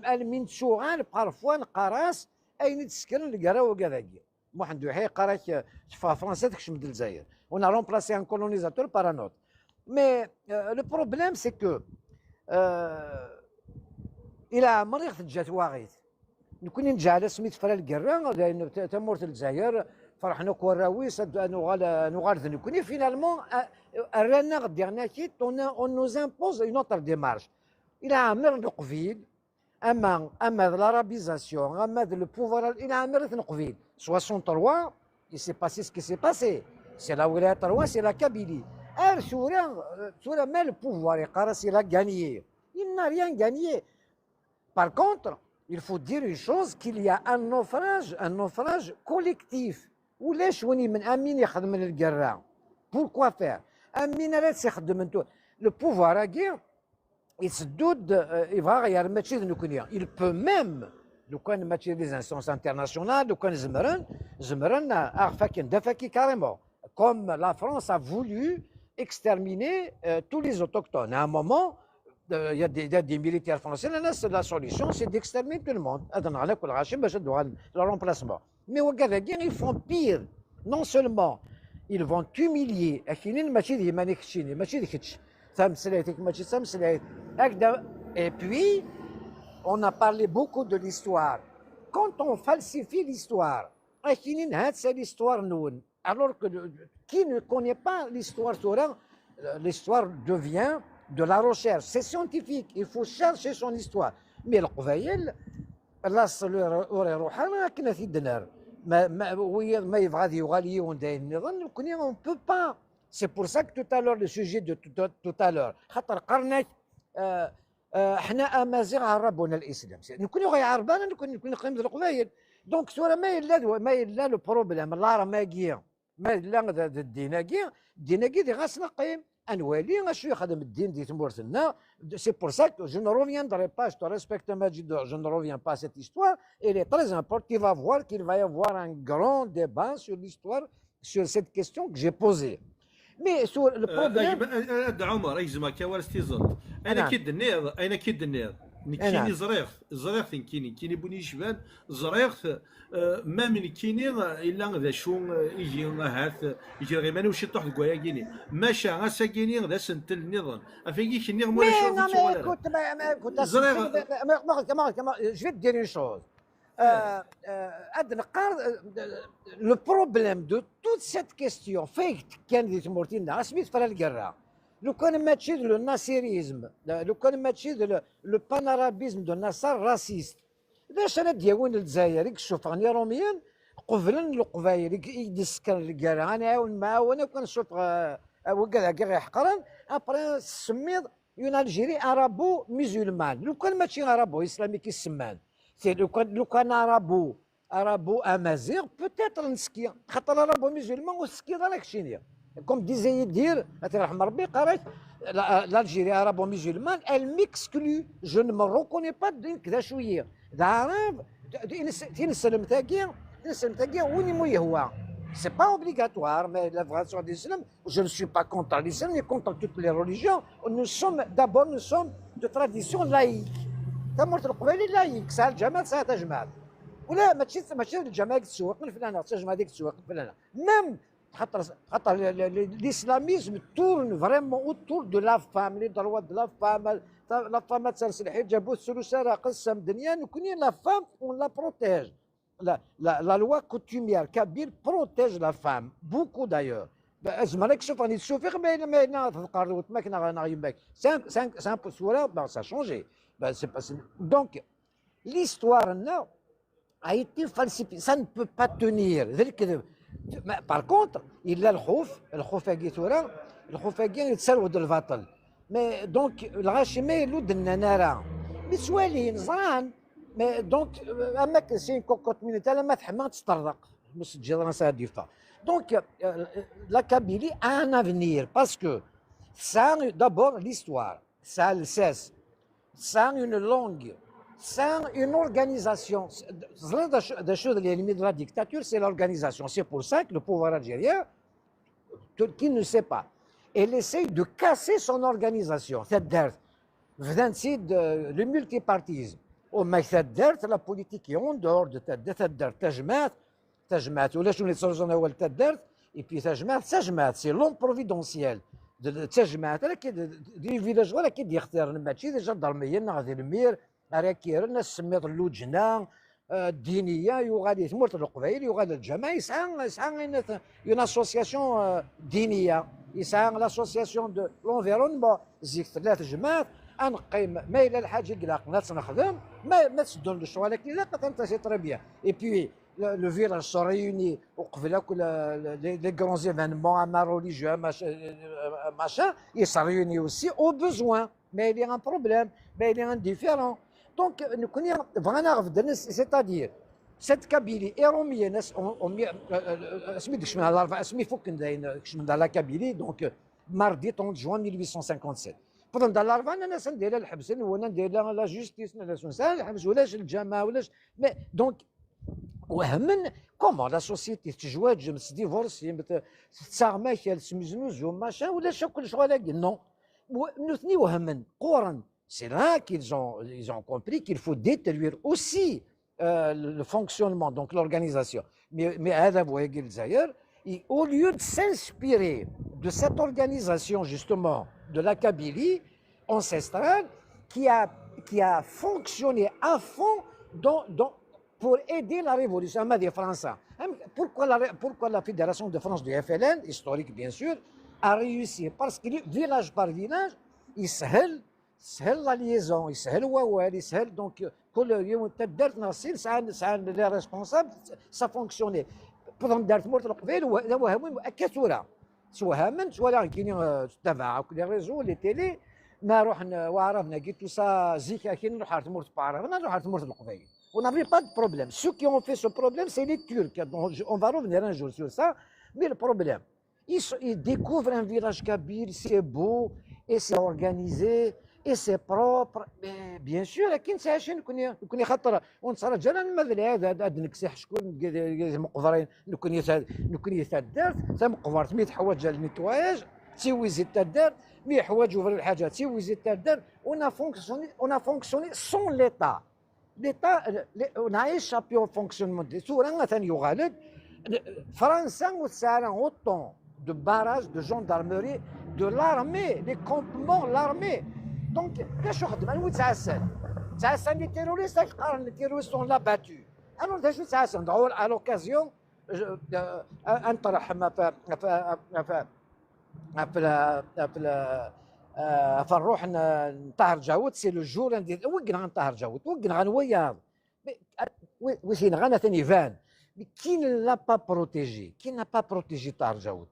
من سوغان بارفوا نقراس اين تسكن القرا وكذاك محمد يحيى قرا في فرنسا تكشم الجزائر on a remplacé un colonisateur par un autre mais le problème c'est que الى عمري جات واغيت نكون نجي على سميت فرا القرا لان تمورت الجزائر فرحنا كوراويس نغارد نكوني فينالمون رانا غدي كيت on nous impose une autre démarche الى عمر نقفيل اما l'arabisation اما le pouvoir الى عمر نقفيل 63 il s'est passé ce qui s'est passé c'est la wilaya 3 c'est la Kabylie Soura mais le pouvoir il a gagné il n'a rien gagné Par contre, il faut dire une chose, qu'il y a un naufrage collectif. ولاش وني من امين يخدم القرا pourquoi faire امين لا تخدم انتو لو بوفوار اكي يسدود يبغى غير ماشي نكونيا il peut même لو كان ماشي دي انستانس انترناسيونال لو كان زمرن فاكين دفاكي كاريمون comme la France a voulu exterminer tous les autochtones à un moment il y a des militaires français la solution c'est d'exterminer tout le monde le remplacement. Mais au Gazagir, ils font pire. Non seulement ils vont t'humilier, et puis on a parlé beaucoup de l'histoire. Quand on falsifie l'histoire, c'est l'histoire noune. Alors que qui ne connaît pas l'histoire, l'histoire devient de la recherche. C'est scientifique, il faut chercher son histoire. Mais le Qvaïl, الأصل يروح أنا كنا في الدنار ما يبغى يغالي ونداين نظن كنا on peut pas. C'est pour ça que tout à l'heure le sujet de tout à l'heure خاطر قرنك احنا امازيغ عربونا الاسلام نكونوا غير عربانا نكون قيمه القبائل دونك سورة ما الا لو بروبليم الله راه ما كيا ما الا الديناكي دي غاسنا قيم انوالي شو يخدم الدين دي تمورتنا. C'est pour ça que je ne reviendrai pas, je te respecte Majid, je ne reviens pas à cette histoire. Elle est très importante, tu vas voir qu'il va y avoir un grand débat sur l'histoire, sur cette question que j'ai posée. Mais sur le problème... عمر يجزمك كوارث تيزل انا كيد النيض كيني زريغ كيني بني شبان زريغ ما من كيني الا ذا شو يجي هات يجي غير ماني وشي طوح الكوايا كيني ماشا غاسا كيني ذا سنت النظام افيكي كيني ولا شو كنت زريغ je vais te dire une chose. Le problème de toute cette question fait كان دي تمورتينا سميت فرا القرا لو كان ماتشي لو ناسيريزم لو كان ماتشي لو بانارابيزم دو نصر راسيست باش انا دياون الجزائر شوف راني روميان قبل القبايل يدسكر القرا انا عاون معاه وانا كنشوف وكذا كاع حقرا ابري سميت اون الجيري ارابو ميزولمان لو كان ماتشي ارابو اسلامي كيسمان لو كان ارابو امازيغ بوتيتر نسكي خاطر ارابو ميزولمان وسكي راك شينيا كوم ديزي يدير الله يرحم ربي قريت l'Algérie arabo-musulmane, elle m'exclut. Je ne me reconnais pas كذا شويه. العرب c'est pas obligatoire, mais la vraie de l'islam, je ne suis pas contre l'islam, ni contre toutes les religions. Nous sommes de tradition laïque. تمرت القبائل laïque, ساعة الجماعة ساعة الجماعة. ولا ماشي الجماعة تسوق من فلانة، الجماعة ديك تسوق من فلانة. Même l'islamisme tourne vraiment autour de la femme, les droits de la femme. La femme تلبس الحجاب والثلث قسم دنيا نكوني la femme on la protège. La loi coutumière kabyle protège la femme beaucoup d'ailleurs. زعما شوف راني تشوفي ما تقرروت ما كنا غنغيب باك c'est un peu voilà ça a changé. Donc l'histoire a été falsifiée, ça ne peut pas tenir. Par contre, il y a الخوف يتسرود الباطل. Mais donc الغاشمي لود النارا بسوالين زران. Mais donc اماك سين كوكوت مينيتا ما تحمى تسترق مش تجي راسها ديفا. Donc la Kabylie a un avenir parce que ça a d'abord l'histoire, ça a le cesse, ça a une langue, ça a une organisation. Des choses l'ennemi de la dictature, c'est l'organisation. C'est pour ça que le pouvoir algérien, qui ne sait pas, elle essaye de casser son organisation. Le multipartisme. La politique est en dehors de تجمعت ولا شنو اللي تصرجنا هو تدرت اي بي تجمعت سي لون بروفيدونسيال تجمعت راه دي فيلاج ولا كي يختار ماشي دي جندرميه غادي المير راه كير الناس سميت اللجنه الدينيه يغادي تمرت القبائل يغادي الجماعه يسعى اون اسوسياسيون دينيه يسعى لاسوسياسيون دو لونفيرونمون زيك ثلاث جماعات انقيم ما الى الحاجه قلاق ناس نخدم ما تسدون الشغل ولكن لا تنتهي تري بيان اي بي le village se réunit les grands événements religieux, machin, il se réunit aussi au besoin. Mais il y a un problème, mais il est indifférent. دونك نكون بغينا غفد سيتادير سيت كابيلي ايروميه ناس سميت كش من الاربع اسمي فوق داين كش من لا كابيلي دونك ماردي 30 جوان 1857 بطن دار الاربعه انا ناس ندير الحبس وانا ندير لا جوستيس لا الحبس ولاش الجامعه ولاش دونك وهمن كومون لا سوسيتي تزواج مس ديفورسي تساغ ماكل سمزنوز وماشا ولا كل شغل نو نثني وهمن قورن سي لا qu'ils ont compris qu'il faut détruire aussi le fonctionnement donc l'organisation mais هذا بغا يقول الجزائر au lieu de s'inspirer de cette organisation justement de la Kabylie ancestrale qui a fonctionné à fond pour aider la révolution des Français. Pourquoi la Fédération de France du FLN, historique bien sûr, a réussi? Parce que village par village, il سهل la liaison, il سهل ووال, il سهل donc كل يوم تدرت نصير سان les responsables, ça fonctionnait. بضم دارت مورت القبيل وهمون كثرة سواء من سواء كاينين تبع لي ريزو لي تيلي ما روحنا وعرفنا قلت سا زيك كي نروح عرفت مورت بعرفنا نروح عرفت مورت القبيل. On n'avait pas de problème. Ceux qui ont fait ce problème, c'est les Turcs. Donc, on va revenir un jour sur ça. Mais le problème, ils découvrent un village kabyle, c'est beau, et c'est organisé, et c'est propre. Mais bien sûr, كي نساشي نكون خاطر ونصرا جانا المثل هذا نكسح شكون مقبرين نكون يتدارت ثم مقبرت مي تحوج للنيتواياج تسوي زيد تدار مي حوايج وفر الحاجات تسوي زيد تدار on a fonctionné sans l'État. L'État, on a échappé au fonctionnement des souverains. France a autant de barrages, de gendarmerie, de l'armée, les campements, l'armée. Donc, qu'est-ce que ça les terroristes, les terroristes sont là battus. Alors, à l'occasion, فنروح نطهر جاوت سي لو جور ندير وين غنطهر جاوت وين غنوياض وين غانا ثاني فان كي لا با بروتيجي كي نا با بروتيجي طهر جاوت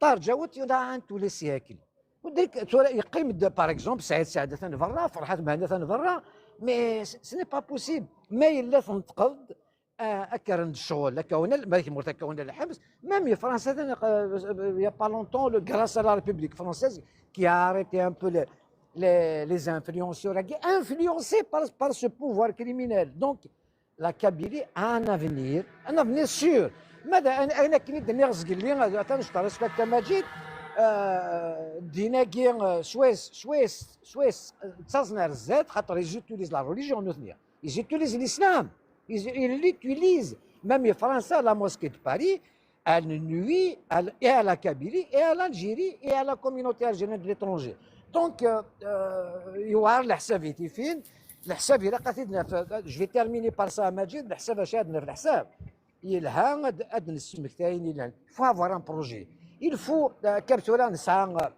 طهر جاوت يدعى تو لي سياكل وديك يقيم باغ اكزومبل سعيد سعاده برا فرحات مهنه برا مي سي با بوسيبل ما الا تنتقد اكرن الشغل كون مالك مرتا كون الحبس ميم فرنسا يا با لونتون لو غراس ا لا ريبوبليك فرونسيز qui a arrêté un peu les influenceurs, influencés par ce pouvoir criminel. Donc, la Kabylie a un avenir sûr. أنا كنت نرزق اللي تنشطر سبكت مجيد ديناكي سويس تصنع الزاد خاطر يزيتوليز لا ريليجيون نوثنيا يزيتوليز الإسلام يزيتوليز ميم فرنسا لا موسكي دو باريس elle nuit et à la Kabylie, et à l'Algérie, et à la communauté algérienne de l'étranger. Donc, يوار الحساب يتيفين الحساب إلا قاتلنا جو في تيرميني بار سا ماجد الحساب اش عندنا في الحساب يلها أدن السمكتاين يلها فو افوار ان بروجي il faut كابتورا نسعى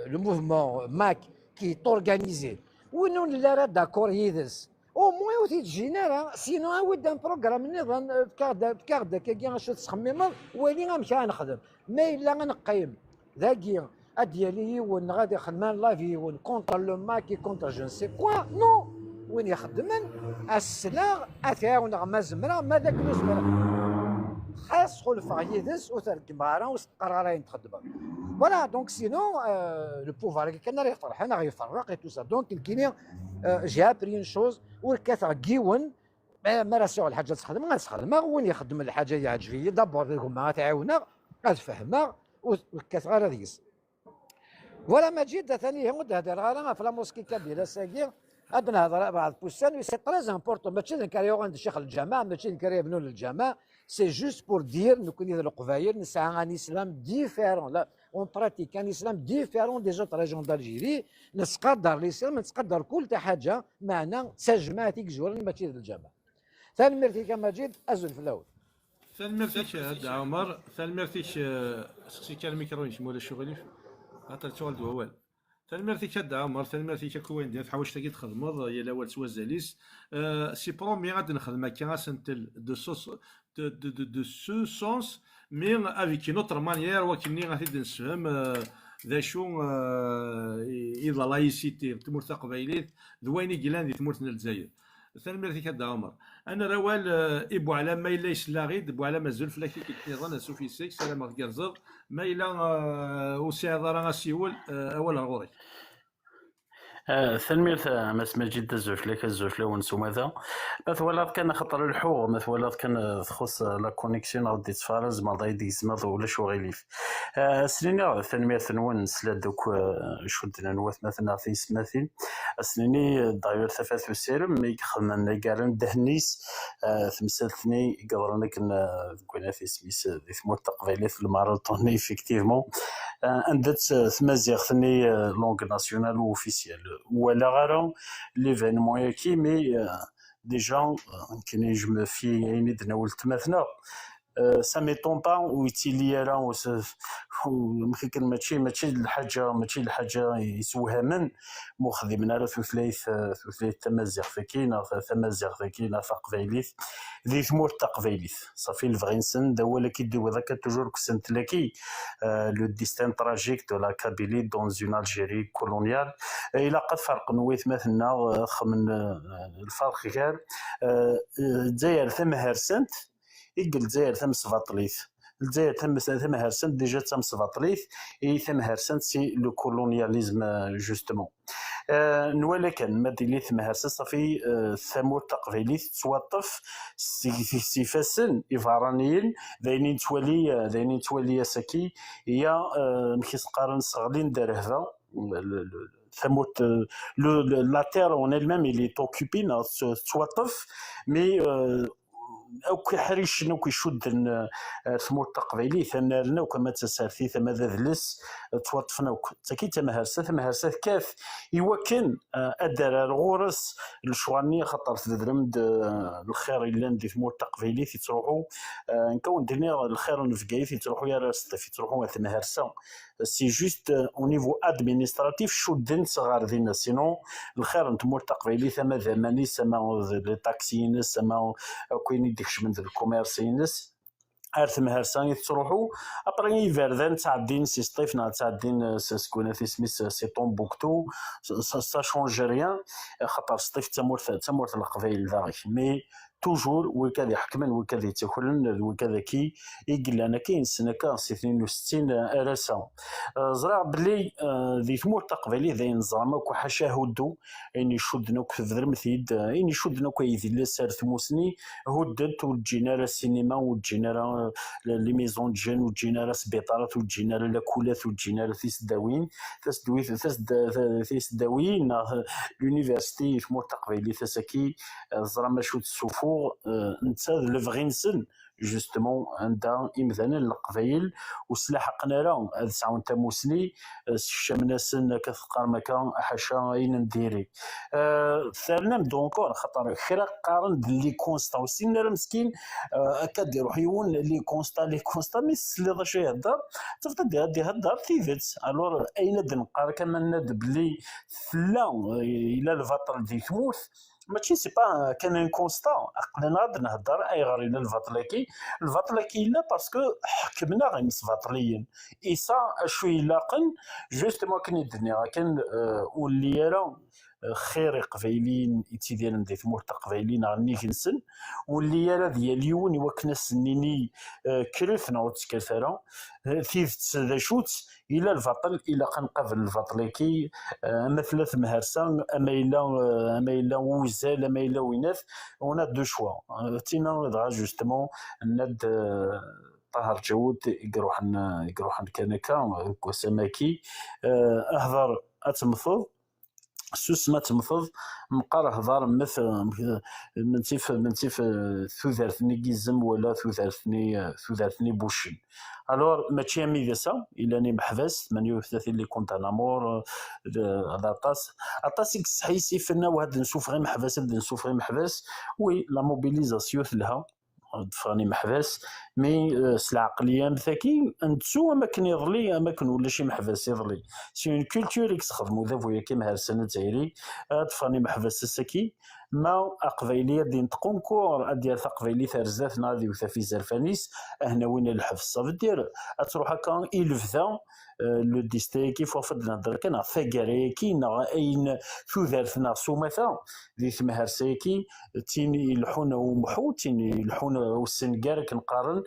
لو موفمون ماك كي تورغانيزي وينو لا راه داكور يدس او موان وتيجينا سينو عاود ان بروغرام نظام بكاردا كي غنشوف تخمم ولي غنمشي نخدم ما الا غنقيم ذاكي ديالي ون غادي خدمان لافي ون كونتر لو ماكي كونتر جو سي كوا نو وين يخدمن السلاغ اتاون غما زمرا ما داك لو زمرا خاص خلفا يدس وتركبارا وقرارين تخدم فوالا دونك سينو لو بوفوار كان راه يفرح انا غيفرق اي تو سا دونك كاينين جي ابري اون شوز والكثر كيون ما راه سوى الحاجه تخدم غنخدم وين يخدم الحاجه يعجبني دابور هما تعاونا غتفهمها والكثر غير ديس ولا مجيد ثاني هو هذا غير في لا موسكي كبيره ساكي هاد نهضر بعض بوسان سي تري امبورطون ماشي نكريو عند الشيخ الجامع ماشي نكريو بنو للجامع سي جوست بور دير نكون القبايل نسعى ان اسلام ديفيرون لا اون براتيك ان اسلام ديفيرون دي زوت ريجون دالجيري نتقدر الاسلام نتقدر كل حاجه معنا تجمعتك جوار ماشي للجامع ثاني ميرتي مجيد ازل في الاول ثاني ميرتيك هاد عمر ثاني ميرتيك سقسي كان الميكرو يشمول الشغل خاطر توالد ووال ثاني ميرتيك هاد عمر ثاني ميرتيك كوين ديال تحوش تاكي تخدمض يا الاول سوا زاليس سي برومي غادي نخدم هكا سنتل دو سوس دو سو سونس مي افيك اون اوتر مانيير وكني غادي نسفهم ذا شو إذا لايسيتي تمور تقبيليت ذويني جيلان دي تمورتنا الجزائر ثاني مرة كدا عمر انا روال ابو على ما الا يسلاغيد ابو على مازال فلاكي كيتنظن سوفي سيك سلام غيرزر ما الا وسعد راه سيول اول غوري ثنمير ماس مجيد الزوفلك الزوفلا ونسو ماذا مثلا كان خطر الحوغ مثلا كان تخص لا كونيكسيون او دي تفارز ما ضاي دي سماض ولا شو غيليف سنينا ثنمير ثنون سلا دوك شودنا نوث مثلا في سماثين سنيني داير ثفاث وسيرم مي خلنا قارن دهنيس ثمثلثني قبرنا كنا في سميس دي ثمور تقبيلي في الماراثون افيكتيفمون عندت ثمازيغ ثني لونغ ناسيونال اوفيسيال ولا غير ليفينمون ياكي مي ديجا كان جو مو في يعني تناولت مثلا سا ميطون با ويتيلي راه ممكن ماشي الحاجه يسوها من مخدمنا راه ثلاث تمازيغ فكينا تمازيغ فكينا تقبيليت ذي ثمور تقبيليت صافي الفغينسن دا هو اللي كيدوي هذاك توجور كسنت لاكي لو ديستان تراجيك دو لا كابيلي دون اون الجيري كولونيال الى قد فرق نويت مثلنا من الفرق غير الجزائر ثم هرسنت يقل الجزائر ثم سباطليث الجزائر ثم هرسنت ديجا ثم سباطليث ثم هرسنت سي لو كولونياليزم جوستومون نوالا كان ماديلي ثم هرسنت صافي ثمور تقبيليث توطف سيفاسن إفرانيين ذاينين توالي ساكي هي مكيس قارن صغلين دارهفا ثموت لا تير اون elle-même il est occupé توطف مي او كيحريش شنو كيشد ثمور تقبيلي ثنارنا وكما تسالتي ثم ذلس توطفنا تاكي تمهرسات كاف يوكن ادار الغورس الشواني خطر تدرمد الخير الا ندي ثمور تقبيلي تروحوا نكون دنيا الخير نفقاي تروحوا يا راس تروحوا تمهرسه سي جوست او نيفو ادمينستراتيف شدن صغار دينا سينو الخير نتمور تقبيلي ثم ذماني سما لي تاكسيين سما كاين ديكش من الكوميرسينس ارث مهرسان تروحوا ابري فيردان تعدين سي سطيفنا تعدين سكون في سميس سي طومبوكتو سا شونج ريان خاطر سطيف تمور القبائل ذاك مي توجور وكذا يحكمن وكذا يتكلن وكذا كي يقول انا كاين سنه 62 ارسا زرع بلي ذي ثمور تقبلي ذي نظام وحاشا هدو يعني شدنا كثر مثيد يعني شدنا كيذي لسار ثموسني هدت وجينا السينما وجينا لي ميزون جين وجينا سبيطارات وجينا لاكولات وجينا تيسداوين تيسداوين لونيفرسيتي ثمور تقبلي تساكي زرع ما شوت السفو نتا الفغينسن جوستومون عندها مثلا القبايل وسلاحقنا راه هاد ساعه تموسني شمناسن كثقار مكان حاشا اين نديري ثارنا دونكور خاطر خير قارن لي كونستا وسينا راه مسكين اكاد يروح يون لي كونستا ميس اللي شي يهضر تفضل دي هضر تيفت الور اين نقار كما ند بلي لا الى الفطر دي ثموث ماشي سي با كان ان كونستا عقلنا غاد نهضر اي غير الى الفاطلكي لا باسكو حكمنا غير مسفاطليين ايسا شوي لاقن جوستومون كان الدنيا كان واللي راه خير قبايلين ديال ندي ثمور تقبايلين غني كنسن واللي يرا ديال اليون وكنا سنيني كرفنا وتكثرا ثيث ذا شوت الى الفطل الى قنقبل الفطليكي اما ثلاث مهرسان اما الى وزال اما الى ويناث ونا دو شوا تينا دغا جوستومون ند طاهر جود يقروحن كنكا كوسماكي اهضر اتمثل سوس ما تمثض مقار هضار مثل من تيف ثوثارثني كيزم ولا ثوثارثني بوشن الور ماشي مي ذا الا ني محبس 38 اللي كنت انا مور هذا طاس صحيسي فينا وهاد نشوف غير محبس وي لا موبيليزاسيون لها فاني محبس مي العقليه مثاكي نتسو اماكن يضلي اماكن ولا شي محبس يضلي سي اون كولتور يخدموا ذا فويا كيما هالسنه تايري فاني محبس السكي ما أقبيلية دين تقنكور ديال تقبيلي ترزات نادي وثافي زرفانيس هنا وين الحفظ صافي دير تروح هكا إلفذا لو ديستيكي فوفد نهضر كان ثاكاريكي نا أين ثوثارثنا سومثا دي ثمهرسيكي تين يلحون ومحو تين يلحون والسنكار كنقارن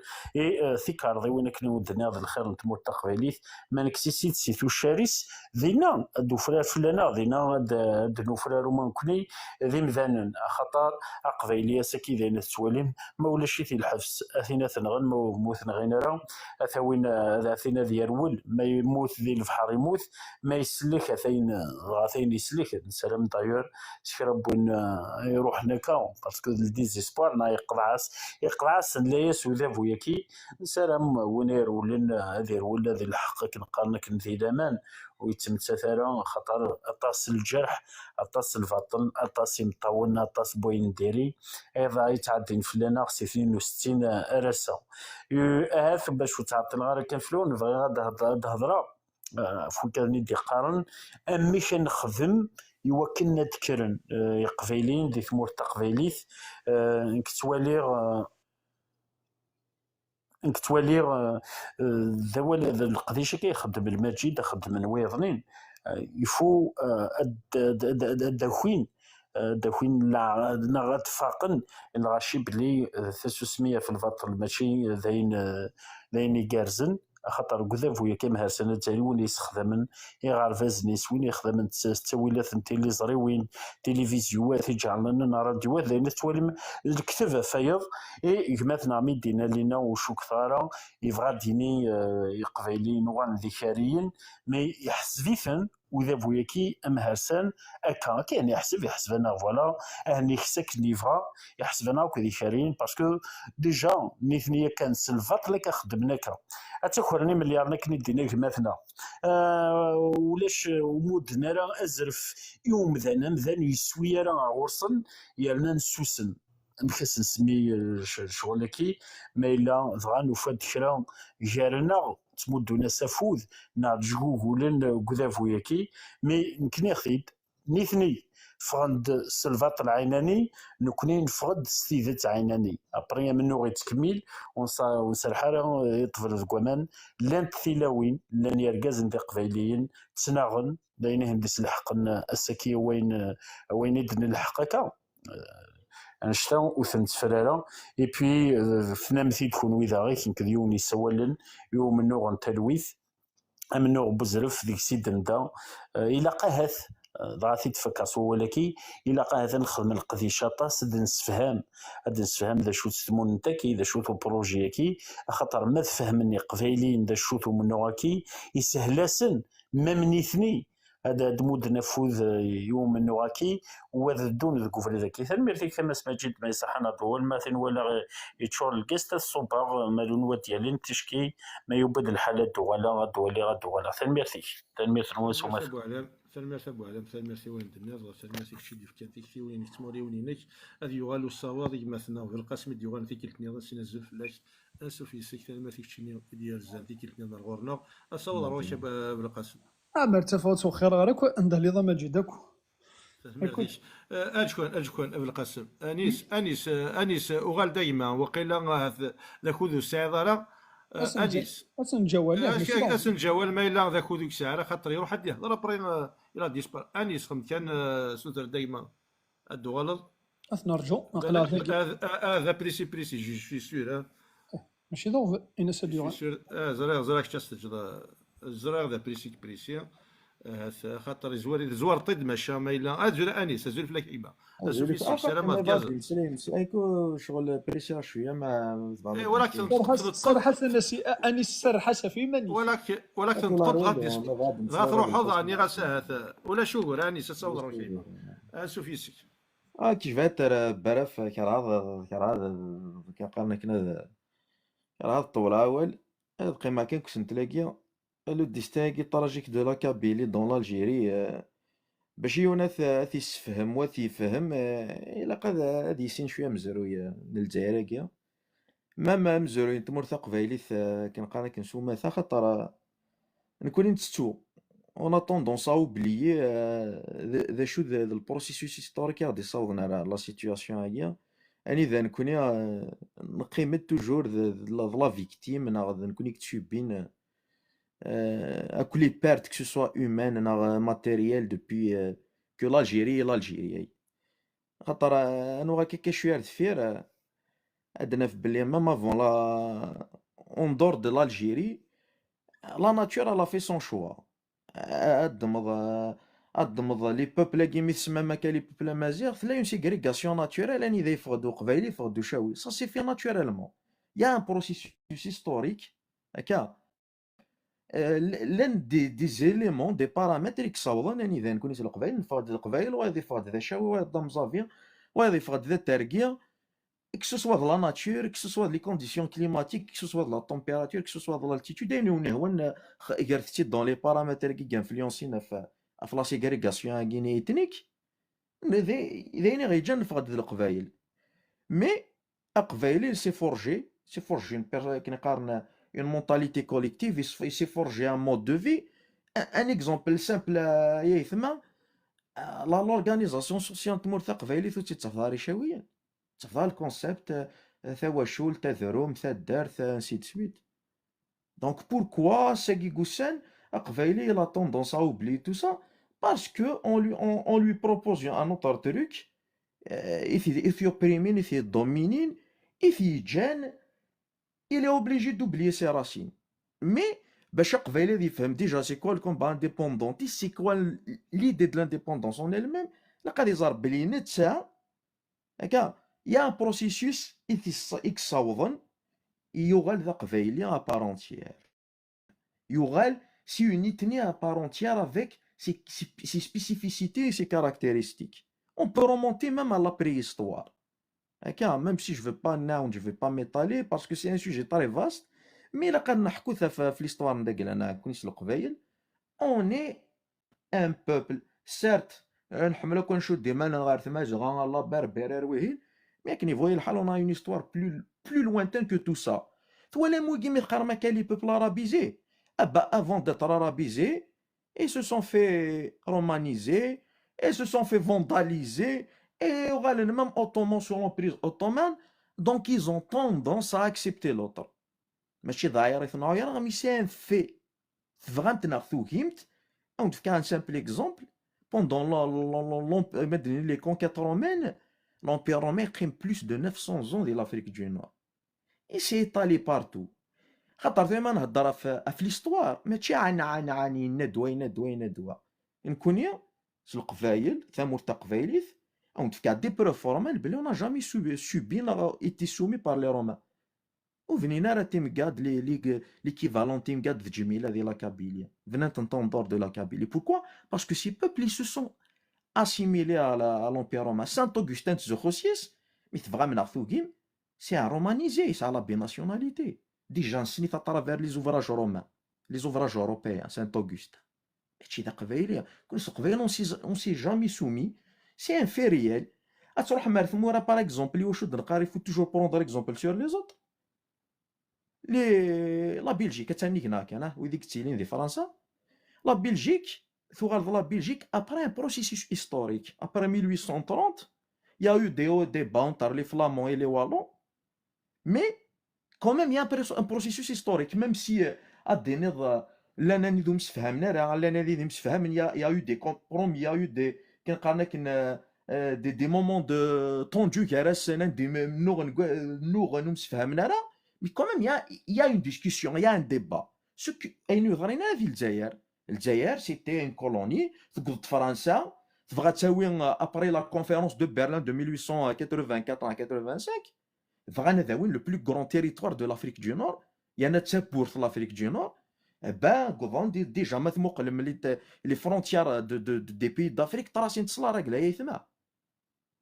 ثيكار وين كنا ودنا هذا الخير نتمور تقبيليت ما نكسيسيت سيتو الشارس دينا دو فرار فلانا دينا دنو فرار ومنكني ذي مذانا خطر أقبيلية ساكي ذينا تسواليم ما ولا شي في الحبس أثينا ثنغن ما موت نغينا أثوين أثينا ذي يرول ما يموت ذي البحر يموت ما يسلك أثين يسلك نسلم دايور شرب وين يروح نكا باسكو الديزيسبوار نا يقلعس نلايس وذا بوياكي نسلم وين يرولن هذي يرول هذي الحق كنقارن كنذي لامان ويتمثل خطر أطاس الجرح أطاس البطن أطاس مطون أطاس بوين ديري أيضا يتعدين فلانا خص 62 أرسا هاث باش تعطل غير كنفلون نبغي غاد هضرة فوكاني دي قارن أمي كنخدم يوكلنا ذكرن يقبيلين دي ثمور تقبيليت نكتوالي ذوال القضية كيخدم المجيد خدم نويضنين يفو داكوين لا غاتفاقن الغاشي بلي ثسوسمية في البطل ماشي ذاين يقارزن خاطر كذا كيما هاسنا تالي وين يستخدمن يغرفاز نيس وين يخدمن تاويلات نتيلي زريوين تلفزيوات يجعلنا راديوات لان توالي الكتابه فايض يجمعنا عمي دينا لينا وشو كثاره يبغى ديني يقبيلي نوان ذكريين ما يحسبيثن وإذا بوياكي أمهرسان أكا كان يحسبنا فوالا أهني خسك ليفرا يحسبنا وكذي شارين باسكو ديجا نيثنيا كان سلفات لك خدمناك أتخورني ملي رنا كني دينا جماثنا ولاش ومودنا راه أزرف يوم مذان يسوي راه غورصن يالنا نسوسن نخس نسمي شغلكي ما إلا دغا نوفاد كرا جارنا تمدونا سافوذ نعجو قولن قذافوياكي مي نكني خيد نيثني فغند سلفاط العيناني نكوني نفقد ستيذات عيناني ابريا منو غيتكمل ونسرحا يطفل الكوامان لان تثيلاوين لان يرقاز ندي قبايليين تسناغن داينهم ديس الحق السكيه وين يدن الحقاكا انشتا وثنت فرارا اي بي فنامثي تكون ويذا غير كنك ديوني سوالن يوم منو غنتلويث منو بزرف ديك سيد ندا الى قاهث ضاعتي تفكاس ولكن الى قاهث نخدم القضيشه طاس نسفهم ذا شو تسمون نتاكي ذا شو بروجيكي خاطر ما تفهمني قبايلين ذا شو منو كي يسهلاسن ما منيثني هذا دمود نفوذ يوم النواكي وهذا دون الكفر ذاك ثمر ذيك كما سمعت ما يصحنا طول مثلا ولا يتشور الكيست الصباغ مالون وديالين تشكي ما يبدل الحالات ولا ثمر ذيك ثمر نواس وما ثمر ابو علم ثمر وين الناس ثمر كشي ديال كانتي وين تموري ونينك هذه يغالو الصواضي مثلا في القسم ديال ذيك الكنيضه سينزل فلاش اسف يسك ثمر كشي ديال زاد ذيك الكنيضه الغورنا الصوض روش بالقسم مرتفعات وخير غيرك عنده لي ضما جدك أجكون بالقسم انيس وغال دايما وقيلا ذاك ذو السعيدة انيس اسن جوال ما الا ذاك ذو الساعه خاطر يروح حد يهضر برين الى ديسبار انيس خم كان سوتر دايما الدغلط نرجو هذا بريسي جو سوي سور ماشي ضوء انا سديو زراك تستجد الزرار ذا بريسي خاطر زوار طيد ماشا ما الا ازول انيس ازول فلاك ايبا ازول في السلامات كازا سلايكو شغل بريسيا شويه ما ولكن صراحه الناس انيس سرحه في مني ولكن تقط غتروح ضاني غاسات ولا شو انيس تصور شيء سوفيسك كيف فاتر برف كراض كقرنا كنا كراض طول اول بقي ما كان كنت تلاقي لو ديستانغي طراجيك دو لا كابيلي دون لالجيري باش يوناث يسفهم ويفهم الا قد هادي سين شويه مزرويه للجزائر كيا ما مزروين تمر قبايليت كنقرا كنسوما خاطر نكون نتستو on a tendance à oublier le processus historique qui a la situation هي. يعني إذا نكوني نقيم toujours de la victime نكوني كتشوبين à كل perte que ce soit humaine matérielle depuis que l'Algérie خاطر أنا غاكا شوية دفير عندنا في بلي même avant la en dehors de l'Algérie la nature elle a fait son choix أدمض لي بوبل كيما يسمى مكا لي بوبل مازيغ تلاقي اون سيغريغاسيون ناتوريل يعني إذا يفقدو قبايلي يفقدو شاوي سا سي في ناتوريلمون يا ان بروسيسوس هيستوريك هكا لان دي زيليمون دي بارامتر يكصاوضون يعني إذا نكون القبايل نفقد القبايل واحد يفقد ذا شاوي واحد مزافيان واحد يفقد ذا ترقية que ce soit de la nature, que ce soit les conditions climatiques, que ce soit de la température, que ce soit de l'altitude, et dans les paramètres qui influencent la ségrégation ethnique, mais il s'est forgé une mentalité collective, il s'est forgé un mode de vie. Un exemple simple, l'organisation sociale تفضل الكونسيبت ثواشول تذروم ثدار ainsi de suite. Donc pourquoi Segui Goussen Akvaili il a tendance à oublier tout ça parce que on lui propose un autre truc il fait opprimer, il fait dominer, il fait gêne, il est obligé d'oublier ses racines. Mais باش Akvaili يفهم déjà c'est quoi le combat indépendantiste, c'est quoi l'idée de l'indépendance en elle-même. لقد يزار بلي نتسا هكا il y a un processus يكصاوضن يغال ذا قبايلي à part entière. يغال c'est une ethnie à part entière avec ses spécificités et ses caractéristiques. On peut remonter même à la préhistoire. هكا même si je veux pas je veux pas m'étaler parce que c'est un sujet très vaste. Mais لقد نحكو في l'histoire نداك انا كنيس القبايل on est un peuple certes نحملو كنشو ديما غير ثما الله بربر وهيل. Mais on a une histoire plus lointaine que tout ça. Les peuples arabisés, avant d'être arabisés, ils se sont fait romaniser, ils se sont fait vandaliser, et même ottomans sur l'emprise ottomane, donc ils ont tendance à accepter l'autre. Mais c'est un fait. On fait un simple exemple. Pendant les conquêtes romaines, l'Empire romain a plus de 900 ans de l'Afrique du Nord. Et c'est étalé partout. خاطر دائما نهضر في l'histoire ماشي عاني ندوى نكونيا القبايل ثمور تاع قبايليث او نتفكا دي بروف فورمال بلي اون جامي سوبي ايتي سومي بار لي رومان وفنينا راه تيمقاد ليكيفالون تيمقاد في جميله ديال لا كابيليا فنات نتوندور دو لا كابيلي. Pourquoi? Parce que ces peuples ils se sont assimilés à l'Empire romain. Saint-Augustin de Zeuxosis, c'est un romanisé, c'est à la binationalité. Déjà, c'est à travers les ouvrages romains, les ouvrages européens, Saint-Augustin. On s'est jamais soumis, c'est un fait réel. Par exemple, il faut toujours prendre l'exemple sur les autres. La Belgique, la Belgique, la Belgique, après un processus historique, après 1830, il y a eu des hauts et des bas entre les Flamands et les Wallons, mais quand même il y a un processus historique, même si il y a eu des compromis, il y a eu des moments de tendus mais quand même il y a une discussion, il y a un débat. Ce qui est une vraie ville الجزائر c'était une colonie تقضت فرنسا تبغى تساوي après la conférence de Berlin de 1884 à 85 بغا نذاوين le plus grand territoire de l'Afrique du Nord يعني تسابور في l'Afrique du Nord قضون ديجا ما ثموقل ملي les frontières des pays d'Afrique تراسين تصلا راجلا يثما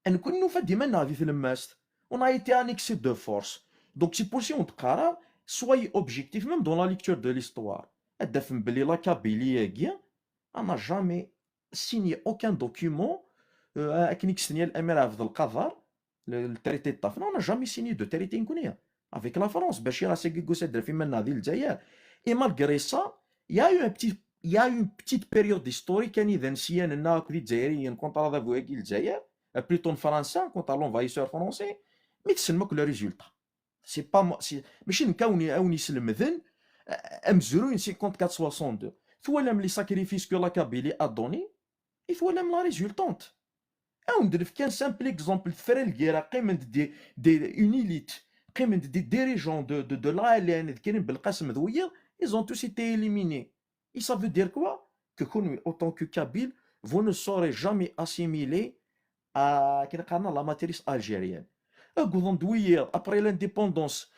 نكون نوفا ديما نافي في الماست on a été annexé de force donc c'est pour ça on تقرا soyez objectif même dans la lecture de l'histoire. La Kabylie n'a jamais signé aucun document. Le traité de Tafna, on n'a jamais signé de traité avec la France. Et malgré ça, il y a eu un petit il y a une petite période historique كان إذا نسيان أن هاك الجزائريين كونتر هذا فواكي الجزائر بلوتون فرنسا كونتر لونفايسور فرونسي مي تسلمك لو ريزولتا سي با ماشي نكاوني أوني سلمذن أمزرو 54 62 ثوالم لي ساكريفيس كو لا كابيلي أدوني ثوالم لا ريزولتونت أو ندرف كان سامبل إكزومبل فرا الكيرا قيمة دي اون إليت قيمة دي ديريجون دو l'ALN ذكرين بالقسم ذويا ils ont tous été éliminés. Et ça veut dire quoi? Que en tant que Kabyle, vous ne serez jamais assimilé à la matrice algérienne. Après l'indépendance,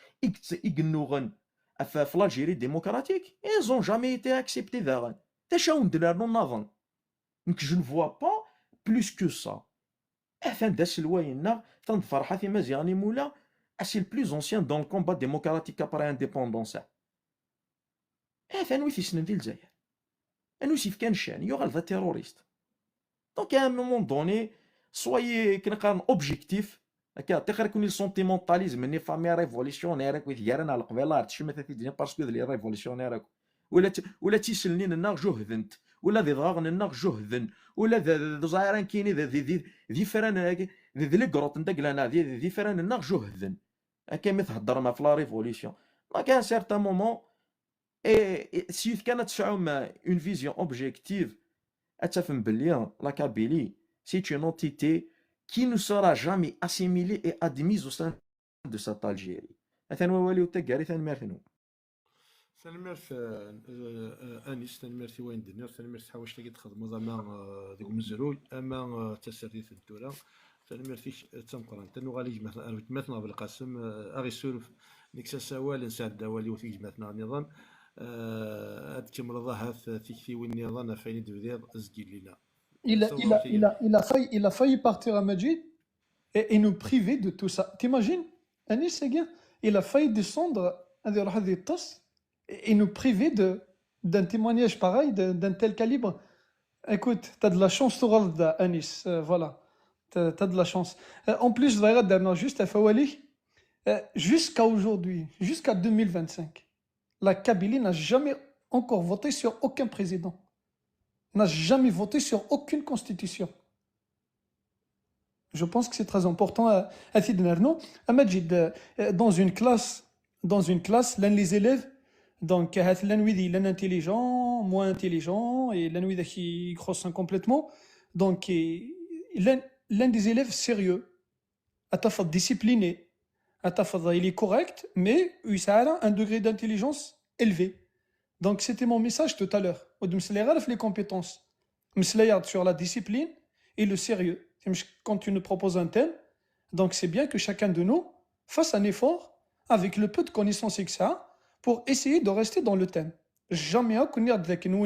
l'Algérie démocratique, ils n'ont jamais été acceptés. Je ne vois pas plus que ça. C'est le plus ancien dans le combat démocratique après l'indépendance. فانو يسند الجزائر انو سيف كان شان يوغال ذا تيروريست دونك ا مومون دوني سويي كنقارن اوبجيكتيف هكا تقرا كوني السونتيمونتاليزم اني فامي ريفوليسيونير كويت يارنا على القبيله تشمت تيدني باسكو لي ريفوليسيونير ولا تيسلنين النار جهدنت ولا ذي ضاغن النار جهدن ولا ذي زايران كيني ذي فران ذي لي كروت ندقلنا ذي فران النار جهدن هكا مي تهضر ما في لا ريفوليسيون دونك ا سيرتان مومون Et si كانت تعوم une vision objective, أتفهم بلي la Kabylie, c'est une entité qui ne sera jamais assimilée et admise au sein de cette Algérie. أثنوا والي وتقاري ثاني مرثنو. ثاني مرث أنيس ثاني مرث وين دنيا ثاني مرث حواش تلقى تخدم زعما ذوك مزروي أما تسريث الدولة ثاني مرث تنقرن تنو غالي جمعتنا بالقاسم أغي سولف نكسا سوال نساعد دوالي وثي جمعتنا نظام هاد كمرضى هاث تيكتي والنظام فاين دودير زكي لينا. Il a failli partir à Majid et nous priver de tout ça. T'imagines, Anis, c'est bien. Il a failli descendre et nous priver d'un témoignage pareil, d'un tel calibre. Écoute, t'as de la chance, Anis. Voilà, t'as de la chance. En plus, juste à Fawali, jusqu'à aujourd'hui, jusqu'à 2025, la Kabylie n'a jamais encore voté sur aucun président. N'a jamais voté sur aucune constitution. Je pense que c'est très important à Tidnerno. Dans une classe, l'un les élèves, donc l'un intelligent, moins intelligent, et l'un qui crosse complètement. Donc l'un des élèves sérieux, discipliné, il est correct, mais il a un degré d'intelligence élevé. Donc c'était mon message tout à l'heure. Les compétences. Sur la discipline et le sérieux. Quand tu nous proposes un thème, donc c'est bien que chacun de nous fasse un effort avec le peu de connaissances que ça a pour essayer de rester dans le thème. Jamais à connaître avec nous,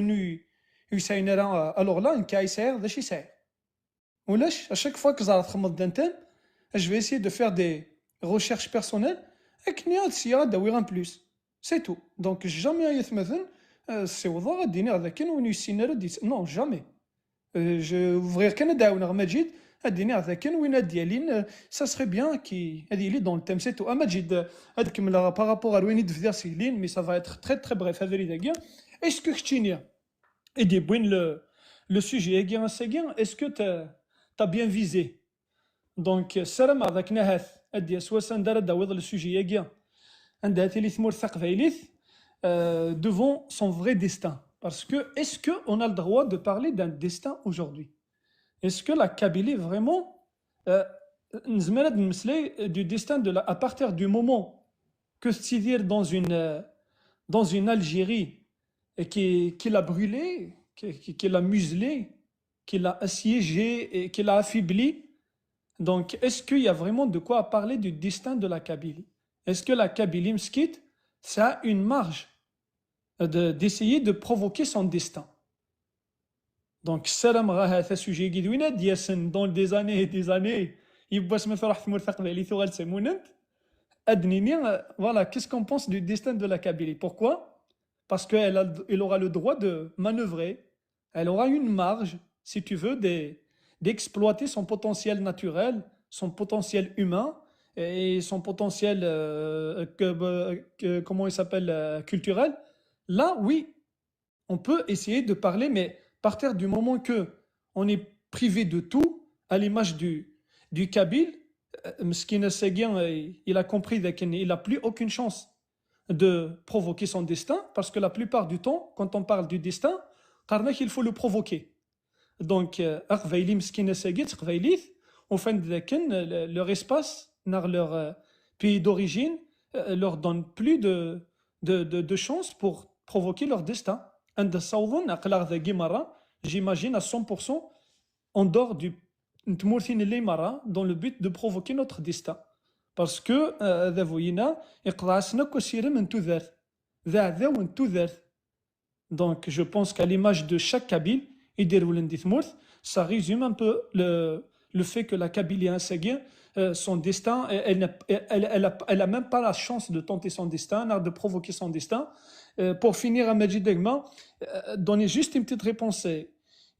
alors là, un KSR de chez ça. À chaque fois que je vais d'un thème, je vais essayer de faire des recherches personnelles et que nous allons un plus. C'est tout. Donc jamais à Yethmathen, c'est au droit de dîner avec nous, non, jamais. Je ouvrir Canada ou Majid, à dîner avec nous, ça serait bien qu'il est dans le thème, c'est tout. Majid, par rapport à l'ouïni de Vidar Siglin, mais ça va être très très bref. Est-ce que Ch'tinia, et des le sujet, est-ce que tu as bien visé? Donc, salam avec Nahath, Adia Soissandara Dawid, le sujet, devant son vrai destin. Parce que, est-ce qu'on a le droit de parler d'un destin aujourd'hui? Est-ce que la Kabylie vraiment, du destin à partir du moment que c'est-à-dire dans une Algérie qui l'a brûlé, qui l'a muselé, qui l'a assiégé et qui l'a affaibli? Donc, est-ce qu'il y a vraiment de quoi parler du destin de la Kabylie? Est-ce que la Kabylie mskite, ça a une marge d'essayer de provoquer son destin? Donc, salam raha ce sujet guidouina diasen dans des années et des années. Il va se mettre à voilà, qu'est-ce qu'on pense du destin de la Kabylie? Pourquoi? Parce qu'elle aura le droit de manœuvrer, elle aura une marge, si tu veux, d'exploiter son potentiel naturel, son potentiel humain et son potentiel, comment il s'appelle, culturel. Là, oui, on peut essayer de parler, mais à partir du moment que on est privé de tout, à l'image du Kabyle, Mskina Seguin, il a compris qu'il n'a plus aucune chance de provoquer son destin, parce que la plupart du temps, quand on parle du destin, il faut le provoquer. Donc, Mskina Seguin, au fin de leur espace, leur pays d'origine, leur donne plus de chance pour provoquer leur destin. J'imagine à 100% en dehors du dans le but de provoquer notre destin. Parce que donc je pense qu'à l'image de chaque Kabyle, ça résume un peu le fait que la Kabylie Ansagir, son destin, elle n'a même pas la chance de tenter son destin, de provoquer son destin. Pour finir, à Majid Degma, donner juste une petite réponse.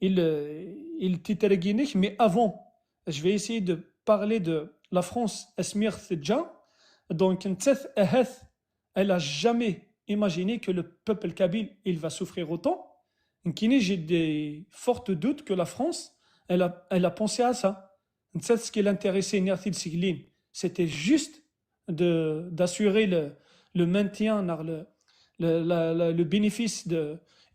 Il titreguinik, mais avant, je vais essayer de parler de la France, Esmir Thidjan. Donc, elle n'a jamais imaginé que le peuple kabyle il va souffrir autant. J'ai des forts doutes que la France, elle a pensé à ça. Ce qui l'intéressait, c'était juste d'assurer le maintien, le bénéfice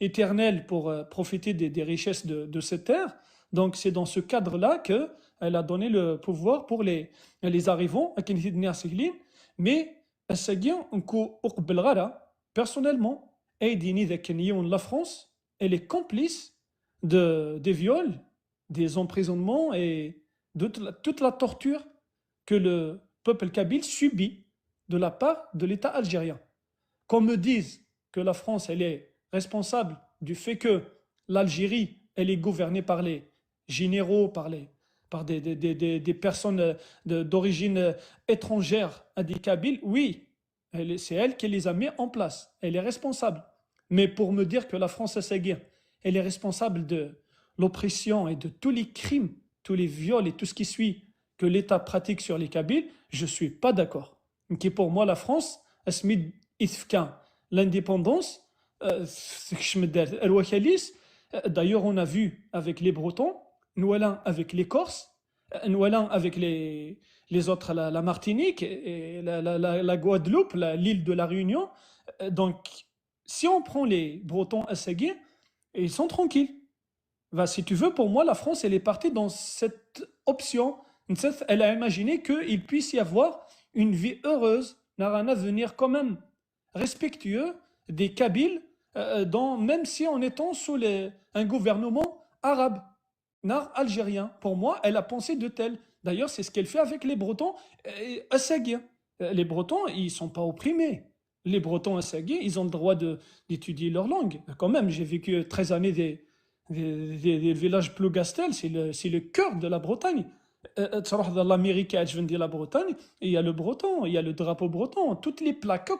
éternel pour profiter des richesses de cette terre. Donc c'est dans ce cadre-là qu'elle a donné le pouvoir pour les arrivants à mais personnellement, la France, elle est complice des viols, des emprisonnements et de toute la torture que le peuple kabyle subit de la part de l'État algérien. Qu'on me dise que la France, elle est responsable du fait que l'Algérie, elle est gouvernée par les généraux, par des personnes d'origine étrangère à des Kabyles, oui, c'est elle qui les a mis en place. Elle est responsable. Mais pour me dire que la France elle est responsable de l'oppression et de tous les crimes, tous les viols et tout ce qui suit que l'État pratique sur les Kabyles, je ne suis pas d'accord. Pour moi, la France, l'indépendance, d'ailleurs, on a vu avec les Bretons, nous allons avec les Corses, nous allons avec les autres, la Martinique, et la Guadeloupe, l'île de la Réunion. Donc, si on prend les Bretons à Seguir, ils sont tranquilles. Si tu veux, pour moi, la France, elle est partie dans cette option. Elle a imaginé qu'il puisse y avoir une vie heureuse, un avenir quand même respectueux des Kabyles, même si en étant sous un gouvernement arabe, algérien. Pour moi, elle a pensé de tel. D'ailleurs, c'est ce qu'elle fait avec les Bretons à Seguir. Les Bretons, ils ne sont pas opprimés. Les Bretons à Seguir, ils ont le droit d'étudier leur langue. Quand même, j'ai vécu 13 années des villages Plougastel, c'est le cœur de la Bretagne. Dans l'Amérique, je viens de la Bretagne, et il y a le breton, il y a le drapeau breton, toutes les plaques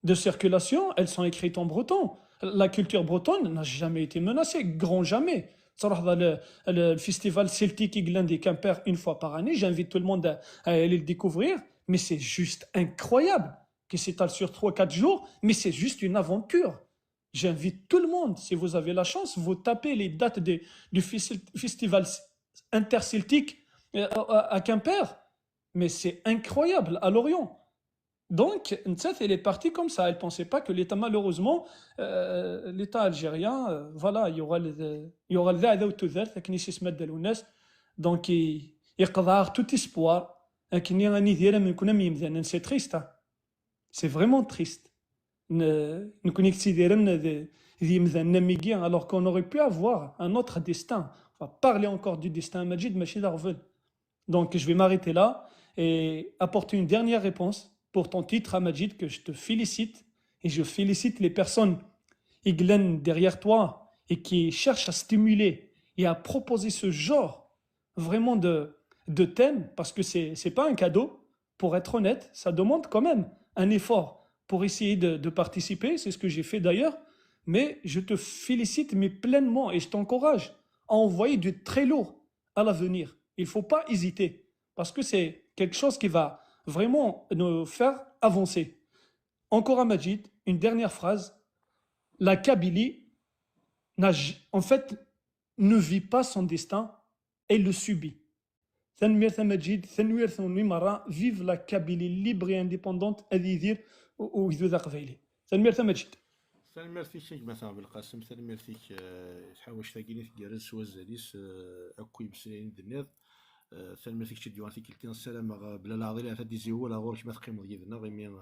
de circulation, elles sont écrites en breton. La culture bretonne n'a jamais été menacée, grand jamais. Le festival celtique Iglan des Quimper une fois par année, j'invite tout le monde à aller le découvrir, mais c'est juste incroyable, qui s'étale sur 3-4 jours, mais c'est juste une aventure. J'invite tout le monde, si vous avez la chance, vous tapez les dates du festival interceltique à Quimper, mais c'est incroyable, à Lorient. Donc, elle est partie comme ça. Elle ne pensait pas que l'État, malheureusement, l'État algérien, voilà, il y aura le donc il y tout espoir. C'est triste. Hein. C'est vraiment triste. Alors qu'on aurait pu avoir un autre destin. On va parler encore du destin Majid Machid Arvel. Donc, je vais m'arrêter là et apporter une dernière réponse pour ton titre, Majid, que je te félicite. Et je félicite les personnes qui glènent derrière toi et qui cherchent à stimuler et à proposer ce genre vraiment de thème, parce que ce n'est pas un cadeau. Pour être honnête, ça demande quand même un effort pour essayer de participer. C'est ce que j'ai fait d'ailleurs. Mais je te félicite mais pleinement et je t'encourage à envoyer du très lourd à l'avenir. Il ne faut pas hésiter parce que c'est quelque chose qui va vraiment nous faire avancer. Encore un Majid, une dernière phrase. la Kabylie en fait ne vit pas son destin, elle le subit. Tanmir Majid, Tanwir Thoni Mara, vive la Kabylie libre et indépendante, à dire ou Izuda Qbaili. Tanmir Majid. سلام فيك مثلا بالقاسم سلام فيك تحاوش تاكيني تجارس سوازاليس اكوي بسنين دنيض سلام فيك تديوان فيك التين السلام بلا العضلة هذا ديزي هو لا غورك ما تقيم ديالنا غيمي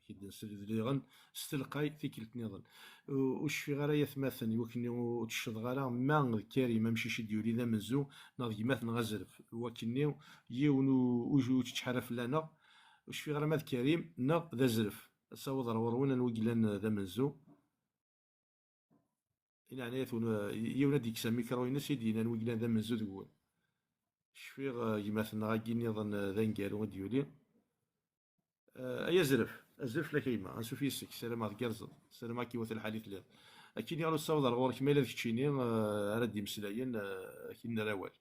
كي نسل ليغن استلقاي فيك التنيضن وش في غالا مثلا يوكني وتشد غالا ما كاري ما مشي ديولي ذا منزو ناضي مثلا غزرف وكني يون وجو تشحرف لنا وش في غالا ماذ كريم نا ذا زرف صوض رورونا نوجلان ذا منزو يعني يونا ديك سامي كروينا سيدينا نوجلان ذا منزو تقول شفيغ يمثلنا غاكيني ظن ذا نقالو ديولي ايا زرف لا كيما نشوف يسك سلام على الكرزل سلام على كيوث الحديث له اكيد يالو الصوض غورك ميلا تشيني ردي مسلاين كي نراول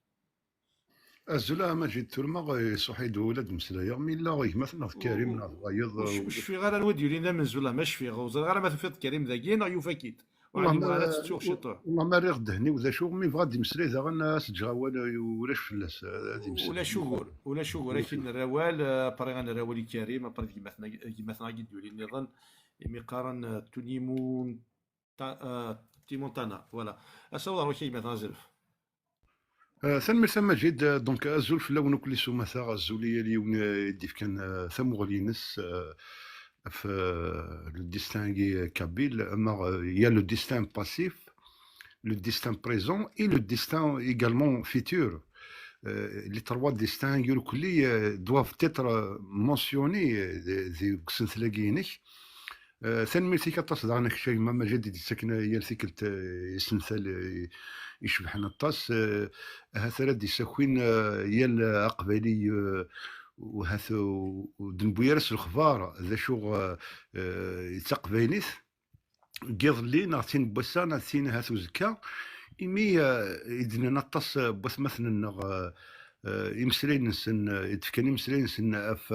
الزلا ماجد ترما صحيد ولد مسلايا ميلا غيك مثلا في كريم غايض وش في غير الواد يولينا من زولا ماش في غوز غير ما في كريم ذاكين يوفاكيد والله ما ريغ دهني وذا شو مي بغا ديمسري ذا غنا سجاوال ولاش فلاس ولا شغل لكن الروال بري غنا راولي كريم بري كيما قد يولي نظن مقارن تونيمون تيمونتانا فوالا اصور كي مثلا زلف ثم ماجد دونك الزول في الاول كل سوما ثا الزوليه اللي يديف كان ثمغلينس في le distingué kabyle, il y a le destin passif, le destin présent et le destin également futur. Les trois destins doivent être mentionnés. ثاني ملتي كطاس داغنك شي ما جديد السكنه هي الثيكلت يسنثل يشبحنا الطاس هذا ردي ساكوين هي القبالي وهذا ودنبويرس الخبار ذا شو تقبيليث قيض لي نعطين بوسا نعطين هاثو زكا إمي إذن نطس بوث مثلا يمسلين نسن يتفكاني مسلين نسن أف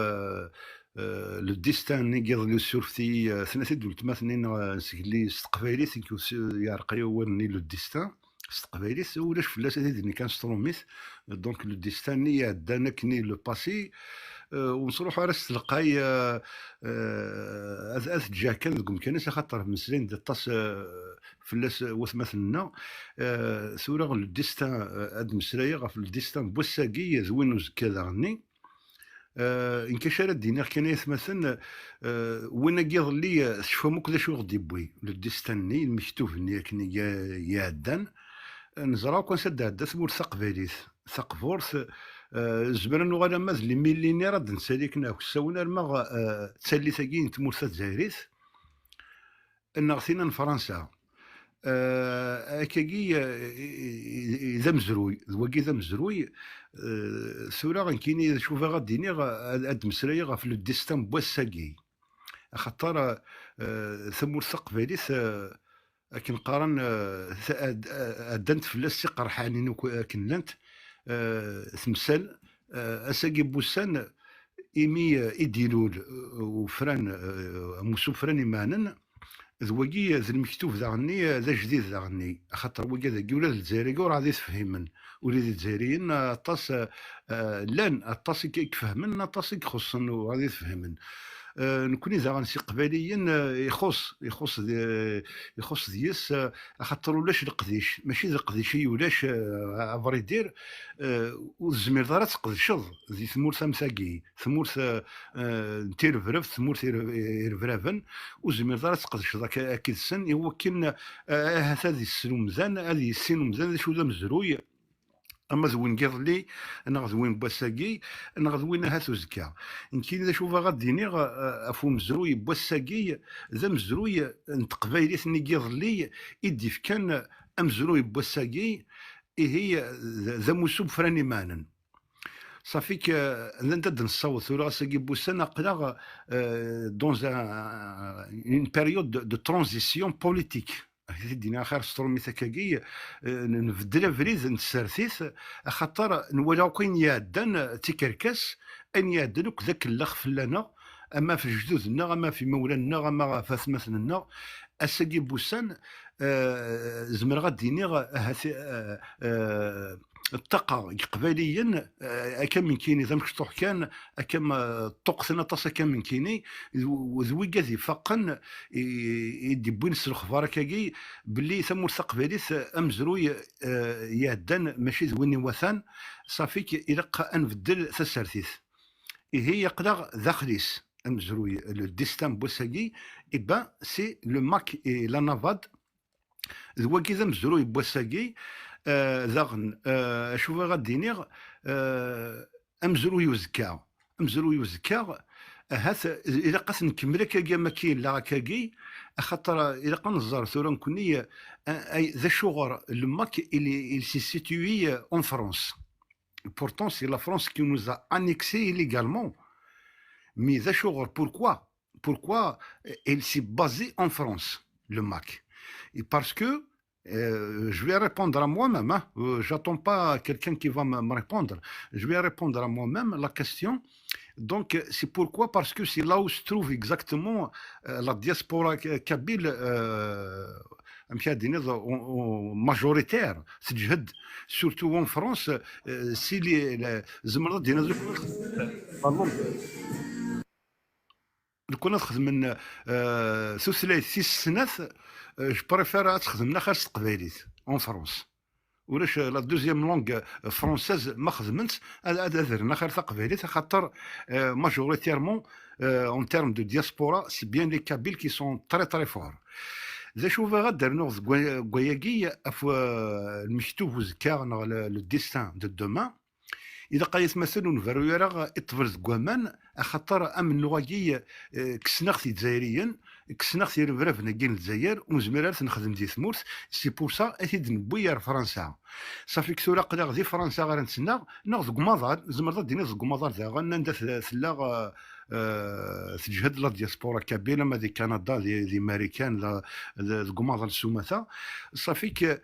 لو ديستان نقيض لو سورفتي ثلاثة دولت مثلا نسكلي استقبالي ثينكو يارقي وني لو ديستان استقبالي ولاش فلاس هذي كان ستروميث دونك لو ديستان ني عدانا كني لو باسي ونصروح على استلقاي اث جا كان ذكم كان خاطر مسلين دطاس فلاس وث مثلنا سورة لو ديستان اد مسلايه غف لو ديستان بوساكي زوين وزكا غني إن كشارة دينار كان يثمثن وين قيض لي شفا موك ذا شو غدي بوي لو ديستاني المكتوب ني كني يعدان نزراو كون سد عدا ثمور ثقباليث ثقفورث زبرا نغالا ماذ لي ميلينير راد نساليكنا كساونا المغ تسالي ثاقين تمور تزايريث نغثينا فرنسا اكاكي ذا مزروي ذواكي ذا مزروي سورة غنكيني شوفها غاديني هاد مسرايا غاف لو ديستان بواساكي خاطر ثمور ثقباليث لكن قارن ادنت فلاس سي قرحانين كنلانت ثمثال اساكي بوسان ايمي ايديلول وفران موسو فران يمانن ذواكي ذا المكتوب ذا غني ذا جديد ذا غني خاطر وكا ذاكي ولاد الجزائري وراه غادي تفهمن ولاد الجزائريين طاس لان طاس كيفهمن طاس يخصن وغادي تفهمن نكوني ذا غنسي قباليين يخص ديس خاطر ولاش القديش ماشي ذا قديشي ولاش افري دير والزمير دارا تقدشض ذي ثمورث مساكي ثمورث تيرفرف ثمورث يرفرافن والزمير دارا تقدشض اكيد السن هو كن هذا السن مزان هذه السن مزان شو ذا مزروي اما زوين قيض لي انا غزوين بواساكي انا غزوين هاثو زكا يمكن اذا شوفها غاديني افو مزروي بواساكي ذا مزروي نتقبايلي ثني قيض لي يدي كان امزروي بواساكي هي ذا موسوب فراني مانن صافيك انت نصوت ثورا ساكي بوسان قلا دون اون بيريود دو ترانزيسيون بوليتيك دينا خير سترومي ثكاكي نبدل فريز نسرثيث خاطر نولاو كاين يعدان تيكركاس ان يعدلوك ذاك اللخ فلانا اما في جدودنا اما في مولاننا اما في اسماتنا اساكي بوسان زمر غاديني الطاقة قباليا كم من كيني ذا مشطوح كان كم طقسنا طاسا كم من كيني وذوي كذي فقن يدي بوين الخبار كاكي باللي ثمور ثقباليث امزروي يهدان ماشي ذويني وثان صافيك إلقى انبدل ثسرثيث هي يقدر ذاخليس امزروي لو ديستان بوساكي إبا سي لو ماك اي لا نافاد ذوي كذا مزروي بوساكي ذاغن شوف غادينيغ امزرو يوزكا هاث الى قاس نكمل كاكيا ما كاين لا كاكي خاطر الى قنزر ثورا نكوني ذا شغر الماك il s'est situé en France. Pourtant c'est la France qui nous a annexé illégalement. Mais ذا شغر pourquoi il s'est basé en France le MAC. Et parce que je vais répondre à moi-même, hein. J'attends pas quelqu'un qui va me répondre. Je vais répondre à moi-même la question. Donc, c'est pourquoi, parce que c'est là où se trouve exactement la diaspora kabyle majoritaire. C'est surtout en France. Si les كنا نخدم من ثلاث 6 سنوات جو بريفير تخدمنا خارج تقبايليت اون فرونس ولاش لا دوزيام لونغ فرونسيز ما خدمتش هذا درنا خير تقبايليت خاطر ماجوريتيرمون اون تيرم دو دياسبورا سي بيان لي كابيل كي سون تري تري فور ذا شوف غادر نوض كواياكي المكتوب وزكا لو ديستان دو دومان إذا قايت مثلا نفرو اتفرز كوامان خاطر أمن لغاكي كسناختي دزايريا كسناختي رفرفنا كين الجزائر ومزمرات نخدم دي ثمورت سي بور سا أتيد نبويا فرنسا صافي كثورا قدا دي فرنسا غير نتسنى ناخذ كماضار زمرات دينا كماضار ذا غنندا ثلا تجهد لا دياسبورا كابيله ما دي كندا دي ماريكان لا كماضار السومثا صافي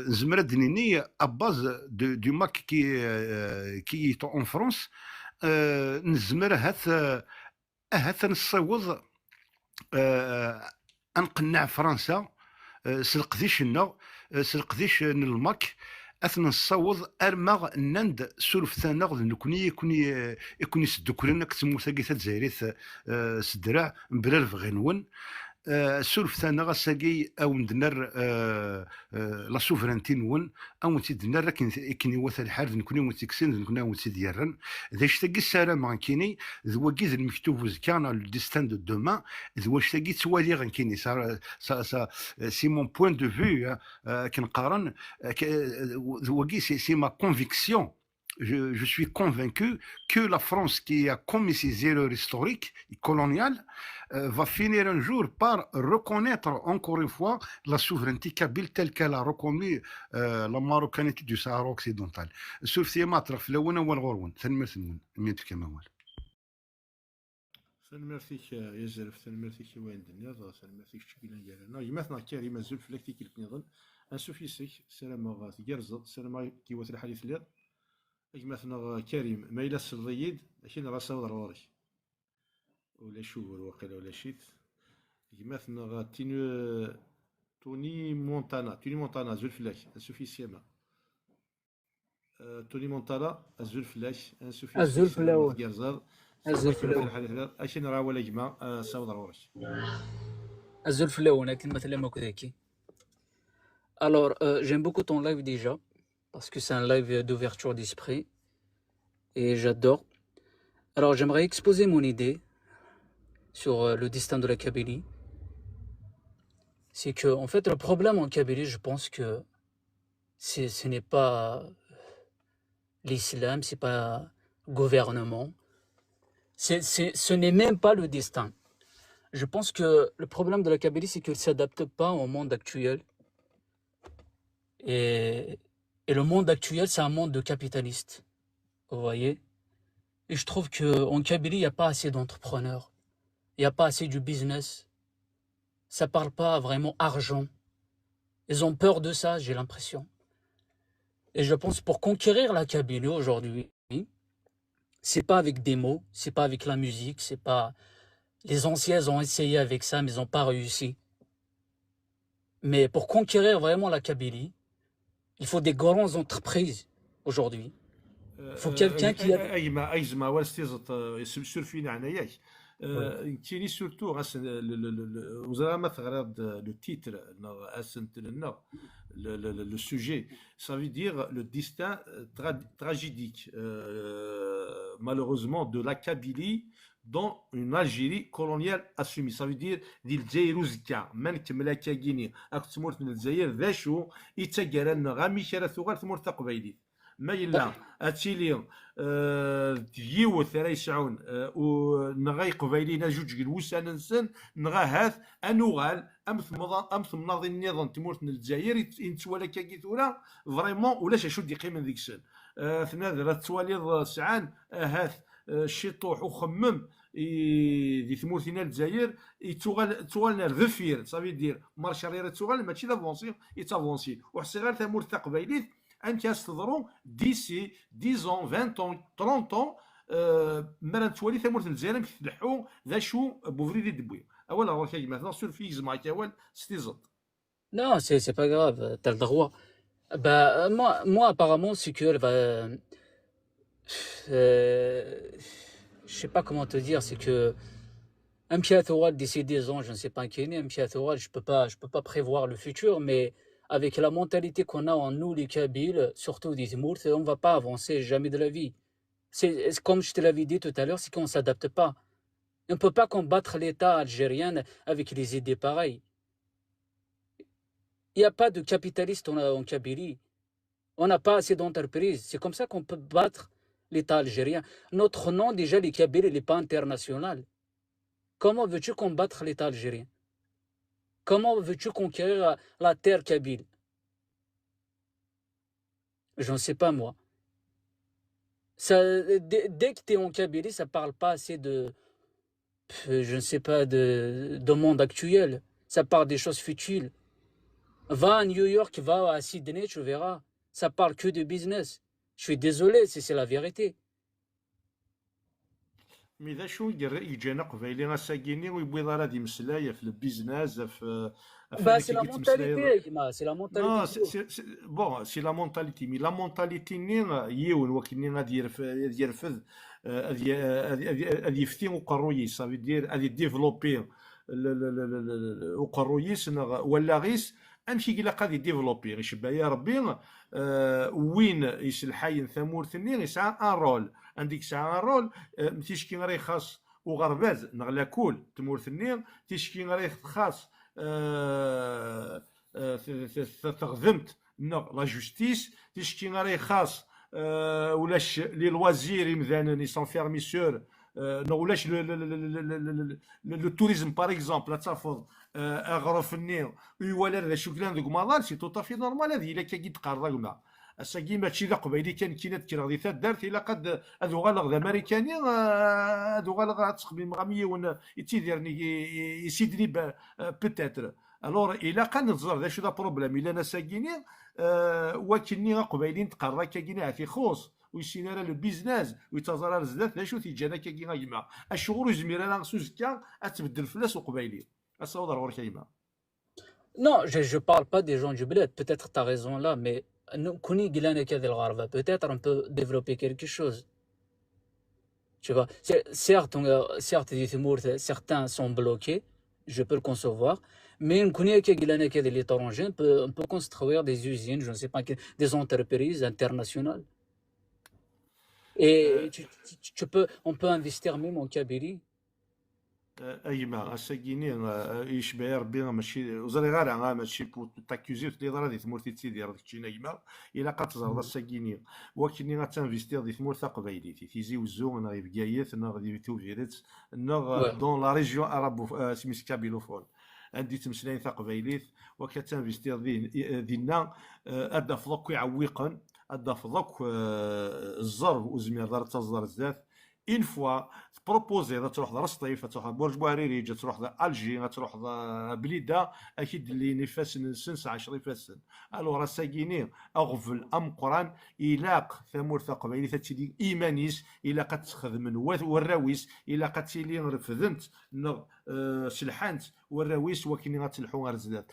زمرات دينيني اباز دو ماك كي اون فرونس نزمر هات نصوض انقنع فرنسا سلقديشنا سلقديش الماك اثنا نصوض ارمغ نند سولف ثانغ نكوني يكوني سدكرنا كتمو ثاقيت الجزائريت سدراع مبرر غنون سولف ثانغ ساقي او ندنر لا سوفرانتي نون او تيدنر كني وث الحرب نكوني متكسين نكوني متديرن ذا شتاقي السلام غنكيني ذو كيز المكتوب زكانا لو ديستان دو دومان ذو شتاقي توالي غنكيني سي مون بوين دو فيو كنقارن ذو كي سي ما كونفيكسيون. Je suis convaincu que la France qui a commis ces erreurs historiques et coloniales va finir un jour par reconnaître encore une fois la souveraineté kabyle telle qu'elle a reconnu la marocanité du Sahara occidental. Sauf si matraf lawana wal ghorwan. Thanmerthimoun. Mietu kamawal. سنمرثيك يا زرف سنمرثيك وين الدنيا سنمرثيك شكينا ديالنا يمثنا كريم الزول فلاكتي كيف نظن انسوفي سيك سلام غاث يرزق سلام كيوات الحديث لير مثلا كريم ما إلا الصديد لكن راسه ضروري ولا شهور وقيلا ولا شيت مثلا توني مونتانا زول فلاش انسوفي سيما توني مونتانا الزول فلاش انسوفي الزول فلاون كيرزر الزول فلاون اشين راه ولا جماعه ساو ضروري الزول فلاون لكن مثلا ما كذاكي. Alors, j'aime beaucoup ton live déjà, parce que c'est un live d'ouverture d'esprit, et j'adore. Alors, j'aimerais exposer mon idée sur le destin de la Kabylie. C'est que, en fait, le problème en Kabylie, je pense que ce n'est pas l'islam, c'est pas gouvernement, ce n'est même pas le destin. Je pense que le problème de la Kabylie, c'est qu'elle ne s'adapte pas au monde actuel. Et le monde actuel, c'est un monde de capitalistes. Vous voyez? Et je trouve qu'en Kabylie, il n'y a pas assez d'entrepreneurs. Il n'y a pas assez du business. Ça ne parle pas vraiment argent. Ils ont peur de ça, j'ai l'impression. Et je pense pour conquérir la Kabylie aujourd'hui, C'est pas avec des mots, c'est pas avec la musique, c'est pas. Les anciens ont essayé avec ça, mais ils n'ont pas réussi. Mais pour conquérir vraiment la Kabylie, il faut des grandes entreprises aujourd'hui. Il faut quelqu'un qui a. اي زعما واستيزط سور فينا عنا ياك Ouais. كاين سورتو غاس وزرا ما تغرد لو تيتر اسنت لنا le sujet, ça veut dire le destin tragique, malheureusement, de la Kabylie dans une Algérie coloniale assumée. Ça veut dire ديال الجزائر وزكا ما نكملها كاكيني اك تمورت من الجزائر ذا شو يتسكرنا غامي كرا ثغال تمورت قبيلي ما يلا اتيلي تيوث راه يسعون ونغاي قبيلينا جوج الوسان نسن نغا هاث انوغال امث مناضي النظام تمورت من الجزائر ينتوالا كاكي ثورا فريمون ولاش شو ديقي من ذيك السن ثنادر تواليض سعان هاث الشطوح وخمم دي ثمورتنا الجزائر توغالنا ذفير صافي دير مارشارير توغال ماشي دافونسي يتافونسي وحسي غير ثمورت قبيليت انت تضرو ديسي 10 20 30 مالا توالي ثمورت الجزائر كيتلحو ذا شو بوفريدي دبوي اولا هو كاين مثلا سور في زعما كاول ستيزط. Non, c'est pas grave, t'as le droit. Bah, moi apparemment, c'est que elle va. Je sais pas comment te dire, c'est que. Un piatoral d'ici 10 ans, je ne sais pas qui est né, un piatoral, je peux pas prévoir le futur, mais avec la mentalité qu'on a en nous, les Kabyles, surtout des Mourtes, on va pas avancer jamais de la vie. C'est comme je te l'avais dit tout à l'heure, c'est qu'on s'adapte pas. On peut pas combattre l'État algérien avec les idées pareilles. Il n'y a pas de capitaliste en Kabylie. On n'a pas assez d'entreprises. C'est comme ça qu'on peut battre l'État algérien. Notre nom, déjà, les Kabyles, il n'est pas international. Comment veux-tu combattre l'État algérien? Comment veux-tu conquérir la terre kabyle? Je ne sais pas, moi. Dès que tu es en Kabylie, ça ne parle pas assez de, je ne sais pas, de monde actuel. Ça parle des choses futiles. Va à New York, va à Sydney, tu verras. Ça parle que de business. Je suis désolé, c'est la vérité. مي ذا شو يجينا قبايلي ساكيني ويبغي راه دي مسلايه في البيزنس في Bah, c'est la mentalité, Guima, c'est la mentalité. Non, bon, c'est la mentalité, mais la mentalité يون وكني غادي يرفض غادي يفتي وقرويس صافي دير غادي ديفلوبي وقرويس ولا غيس امشي كيلا غادي ديفلوبي يشبه يا ربي وين يسلحاين ثمورتني يسعى ان رول عندك ساعه ان رول تيشكي غير خاص وغرباز نغلا كول تمورتني تيشكي غير خاص تخدمت لا جوستيس تيشكي غير خاص ولاش لي الوزير مثلا سانفيرميسور ولاش لو توريزم باغ اكزومبل تافض اغرف النيل ولا ذا شكلان ذوك مالار سي توطافي نورمال هذه الا كي تقرر كما هسا كيما هادشي ذا قبيلي كان كينا غادي دارت الا قد هادو غالغ ذا امريكاني هادو غالغ تقبل مغاميه يتيديرني يسيدني بوتيتر الور الا كان نتزر ذا شو ذا بروبليم الا انا ساكيني وكني قبيلين تقرا كاكيني عافي خوص ويسينا لو بيزنس ويتزرر زدات ذا شو تيجانا كاكينا يما الشغل زمير انا سوزكا اتبدل فلاس وقبيلي هسا وضر ورا كايما. Non, je parle pas des gens du bled. Peut-être tu as raison là, mais peut-être on peut développer quelque chose. Tu vois, certes, certains sont bloqués, je peux le concevoir, mais on peut construire des usines, je ne sais pas, des entreprises internationales. Et on peut investir même en Kabylie. ايما ساكيني يشبه ربي ماشي وزري غير ماشي تاكوزي في دار هذه ثمورتي تيدير داكشي نايما الا قاتزرد ساكيني ولكن غاتنفيستير دي ثمور قبايلي تيزي وزو انا في بكايات انا غادي توفيرت انا دون لا ريجيون ارابو سميت كابيلوفون عندي تمسلاين قبايليت وكتنفيستير دينا ادا فضوك يعوقن ادا فضوك الزر وزمير دار تزر الزاف اون فوا بروبوزي تروح لرصطيف، تروح لبرج بوهريريج، تروح لالجي، تروح لبليده، اكيد اللي نفاسن سنس 10 فاسن. الوغ ساكيني اغفل ام قران الاق ثمور قبيلي تتيلي ايمانيس الا قد تخدم والراويس الا قد تيلي رفدنت سلحانت والراويس وكيني غتلحو غير زداد.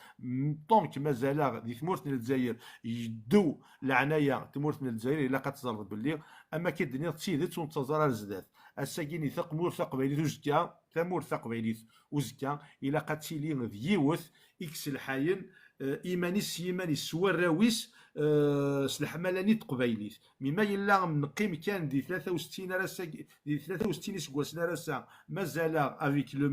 دونك مازال دي ثمورتنا الجزائر يدو العنايه ثمورتنا الجزائر الا قد تزرب باللي اما كي الدنيا تسيدت ونتزرر زداد. الساكيني ثقمور ثقبيليت وزكا ثمور ثقبيليت وزكا الا قد تيلي ديوث اكس الحاين ايمانيس سوا الراويس سلحمالاني تقبايليت مما يلا نقيم كان دي 63 راسا دي 63 سكواسنا راسا مازال افيك لو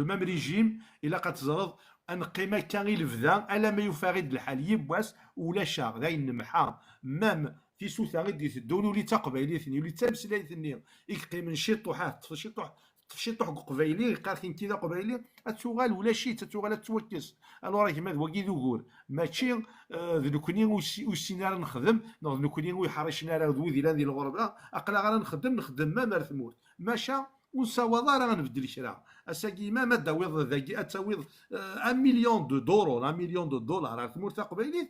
ميم ريجيم الا قد تزرد ان قيمه كان غير الفدا الا ما يفاغد الحال يبواس ولا شاغ ذا ينمحا مام في سوثا غير دي الدول ولي تقبايليتني ولي تمسلايتني يقيم نشيطوحات تفشيطوح قبايلي قارثين كذا قبايلي اتوغال ولا شي تتوغال توكس. الوغ كيما وكي ذوكور ماشي ذوكني وسينار نخدم ذوكني ويحرشنا راه ذوذي لا ندير الغربه اقلا غير نخدم ما مرثموت ماشا ونساوض راه غنبدل شرا اساكي ما داويض ذاكي اتاويض 1 مليون دو دورو 1 مليون دو دولار راه ثمور قبايلي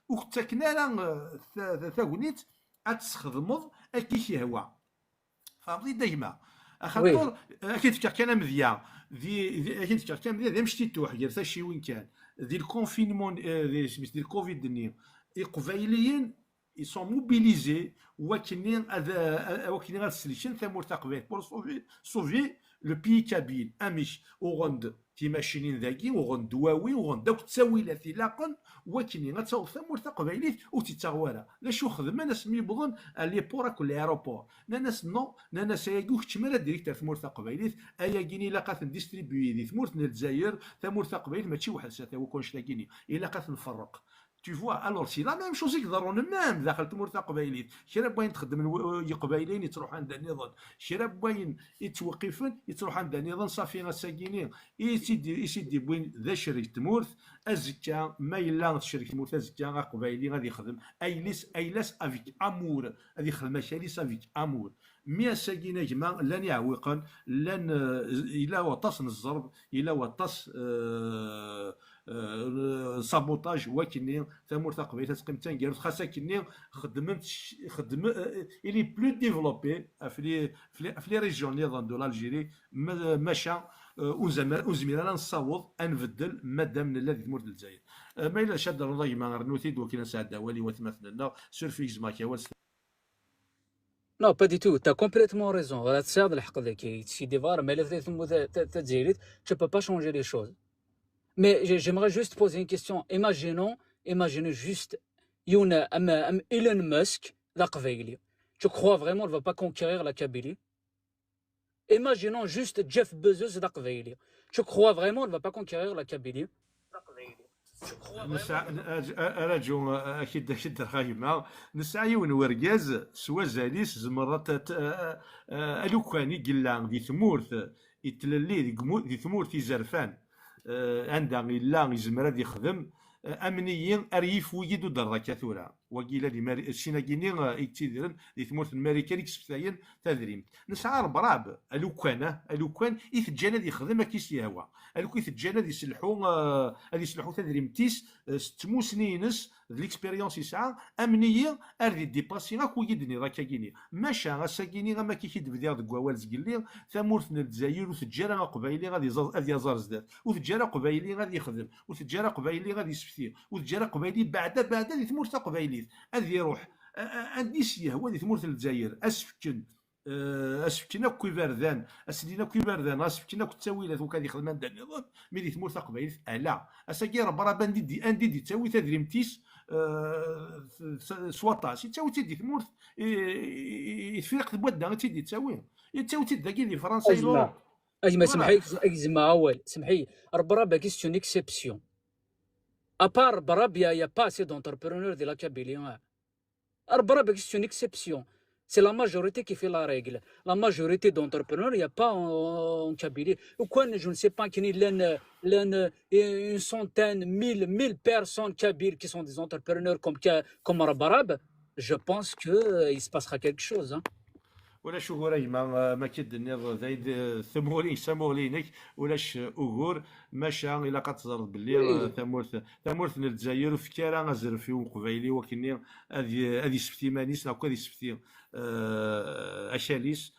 وكتاكنا راه ثاغنيت اتستخدمض اكي كيهوا فهمتي دايما وي خاطر اكيد فكر كان مذيا اكيد فكر كان مذيا ذي مشتي توح غير شي وين كان ذي الكونفينمون ذي الكوفيد ني قبايليين ils sont mobilisés وكنين غاد السليشن ثمور تقبيل بور سوفي لو بي كابيل امش وغند تيماشينين ذاكي وغند دواوي وغند داك التساويلات لاقن وكنين غتساو ثمور تقبيليت وتتاغوالا لا شو خدمه ناس ميبغون لي بورا كل ايروبور ناس نو ناس ياكو كتشمال ديريكتور ثمور تقبيليت ايا كيني لاقات نديستريبيي دي ثمور الجزائر ثمور تقبيل ماشي واحد ساتا وكونش لاكيني الا قات نفرق. Tu vois, alors c'est la même chose يقدرون même داخل تمور قبايليت شي راه باين تخدم قبايلين يتروح عند النظام شي راه باين يتوقفن يتروح عند النظام صافي غساكينين يسيدي بوين ذا شريك تمورث ازكا ما يلا تشريك تمورث ازكا قبايلي غادي يخدم ايلاس افيك امور غادي يخدم ماشي افيك امور مي ساكينا جماعه لن يعوقن لن الا وطاس الزرب الا وطاس سابوتاج وكني ثمور قبيله تقيم تنقال خاصه كني خدمت الي بلو ديفلوبي في لي ريجيون نيضان دو الجيري ماشا وزميرانا نصاوض نبدل ماده من الذي تمور الجزائر ما الا شاد الله ما غنوثيد وكنا سعد ولي وثمثنا سيرفيز ماكيا Non, pas du tout. Tu as complètement raison. Voilà, c'est ça le حق ذاك. Si des fois, mais les tu peux pas changer les choses. Mais j'aimerais juste poser une question. Imaginons juste Elon Musk, la Kabylie. Tu crois vraiment qu'il ne va pas conquérir la Kabylie? Imaginons juste Jeff Bezos, la Kabylie. Tu crois vraiment qu'il ne va pas conquérir la Kabylie? راجو اكيد الخايمه نسعى ونورجاز سوا زاليس زمرات الوكاني قلا دي ثمورث يتللي دي ثمورث زرفان عندها الا يزمر هذا يخدم امنيين اريف ويدو دراكا ثورا وقيلا لي السيناكيني يتيدرن دي ثمورث الماريكان كسفتاين تدريم نسعى ربراب الوكان يتجانا دي يخدم كيس يهوا الوكان يتجانا دي يسلحو تدريمتيس 6 سنينس ليكسبيريونس يسعى امنيه اردي ديباسي غاك ويدني راكا كيني ماشا غاساكيني غا ما كيكيد بدير دك ووالز قلي ثمورثنا الجزائر وتجارة قبايلي غادي يزار زداد وتجارة قبايلي غادي يخدم وتجارة قبايلي غادي يسفتي وتجارة قبايلي بعد دي ثمورث قبايلي غادي يروح عندي سي هو دي ثمورث الجزائر اسفكنا كوي باردان اسدينا كوي باردان اسفكنا كتاويلات وكادي يخدم عند النظام مي دي ثمورث قبايلي لا اساكي راه باندي دي تاوي تدريمتيس سواطاس يتساوي تيدي ثمورث يتفرق بودا تيدي تساوي يتساوي تيدي دي فرنسا يلو اجمع سمحي اول سمحي ربرا كيس اون اكسبسيون ابار برابيا يا pas assez d'entrepreneurs de la Kabylie. Arbrab c'est une exception. C'est la majorité qui fait la règle. La majorité d'entrepreneurs, il n'y a pas en Kabylie. Ou quoi, je ne sais pas qu'il y a une centaine, 1000 personnes kabyles qui sont des entrepreneurs comme Arbrab. Je pense qu'il se passera quelque chose. Hein. ولا شو غوري ما كيدني زايد ثمورين سمولينك ولاش اوغور ماشا الا كتزرد باللي ثمورث الجزائر وفكاره غزرفي وقبايلي وكني هذه سفتي مانيس هاكا هذه سفتي اشاليس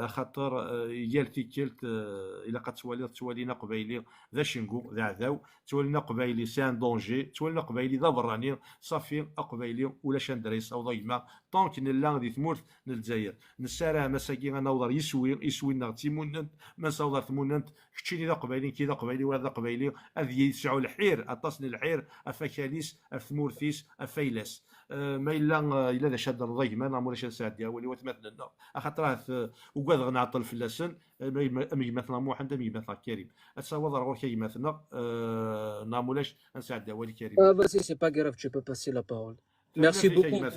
خاطر يال تيكلت الا توالينا قبايلي ذا شنقو ذا عذاو توالينا قبايلي سان دونجي توالينا قبايلي ذا براني صافي قبايلي ولا شاندريس او ضيما طونك نلا غادي تمورث الجزائر نسارع مساكي غنوضر يسوي لنا تيموننت ما صوضر ثموننت كتشيني ذا قبايلي كي ذا قبايلي ولا ذا قبايلي هذه يسعوا الحير اطاسني الحير افاكاليس افثمورثيس افايلاس ما الا ذا شاد الضيما نعمل شاد سعد ديالي وثمثلنا خاطر وقاد غنعطل في اللسن امي مثلا محمد امي مثلا كريم اتصور غير كي مثلا نعمولاش نساعد ديالي كريم vas-y, c'est pas grave, tu peux passer la parole. Merci beaucoup.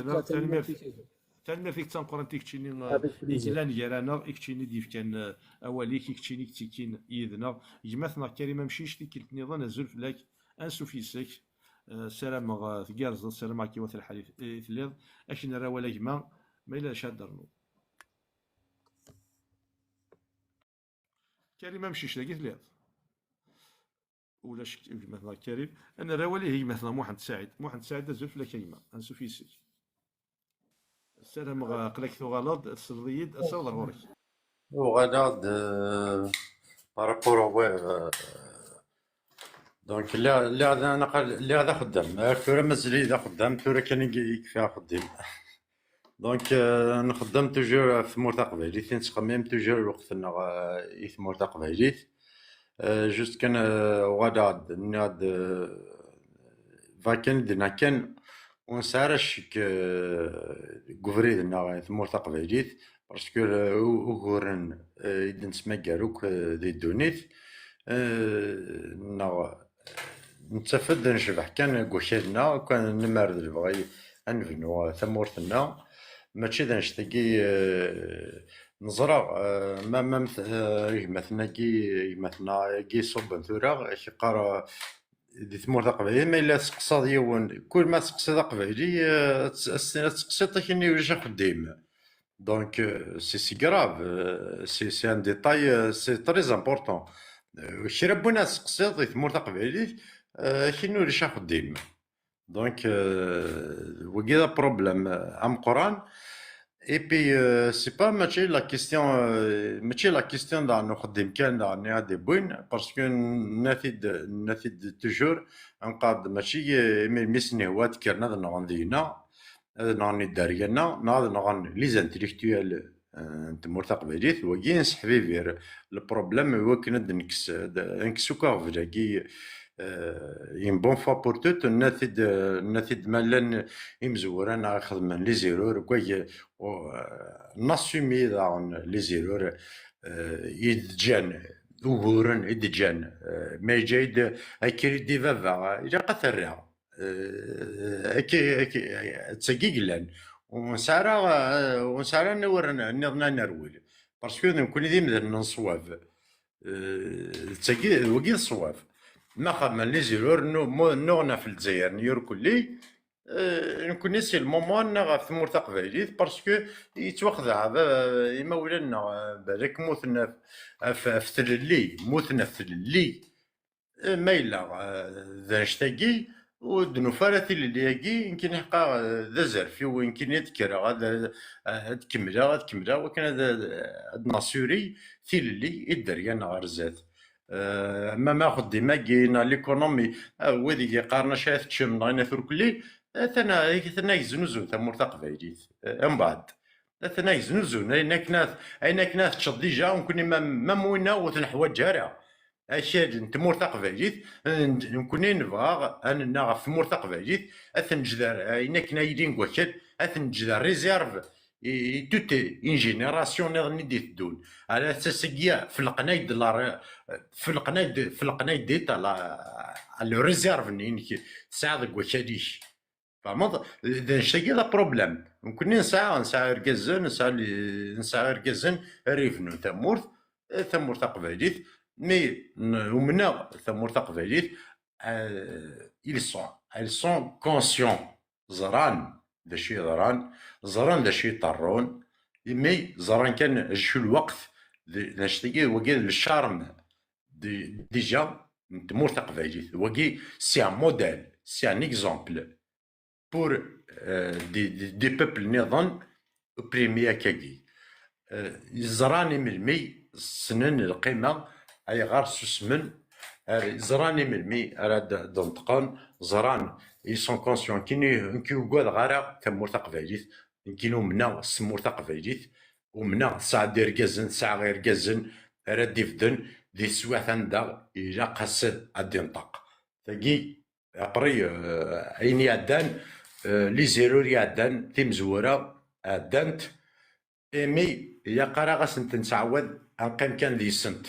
تنمر فيك تنقرنتي كتشيني Avec plaisir. إلا نيرانا كتشيني ديف كان أوليك كتشيني كتيكين يدنا يجمعنا كريم مشيش تي كلت نظام نزول فلاك أنسوفيسك سلام ثقارز سلام كي وث الحديث ثليض أكن راه ولا جمع ما إلا شادرنو كريم مشيش لاقي ثليض ولا مثلا كريم أنا راه ولا هي مثلا محمد سعيد نزول فلاك يما أنسوفيسك السلام قلك ثغالط الصديد الصوت غورك وغادا بارابور دونك اللي هذا خدام تورا مازال ذا خدام تورا كان يكفي خدام دونك نخدم توجور في مورتا قبيليت نتخمم توجور وقتنا في مورتا قبيليت جوست كان وغادا ناد فاكن دنا كان ونسارش كوفريدنا ثمور تقبيليت باسكو اوغورن يدن سماكاروك دي دونيت نتفد نشبح كان كوشيدنا كان نمارد البغي انفنو ثمورتنا ماشي ذا نشتاقي نزرع ما مثلا كي صوب ثورا قرا دي ثمور تقبيلي ما إلا تقصد يون كل ما تقصد قبيلي تقصد كني ولا خديم دونك سي كراف سي ان ديتاي سي تري امبورطون شربونا تقصد دي ثمور تقبيلي كني ولا خديم دونك وكذا بروبليم ام قران Et puis, c'est pas la question dans notre démocratie dans des bonnes parce que nous toujours un cadre ماشي ميسني هو تكرنا نغندينا نغني دارينا نغن لي زانتيليكتويال نتمور تقبيليت وكاين حبيبي البروبليم هو كنا نكسو كافلاكي une bonne fois pour toutes نثد مالن يمزوران خدمن لي زيرور كوي ناسومي داون لي زيرور يدجان وغورن يدجان ما جايد اكيد دي فافا الى قثرها اكي تسقيقلان ونسارا نورنا نضنا نرويل باسكو نكون ديما نصواف تسقي وكي الصواف ما خدمنا لي زيرور نوغنا في الجزائر نيور كلي نكون نسي المومون نغا في ثمور تقبيليت باسكو يتوخذ إما ولنا بالك موتنا في ثللي موتنا في ثللي ما إلا ذا نشتاقي ودنوفارة ثللياكي يمكن يحقا ذا زرفي ويمكن يذكر هذا تكملا وكان هذا ناسوري ثللي الدريان غرزات ما خديما كاين ليكونومي وذي قارنا شايف تشم ناينا ثركلي ثنا يزنوزو ثمور تقبيليت من بعد ثنا يزنوزو اين كنا تشد ديجا ونكون ما موينا وتنحوا جارع اشياء نتمور تقبيليت نكون نبغى انا في مور تقبيليت اثنجدار اين كنا يدين كوكل اثنجدار ريزيرف توت اون جينيراسيون نغني دي تدون على اساس كيا في القنايد في القنايد ديتا لو ريزيرف نينك تساعد كوكاليش فهمت اذا نشتاقي لا بروبليم ممكن نسعى ركزن ريفنو ثمور تقبيليت مي ومنا ثمور تقبيليت ils sont conscients زران داشي زران داشي طرون مي زران كان شو الوقت نشتكي وكي الشارم ديجا تمور تقبايليت وكي سي ان موديل سي ان اكزومبل بور دي بيبل نظن بريميا كاكي زراني ملمي سنن القيمة أي غار سوسمن زراني ملمي أراد دنطقان زران يسون كونسيون كي وقاد غارة تمور تقبايليت كينو منا سمور تقبايليت ومنا ساعة دير كازن ساعة غير كازن أراد ديفدن دي سواث عندها إلا قاسد أدي نطاق تاكي أبري عيني عدان لي زيروري عدان تيمزورة عدانت إيمي يا قرا غاسنت نتعود أنقيم كان دي سنت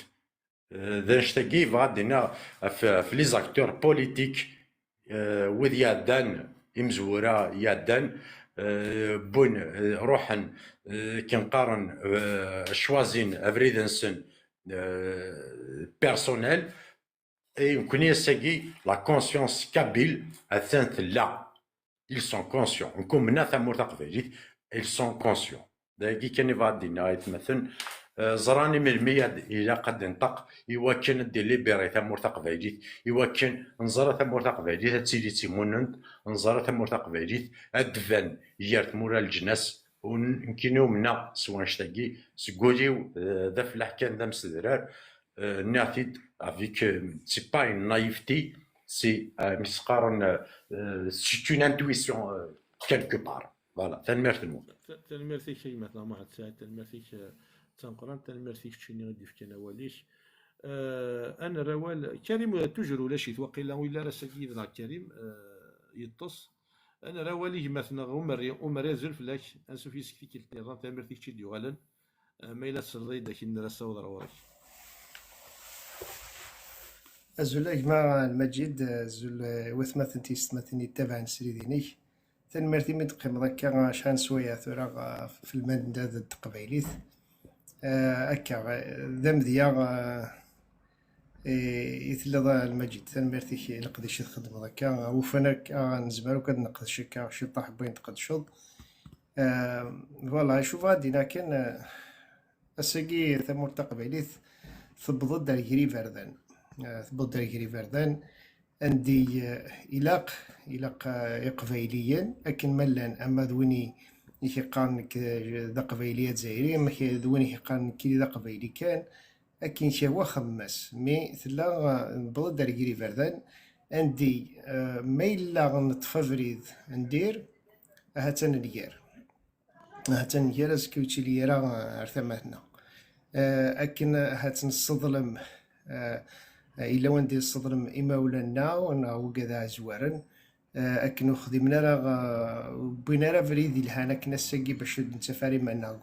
ذا نشتاقي فغادينا في لي زاكتور بوليتيك وذ يعدان إمزورة يعدان بون روحن كنقارن شوازين افريدنسن بيرسونيل اي يمكن يساقي لا كونسيونس كابيل اثنت لا ils sont conscients نكون منا ثمور تقبيليت ils sont conscients داكي كان يفادينا يتمثل زراني من المية إلا قد نطق إوا كان دي ليبيري ثمور تقبيليت إوا كان نزرة ثمور تقبيليت هتسيلي تيموننت نزرة ثمور تقبيليت أدفن يارت مورا الجناس ونكينو منا سوا نشتاقي سكوليو ذا فلاح كان ذا مسدرار نعتيد افيك سي با اون نايفتي سي مسقارن سي اون انتويسيون كالكو بار فوالا تنميرت الموت تنميرتيك شي مثلا ما هاد الساعه تنميرتيك تنقران تنميرتيك شنو غادي في كنا وليش انا روال كريم توجر ولا شي توقيلا ولا راه سيدنا كريم يطص انا روالي مثلا عمر يزل فلاك انسو في سكتي كيلتي تنميرتيك شي ديوالن ما الا صلي داك الناس صوت رواك أزول مع المجيد أزول وثمثن تيستمثني تبع سريديني تنمرتي من تقيم ذكا شحال سويا ثورا في المندة التقبيليت أكا ذم ديا يثلى المجيد تنمرتي نقدش تخدم ذكا وفنك نزمرو كد نقدش كا شي طاح بين تقدشض فوالا شوف غادي لكن الساقي ثمور تقبيليت ثبض داري فردان ثبض داري فردان عندي إلاق قبيليا أكن ملان أما ذويني يقارن ذا قبيليات زايرية أما ذويني يقارن كي ذا قبيلي كان أكن شوا خمس مي ثلا بضد داري فردان عندي ميلا نتفريد ندير هاتن اليار اسكيوتي ليرا ارثماتنا أكن هاتن الصظلم إلا وندي الصدرم إما ولا نا وكذا زوارن أكنو خدمنا راه بينا راه فريدي لهانا كنا ساقي باش نتفاري معنا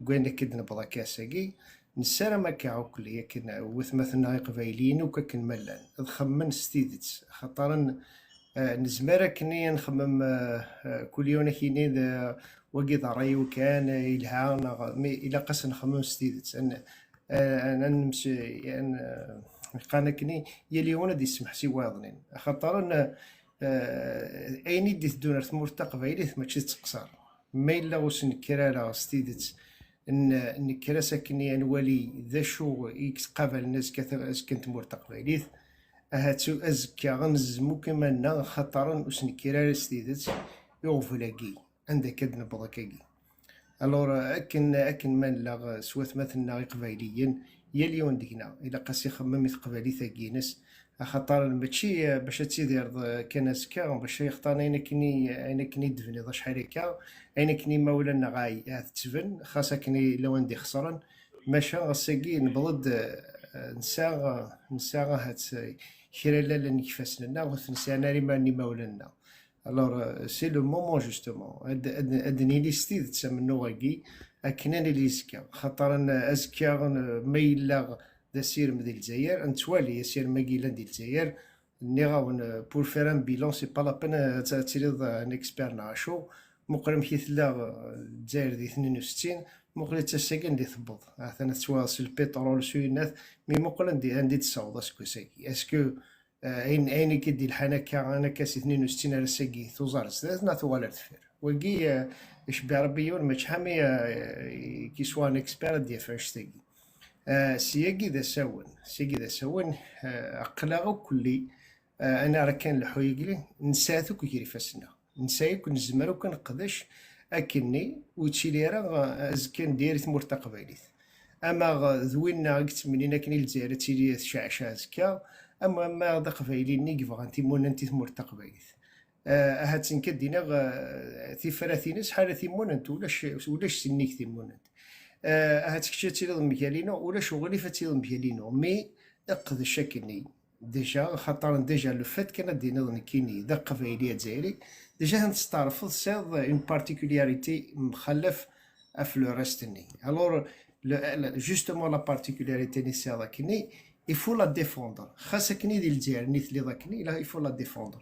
قوينا كد نبضا كاساقي نسارا ما كاعوكلي كنا وثمثنا قبايليين وكاكن ملان خمن ستيدت خاطر نزمارا كني نخمم كل يوم كيني وقي ضري وكان إلها إلا قاس نخمم ستيدت أنا نمشي يعني قانكني يلي وانا دي سمح سي واضنين خاطر ان ايني دي دونر ثمور تقبايلي ماشي تقصر ما الا واش نكرا ستيدت ان كرا ساكني نولي ذا شو يتقابل الناس كنت مور تقبايلي هاتو ازكى غنزمو كما نا خاطر واش نكرا ستيدت يوفلاكي عندك كد نبضاكي الور اكن من لا سوات مثلنا قبايليين يلي وندينا الى قاسي خمم قبالي ثاكينس خاطر ماشي باش تيدير كناس كا باش يختار انا كني دفني ذا شحال هكا انا كني مولانا غاي تتبن خاصه كني لو عندي خسران ماشا غساكي نبضد نسا هات كرا لا نكفاسنا وثنسى انا ريماني مولانا الور سي لو مومون جوستومون ادني لي ستيد تسمنو غاكي أكنان اللي يزكى خاطر أزكى ميلا ذا سير مديال الجزائر نتوالي يسير ماكيلا ديال الجزائر نيغاون بور فير ان بيلون سي با لا بين تريض ان اكسبير نعاشو مقرم كي ثلا الجزائر دي 62 مقرم تساكن دي ثبض ثنا توا سي البترول سوينات مي مقرم عندي تصاوض اسكو ساكي اسكو اين كيدي الحنكه انا كاسي 62 على ساكي توزار ثلاث ناثو ولا تفير وكي يشبع ربي يور ماتش حامي كي سوا ان اكسبير ديال فاش تاكي سياكي ذا ساون سياكي ذا ساون اقلاغ كلي انا راه كان الحويقلي نساتو كيري فاسنا نسايك ونزمرو كنقداش اكني وتشيلي راه كان داير ثمور تقبايليت اما ذوينا قلت منين كني الجزائر تيلي شعشع زكا اما ذا قبايلي كيفغا تيمون انت ثمور تقبايليت هاتين كدينا في فراتينس شحال تيمون انت ولاش سنيك تيمون انت هاتك تيلي مكالينو ولا شغلي فتيلي مكالينو مي اقد شكني ديجا خاطر ديجا لو فات كان دينا كيني ذا قبايليه جزائري ديجا نستعرفوا ساد اون بارتيكولاريتي مخلف في لو ريستني الور جوستومون لا بارتيكولاريتي ني سي كني il faut la défendre خاصك ني ديال الجزائر نيت لي ذاكني لا il faut la défendre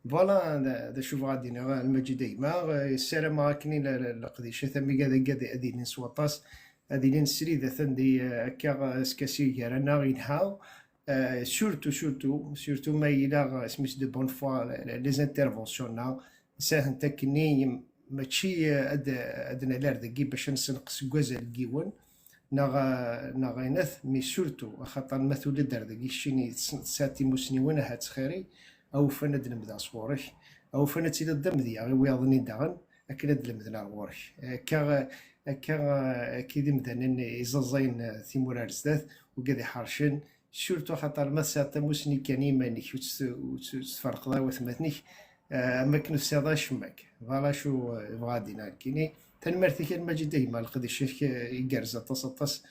فوالا هذا شوف غادي المجد ديما السلام راكني القديشه ثمي كذا هذه نسواطاس هذه نسري ذا ثندي هكا سكاسي كارانا غينحاو سورتو ما إلا سميت دو بون فوا لي زانترفونسيون ساهن تكني ماشي ادنا لار دكي باش نسنقس كوازا الكيون نا غينث مي سورتو خاطر مثل دار دكي شيني ساتي مسنيون هات خيري او فانا دلمدا صورك او فانا تيدا الدمديا غي وياضني داغن اكنا دلمدنا غورك كي دمدان يزازين ثيمورار زدات وكادي حارشن سورتو خاطر ما ساتا مسني كان يمانيك وتفرق ذا وثماتنيك اما كنو سادا شماك فوالا شو غادينا كيني تنمرتي كان ماجي ديما القديش يقرز تصطس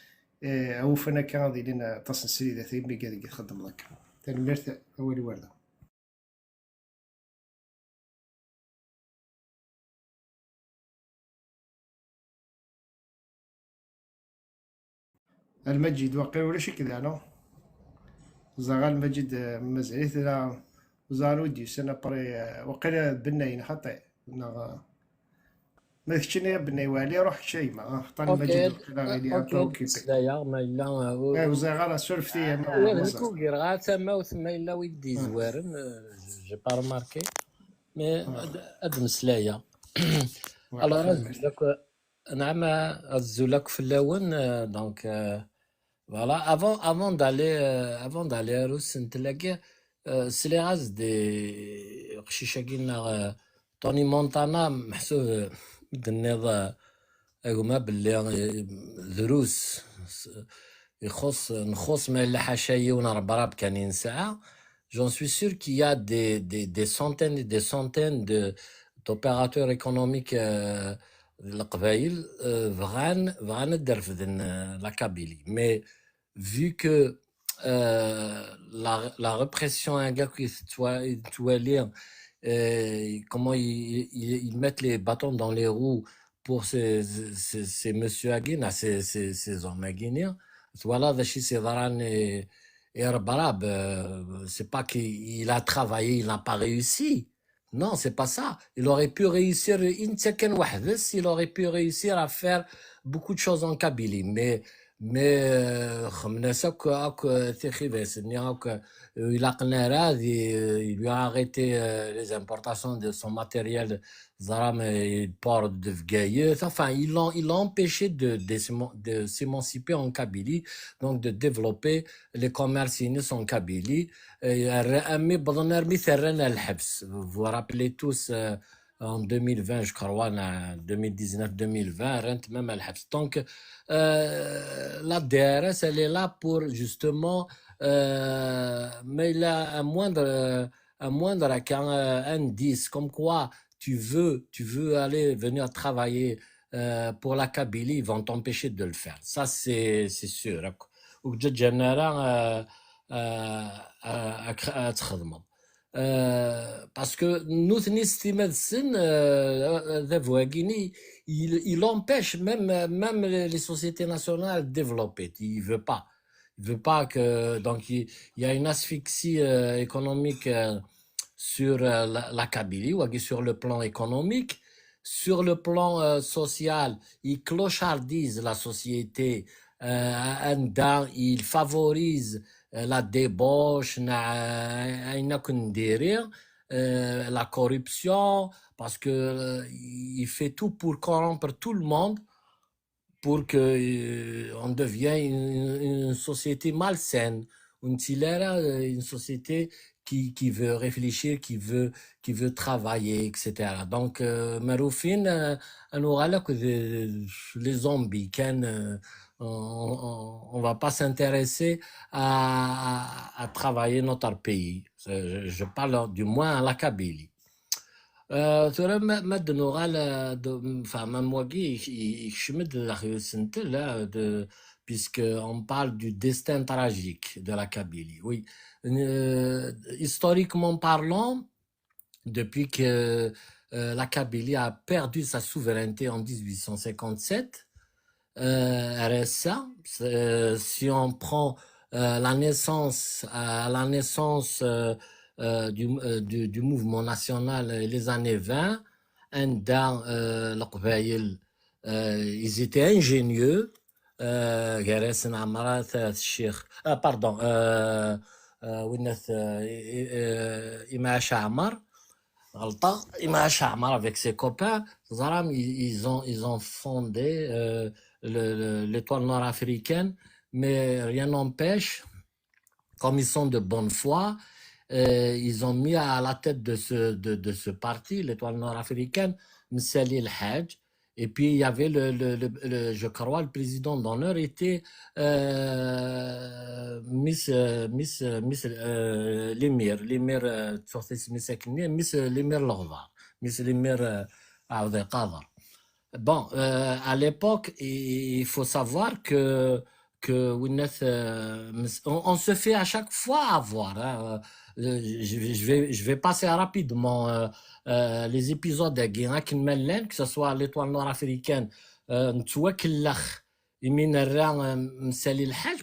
او فانا كان غادي لنا تصن سريده ثيمي كادي يخدم ذاك تنمرت اول ورده المجد واقع ولا شي كذا انا زغال المجد مزعيت لا زارو دي سنه بري وقيلا بناين خطي ما كنتش بناي والي روح شيء ما خطا المجد وقيلا غير سلايا ما الا وزغال سولفتي نكو غير غا تما وثما الا ويدي زوارن جي با رماركي مي هاد مسلايا الوغ نعم الزولاك في اللون دونك voilà avant d'aller à Rousse نتلاقى سليغاز دي قشيشه قلنا توني مونتانا محسوب بالنظام هما باللي دروس نخص ما الا حاشايه ونربراب كانين ساعه j'en suis sûr qu'il y a des centaines et des centaines d'opérateurs économiques القبائل فغان الدرفدن لا كابيلي مي vu que la répression un gars qui toilent comment ils mettent les bâtons dans les roues pour ces monsieur Aguina ces hommes aguiniens voilà c'est Varan et Arbarab c'est pas qu'il a travaillé il n'a pas réussi. Non, c'est pas ça. Il aurait pu réussir, il aurait pu réussir à faire beaucoup de choses en Kabylie. Mais il lui a arrêté les importations de son matériel, et le port de Vgaye. Enfin, il l'a empêché de s'émanciper en Kabylie, donc de développer les commerces en Kabylie. Vous vous rappelez tous en 2020, je crois, 2019-2020, même à l'Habs. Donc, la DRS, elle est là pour justement, mais il a un moindre indice, comme quoi tu veux venir travailler pour la Kabylie, ils vont t'empêcher de le faire. Ça, c'est sûr. Parce que nous il empêche même les sociétés nationales de développer. Il veut pas que donc il y a une asphyxie économique sur la Kabylie ou sur le plan économique. Sur le plan social, ils clochardisent la société. Il favorise la débauche, la corruption, parce que il fait tout pour corrompre tout le monde, pour que on devienne une société malsaine, une société qui veut réfléchir, qui veut travailler, etc. Donc, Maroufine, les zombies, on va pas s'intéresser à travailler notre pays. Je parle du moins à la Kabylie. ترى ما دنوغال enfin même Wagi يشمد السنت là puisque on parle du destin tragique de la Kabylie. Oui, historiquement parlant, depuis que la Kabylie a perdu sa souveraineté en 1857, RSA, si on prend la naissance du mouvement national les années 20, ils étaient ingénieux. Pardon, avec ses copains, ils ont fondé l'étoile nord-africaine, mais rien n'empêche, comme ils sont de bonne foi, ils ont mis à la tête de ce parti, l'étoile nord-africaine, Msali El Hadj. Et puis il y avait je crois le président d'honneur était Miss Lemir Miss Lemir Lorvar, Miss Lemir Abdel Qadir. Bon, à l'époque, il faut savoir que on se fait à chaque fois avoir. Hein. Je vais passer rapidement les épisodes de que ce soit l'étoile nord-africaine,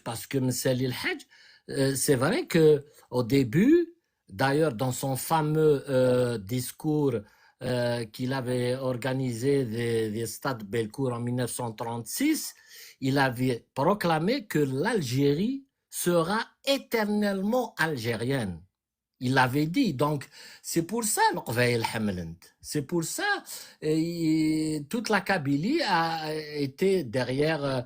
parce que Msali El Hadj, c'est vrai que au début, d'ailleurs dans son fameux discours qu'il avait organisé des stades Belcourt en 1936, il avait proclamé que l'Algérie sera éternellement algérienne. Il l'avait dit. Donc, c'est pour ça c'est pour ça toute la Kabylie a été derrière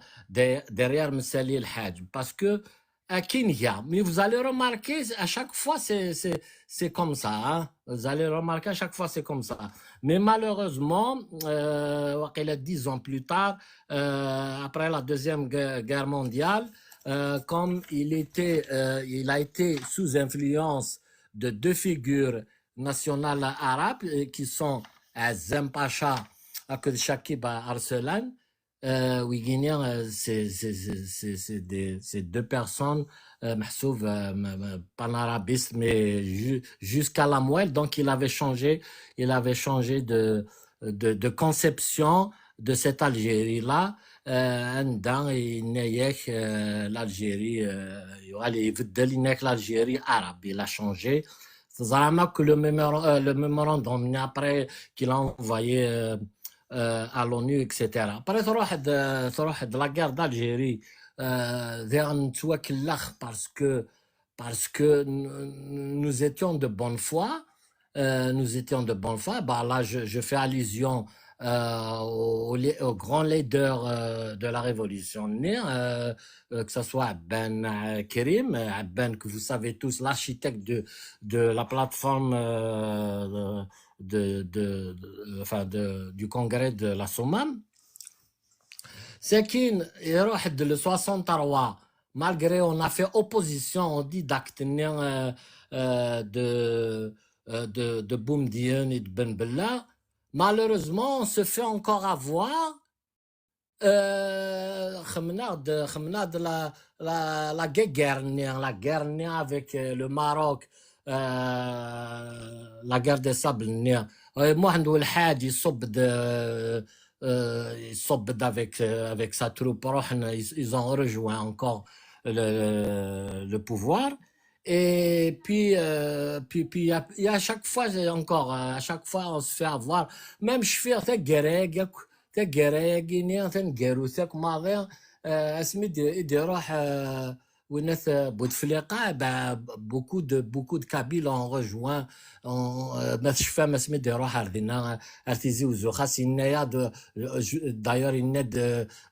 Msali El Hadj. Parce que à Kenya, mais vous allez remarquer, à chaque fois, c'est comme ça. Hein? Vous allez remarquer, à chaque fois, c'est comme ça. Mais malheureusement, 10 ans plus tard, après la Deuxième Guerre mondiale, comme il a été sous influence de deux figures nationales arabes qui sont Azem Pacha et Shakib Arsalan. C'est deux personnes panarabistes, mais jusqu'à la moelle. Donc il avait changé de conception de cette Algérie-là. L'Algérie l'Algérie arabe, il a changé. C'est vraiment que le mémorandum après qu'il a envoyé à l'ONU, etc. Après, la guerre d'Algérie, parce que nous étions de bonne foi. Bah, là, je fais allusion au grand leader de la révolution, que ce soit Abben Kerim, Abben, que vous savez tous, l'architecte de la plateforme du congrès de la Sommam. C'est qu'il le 63, malgré on a fait opposition, on dit d'acte de Boumediene et de Ben Bella. Malheureusement, on se fait encore avoir de la guerre avec le Maroc, la guerre des sables. Mohamed El Hadj il صبد avec sa troupe. Ils ont rejoint encore le pouvoir. Et puis il y a à chaque fois à chaque fois on se fait avoir. Même je fais اسمي يروح Ounet Bouteflika, beaucoup de Kabyles ont rejoint. D'ailleurs,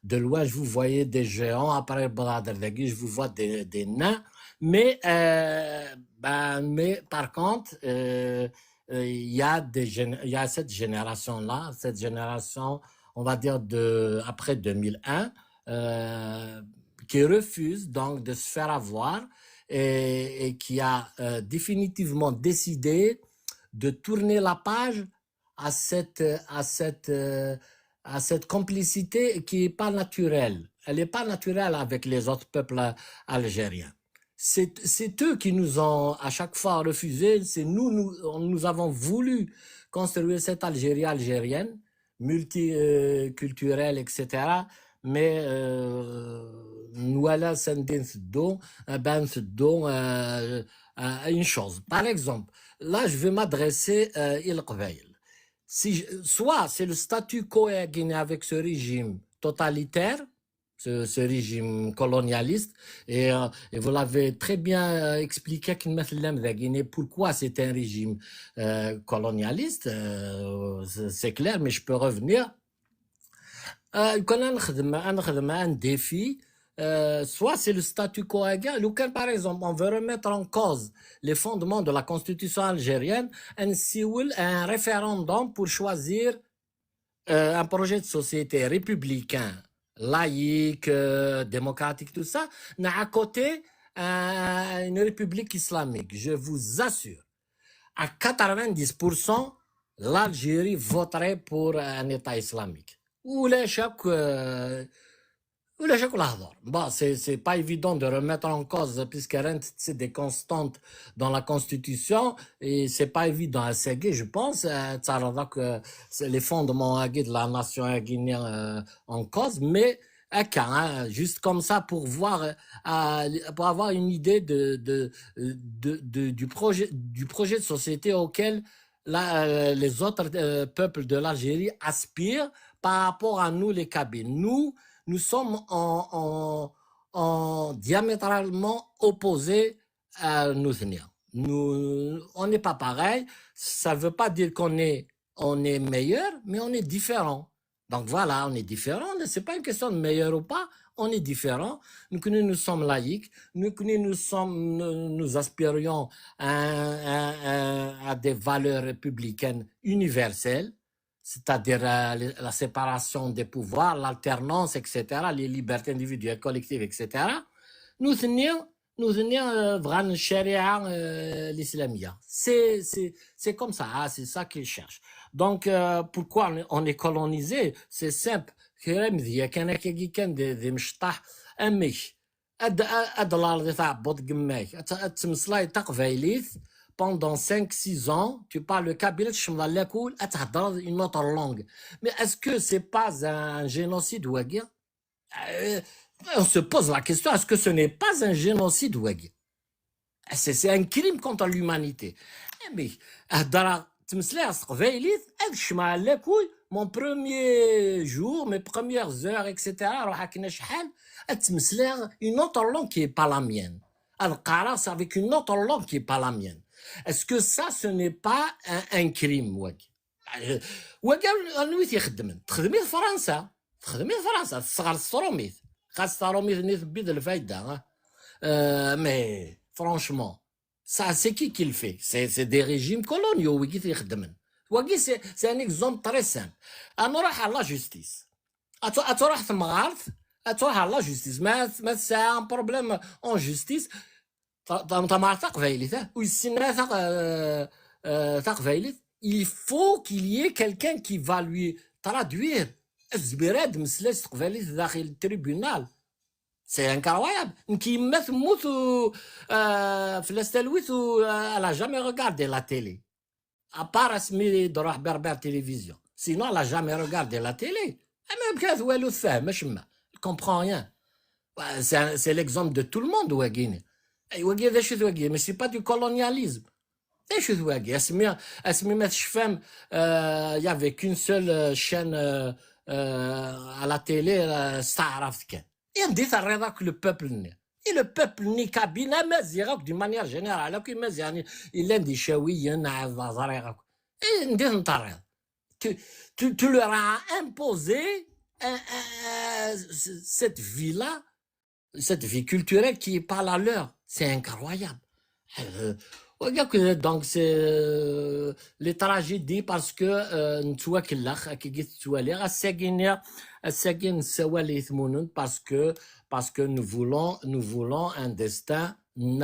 de loin, je vous voyais des géants. Après Bradardagui, je vous vois des nains. Mais par contre, il y a cette génération-là, cette génération, on va dire après 2001, qui refuse donc de se faire avoir et qui a définitivement décidé de tourner la page à cette complicité qui n'est pas naturelle. Elle n'est pas naturelle avec les autres peuples algériens. C'est eux qui nous ont à chaque fois refusé. C'est nous avons voulu construire cette Algérie algérienne, multiculturelle, etc. Mais nous allons une chose. Par exemple, là, je vais m'adresser à Il Qbaïl. Soit c'est le statu quo à Guinée avec ce régime totalitaire, ce régime colonialiste, et vous l'avez très bien expliqué la Guinée, pourquoi c'est un régime colonialiste, c'est clair, mais je peux revenir. Un défi, soit c'est le statu quo égal, ou quand par exemple on veut remettre en cause les fondements de la constitution algérienne, un référendum pour choisir un projet de société républicain, laïque, démocratique, tout ça, à côté une république islamique. Je vous assure, à 90%, l'Algérie voterait pour un État islamique. ولا شك الهضر. Bon, c'est pas évident de remettre en cause puisque c'est des constantes dans la constitution et c'est pas évident à seguer, je pense, que c'est les fondements de la nation guinéenne en cause, mais juste comme ça pour voir, pour avoir une idée du projet de société auquel les autres peuples de l'Algérie aspirent par rapport à nous les Kabyles. Nous sommes en diamétralement opposés à nous tenir. On n'est pas pareil. Ça ne veut pas dire qu'on est meilleur, mais on est différent. Donc voilà, on est différent. Ce n'est pas une question de meilleur ou pas. On est différent. Nous sommes laïcs. Nous aspirions à des valeurs républicaines universelles, c'est-à-dire la séparation des pouvoirs, l'alternance, etc., les libertés individuelles, collectives, etc. Nous tenions vraiment sharia l'islamia. C'est comme ça, c'est ça qu'ils cherchent. Donc, pourquoi on est colonisé? C'est simple. Pendant 5-6 ans, tu parles le kabyle, tu une autre langue. Mais est-ce que c'est pas un génocide ouagir? On se pose la question, est-ce que ce n'est pas un génocide ouagir? C'est un crime contre l'humanité. Mais, mon premier jour, mes premières heures, etc., une autre langue qui n'est pas la mienne. C'est avec une autre langue qui n'est pas la mienne. Est-ce que ça, ce n'est pas un crime, Wagi? Wagi, on est تخدمي في فرنسا تصغر الصروميت خاص الصروميت نثبت الفايدة. Mais franchement, ça, c'est qui le fait? C'est des régimes coloniaux, Wagi يخدمن. Wagi, c'est un exemple très simple. أنروح على la justice. أتروح في مغارث أتروح على la justice. Mais c'est un problème en justice. Il faut qu'il y ait quelqu'un qui va lui traduire. Le tribunal. C'est incroyable. Elle n'a jamais regardé la télé. À part la télévision. Sinon, elle n'a jamais regardé la télé. Elle ne comprend rien. C'est l'exemple de tout le monde, Ouagine. Mais c'est pas du colonialisme. Il y avait qu'une seule chaîne à la télé, et on dit que le peuple Et le peuple ni kabyle, d'une manière générale, il est des chaouiens, tu leur as imposé cette vie-là, cette vie culturelle qui n'est pas la leur. C'est incroyable. Donc, c'est les tragédies parce que parce que nous voulons un destin qui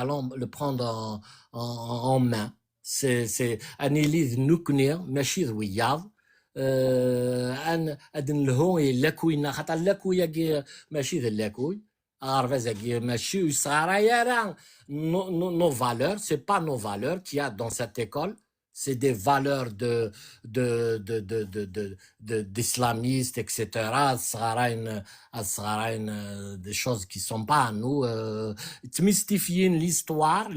allons le prendre en main. C'est un élite nucléaire, ماشي ذوياض. ان ادن الهوي لاكوينا خاطر لاكويا ماشي ذا لاكوي غارفازاكي ماشي صغارا يا راه nos valeurs, c'est pas nos valeurs qu'il y a dans cette école, c'est des valeurs d'islamistes, etc. Des choses qui sont pas à nous. Mystifier l'histoire,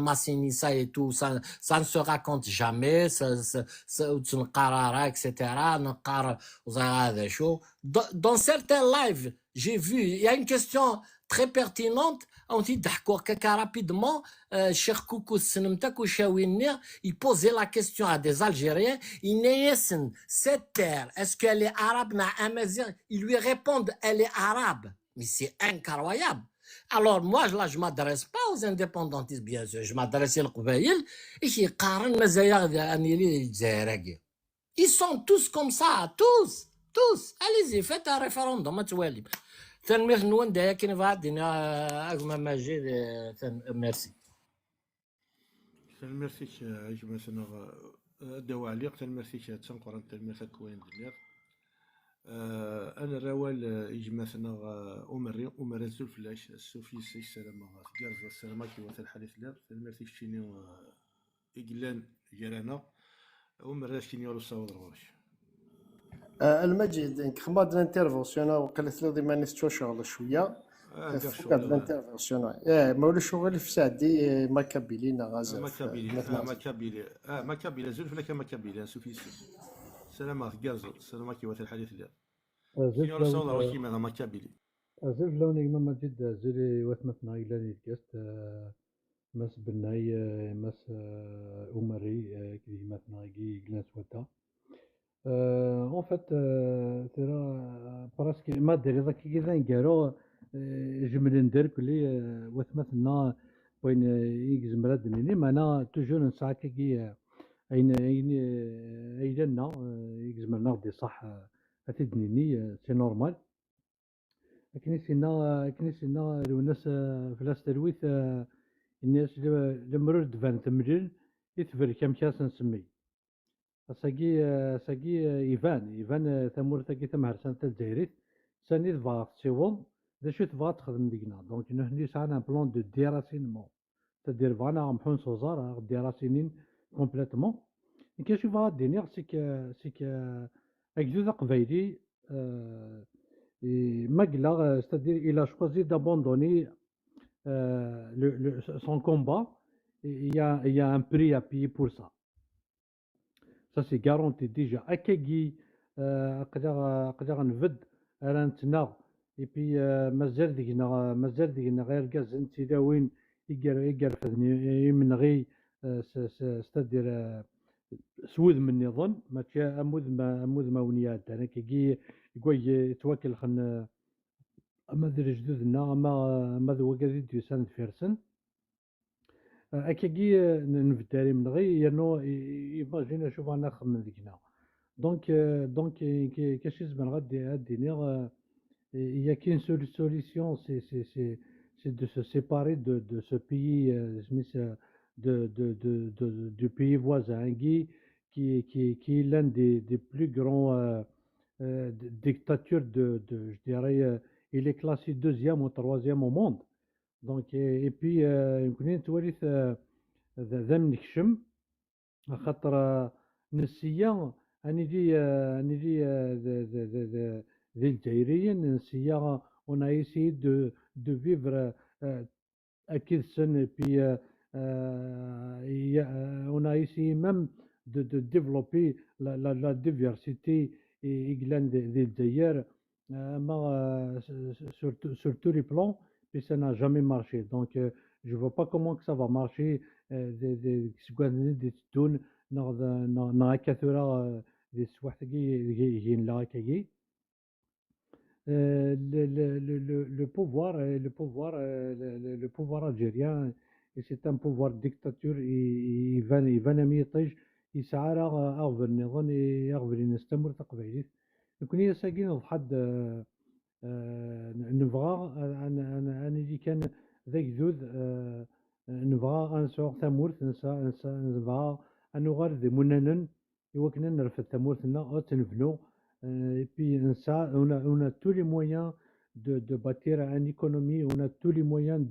Massinissa et tout, ça ne se raconte jamais, etc. Dans certains lives, j'ai vu, il y a une question très pertinente. On dit d'accord, rapidement, Cheikh Koukou Senemtak ou Chawinir, il posait la question à des Algériens, cette terre, est-ce qu'elle est arabe, ils lui répondent, elle est arabe. Mais c'est incroyable. Alors moi, là, je ne m'adresse pas aux indépendantistes, bien sûr, je m'adresse aux Qbaïl, et qui qarn mazaya anili Zahiragi. Ils sont tous comme ça, tous. Allez-y, faites un référendum, Matouali. Merci. Merci مثلا الدواعلي merci تنقرن تلميذ كوين ديال انا راول يجي مثلا امري الفلاش السوفي السلامه جارز السلامه كي وث الحديث لا merci شيني إجلان جيرانا ومرا شيني ولا صاود روش المجد خماد الانترفونسيون وقلت له ديما نستو شغل شويه فوق هاد الانترفونسيون ما ولا شغل في سعدي ماكابيلينا غازا ماكابيلي زلف لك ماكابيلي سوفي سلامات جاز سلامات كي وث الحديث لا شيني ولا صاود روش كيما ماكابيلي زلف لوني ما مجد زلي وثمتنا الى نيتكست مس بناي مس عمري كي مثلا كي جلاس وتا en fait ترى براسك ما ديري ذاك كذا نقارو جمل ندير كلي وثمتنا وين يجزم دنيني معنا توجور نسعى كي اين لنا يجزم لنا دي صح هتدنيني سي نورمال لكن سينا لو الناس فلاس تلويث الناس لمرور دفان تمجل يثبر كم كاس نسمي ساقي إيفان ثمورتاكي تمهرسان الجزائريت ساني تبغى تصيوض دا شو تبغى تخدم ديكنا دونك نحن سعنا بلان دو ديراسينمون تدير فانا محون صوزار ديراسينين كومبليتمون كاين شي بغا دينيغ سيك أكدو قبايلي ماكلا ستادير إلا شوازي دابوندوني son combat, il y a un prix à payer pour ça. Ça c'est garanti déjà. Akagi, قدر نفد رانتنا et puis مازال دينا غير كازن تيداوين يقر فذني من غي ستادير سود من نظن ماشي امود ما ونيات انا كي يقوي توكل خن اما ذي جدودنا اما ذو كذي ديسان فيرسن اكاكي نفداري من غي يانو ايماجين اشوف انا خمم ذيكنا دونك كاشي زمان غادي نيغ il y a qu'une seule solution, c'est de se séparer de ce pays, du pays voisin, qui est l'un des plus grands dictatures je dirais, il est classé deuxième ou troisième au monde. Donc, et puis, يمكن توليت ذا منكشم خاطر نسيا نجي ذي الجزائريين نسيا on a essayé de vivre أكيد سن puis on a essayé même de développer la diversité des الجزائر sur tous les plans, puis ça n'a jamais marché. Donc, je vois pas comment que ça va marcher. Des تدون نغ كثرة دي السواح يجين لا كي le pouvoir algérien, et c'est un pouvoir dictature. يبان ميطج يسعى أغفر النظام يغفر نستمر تقبيليت يكون هي ساكين ضحد نبغى أنا اللي كان ذاك ذوذ نبغى أنسوق ثمورت نبغى أنوغار ذي مننن يوكنا نرفد ثمورتنا أو تنبنو. Et puis ça, on a tous les moyens de bâtir une économie, on a tous les moyens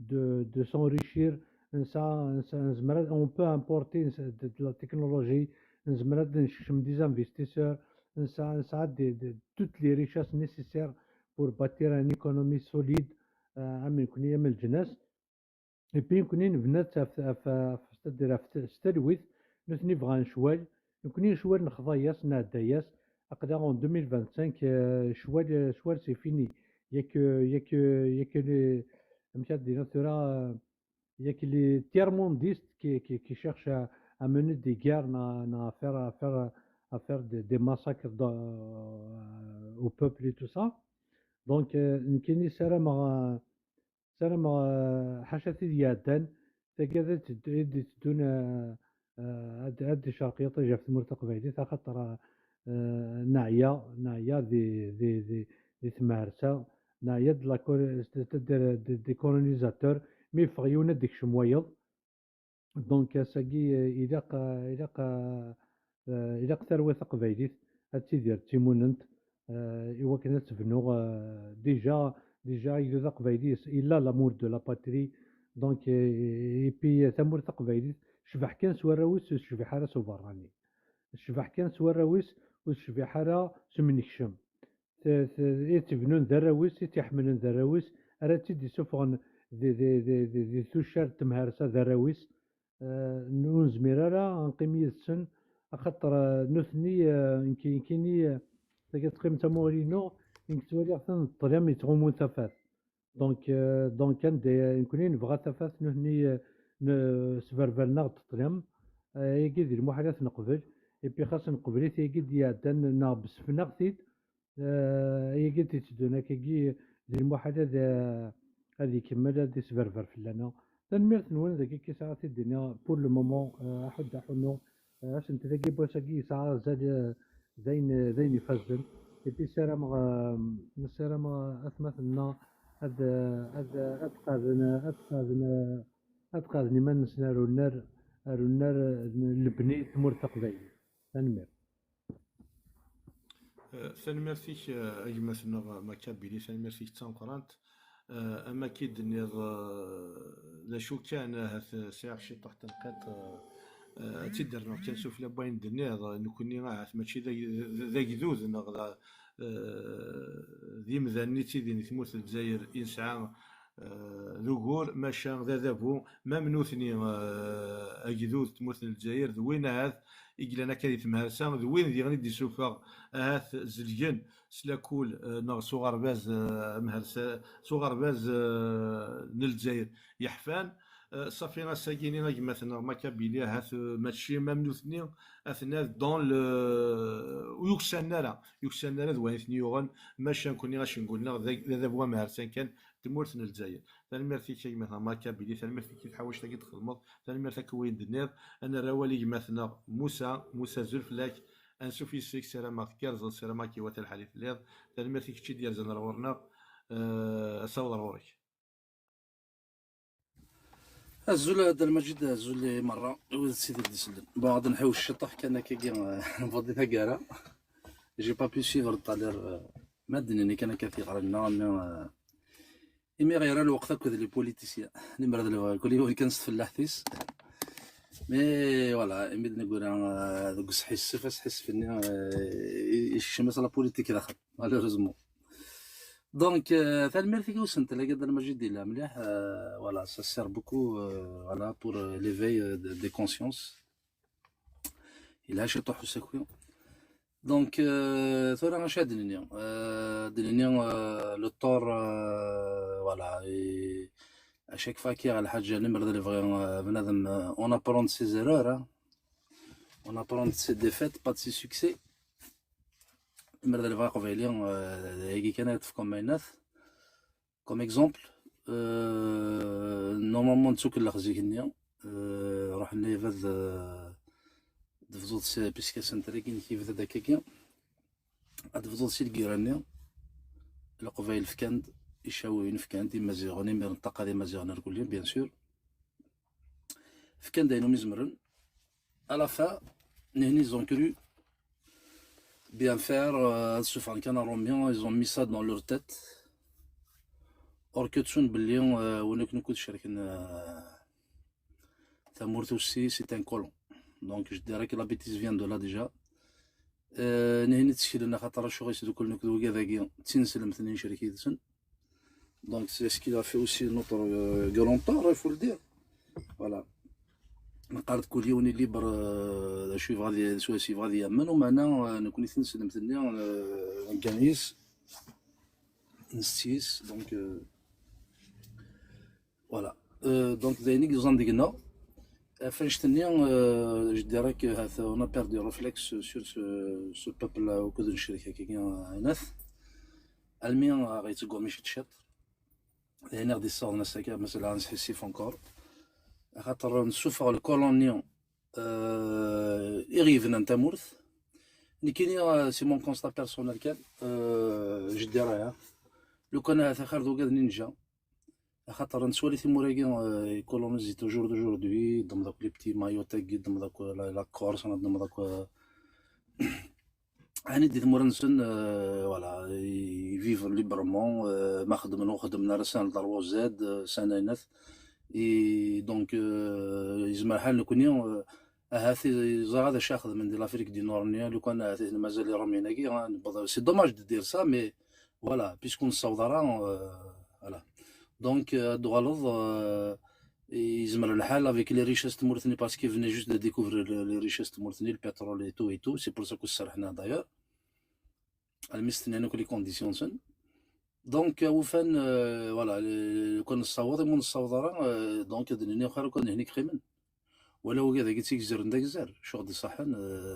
de s'enrichir. On peut importer de la technologie, des investisseurs, toutes les richesses nécessaires pour bâtir une économie solide. Et puis يمكن نبنات في ستلويث نثني بغا شوال يمكن شوال نخضاياس نعداياس أقدا en 2025 شوال سي فيني ياك لي مشات دينا ثورا ياك لي تير مونديست qui cherchent à mener des guerres à faire des massacres au peuple et tout ça. Donc نكيني سلام حاشا تيدي يعدان تاكادا تدون هاد الشرقية طيجة في تمور تقبيليت خاطر نعيا دي تمارسة نعيا دي كولونيزاتور مي فغيونا ديك شمويض. دونك ساكي إلاق ثروة تقبيليت هاد تيدير تيموننت إوا كنا تبنو ديجا يدو تقبيليت إلا لامور دو لا باتري. دونك اي بي ثمور تقبيليت شبح كان سواراويس شبح على سوفراني شبح كان سواراويس وشبح على سمنكشم تبنون ذراويس تحملون ذراويس راتي دي سوفغن دي توشار تمهارسة ذراويس نون زميرارا نقيم يدسن خاطر نثني كيني تقيم تمورينو إنك توالي أحسن الطريم يتغمون ثفات. دونك كان يمكن نبغى ثفات نهني سفرفرنا الطريم يجي دي المحلات نقبل يبي خاص نقبليت يجي دي عدن نابس في نغثيت يجي تتدونا كيجي دي المحلات هذه كمل دي سفرفر في لنا تنميرت نون ذاك كي ساعات الدنيا بور لو مومون أحد حنو عشان تلاقي بوساكي ساعة زاد زين يفزن. يبي سلام أثمثنا أتقاذني من نسنا رونار لبني ثمور تقبيل. تنمير ثاني فيك أجمثنا ما كابيلي ثاني فيك تنقرانت أما كيد نيض لا شو كان هذا ساعة شي تحت نقاط تيدر نو كان سوف لباين دنيض نكوني غاث ماشي ذاك ذوذ نغدا ذي مذني تيدي نثموث الجزائر إنسان ذوغور ماشا ذا ذابو ما منوثني أجذوذ تموث الجزائر ذوين هذا إجلانا كذي تمهرسان ذوين ذي غني دي سوفا هاث زلجن سلاكول نغ صغار باز مهرسا صغار باز للجزائر يحفان صافي ساكيني نجي مثلا ما كابيلي هاث ماشي ممنوثني اثنا دون يوكسانا ذوين ثنيوغن ماشي نكوني غاشي نقولنا ذا بوا مهرسان كان تمورت الجزائر. ثاني مرتي شي مثلا ما كابيلي ثاني مرتي كي تحوش تاكي تخدمض ثاني مرتي كوين دنيض انا راولي مثلا موسى زلفلاك انسوفي سيك سلامات كارزل سلامات كي وتل الحليف ليض ثاني مرتي كتشي ديال زنر ورنا صور ورك الزول هذا المجد الزول مرة سيدي بدي سلم بعد نحوش الشطح كان كي نفضي ثقارة جي با بي سيفر الطالير ما دنيني كان كثير على إمي غير الوقت كذا لي بوليتيسيان نمرض له كل يوم كنص في الحثيس مي فوالا إمي نقول أنا ذوك حس فيني الشمس على بوليتيك داخل مالوريزمون. دونك ثاني ميرتي وسنت لا قد المجد ديالها مليح فوالا سا سير بوكو فوالا بور ليفي دي كونسيونس إلا شي طوح وساكويو دونك ثورة غنمشي دنيا دنيا لو طور فوالا اشاك فوا كي على الحاجة نمر اللي بغي بنادم اون ابروند سي زيرور اون ابروند سي ديفيت با سي سوكسي نمر اللي بغي قبيلي هيك كانت في كومينات كوم اكزومبل نورمالمون تسوك الخزيك النيا روح لي فاز دفضوط سي بيسكا سنتريكين كيف ذا داكاكيا دفضوط سي الكيرانيا القبايل فكاند يشاوين فكاند يمازيغوني من الطاقة دي مازيغون ركولين بيان سور فكاند داينو مزمرن على فا نهني زون كرو bien faire ce fan كان روميان ils ont mis ça dans leur tête or que تسون بلي ونك نكون شاركنا ثمورت aussi c'est un colon donc je dirais que la bêtise vient de là déjà نهني تشكيل لنا خاطر شو غيسدو كل نكدو كاع ذاكيا تنسلم ثنين شركيتسن donc c'est ce qu'il a fait aussi notre grand-père il faut le dire voilà نقارد كل يوم ليبر شوي غادي سواسي غادي يامن ومعنا نكون تنسلم ثنين نكانيس نستيس donc voilà donc داينيك زانديكنا je dirais qu'on a perdu le réflexe sur ce peuple-là au cours d'une chirurgie qui est Allemand a été gommé chez Tchat. Les nerfs des sorts, mais c'est là un spécif encore. On souffre le colonien. Il arrive dans Tamourth. C'est mon constat personnel. Je dirais, le connaît à faire de ninja. خاطر نسوالي ثموراكي يكولونيزي توجور دوجوردي ضم داك لي بتي مايو تاكي ضم داك لا كورس ضم داك هاني دي ثمورنسن فوالا يفيف ليبرمون ما خدمنا وخدمنا راه داروا زاد سنينات اي دونك يزمر حال نكوني هاثي زغا شاخذ من دي لافريك دي نورنيا لو كان هاثي مازال راميناكي سي دوماج دو دير سا مي فوالا بيسكون الصوضره فوالا Donc, Doualoz, ils ont le hal avec les richesses de Mauritanie parce qu'ils venaient juste de découvrir les richesses de Mauritanie, le pétrole et tout. C'est pour ça que ça s'arrête d'ailleurs. Les conditions sont. Donc, au fin, voilà, quand on s'awarde, on s'awarde, donc, il y a des gens qui ont des crimes. Voilà, où il y a des gens qui ont des gens, شغل دي صحن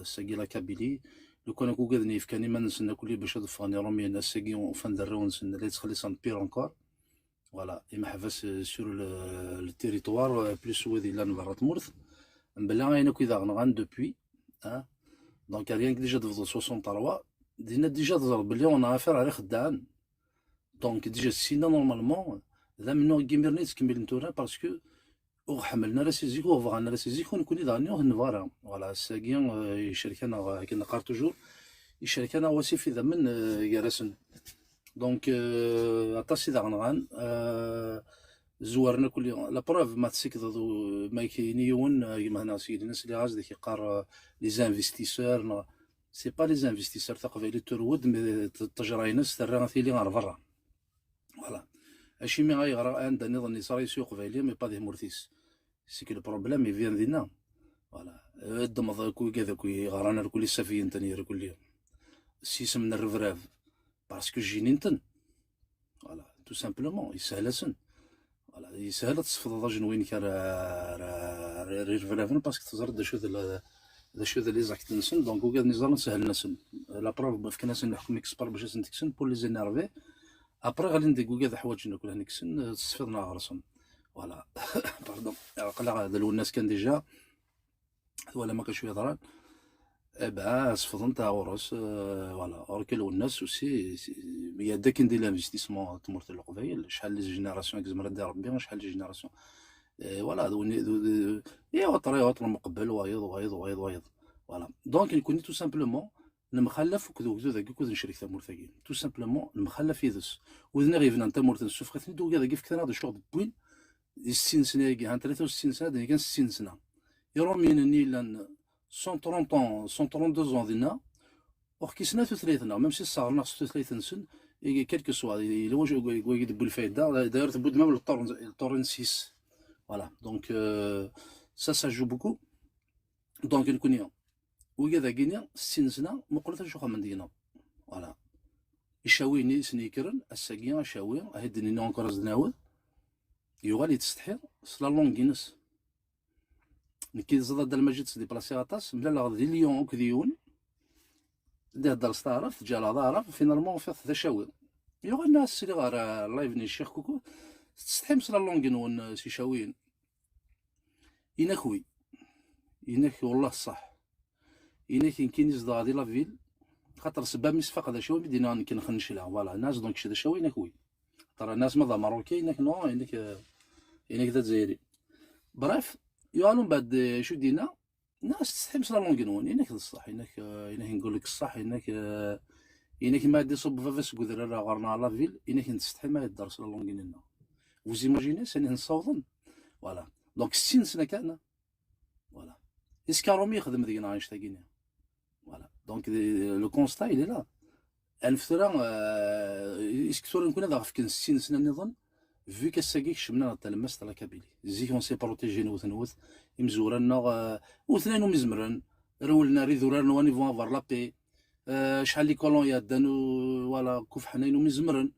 ساقي لا كابيلي لو كان كوكا نيف كان ما نسنا كل باش دفاني رامي الناس ساقي وفان درون نسنا لا تخلي سان بير انكور Voilà, il m'a fait sur le territoire plus où il a une Mourth. Il a une depuis. Hein? Donc, il y a rien que déjà de 63. Il a déjà on a affaire à l'Ekhdaan. Donc, déjà, sinon, normalement, là, maintenant, il y a une tournée parce que on a la saisie, on va la saisie, on connaît dans le Nvara. Voilà, c'est bien, il cherche toujours. Il cherche aussi, il y a دونك عطاسي داغنغان زوارنا كل يوم لا بروف ما تسيك ما كاينيون كيما هنا سيدي الناس اللي غاز كيقار لي زانفيستيسور سي با لي زانفيستيسور تقبيلي ترود مي تجراينس ترى ثيلي غير برا فوالا هادشي مي غيغرا عندنا نظن صاري سوق قبيلي مي با دي مورتيس سي كو لو بروبليم يفيان دينا فوالا الدمض كوي كذا كوي غرانا كل السفيين تاني كل يوم السيسم من الرفراف parce que j'ai n'inten voilà tout simplement يسهل voilà يسهل تصفض جنوين كار ريفلافن باسكو تزرد دا شو ذا لي زاكتنسن دونك وكاد نزال نسهل نسن لا بروف بفك ناس نحكم اكسبر باش نتكسن بور لي زينيرفي ابري غادي ندير كاع حوايج ناكل هنكسن تصفضنا غرسن فوالا باردون قلع هذا الناس كان ديجا ولا ما كان شويه ضران صفدن تاع غرس فوالا اوركل والناس وسي هي دا كندير لانفستيسمون تمرت القبايل شحال لي جينيراسيون كزمر دير ربي شحال لي جينيراسيون فوالا يا وطر مقبل وايض فوالا دونك نكون تو سامبلومون المخلف وكذو ذاك كوز نشريك تاع مورثاكين تو سامبلومون المخلف يدس وذنا غيفنا نتا مورث السفختني دو كذا كيف كثر هذا الشغل بوين 60 سنه كاع 63 سنه كان 60 سنه يرومينني لان 130 ans 132 ans دينا وخكيسنا ثلاثنا ميم سي صارنا ثلاثه سن كيل كو سوا الا واش يدبوا الفايده داير تبود ميم التورنسيس فوالا دونك سا جو بوكو دونك نكون وكذا كينيا 60 سنه مقلت شو خمن دينا فوالا يشاويني سنيكرن الساقيا شاوي هيدني نو انكور زناود يوغال يتستحي صلا لونغينس نكي زاد المجد سدي بلاصي غطاس ملا لا دي ليون وكديون دا درس تعرف جا لا تعرف فينالمون فيغ ذا شاوي يوغال الناس اللي غير لايف ني الشيخ كوكو تستحي صلا لونغين سي شاويين يناكوي يناكي والله صح يناكي كاين يزدا غادي لا فيل خاطر سبا مسفق هذا شوي بدينا كنخنش لها فوالا الناس دونك شي شوي نكوي ترى الناس ماذا مروكي انك نو انك ذا جزائري براف يوالون بعد شو دينا ناس تستحي بصلا لونغينون انك الصح انك نقول لك الصح انك ما دي صوب فافاس قدر راه غرنا لا فيل انك نستحي ما يدار صلا لونغيننا وزيماجيني ساني نصوضن فوالا دونك 60 سنه كان فوالا اسكارومي يخدم دينا عايش تاكيني فوالا دونك لو كونستا il est là الفترة اسكتور نكون هذا في 60 سنه نظن في كساكيك شمنا تلمست على كابيلي زيك اون سي بروتيجي نوث يمزورنا وثنين ومزمرن رولنا ريذوران واني فون افوار لا بي شحال لي كولونيا دانو ولا كوف حنين ومزمرن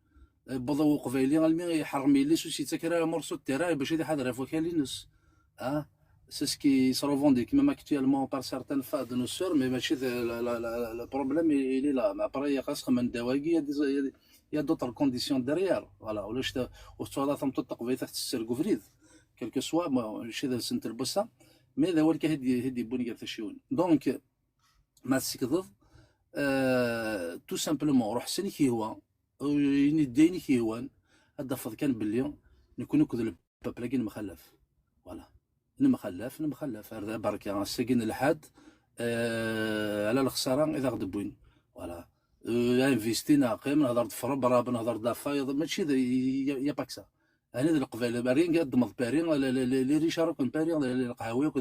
بضو قبايلي غالمي يحرمي لي سوسي تكرا مورسو التيرا باش يدي حضر فوكالينس c'est ce qui se revendique même actuellement par certaines femmes de nos sœurs mais le problème il est là mais après il y a quand même il y a d'autres conditions derrière voilà ولا شتا وصولا ثم تطق تحت السرق فريد quel que soit moi شي ذا سنت البصه mais ذا ولك هدي بوني قال تشيون دونك ما تسكض تو سامبلومون روح سني كي هو يديني كي هو هذا فض كان باللي نكون كذا البابلاكين مخلف فوالا نمخلف هذا بركه الساكن الحاد على الخساره اذا غدبوين فوالا انفيستينا قيم نهضر في برا نهضر دافايض ماشي يا باكسا انا القبائل بارين قد مض بارين لي ريشار كون بارين القهوي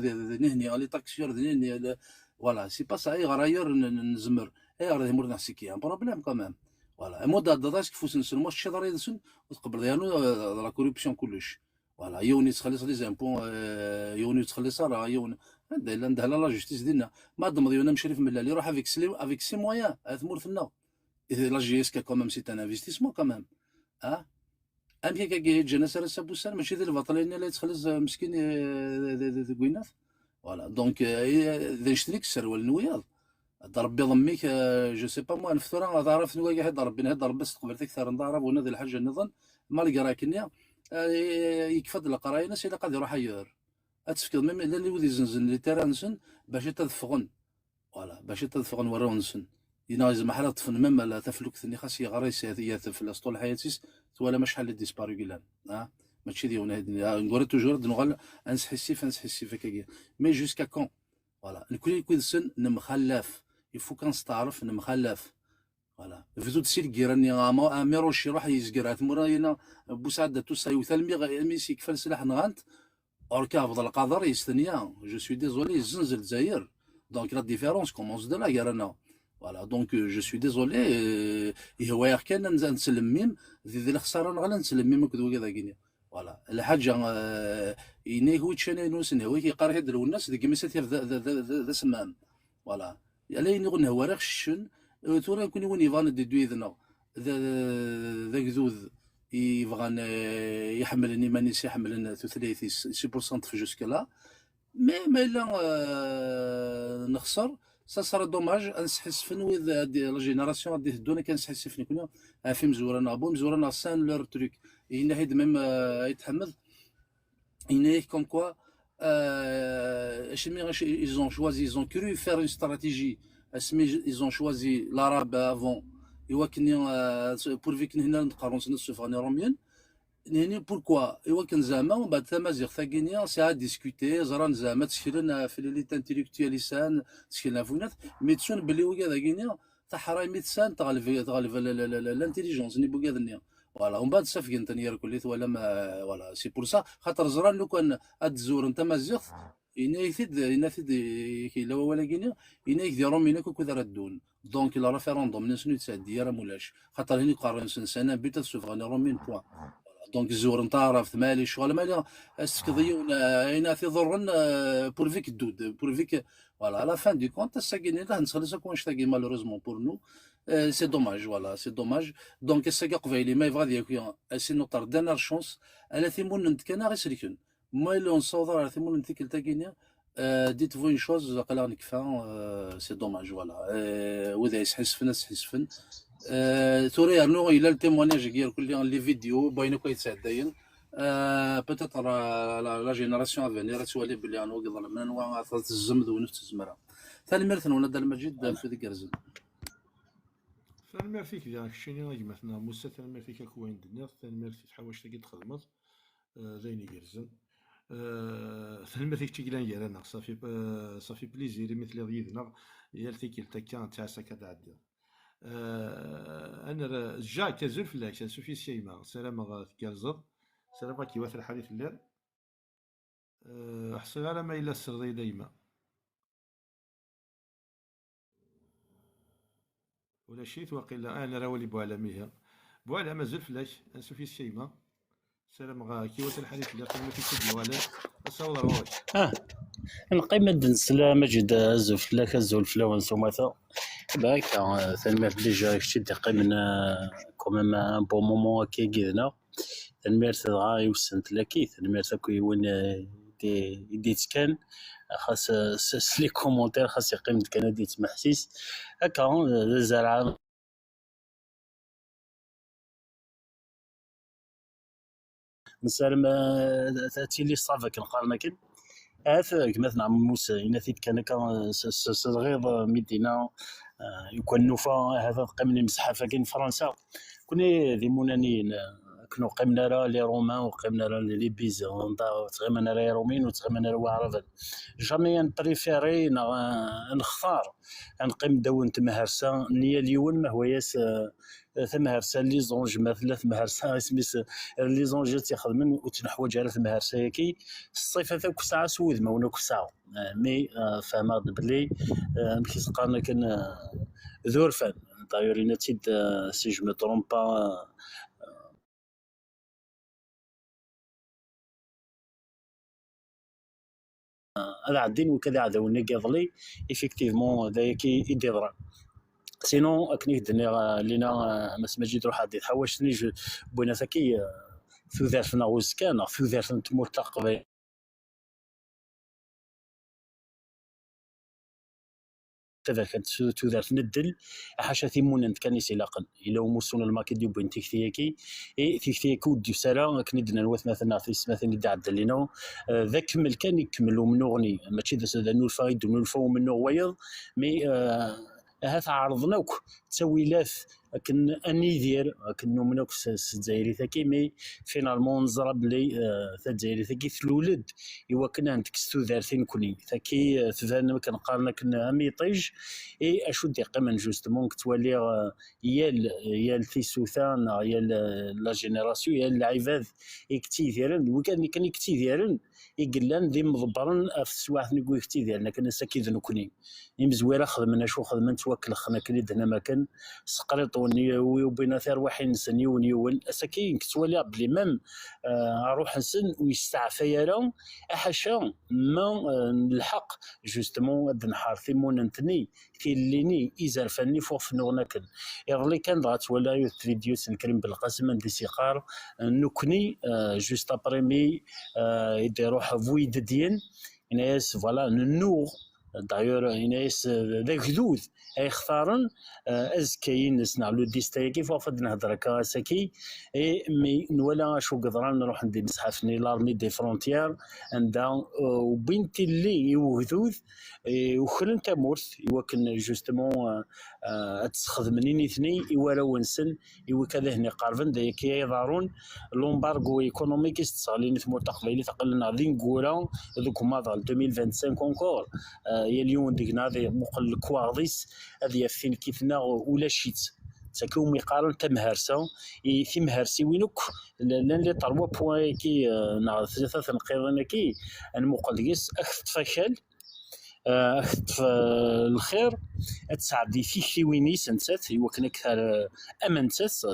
نهني لي تاكسيور نهني فوالا سي با سا اي غرايور نزمر اي غادي مور نحسيكي ان بروبليم كمان فوالا مود داش كيفاش نسلمو الشي ضري نسن وتقبل ديالو لا كوربسيون كلش فوالا يوني تخلص لي زامبون يوني تخلص راه يون عندها لا جوستيس ديالنا ما ضمض يونا مشرف من اللي يروح افيك سي مويان ثمورثنا لا جي اس كا كومام سي ان انفستيسمون كومام ام كي جانا سر سابوسان ماشي ذي البطلين اللي تخلص مسكين كويناث فوالا دونك اذا نشتريك السروال نوياض ضرب ضميك جو سي با مو نفثر ضرب نويا ضرب ضرب بس قبل اكثر نضرب ونذ الحاجه النظن ما لقى كنيا يكفض القرايه ناس الا قاد يروح يور اتفكر ميم الا اللي ودي زنزن لي تيرانسن باش تدفغن فوالا باش تدفغن وراونسن ينايز محل طفن ميم لا تفلك ثني خاص يغريس هي في الاسطول حياتيس ولا مش حل ديسبارو قلان ماشي ديونا نقول توجور نغال انسحسي فانسحسي فكاكيا مي جوسكا كون فوالا الكل يكون سن نمخلف يفو كنستعرف نمخلف فوالا فيزو تسير كيراني ميروشي روح يزكر ثموراينا بوسعد توسا يوثل ميسي كفال سلاح نغانت اوركا فضل القدر يستنيا جو سوي ديزولي زنزل الجزائر دونك لا ديفيرونس كومونس دو لا كيرانا فوالا دونك جو سوي ديزولي هوايا كان نسلم ميم ذي الخساره نغلا نسلم ميم كذا كذا كينيا فوالا الحاجه يني هو تشاني نوسن هو كيقرا هاد الناس ديك ميسات ذا سمام فوالا على نغن هو رخشن تورا يكون وين يفان ديدويذنا ذا كذوذ يبغى يحملني مانيس يحملنا 36% في جوسك لا ما الا نخسر سا سرا دوماج انسحس فن وذ لا جينيراسيون دي دونا كنسحس فين كنا في مزورنا بو مزورنا سان لور تروك هنا هيد ميم يتحمد هنا كوم كوا ils ont choisi ils ont cru faire une stratégie ils ont choisi l'arabe avant يوكني بورفيك هنا نقارن سنة السفراني روميان هنا بوركوا يوكن زعما ومن بعد تمازيغ ثاكينيا ساعة ديسكوتي زران زعما تشكيلنا في ليليت انتيليكتواليسان تشكيلنا فونات ميتسون بلي وكا ثاكينيا تاع حراي ميتسان تغلف الانتيليجونس ني بوكا ذنيا فوالا ومن بعد سافكين تاني كليت ولا ما ولا سي بور سا خاطر زران لو كان ادزور انت مازيغ ينافذ كي لا ولا كينيا يديرهم هناك كذا ردون دونك لا ريفيروندوم نسنو تسدي راه مولاش خاطر هني قارن سنه بيتا سوفراني رومين بوان دونك زور نتعرف مالي شغل مالي اسكضيون هنا في ضرن بورفيك الدود بورفيك Voilà, à la fin du compte, ça gagne là, نخلص كون شتاقي malheureusement pour nous. C'est dommage, voilà, c'est dommage. Donc, ça gagne قبيلي ما يبغى يكون c'est notre dernière chance. على ثمون نتكنا غير سريكون. ما اللي نصور على ثمون نتكل تاقينا. Dites-vous une chose, قال لك فان c'est dommage, voilà. وإذا يحس فن. توري أرنو إلى التيمونياج كير كل لي فيديو باينو كيتساعد داين. Peut-être la génération à venir تولي بلي أنا وقدر من نوع الزمد ونفس الزمرة. ثاني مرة وندا المجد في ذيك الرزق. ثاني مرة فيك ذاك الشيء مثلا موسى ثاني مرة فيك كوين دنيا ثاني مرة تحاول تجي تخدمت زين يرزق. ثاني مرة فيك تجي لنا أنا صافي بليزير مثل ضيدنا يالتيك التكان تاع سكت عدي. أنا جا كزول في الأكشن سوفي سيما سلام كازر سلام كي واثر الحديث الليل أحسن على ما إلا السرضي دايما ولا شيء وقيلا أنا راولي بوعلميها بوعلم مازال فلاش سوفي سيما سلام كي واثر الحديث الليل ما في كل ولا أصور روش نقيم الدنسلا مجد الزوف لك الزول ون سوماتا باك ثاني ديجا كشي تقريبا كوميم ان بون مومون كي جينا ثاني غا يوسنت لكي ثاني كي وين ديت كان خاص لي كومونتير خاص يقيم كان ديت محسيس هكا زرعه نسالم تاتي لي صافا كنقارن كن كما عم موسى يناثيت كان صغير مدينه يكون نوفا هذا قمني مسحه كاين فرنسا كنا ذي مونانين كنا قمنا راه لي رومان وقمنا راه لي بيزون تغيمنا راه رومين وتغيمنا راه عرب جامي نبريفيري نختار نقيم دون تمهرسا نيا اليوم ما هو ياس ثمهرسا لي زونج مثلا ثمهرسا سميس لي زونج تيخدمن وتنحوج على ثمهرسا كي الصيفه ذاك ساعه سود ما وناك ساعه مي فما بلي كي تقارن كان ذورفان دايورينا تيد سي جو مي ترومب با هذا عدين وكذا عداونا كيظلي ايفيكتيفمون هذايا كي يدير سينو كني دنيا لينا ما سمجي تروح هادي تحوشتني بوينا ثكي ثوثارتنا وزكان ثوثارتنا تمور تقبل كذا كانت تودارت ندل حاشا ثيمون كان يسيلاقن الا وموسون الماكيديو بين تيكثيكي اي تيكثيكو ديو سالا كندنا نواث مثلا في مثلا اللي عدل لينا ذاك كمل كان يكملوا من اغني ماشي ذا نولفا يدو نولفا من ويض مي هذا عرضناك تسويلات لكن اني دير كنو منوك الجزائري ثاكي مي فينالمون نزرب لي الجزائري ثاكي ثلولد ايوا كنا عندك ستودارتين كوني ثاكي تفان كنقارن كنا ميطيج اي اشو دي قيمن جوستمون كتولي يال ثيسوثان يال لا جينيراسيون يال العباد يكتي ديرن وكان يكتي ديرن يقلان ذي مضبرن في السواح نقول كتي ديالنا كنا ساكيد نكوني يمزويره خدمنا شو خدمنا توكل خنا كلي دنا ما كان سقريط وبين ثار واحد نسني ونيون اساكين كتولي بلي مام اروح نسن ويستعفى يرا احاشا ما الحق جوستمون هاد النهار ثيمون نتني كيليني اذا فني فوق فنونا كان يغلي كان ضغط ولا فيديو سنكريم بالقسم ندي سيقار نكني جوست ابريمي يديروا فويد ديان ناس فوالا النور دايور ناس ذاك ذوذ يختارن ازكاين نسمع لو ديستاكي فوفد نهضر كاسكي اي مي ولا شو قدران نروح ندير نسحفني لارمي دي فرونتيير عندها وبنتي اللي يوذوذ وخلن تمورث يوكن جوستمون تستخدمني اثنين يورا ونسن يو كذا هنا قارفن دايك يضارون لومبارغو ايكونوميك استغلين ثمور تقبيلي تقلنا ذين كورا ذوك ماضى 2025 كونكور يا اليوم ديكنا ذي مقل كواضيس هذه يفين كيفنا ولا شيت تاكو ميقارن تمهرسا في مهرسي وينك لان لي طروا بوين كي ثلاثه نقيرنا كي المقلقيس اخت فشل في الخير تساعدي في وينيس نسات هو كنك امنتس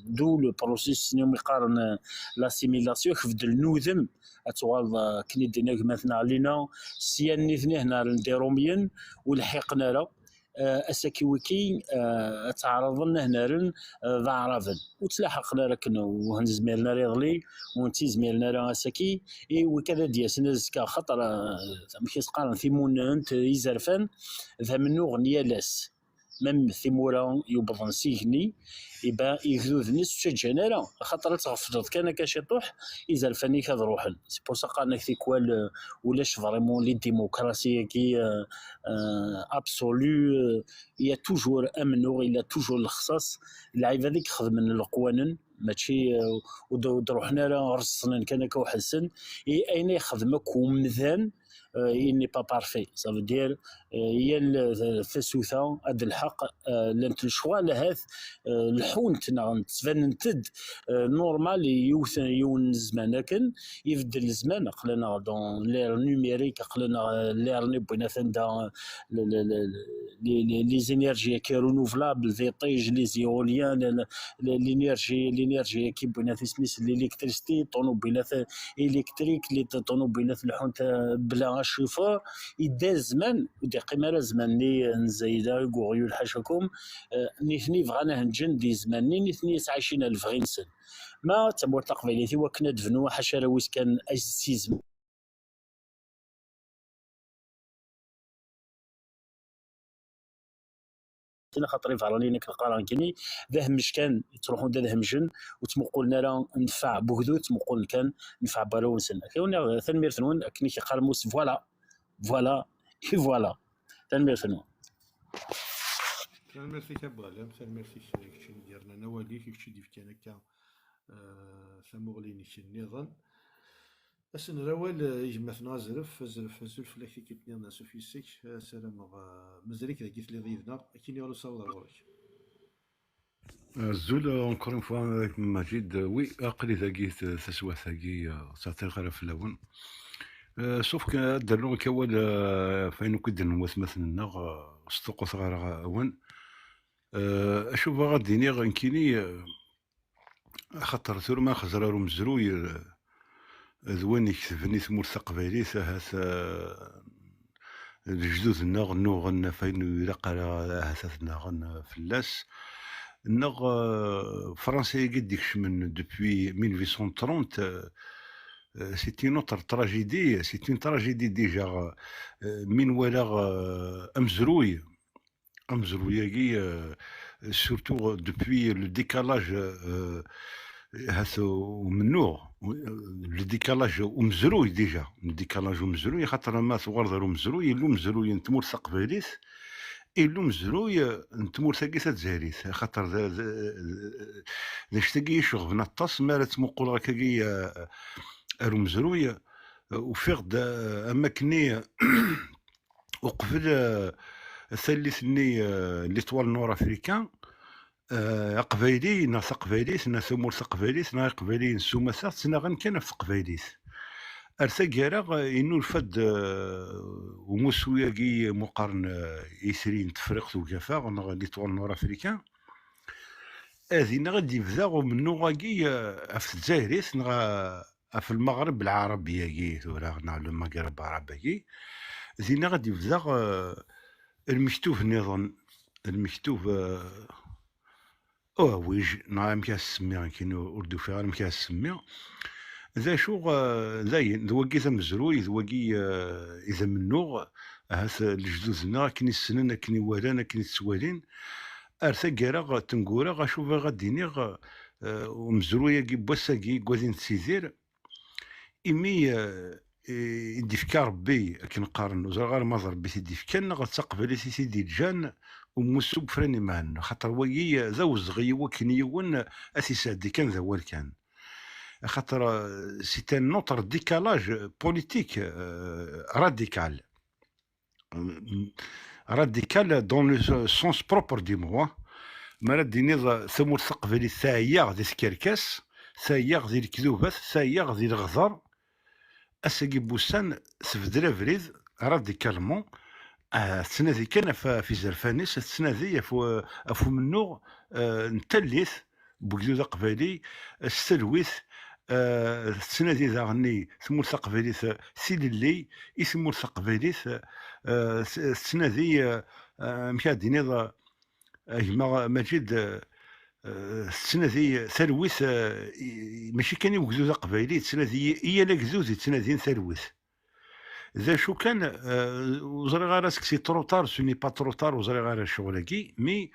دو لو بروسيس نيوم يقارن لاسيميلاسيون خفد النوذم اتوال كني دينا مثلا علينا سيان نيثني هنا نديروميين ولحقنا له اساكي ويكي تعرض لنا هنا ذا عرفن وتلاحقنا لكن وهن زميلنا ريغلي ونتي زميلنا راه اساكي اي وكذا ديال كا خطر ماشي تقارن في موننت يزرفان ذا منو غنيه لاس ميم ثيمورا يوبضن سيغني يبا يغذوذني سجنالا خاطر تغفض كان كشطوح يزرفاني كاد روحن سي بور سا قالنا كوال ولاش فريمون لي ديموكراسي كي ابسولو يا توجور امنو الا توجور الخصاص اللعيبه هذيك خدمن القوانين ماشي ودروحنا راه رصنا كان كوحسن اين يخدمك ومذان il n'est pas parfait ça veut dire هي الفسوثه هذا الحق لانت الشوا لهذا الحون تبان تد نورمال يون زمان لكن يبدل الزمان قلنا دون لير نيميريك قلنا لير نبغينا دا لي زينيرجي كي رونوفلابل في طيج لي زيوليان لينيرجي كي بغينا سميس الالكتريستي طونوبيلات الكتريك لي طونوبيلات الحون بلا شوفور يداز زمان ودي قيمه زمان لي نزايده كوغيو الحاشاكم نيثني فغانا هنجن دي زمان نيثني 20,000 غينسن ما تمور تقبيليتي وكنا دفنوا حاشا ويس كان سيزم خاطري فعلاني كنقرا كني ذا همش كان تروحوا ذا همجن وتمقولنا راه نفع بوهدو تمقول كان نفع بالونسن كون ثنمير ثنون كني كيقارموس فوالا فوالا ثنمير ثنون ميرسي كابوال ميرسي كيشي ديالنا نوالي كيشي ديف كان هكا ثموغليني النظام اسن روال يجمعنا زرف لك كيبنينا سوفيسيك سلام مزريك قلت لي ضيفنا كيني ولا صوت روالك الزول اونكور اون فوا مجيد وي اقلي ذاكي تسوا ثاكي تعطي غير في الاول سوف كدرنا كوال فين كدن نواس مثلا سطوق صغار اون اشوف غاديني غنكيني خاطر ثور ما خزرارو مزروي ذوين يكتبني ثمور ثقبيليس هاس الجدود نغن فين يلقى هاس نغن فلاس نغ فرنسا قديكش من دوبوي 1830 سيتي نوتر تراجيدي سيتي تراجيدي ديجا من ولا امزروي كي سورتو دوبوي لو ديكالاج هاسو ممنوع لو ديكالاج ومزروي ديجا الديكالاج ومزروي خاطر ما صغار مزروي لو مزروي نتمور ثقبيليس إلو مزروي نتمور ثاقيسة تزاريس خاطر نشتاقي يشغف نطاس مالا تمقول غاكاكي ارو مزروي وفيغد اماكني وقبل ثالثني ليطوال نور افريكان قبايلي ناس قبايليس ناس امور ثقبايليس نا قبايلي نسوما ساعت نا غنكان في قبايليس ارثا كارا انو الفد ومسوياكي مقارن يسرين تفرقت وكافا غنا ليطوال نور افريكان هذه غادي يبدا منو غاكي في الجزائريس في المغرب العربي كي ثورا لو المغرب العربي زينا غادي يبدا المكتوب نظام المكتوب ويج نعم كاسمي كاينو اردو فيها نعم كاسمي ذا شو زين ذوقي مزروي ذوقي اذا منو هاس الجدوزنا كني السنن كني ورانا كني السوالين ارثا كارا تنقورا غاشوف غاديني ومزرويه كي بوساكي غادي تسيزير إمي يديفكا ربي كنقارن وزغار ما ربي تيديفكا غتقبل سيدي الجان ومسوب فراني معنا خاطر ويي زوز غي وكنيون اسيسادي كان ذا كان خاطر سيت ان نوتر ديكالاج بوليتيك راديكال دون لو سونس بروبر دي موا مالا ديني ثمور ثقبلي ثايا غادي سكركاس ثايا غادي الكذوبات ثايا غادي الغزر اساكي بوسان سفدرا فريد راديكالمون السنه ذي كان في زرفانيس السنه ذي افو منو نتليث بوكزوز قبالي السلويث السنه ذي ذا غني سمور ثقباليث سيليلي يسمور ثقباليث السنه ذي مشاهدين هذا جماعة مجيد السنه ذي ثلويث ماشي كان يوكزوز قبايلي السنه ذي هي لا كزوز السنه ذي ثلويث ذا شو كان وزري غير راسك سي تروطار سوني با تروطار وزري غير الشغل مي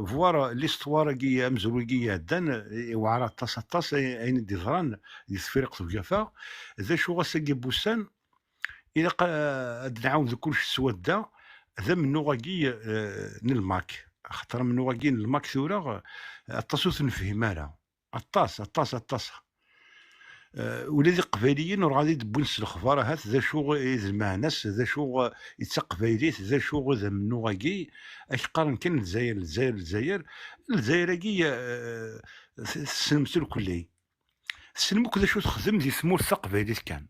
فوار ليستوار كي امزروكي دان وعرا طاس اين ديزران يسفرق سوجافا ذا شو غاسكي بوسان الى نعاود كلشي سودا ذا منو غاكي نلماك خاطر منو غاكي نلماك ثورا الطاسوس نفهم راه الطاس ولادي قبايليين ور غادي دبونس الاخبار هات ذا شو يزمع ناس ذا شو يتقبايليت ذا شو ذا منو غاكي اش قارن كان الجزائر كي سلمتو الكلي سلموك ذا شو تخدم دي ثمور ثقبايليت كان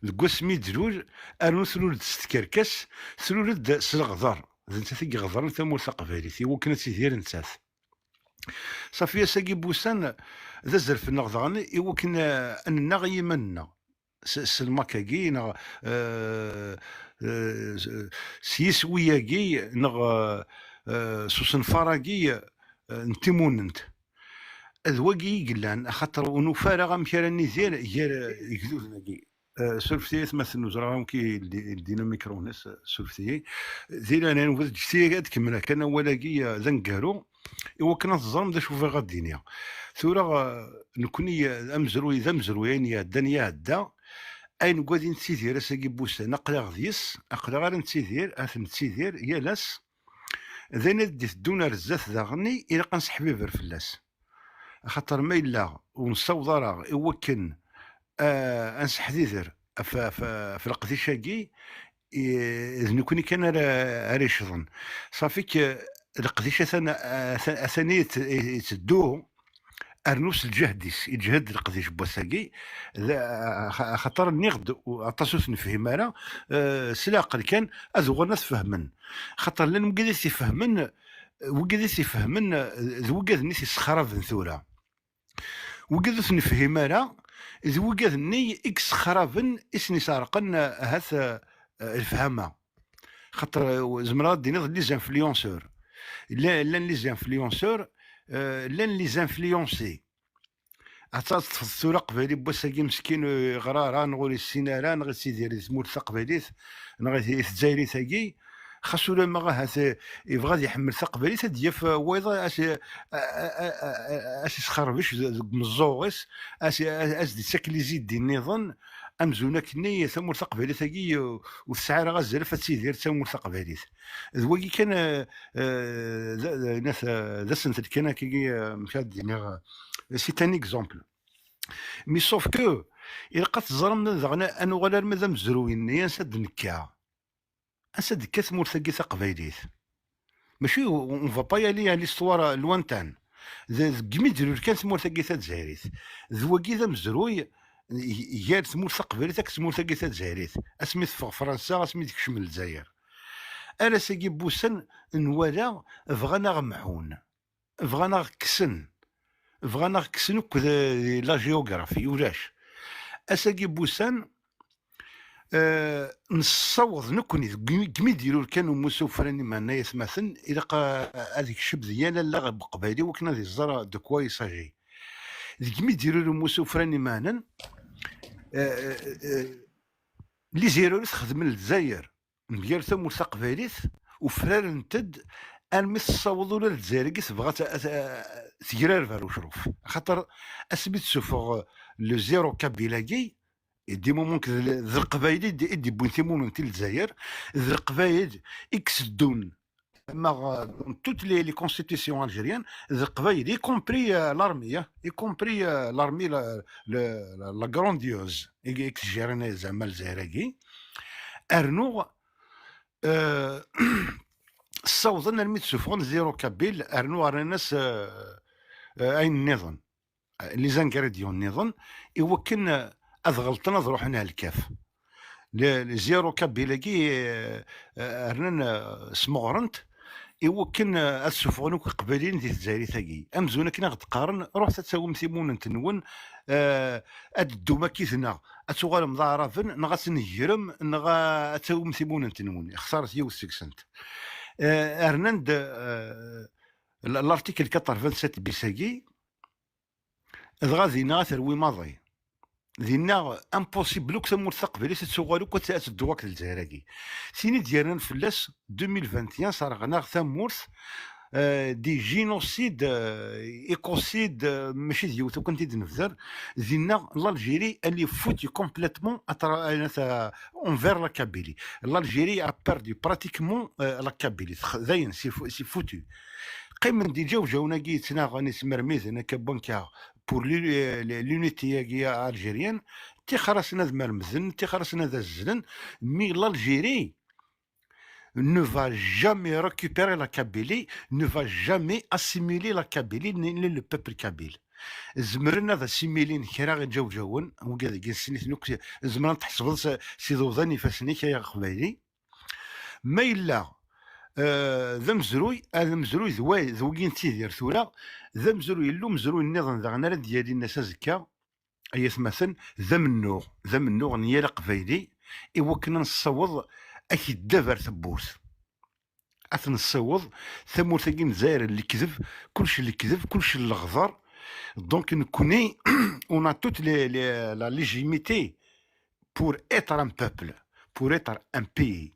ذكوا سميت زلوج ارنو سلول ستكركس سلول سلغضر انت تيجي غضر ثمور ثقبايليت يمكن تيدير نسات صافي ساقي بوسان ذا زرف النغضان يمكن اننا غيمنا سلماكاكي نا سيسوياكي نغ سوسن فراكي نتيموننت اذواكي قلان خاطر ونفارغ مشارني زير يكذوذناكي سولفتي مثلا نزرعهم كي دينا ميكرونس سولفتي زين انا نفذ جتي كمل كان ولاكي ذنكارو ايوا كنا تظلم دا شوفي غا الدنيا ثورة نكوني ذمزرو يعني الدنيا هدا اين قادي نتيدير اساكي بوسا نقلا غديس اقلا غير نتيدير نتيدير يا لاس ذينا ديت دونا رزاث داغني الى قنسحبي فير فلاس خاطر ما الا ونصوض راه يوكن انسحديثر في القديشاكي نكوني كان ريشضن صافيك القديشه ثاني يتدو ارنوس الجهديس يجهد القديش بوساكي خاطر نيغد عطاسوس نفهم انا سلاق كان ازغر ناس فهمن خاطر لان وقاديس يفهمن وقاد نيس يسخرف ثورة وقادوس نفهم انا وقاد ني اكس خرافن اسني سارقن هذا الفهمه خاطر زمرات دينا لي زانفلونسور لان لي زانفلونسور لان لي زانفلونسي عطات في الثورة قبالي بوساكي مسكين غرارا نغولي السينارا نغي سيدير زمور ثقباليت نغي الجزائري ثاكي خاصو لما غا يبغى يحمل ثقباليت دياف ويضا اش يسخربش مزوغس اش دي ساكلي زيد دي النظام امزونا كني ثمور ثقباليت ثاكي والسعاره غازل فتسيدير ثمور ثقباليت ذوكي كان ناس ذا سنت كان كي مشات دينا سي ان اكزومبل مي سوف كو إلا قد ظلمنا ذغنا أنو غير ماذا مزروين ينسد نكا أنسد كاس مرثقي ثقبايليت ماشي اون فا با يالي ليستوار لوانتان كميدرو كان مرثقي تزهريت ذوكي ذا مزروي يال ثمور ثقبايليت كاس مرثقي تزهريت اسميت في فرنسا اسميت كشمل الجزائر أنا ساقي بوسن نوالا بغانا غمحون بغانا كسن بغانا كسن لا جيوغرافي ولاش اساقي بوسان نصوض نكوني كمي يديروا كانوا مسوفراني معنا يسمثن الى هذيك الشبذ ديال لا بقبالي وكنا ذي الزرا دو كوا يساجي كمي يديروا مسوفراني معنا لي زيرو تخدم الجزائر مديال ثم ثقباليت وفرار نتد المس صوضوا للجزائر كيس بغات تجرار فارو شروف خاطر اسميت سوفور لو زيرو كابيلاكي دي مومون ذا القبايل دي بوينتي مومون تي الجزائر ذا القبايل اكسدون مع توت لي كونستيتيسيون الجيريان ذا القبايل اي كومبري لارمي لا غرانديوز اكس جيرنا زعما الجزائري ارنو صوضنا الميت سوفون زيرو كابيل ارنو الناس اين النظام لي زانكريديون النظام يوكلنا اذ غلطنا روحنا الكاف زيرو كابيلاكي رنان سمغرنت يوكن السفغنو قبالين دي الجزائري ثاقي امزونا كنا غتقارن روح تساوي مسيمون نتنون الدوما كيثنا اتوغال مضارفن نغا سنهرم نغا تساوي مسيمون نتنون خسارت يو سكسنت ارناند الارتيكل 87 بيساقي غادينا ثروي ماضي دينا امبوسيبل كو تمور تقبلي تسوغالو كو تدواك الجزائري سيني ديالنا فلاس 2021 صار ثمورث دي جينوسيد ايكوسيد ماشي ديوتو كنت نفذر دينا الجيري اللي فوتي كومبليتمون اونفير لا كابيلي الجيري ا بيردي براتيكمون لا كابيلي زين سي فوتي قيم دي جاونا كيتنا غاني سمرميز انا كبنكا بور لونيتي الجيريان تي خرسنا ذ مرمزن تي خرسنا ذا الزلن مي l'Algérie ne va jamais récupérer la Kabylie, ne va jamais assimiler la Kabylie ni le peuple kabyle. زمرنا ذا سيميلين كرا غير جاون وكذا كنسني نوك زمرنا تحسب سي دوزاني فاسني كيا قبايلي ما الا ذا مزروي هذا مزروي ذوقين تيدير ثورا ذا مزروي لو مزروي النظام ذا غنال ديالي الناس زكا ايث مثلا ذا منو نيال قبايلي ايوا كنا نصوض اكي دافر ثبوت نصوض ثمور ثقين الجزائر اللي كذب كلشي اللي كذب كلشي اللي غدر دونك نكوني اون ا توت لا ليجيميتي بور اتر ان بوبل بور اتر ان بي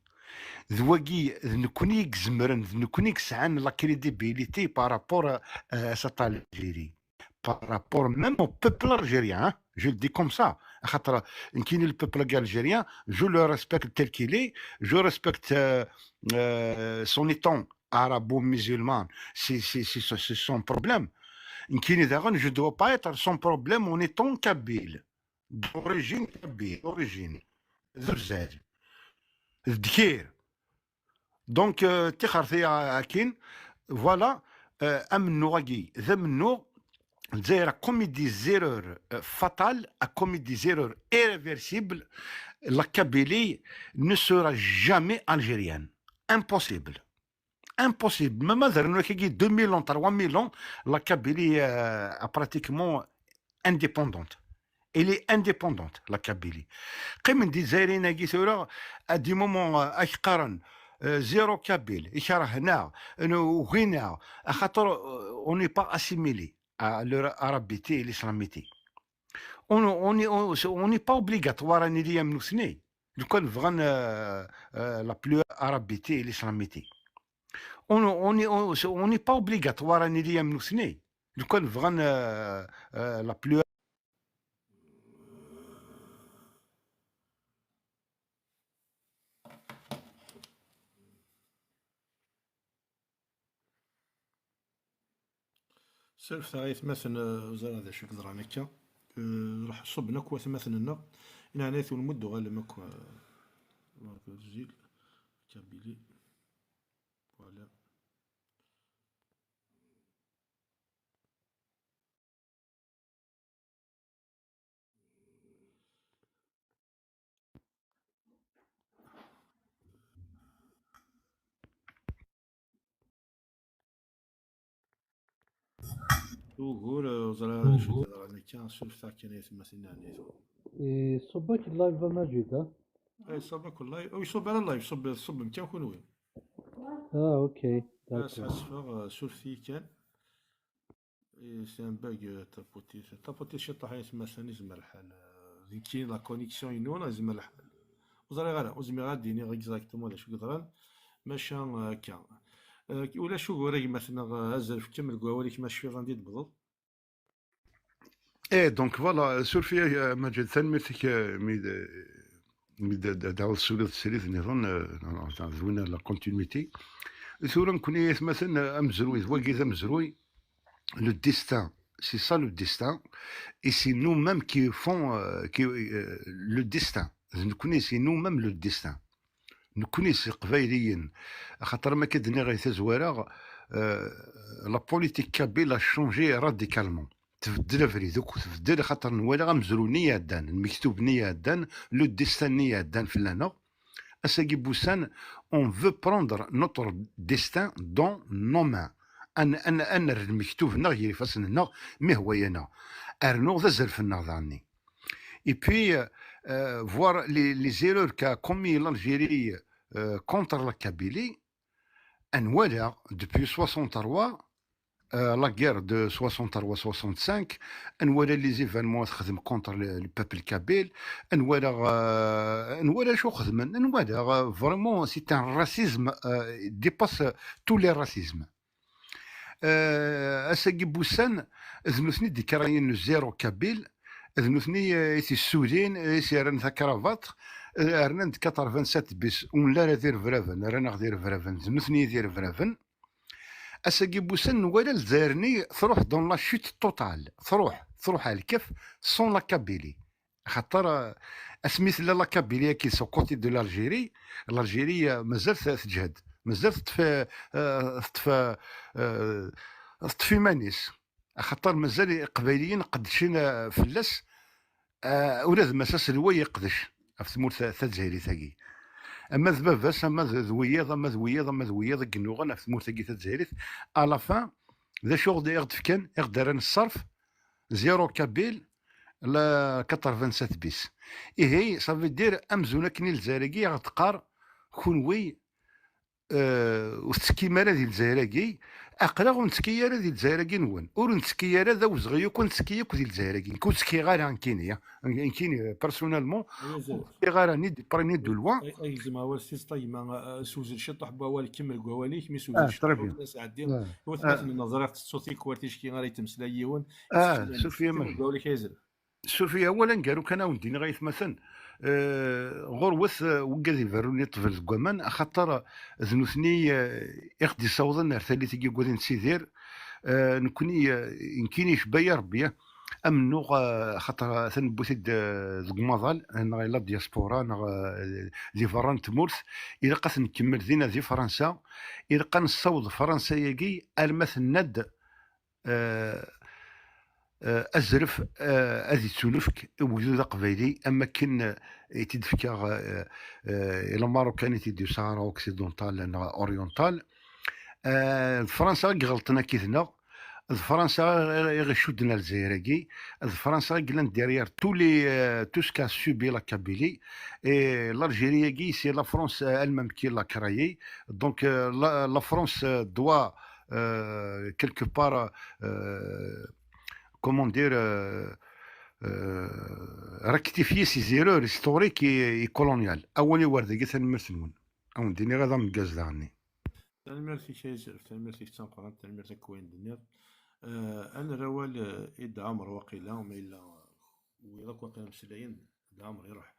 ذواقي نكوني كزمرن نكوني كسعان لا كريديبيليتي بارابور سات الجيري بارابور ميم او بوبل الجيريان جو دي كوم سا خاطر كاين البوبل الجيريان جو لو ريسبكت تيل كيلي جو ريسبكت سون ايتون عربو مسلمان سي سون بروبليم كاين داغن جو دو با ايتر سون بروبليم اون ايتون كابيل دوريجين كابيل اوريجين زرزال الدكير دونك تيخرثي كاين فوالا امنو غاكي ذا منو الجزائر كومي دي زيرور فاتال كومي دي زيرور irréversible la Kabylie ne sera jamais algérienne impossible impossible même à 2000 ans 3000 ans la Kabylie est pratiquement indépendante elle est indépendante la Kabylie قيم دي زايرين كي ثورا ادي مومون ايقارن زيرو كابيل يشرا هنا وهنا خاطر اوني با اسيميلي العربيتي الاسلاميتي اوني با اوبليغاتوار اني ليا منوثني لو كان فغان لا بلو عربيتي الاسلاميتي اوني با اوبليغاتوار اني ليا منوثني لو كان فغان لا بلو سالف ثاغيث مثلا وزارة ذا شك ضران هكا راح صبنا كواث مثلا إن ناثو المدو غالا ماكو زيل كابيلي فوالا وقول وزارة شك ضران هكا سالف ثاغ كان يث مثلا ناثو صباك اللايف ماجد ها اي صبك والله او يصب على اللايف صب مكان كون اوكي بس داكور حسفا سولفي كان سي ان باغ تابوتي شي طاح يسمى ثاني زعما الحال ذيك كاين لا كونيكسيون ينون زعما الحال وزري غالا وزمي غاديني غير اكزاكتومون واش قدران ماشا هكا ولا شو غوري مثلا هزل في كامل قواليك ماشي غادي تبغض ايه دونك فوالا سورفيا ماجد ثانميتك داو السؤال السريث نظن زوينه لا كونتينيتي ثورا نكون مثلا امزروي واقي مزروي le destin c'est ça le destin et c'est nous-mêmes qui font le destin نكون c'est nous-mêmes le destin نكون قبايليين خاطر ما كدني غير تزواره la politique kabyle a changé radicalement تبدل فريدك وتبدل خاطر نوالا غمزرو نية دان المكتوب نية دان لو ديستان نية دان في لنا اساكي بوسان اون فو بروندر نوتر ديستان دون نو مان ان المكتوب هنا غير فاسنا مي هو يانا ارنو ذا زرف النظاني اي بي voir les erreurs qu'a commis l'Algérie contre la Kabylie, en voilà, depuis 63, la guerre de 63-65, en voilà les événements contre le peuple kabyle, en voilà vraiment, c'est un racisme, dépasse tous les racismes. Assagi Boussan, Znousni dit Karayin zéro Kabyle, ذنوثني سي السودين سي ران ذا كرافات ران 87 بس ولا دير فرافن رانا غدير فرافن ذنوثني دير فرافن اساكي بوسن ولا الزارني تروح دون لا شوت توتال تروح على الكف سون لا كابيلي خاطر اسميت لا كابيلي كي سو كوتي دو الالجيري مازال تجهد مازال تطفي مانيس خاطر مازال قبايليين قدشين فلاس ولاد مساس الوي يقدش في ثمور الجزائري ثاقي اما ذباباس اما ذوياض كنوغا في ثمور ثاقي الجزائري على فان ذا شغل يغد فكان يغدران الصرف زيرو كابيل لا 87 بيس هي صافي دير امزونا كني الجزائري غتقار كونوي وستكيمالا ديال الجزائري اقلا نتسكيا ديال الجزائري نون اور نتسكيا ذا وزغيو كون تسكيا ديال الجزائري كون تسكي غير عن كينيا بيرسونيلمون غير ني بريني دو لوان اي زعما هو السيستم ما سوزل شي طحبه هو كمل كواليك مي سوزل شي الناس عادين هو ثبت النظرات الصوتي كواتيش كي غادي تمسلا يون سوفيا كواليك يزل سوفيا اولا قالوا كان ودينا غايث مثلا غروث وكادي فروني طفل زكوامان خاطر ذنوثني يخدي صوضن ارثالي تيجي قولين سيدير نكوني يمكنني شبايا ربي امنو خاطر ثنبوث زكماضال انا لا دياسبورا انا لي فران تمورث الى قاس نكمل دينا في فرنسا الى قا نصوض فرنسا ياكي المثل ند ازرف هذه تسولفك وجود قبيلي اما كن يتدفكا الى ماروكان تيديو سهرا اوكسيدونتال لنا اوريونتال فرنسا غلطنا كيثنا فرنسا غشودنا الجزائري فرنسا قلنا ديريير تو سكا سوبي لا كابيلي الجيريا كي سي لا فرونس المام كي لا كرايي دونك لا فرونس دوا كيلكو بار comment dire, rectifier ces erreurs historiques et coloniales. أولي وردة قلت المرسلون أو ديني غدا من قاز دعني. تنمرتي شيزر تنمرتي تنقرا تنمرتي كوين دنيا أنا روال إد عمر وقيلا وما إلا ويضاك وقيلا مسلاين إد عمر يروح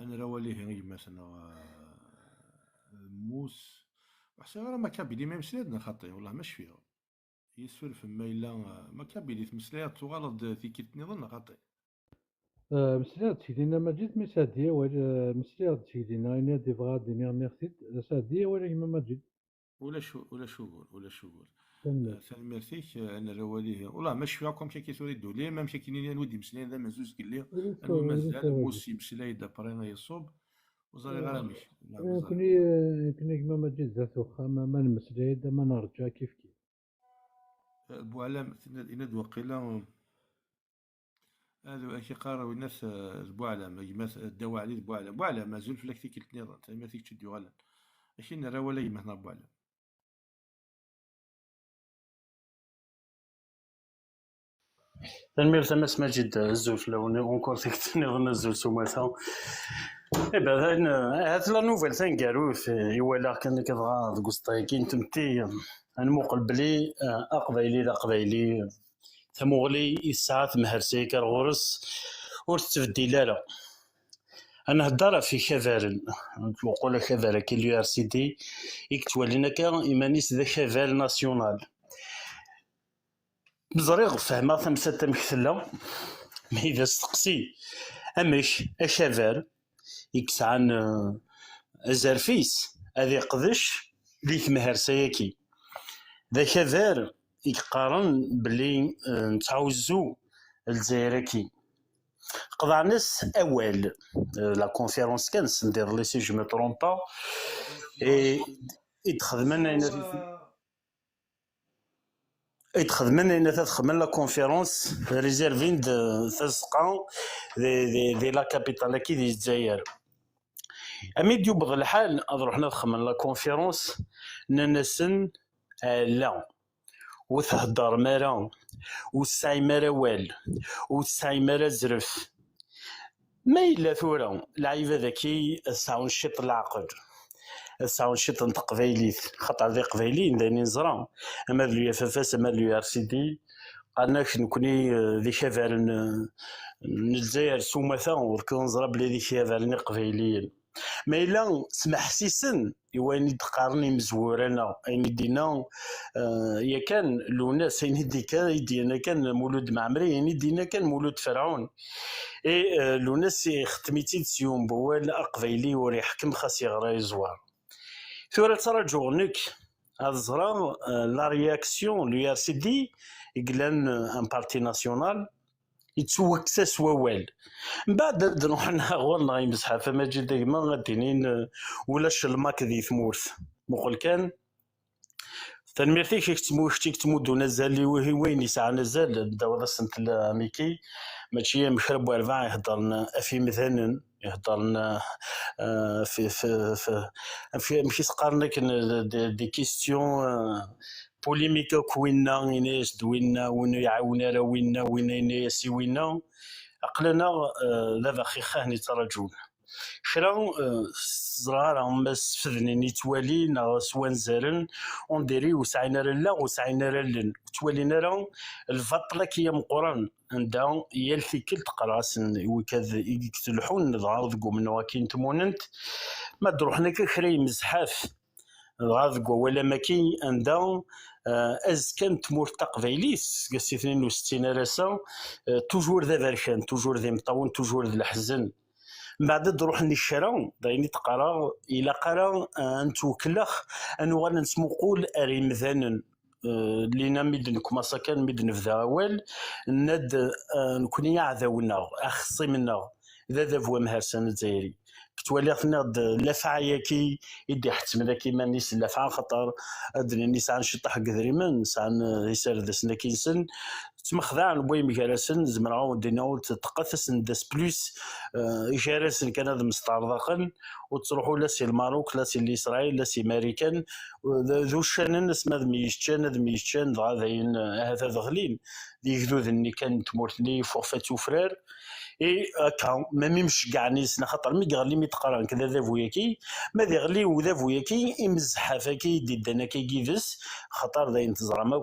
أنا روالي هني مثلا موس وحسن راه ما كابيلي ما مسلادنا خاطي والله ماش فيها يسولف ما إلا ما كابيلي تمسلايات تغلط ثيكيت نظن خاطي مسلايات سيدنا ماجد مي سادية ولا مسلايات سيدنا إنا ديفغا دينيغ نيغسيت سادية ولا كيما ماجد ولا شو قول سلمرتيك أنا رواليه والله ماش فيكم كي تريد دولي ما مشى كيني نودي مسلاين ذا مزوز قلي أنا مازال موسي مسلاي دا برينا يصوب وزاري غير مش كني كيما ماجد ذات واخا ما نمسلاي دا ما نرجع كيف بوعلام إند وقيلا هذا أشي قارو الناس بوعلام الدواء عليه بوعلام مازال في لكتي كلت نظام تما فيك تشدي غلا أشي نرى ولا يمهنا بوعلام تنمير تماس ماجد الزوج لو اونكور فيك نظن الزوج سوماثا بعد هاد لا نوفيل تنقالو في يوالا كان كتبغى تقصطي كي نتمتي نموقل بلي اقبايلي ثموغلي يسعى مهرسي كالغرس ور تتبدي لا انا هضر في خبال نقول خبال كي اليو ار سي دي يكتولينا كان ايمانيس ذا خبال ناسيونال بزريغ فهمها ثمسة تمكثلا ما اذا استقسي امش اشافال يكسعن الزرفيس هذي قدش لي ثمهرسياكي ذا كذار يقارن بلي نتعوزو الجزائري قضى ناس أول لا كونفيرونس كان ندير لي سي جو مي ترومب با يتخدمنا تخدم لا كونفيرونس ريزيرفين تسقى دي لا كابيتال كي دي الجزائر امي يوبض الحال روحنا نخدم لا كونفيرونس ننسن لا وتهدر مرا وتسعي مرا وال وتسعي مرا زرف ما إلا ثورة العيبة ذاكي ساعون شيط العقل ساعون شيط تقبايليت خاطر ذي قبايلين داني نزرا اما ذو يافافاس اما ذو يارسيدي قالناك نكوني ذي شافارن الجزائر سومثا وركون نزرا بلي ذي شافارن قبايليين ما إلا سمح سيسن يواني تقارني مزورانا ايني دينا يا كان لوناس ايني دينا كان مولود معمري ايني دينا كان مولود فرعون اي لوناس ختميتي سيوم بوال اقبايلي وري حكم خاص يغرا يزوار ثورة تراجعو نك هاد زرا لا رياكسيون لو ار سي دي يقلان ان بارتي ناسيونال يتسوكساس ووال من بعد نروحنا غورنا يمسحها فما جي ديما غادينين ولاش الماك ذي ثمورث مقول كان تنميرتي كيكتمو دونا زالي وين يسعى نزال داوضا سنت الاميكي ماشي مشرب واربعة يهضرنا في مثلا يهضرنا في ماشي سقارنا كان دي كيستيون بوليميكا كوينا يناس دوينا وين يعاونا راه وين يناس وينا عقلنا دابا خي خاهني تراجعون شرا زرارة ماس فذنين يتوالي نا سوان زارن ونديري وسعينا لا وسعينا لن توالينا راه الفطلة كي مقران عندها هي الفكل تقراسن وكذا يكتلحون ضغاض من واكين تموننت ما دروحنا كخري مزحاف ضغاض ولا ماكي عندها از كانت تمور تقبايليس قاسي 62 راسا توجور ذا بركان توجور ذي مطاون توجور ذي الحزن بعد تروح للشارع دايني تقرا الى قرا نتوكلخ انو نسمو قول اري مثلا لينا ميدن كماسا كان ميدن في اول ند نكوني عذاونا اخصي منا ذا فوا مهرسان الجزائري كتولي ناض لافعيا كي يدي حتم ذاك ما نيس لافعا خاطر ادري نيسان شطح قدريمن سان يسار دسنا كينسن تمخضع بوي مكارسن زمرعو دينا تقفس ندس بلوس جارسن كان هذا مستعرضقن وتروحوا لا سي الماروك لا سي اسرائيل لا سي امريكان ذو الشان نسمى ذميشتان ضاذين هذا ذغلين دي جدود اني كان تمورتني فوفاتو فرير اي هكا ما ميمش كاع نيسنا خاطر مي غالي مي تقرا كذا ذا فوياكي ما ذي غلي وذا فوياكي يمزح فاكي ديدنا كي كيدس خاطر ذا ينتظر ماك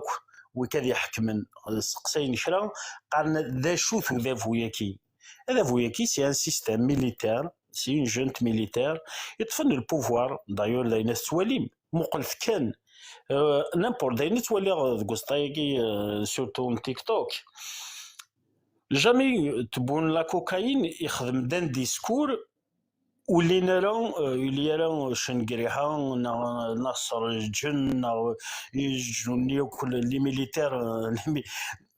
وكذا يحكمن سقسين شرا قالنا ذا شوث وذا فوياكي هذا فوياكي سي ان سيستيم ميليتير سي اون جونت ميليتير يطفن البوفوار دايور ذا ناس تواليم مقلث كان نامبور دايما تولي كوستايكي سورتو تيك توك جامي تبون لا كوكايين يخدم دان ديسكور واللي نرى اللي يرى شنقريحة نصر الجن يجوني كل اللي ميليتير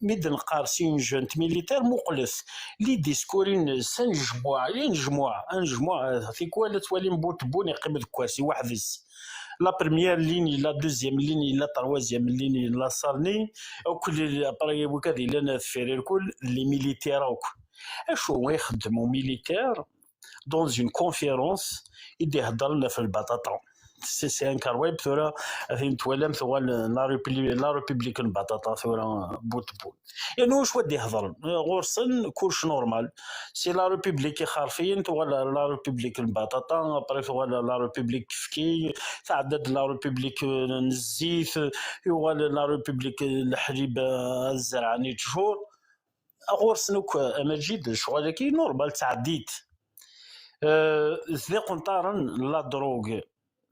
ميدن قارسين جونت ميليتير مقلث لي ديسكورين نجموع في كوالا توالي مبوت بوني قيمة الكواسي وحدس لا بريمير ليني لا دوزيام ليني لا تروازيام ليني لا صارني او كل ابراي وكذا لنا في الكل لي ميليتير اوك اشو يخدموا ميليتير دون اون كونفيرونس يدي يهضر لنا في البطاطا سي ان كارويب ثورا فين توالم ثوال لا ريبوبليك البطاطا ثورا بوت يعني واش ودي يهضر غورسن كلش نورمال سي لا ريبوبليك خارفين ثوال لا ريبوبليك البطاطا ابري ثوال لا ريبوبليك فكي تعدد لا ريبوبليك الزيت ثوال لا ريبوبليك الحليب الزرعاني تشهور غورسنوك مجيد شغل كي نورمال تعديت ذي قنطارن لا دروغ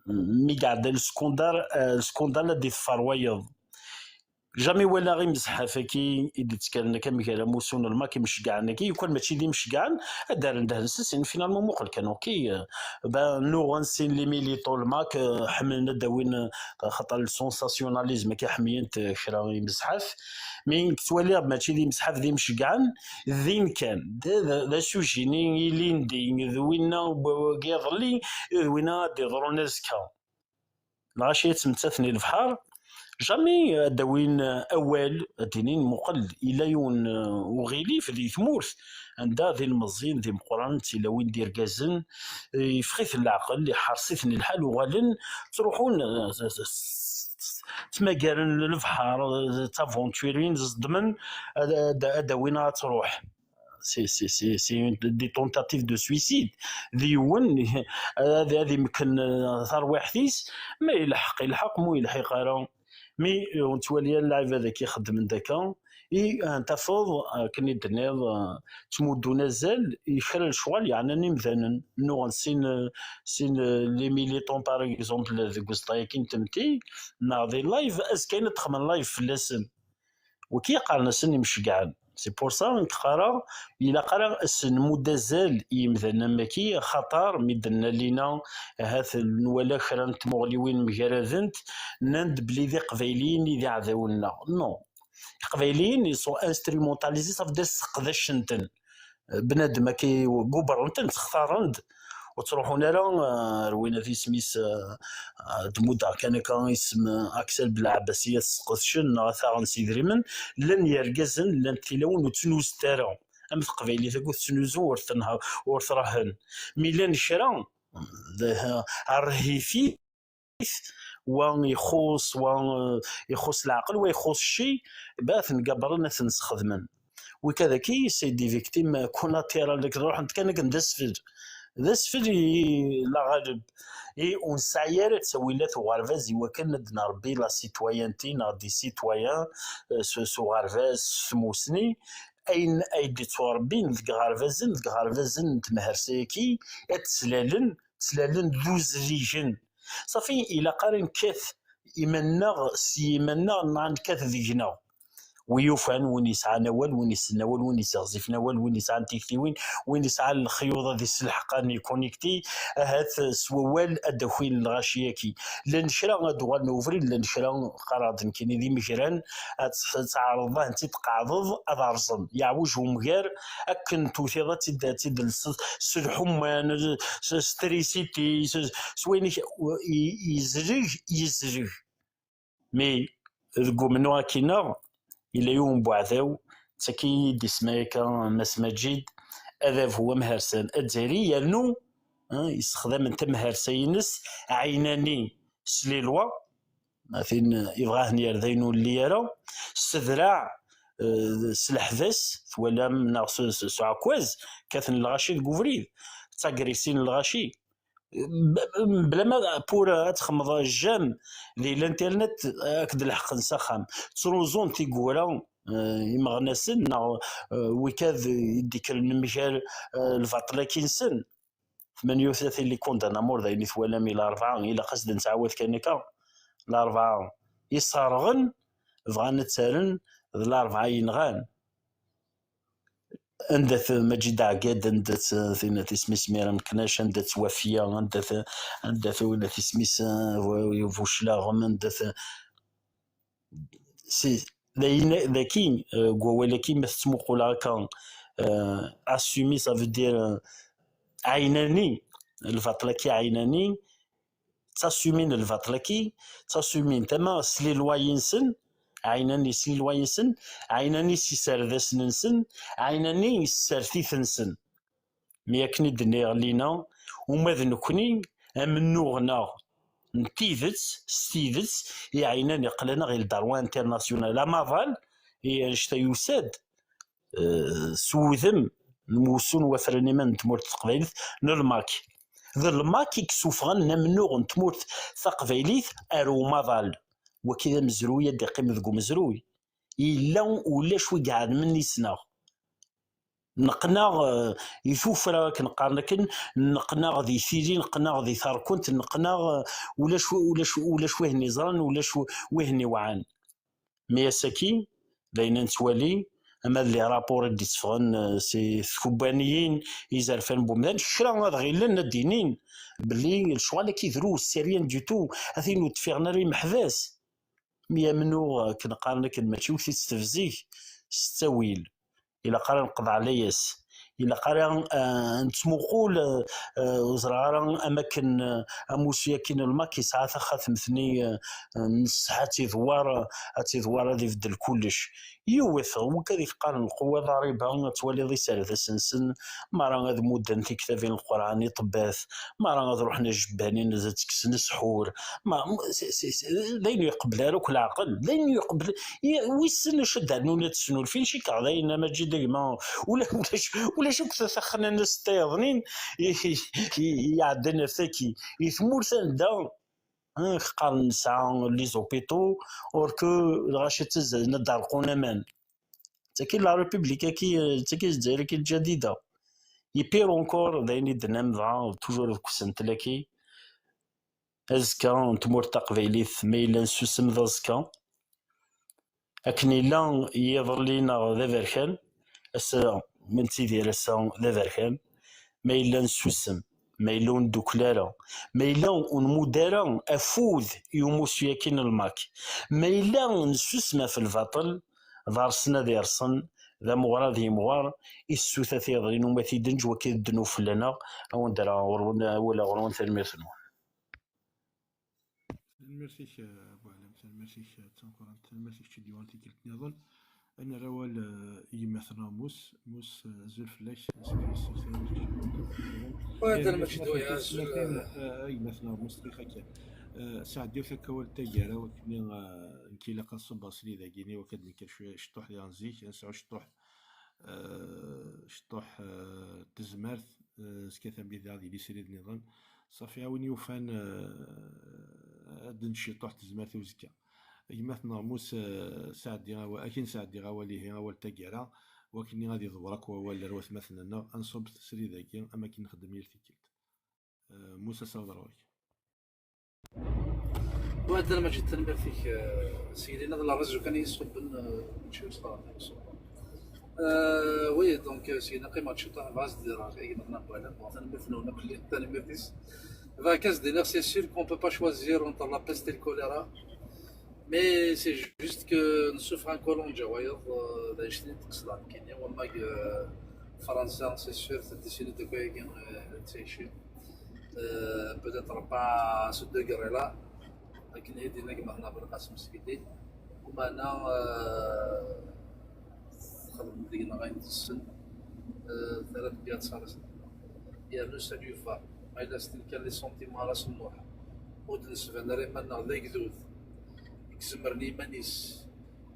مي قاعد السكوندار دي فرويض جامي ولا غير مزحافه كي يدي تكلنا كمثال موسون الما كي مشجعنا كي يكون ماشي دي مشجعن دار عنده نسين فينالمون موقل كانوا كي نو غنسين لي ميليتون الماك حملنا داوين خاطر السونساسيوناليزم كي حمينت كرا مزحاف مي توالي ماشي دي مزحاف دي مشجعن ذين كان ذا سوجيني لين دي ذوينا كيظلي ذوينا دي ضرونيزكا الغاشيه تمتثني البحر جامي داوين اول دينين مقل الى يون وغيليف ذي ثمورث عندها ذي المزين ذي مقران الى وين دير كازن يفخيث العقل اللي حرصيثني الحال وغالن تروحون تماكارن البحر تافونتورين زدمن داوينا تروح سي دي تونتاتيف دو سويسيد ذي هذه يمكن ثار واحديس ما يلحق مو يلحق راه مي تولي اللاعب هذاك يخدم داكا تفوض كني دنيض تمودو نازل يخرج الشغل يعني مثلا نو سين لي ميليتون باغ اكزومبل ذوك السطايكين تمتي ناضي لايف اس كاين تخمن لايف في اللسن وكي قالنا سني مش قاعد سي بور سا نقرا الى قرا السن مدازال يمثلنا ماكي خطر مدنا لينا هاث ولا خرنت مغليوين مجردنت نند بلي ذي قبايليين ذي عذاولنا نو قبايليين يسو انسترومونتاليزي صاف داس قداشنتن بنادم كي كوبرنتن تختارند وتروحون راه روينا في سميس دمودا كان اسم اكسل بالعباسيه سقطشن ثاغن سيدريمن لن يرقزن لن تيلون وتنوز تارا ام في قبيلي تقول تنوزو ورثنها ورثرهن ميلان شرا الرهيفي وان يخص العقل ويخص الشيء باث نقبرنا تنسخدمن وكذا كي سيدي فيكتيم كوناتيرا لك نروح كان كندسفل ذا سفري لا غالب اي اون ساير تسوي لا غارفاز وكان ندنا ربي لا سيتويانتي نا دي سيتويان سو غارفاز سموسني اين ايدي توربين غارفازن تمهرسيكي تسلالن دوز ريجن صافي الى قارن كاث يمنا نعن كاث ذيجنا ويوفان وين يسعى نوال وين يسعى نوال وين يسعى زيف نوال وين يسعى تيكتيوين وين يسعى الخيوط ذي السلحقاني كونيكتي هات سوال ادخوين الغاشياكي لنشرا دوغال نوفري لنشرا قراضن كيني ذي مجران تعرضه انت تقعضض اضارزن يعوجهم غير اكن توثيضا تيد السلحمان ستريسيتي سوين يزرج مي منو كينا إلا يوم بوعثاو تاكي دي سمايكا ماس مجيد هذا هو مهرسان الجزائري يرنو يستخدم انت مهرسينس عيناني سليلوا مثلا يبغاه يردينو اللي يرى استذراع سلحفاس ولا من سعكواز كاثن الغاشي الكوفريد تاكريسين الغاشي بلا ما بور تخمض الجام ديال الانترنت اكد الحق نسخم تروزون تيقورا يمغنسن وكاد يديكر المجال الفاطله كينسن 38 اللي كنت انا مور ذا ثوالا مي الاربعه الى قصد نتعاود كانك الاربعه يصارغن بغا نتسالن الاربعه ينغان عندت مجد عقاد عندت ثينا تسميس ميرا مكناش عندت وفيه عندت ولا تسميس فوشلاغ عندت سي ذاكي ولكن ما تسموقوا هكا اسومي سا فو دير عيناني الفاطلكي عيناني تاسومين الفاطلكي تاسومين تما سلي الواينسن عيناني سلي الواينسن عيناني سيسارداس ننسن عيناني سارتيثنسن مياكني دنيغ لينا وما ذنكني امنوغنا نتيذت ستيذت عيناني قلنا غير داروان انترناسيونال امافال انشتا يساد سوذم نموسون وفرني من تمورت تقبيلت نرماكي ذا الماكي كسوفغن نمنوغ نتمورت ثقبيليت ارو مافال وكذا مزرويه دي قيم ذكو مزروي الا ولا شوي قاعد من يسنا نقنا يثوفرا كنقارن نقنا ذي ثيري نقنا ذي ثاركونت نقنا ولا شو هني زران ولا شو وهني وعان مياساكي داين نتوالي اما اللي رابور دي تفغن سي ثوبانيين يزرفان بومدان الشرا هذا غير لنا دينين باللي الشغل كيدرو سيريان دي تو اثين وتفيغنا ري محذاس ميا منو كنقارن كن ماشي وثي تستفزيه ستاويل الى قرا نقض على ياس الى قرا نتموقول وزرارا اماكن اموسيا كين الماكي ساعات خاثمثني نصحاتي ذوار هذه يبدل كلش يوث وكذا قارن القوه ضريبه تولي ضي سالث سنسن ما راه غاد مدن في كتابين القران يطباث ما راه غاد روحنا جبانين زاد تكسن سحور ما لين يقبل هذوك العقل لين يقبل ويسن شد عنونا تسنول فين شي كعضينا ما تجي ديما ولا شو كتسخن الناس تايضنين يعدنا ثاكي يثمور ثاندا قال نسعى لي زوبيتو اوركو غاشي تزاد ندارقونا مان تاكي لا ريبوبليكا كي تاكي الجزائر كي الجديده يبير اونكور دايني دنام ضع توجور كسنت لكي ازكا تمور تقبيليث ميلان سوسم ذا زكا اكني لا يظلينا ذا بركان اسا من تيدير اسا ذا بركان ميلان سوسم ميلون دوكلارا ميلون ونمودارا افوذ يوموس ياكين الماك ميلان نسوسما في الباطل ضارسنا ديرسن ذا مغرا ذي مغار السوثا ثيضرين وما ثيدنج وكيد دنوف لنا او ندرا ولا غرون ثلميثنو ميرسيك ابو علام ميرسيك تنقران ميرسيك شي ديوانتي كنت نظن انا روال يمثل موس زول فلاش وهذا المشهد يمثل موس طريقه كان ساعد ديال كوال تاجر وكني نكيلا قصم باصلي ذا كيني وكاد نكر شويه شطوح ديال نزيك نسعو شطوح تزمرت سكاثا بلي ذا لي سريد نظام صافي عاوني وفان دن شطوح تزمرت وزكا يمثل موس ساعد ديال اكين ساعد ديال غوالي هي غوال تاجر وكني غادي ضورك ولا روث مثلا انصب سري ذاكي اما كي نخدم يرتكلت موسى صادروي وهذا ما جيت تنبر فيك سيدي نظر الرجل كان يصب شو صار وي دونك سيدنا قيمه شطا باز ديال اي نظن بوالا مثلا مثلا نقل ثاني ميرتيس vacances des nerfs, c'est sûr qu'on ne peut pas choisir entre la peste et le choléra, mais c'est juste que nous souffrons un colon de Jawaïr, d'Aïchni, d'Axlan, Kenya, ou Mag, français, c'est sûr, c'est décidé de quoi il y a peut-être pas à ce degré-là, mais il y a des gens qui m'ont appris à se mouiller, ou maintenant, خدمة دينا غاين السن 3 بيات صار il y a le salut fa ما إلا كان لي سونتيمون على سموح ودنسف أنا راه مالنا ذاك ذوذ يكزمرني مانيس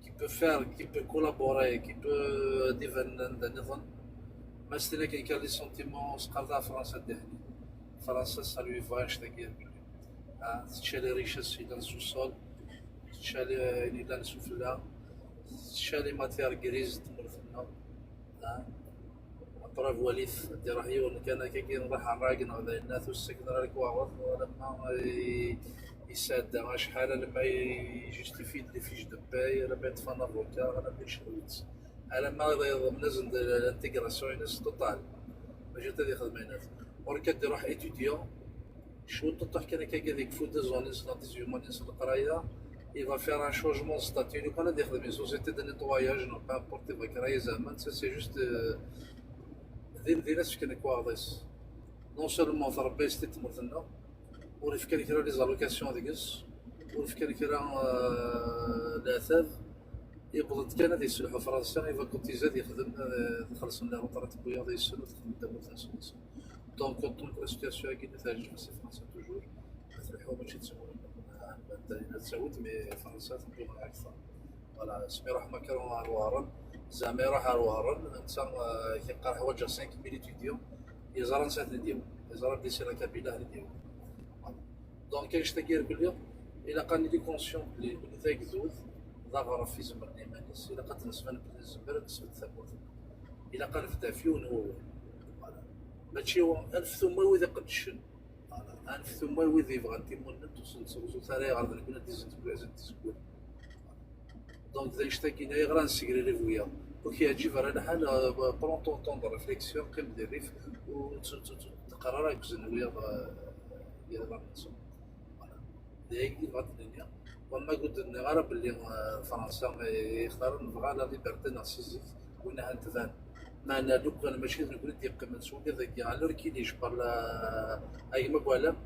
كي بو فير كي بو كولابوري كي بو ديفان نظن ما ستنا كان لي سونتيمون سقرضا فرنسا دهني فرنسا سالوي فاش تاكير تشالي ريشاس إلى نسوسول تشالي إلى نسوفلا تشالي ماتير غريز تمرثنا طرف وليف دي راح يقول كان كي نروح على الراقنا ولا الناس والسكن راك واعرف لما يساد شحال لما يجوستيفي لي فيش دو باي راه تفانا فوكا انا ماشي شويت على ما منزل الانتيغراسيون توتال باش تدي خدمينات وركد يروح ايتوديون شو تطيح كان كذاك فوت دي زونيس لا ديزيومانيس القرايه il va faire un changement de statut nous on a des sociétés de nettoyage non pas importe va زمان c'est juste دي ناس كان كواضيس نون سولمون تربي ستيتمر لنا ولف كان كرا لي زالوكاسيون ديكس ولف كان كرا الاثاث يبغض كان هذه يسلحوا فرنسا يفا كوتيزاد يخدم تخلص لنا روطرات بويا ديال السنه تخدم دابا فرنسا دونك كنت لا سيتياسيون كي نتاج في فرنسا توجور تسلحوا ماشي تسوي انت تسوت مي فرنسا تبغى اكثر فوالا سمي روح ماكرون على زعما يروح على الوهران انت كيلقى حوايج 5000 ايتيديون يزران ساعه نديرو يزران بلي سي لا كابيلا نديرو دونك كاين شتاكير بلي الا قاني لي كونسيون بلي ذاك زوز ظهر في زمرني مانيس الا قد نسبن بلي الزبر نسبت ثبوت الا قال في تافيون هو ماشي هو الف ثم وذا قد شن الف ثم وذا يبغى تيمون توصل سوزو ثاني غادي نكون ديزنت بلازم تسكول دونك ذا نشتاكي نايا غرا نسيكري ريفويا وكي رانا حال برون طون طون دو ريفليكسيون قيم دير ريف وتقرا راك بزنويا ديال الرسوم هي اللي بغات الدنيا. وما قلت لنا غير باللي فرنسا يختار نبغى لا ليبرتي نارسيزيك وين هانتفان معنا دوك انا ماشي نقول لك يبقى منسوق ذاك على ركيلي جبر لا اي ما قوالا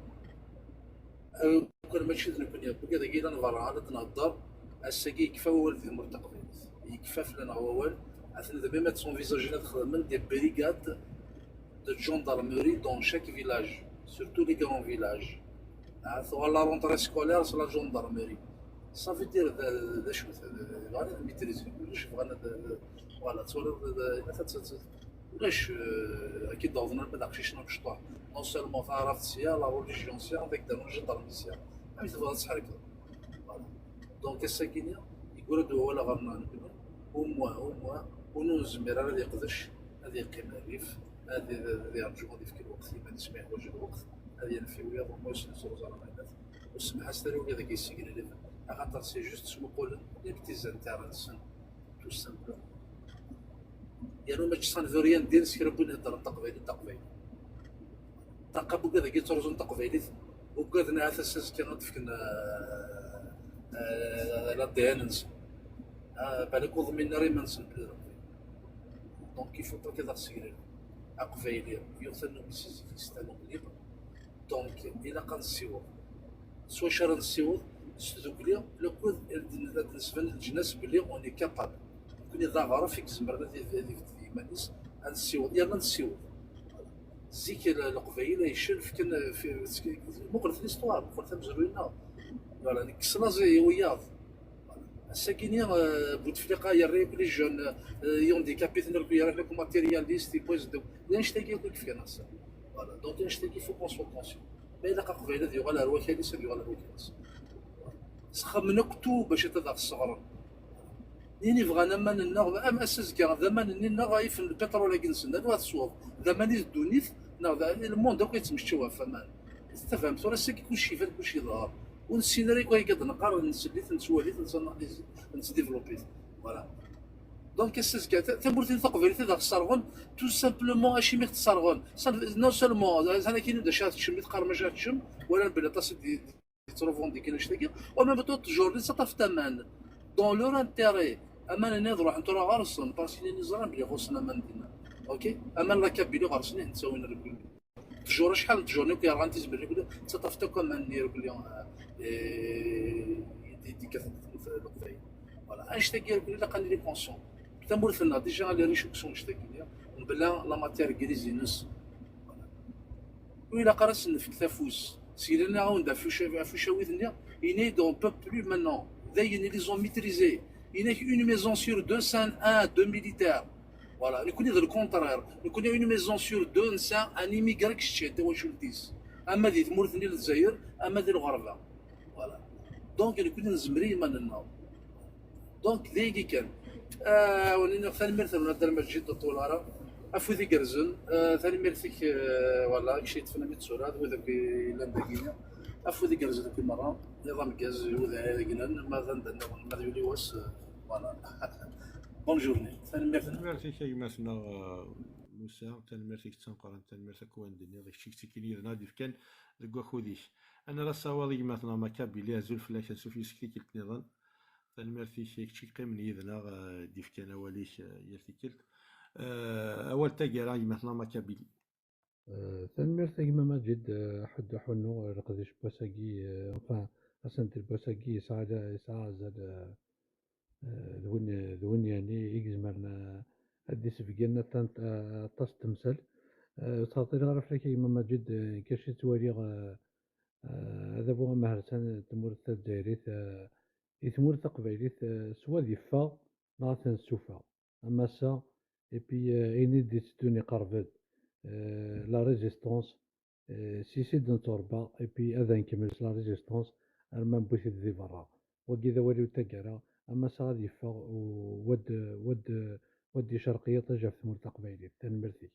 كان ماشي نكون يبقى ذاك الا نفرع على تنهضر الساكي يكفى هو في المرتقبين يكفى فلان هو اول عندنا دابا ما تسونفيزاجينا تخدم دي بريغاد دو جوندارموري دون شاك فيلاج سورتو لي كرون فيلاج ولا رونتري سكولير سلا جوندارموري صافي دير ذا شو غادي ميتريزي واش بغانا فوالا تصور ولاش اكيد ضوضنا ما داكشي شنو كشطوح نون سولمون تعرفت سيا لا ريليجيون سيا داك دارو جدارمي سيا ما تبغى تحرك فوالا دونك الساكنه يقولوا دو ولا غرنا نبني وموا ونزمر هذا يقدش هذا يقيم الريف هذه يرجعوا في كل وقت ما نسمع وجه الوقت هذه نفي ويا ضمو يسلسلوا زعما وسمح ستاريو كذا كيسيكل لي خاطر سي جوست سمقول لي بتيز انترنسن تو سامبل يعني ما تصنفوا ريان دير سيربو نهضر تقبيلي تقبو كذا كي ترزون تقبيلي وكذا على اساس كان تفكنا لا ديانس بالك وضمن ري منسن دونك كيف با كذا سيري اقبيلي يوثنوا بسيزي كريستالو ليبر دونك الى قنسيو سوا شرا نسيوض ستوكليا لو كود نسبة الجناس بلي اوني كابابل كوني ذا غرا فيك زمرنا هذيك مانيس نسيوض يلا نسيوض زيك القبيله يشرف كان في مقرف في ليستوار مقرف مزروينا فوالا نكسنا زي وياض الساكينيا بوتفليقه يري بلي جون يون دي كابيتن ربيع لكم ماتيرياليست يبوز دو نشتاكي كيف كان هسه فوالا دونك نشتاكي فو كونسون كونسيون ما الا قبيله ديال غالا الوكاليس ديال غالا الوكاليس سخمنا كتو باش تذاق الصغر نيني بغانا ما ننا ام اساس كاع زمان ننا غايف البترول كنسنا هذا الصواب زمان الدونيت نا الموند دوك يتمشوا فمان استفهمت ولا ساكي كلشي فات كلشي ظهر والسيناريو كاي قد نقرا نسليت نتواليت نتديفلوبي فوالا دونك اساس كاع تمورتي تقبل تذاق الصرغون تو سامبلومون اشي ميت الصرغون نو سولمون انا كاين دا شات تشم تقرا جات تشم ولا البلاطه يتروفون ديك الاشتكي وما بتو تجور صطف تمن دون لور انتيري اما نضرو انت راه غارسون باسكو نزران بلي غوصنا من دينا اوكي اما لا كابيلو غارسني نساوي نركل تجور شحال تجورني كي رانتيز بلي كل صطفت كم نير بلي دي كثر القضيه فوالا اشتكي بلي لا قال لي كونسون تمورثنا ديجا لي ريشوكسون اشتكي بلا لا ماتير غريزينس وإلا قرص نفك تفوس سيرنا عوندا فوشاويثنا إني دون بو بلو مانون ذاين اللي زون ميتريزي إني اون ميزون سور 202 ميليتير فوالا نكون ذا الكونترير نكون اون ميزون سور 200 ان ايميغري كشتي توا شو لديس اما ذي تمورثني للجزائر اما ذي الغربه فوالا دونك نكون نزمري ماننا دونك ذيكي كان ولينا ثاني مرثل نهضر المسجد طولارا افوذي كرزن ثاني مرثيك ولا شي تفنا ميتسورات وذاك لانداكينا افوذي كرزن كل مره نظام كاز وذا كنان ما عندنا ما يولي واس فوالا بون جورني ثاني مرثل ميرسي شي مثلا موسى ثاني ميرسي تنقرا ثاني ميرسي كوان دنيا داك الشيء تكيني نادي كان دكوا خوديش انا راه صوالي مثلا ما كابيلي هزول فلاش سوفي سكيت نظام ثاني ميرسي شي قيم يذنا ديف كان وليش يرتكلت اول تاجي راي مثلا ما كابيلي ثاني ميرسي كيما ماجد حد حنو رقدش بوساكي enfin أسنت البوساكي ساعة زاد ذون يعني يجزمرنا هدي سفقنا تانت طاس تمثل تعطينا غرف لك كيما ماجد كاش توالي هذا بوغ مهرسان تمور الجزائريت يتمور تقبيليت سوا ديفا لا تنسوفا اما سا اي بي اني ديستوني قربت لا ريزيستونس سي سيد نتوربا اي بي هذا نكمل لا ريزيستونس ارما بوث ذي برا وكذا وليو تاكارا اما سا غادي يفا ودي شرقيه طجا في ثمور تقبيليت تنمرتي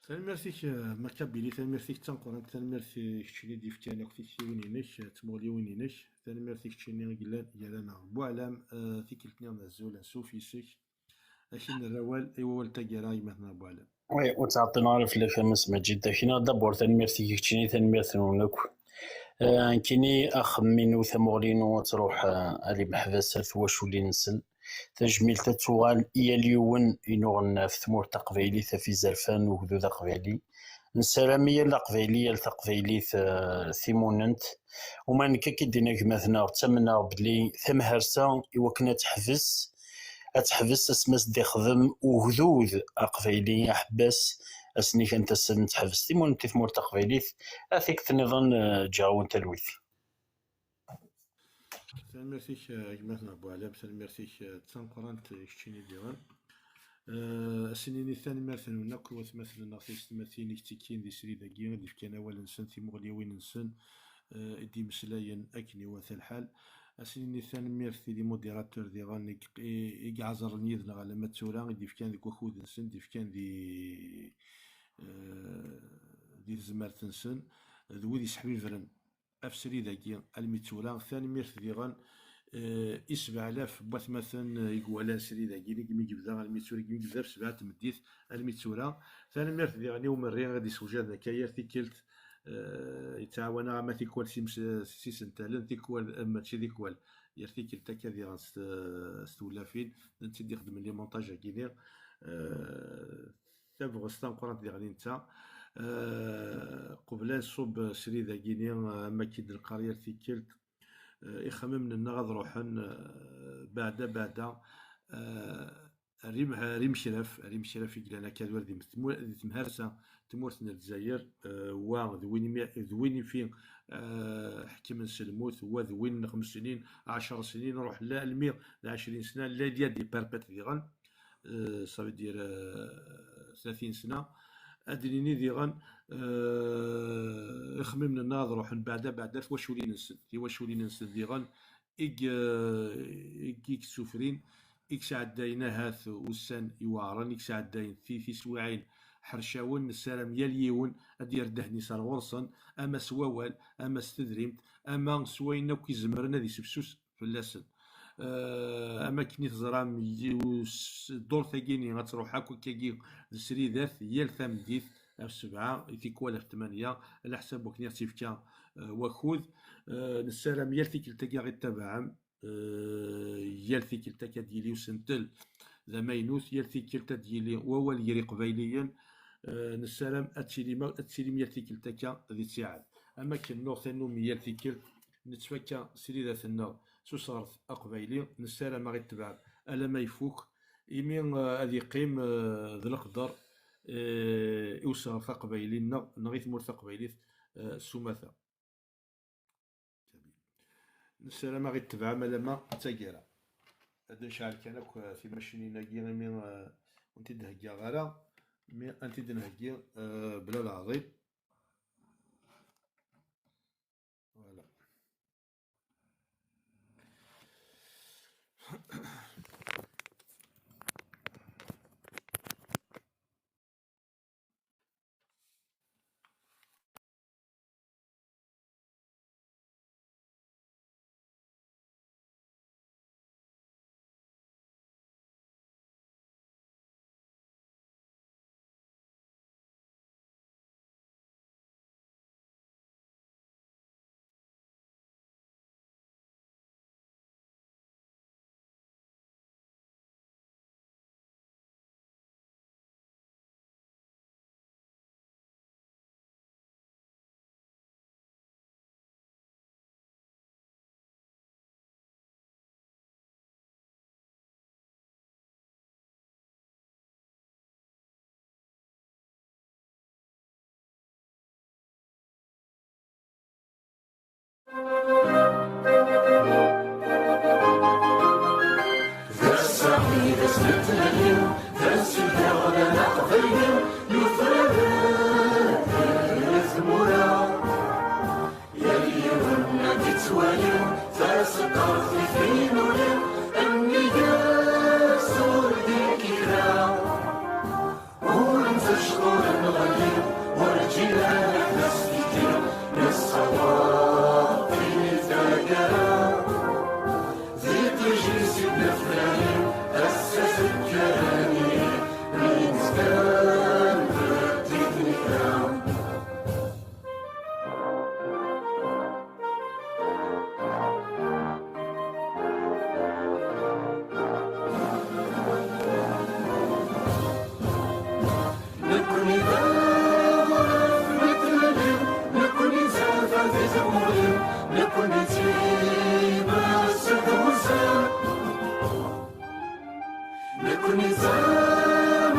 ثاني ميرسيك مكابيلي، ثاني ميرسيك تنقران، ثاني ميرسيك تشيني ديفتيانا كتيكي وينينك تمولي وينينك، ثاني ميرسيك تشيني قلان يالانا بوعلام تيكلتني نزول نسوفيسك أكين الروال ايوا والتاكيرا مثلا بوعلام. وي وتعطينا على في الخمس مجد كينا دابور ثاني ميرسي كتشيني ثاني ميرسي نونك كيني أخمينو ثمغلينو تروح علي محبسة ثواش ولي نسل تجميل تتوغال إيا اليون إنوغن في ثمور تقبيلي في زرفان وهدو تقبيلي نسلامية الأقبيلية التقبيلي ثيموننت وما نكا كيدينا كمثنا تمنا بلي ثم هرسا إوا كنا تحفز اسماس دي خدم وهدود أقبيلي أحباس أسني كانت السن تحفز ثيموننت ثمور تقبيلي أثيك تنظن جاون تلويث. ثاني ميرسيك مثلا بوعلام، ثاني ميرسيك تنقران تشيني ديوان السنين الثاني مثلا ناكل مثلا ناقص تماثيل تيكين دي سري داكي غادي فكان اول نسن في مغليوين نسن دي مسلاين اكني وثا الحال السنين الثاني ميرثي دي موديراتور دي غانيك يعزر نيذنا على ما تسورا غادي فكان ديك وخود نسن دي فكان دي زمارت نسن ذوي يسحبين فرن افسري داكي الميتسورا ثاني ميرث دي غان 7000 بوث مثلا يقولان سري داكي اللي كيما يجبدا الميتسورا كيما يجبدا بسبعة تمديت الميتسورا ثاني ميرث دي غاني ومري غادي سوجاد كاير تيكلت يتعاونا ما تيكوال سي سنتالن تيكوال ماشي تيكوال يرتيكل تاكا ديال ستولافين انت دي خدم لي مونتاج كيدير تابغ ستنقران دي غادي نتا قبل نصوب سري داكيني ما كيد القريه تيكلت يخمم لنا غاد روحن بعد ريم شرف يقلانا كادوار دي تمهرسه تمورتنا الجزائر وذويني فين حكم نسلموت هو ذوين 5 سنين 10 سنين نروح لا 100 ل 20 سنه لا ديال دي بيربيت ديغان صافي دير 30 سنه ادريني ديغان يخمم لنا نروح بعد واش ولي ننسل ديغان إيك سوفرين إكس عداين هاث وسان يوارن إكس عداين في سواعين حرشاون السلام يليون أدير دهني صار غرصن أما سوال أما استدريمت أما سوينا وكي زمرنا دي سبسوس في اللسن أما كني تزرام الدور ثاقيني غتروح هاكو كاكي سري ذات يال ثامديث السبعة تيكوال 8 على حساب وكني تيفكا وخوذ نسالم يال تيكلتاكي غير تبعم يال تيكلتاكا ديالي وسنتل ذا ماينوث يال تيكلتا ديالي ووال يري قبايليا نسالم اتسيلي يال تيكلتاكا ذي تساعد اما كنو ثانو يال تيكلت نتفكا سيري ذات النار سوصارت اقبايلي نسالم غير تبع الا ما يفوك يمين هذي قيم ذا القدر يوصل ثقبيلي نغيث مور ثقبيلي سوماثا السلام غير تبع مالما تاكيرا هذا شعل كان في ماشينينا كي مين انت دهكيا غالا مي انت دنهكيا بلا العظيم فوالا ونتشكر نغني نظام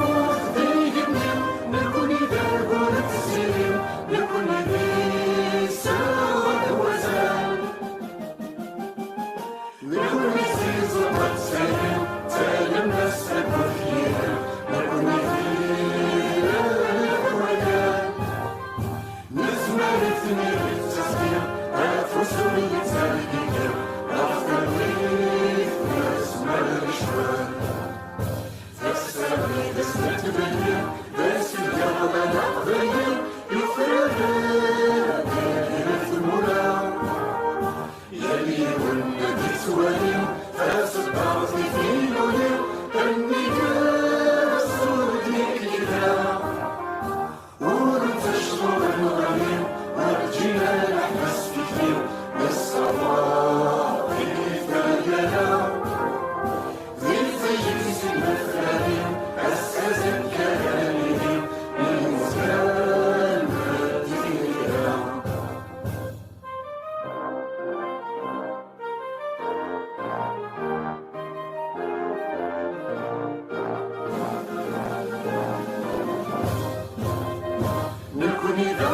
ضيقنا نكون إذا قلت السلم نكون ذي ساعة وزان نكون زي زبط سلم تالم نسلك وفيها نكون ذي الأولاد نزمر اثنين التسبيح أفوسهم يتسلقين أفضل ويث نسمع الإشوار فالسامي بس نتبين بس الجرد نقضين يفرد دائرة المولى يلي والنبي سوالين فصدعت في لولين النداء الصوت يكيدا ورتشطر الغنيم ورجينا نحبس في كثير بالصباح كيف بدنا ذي الفجر المفرادين أساسا كلامهم من زمان ردينا نكون إذا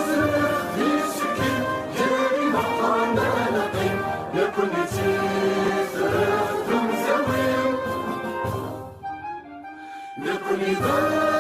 زرق في سكين جاري مقامنا نقيم نكون تفرق ثم زوين نكون إذا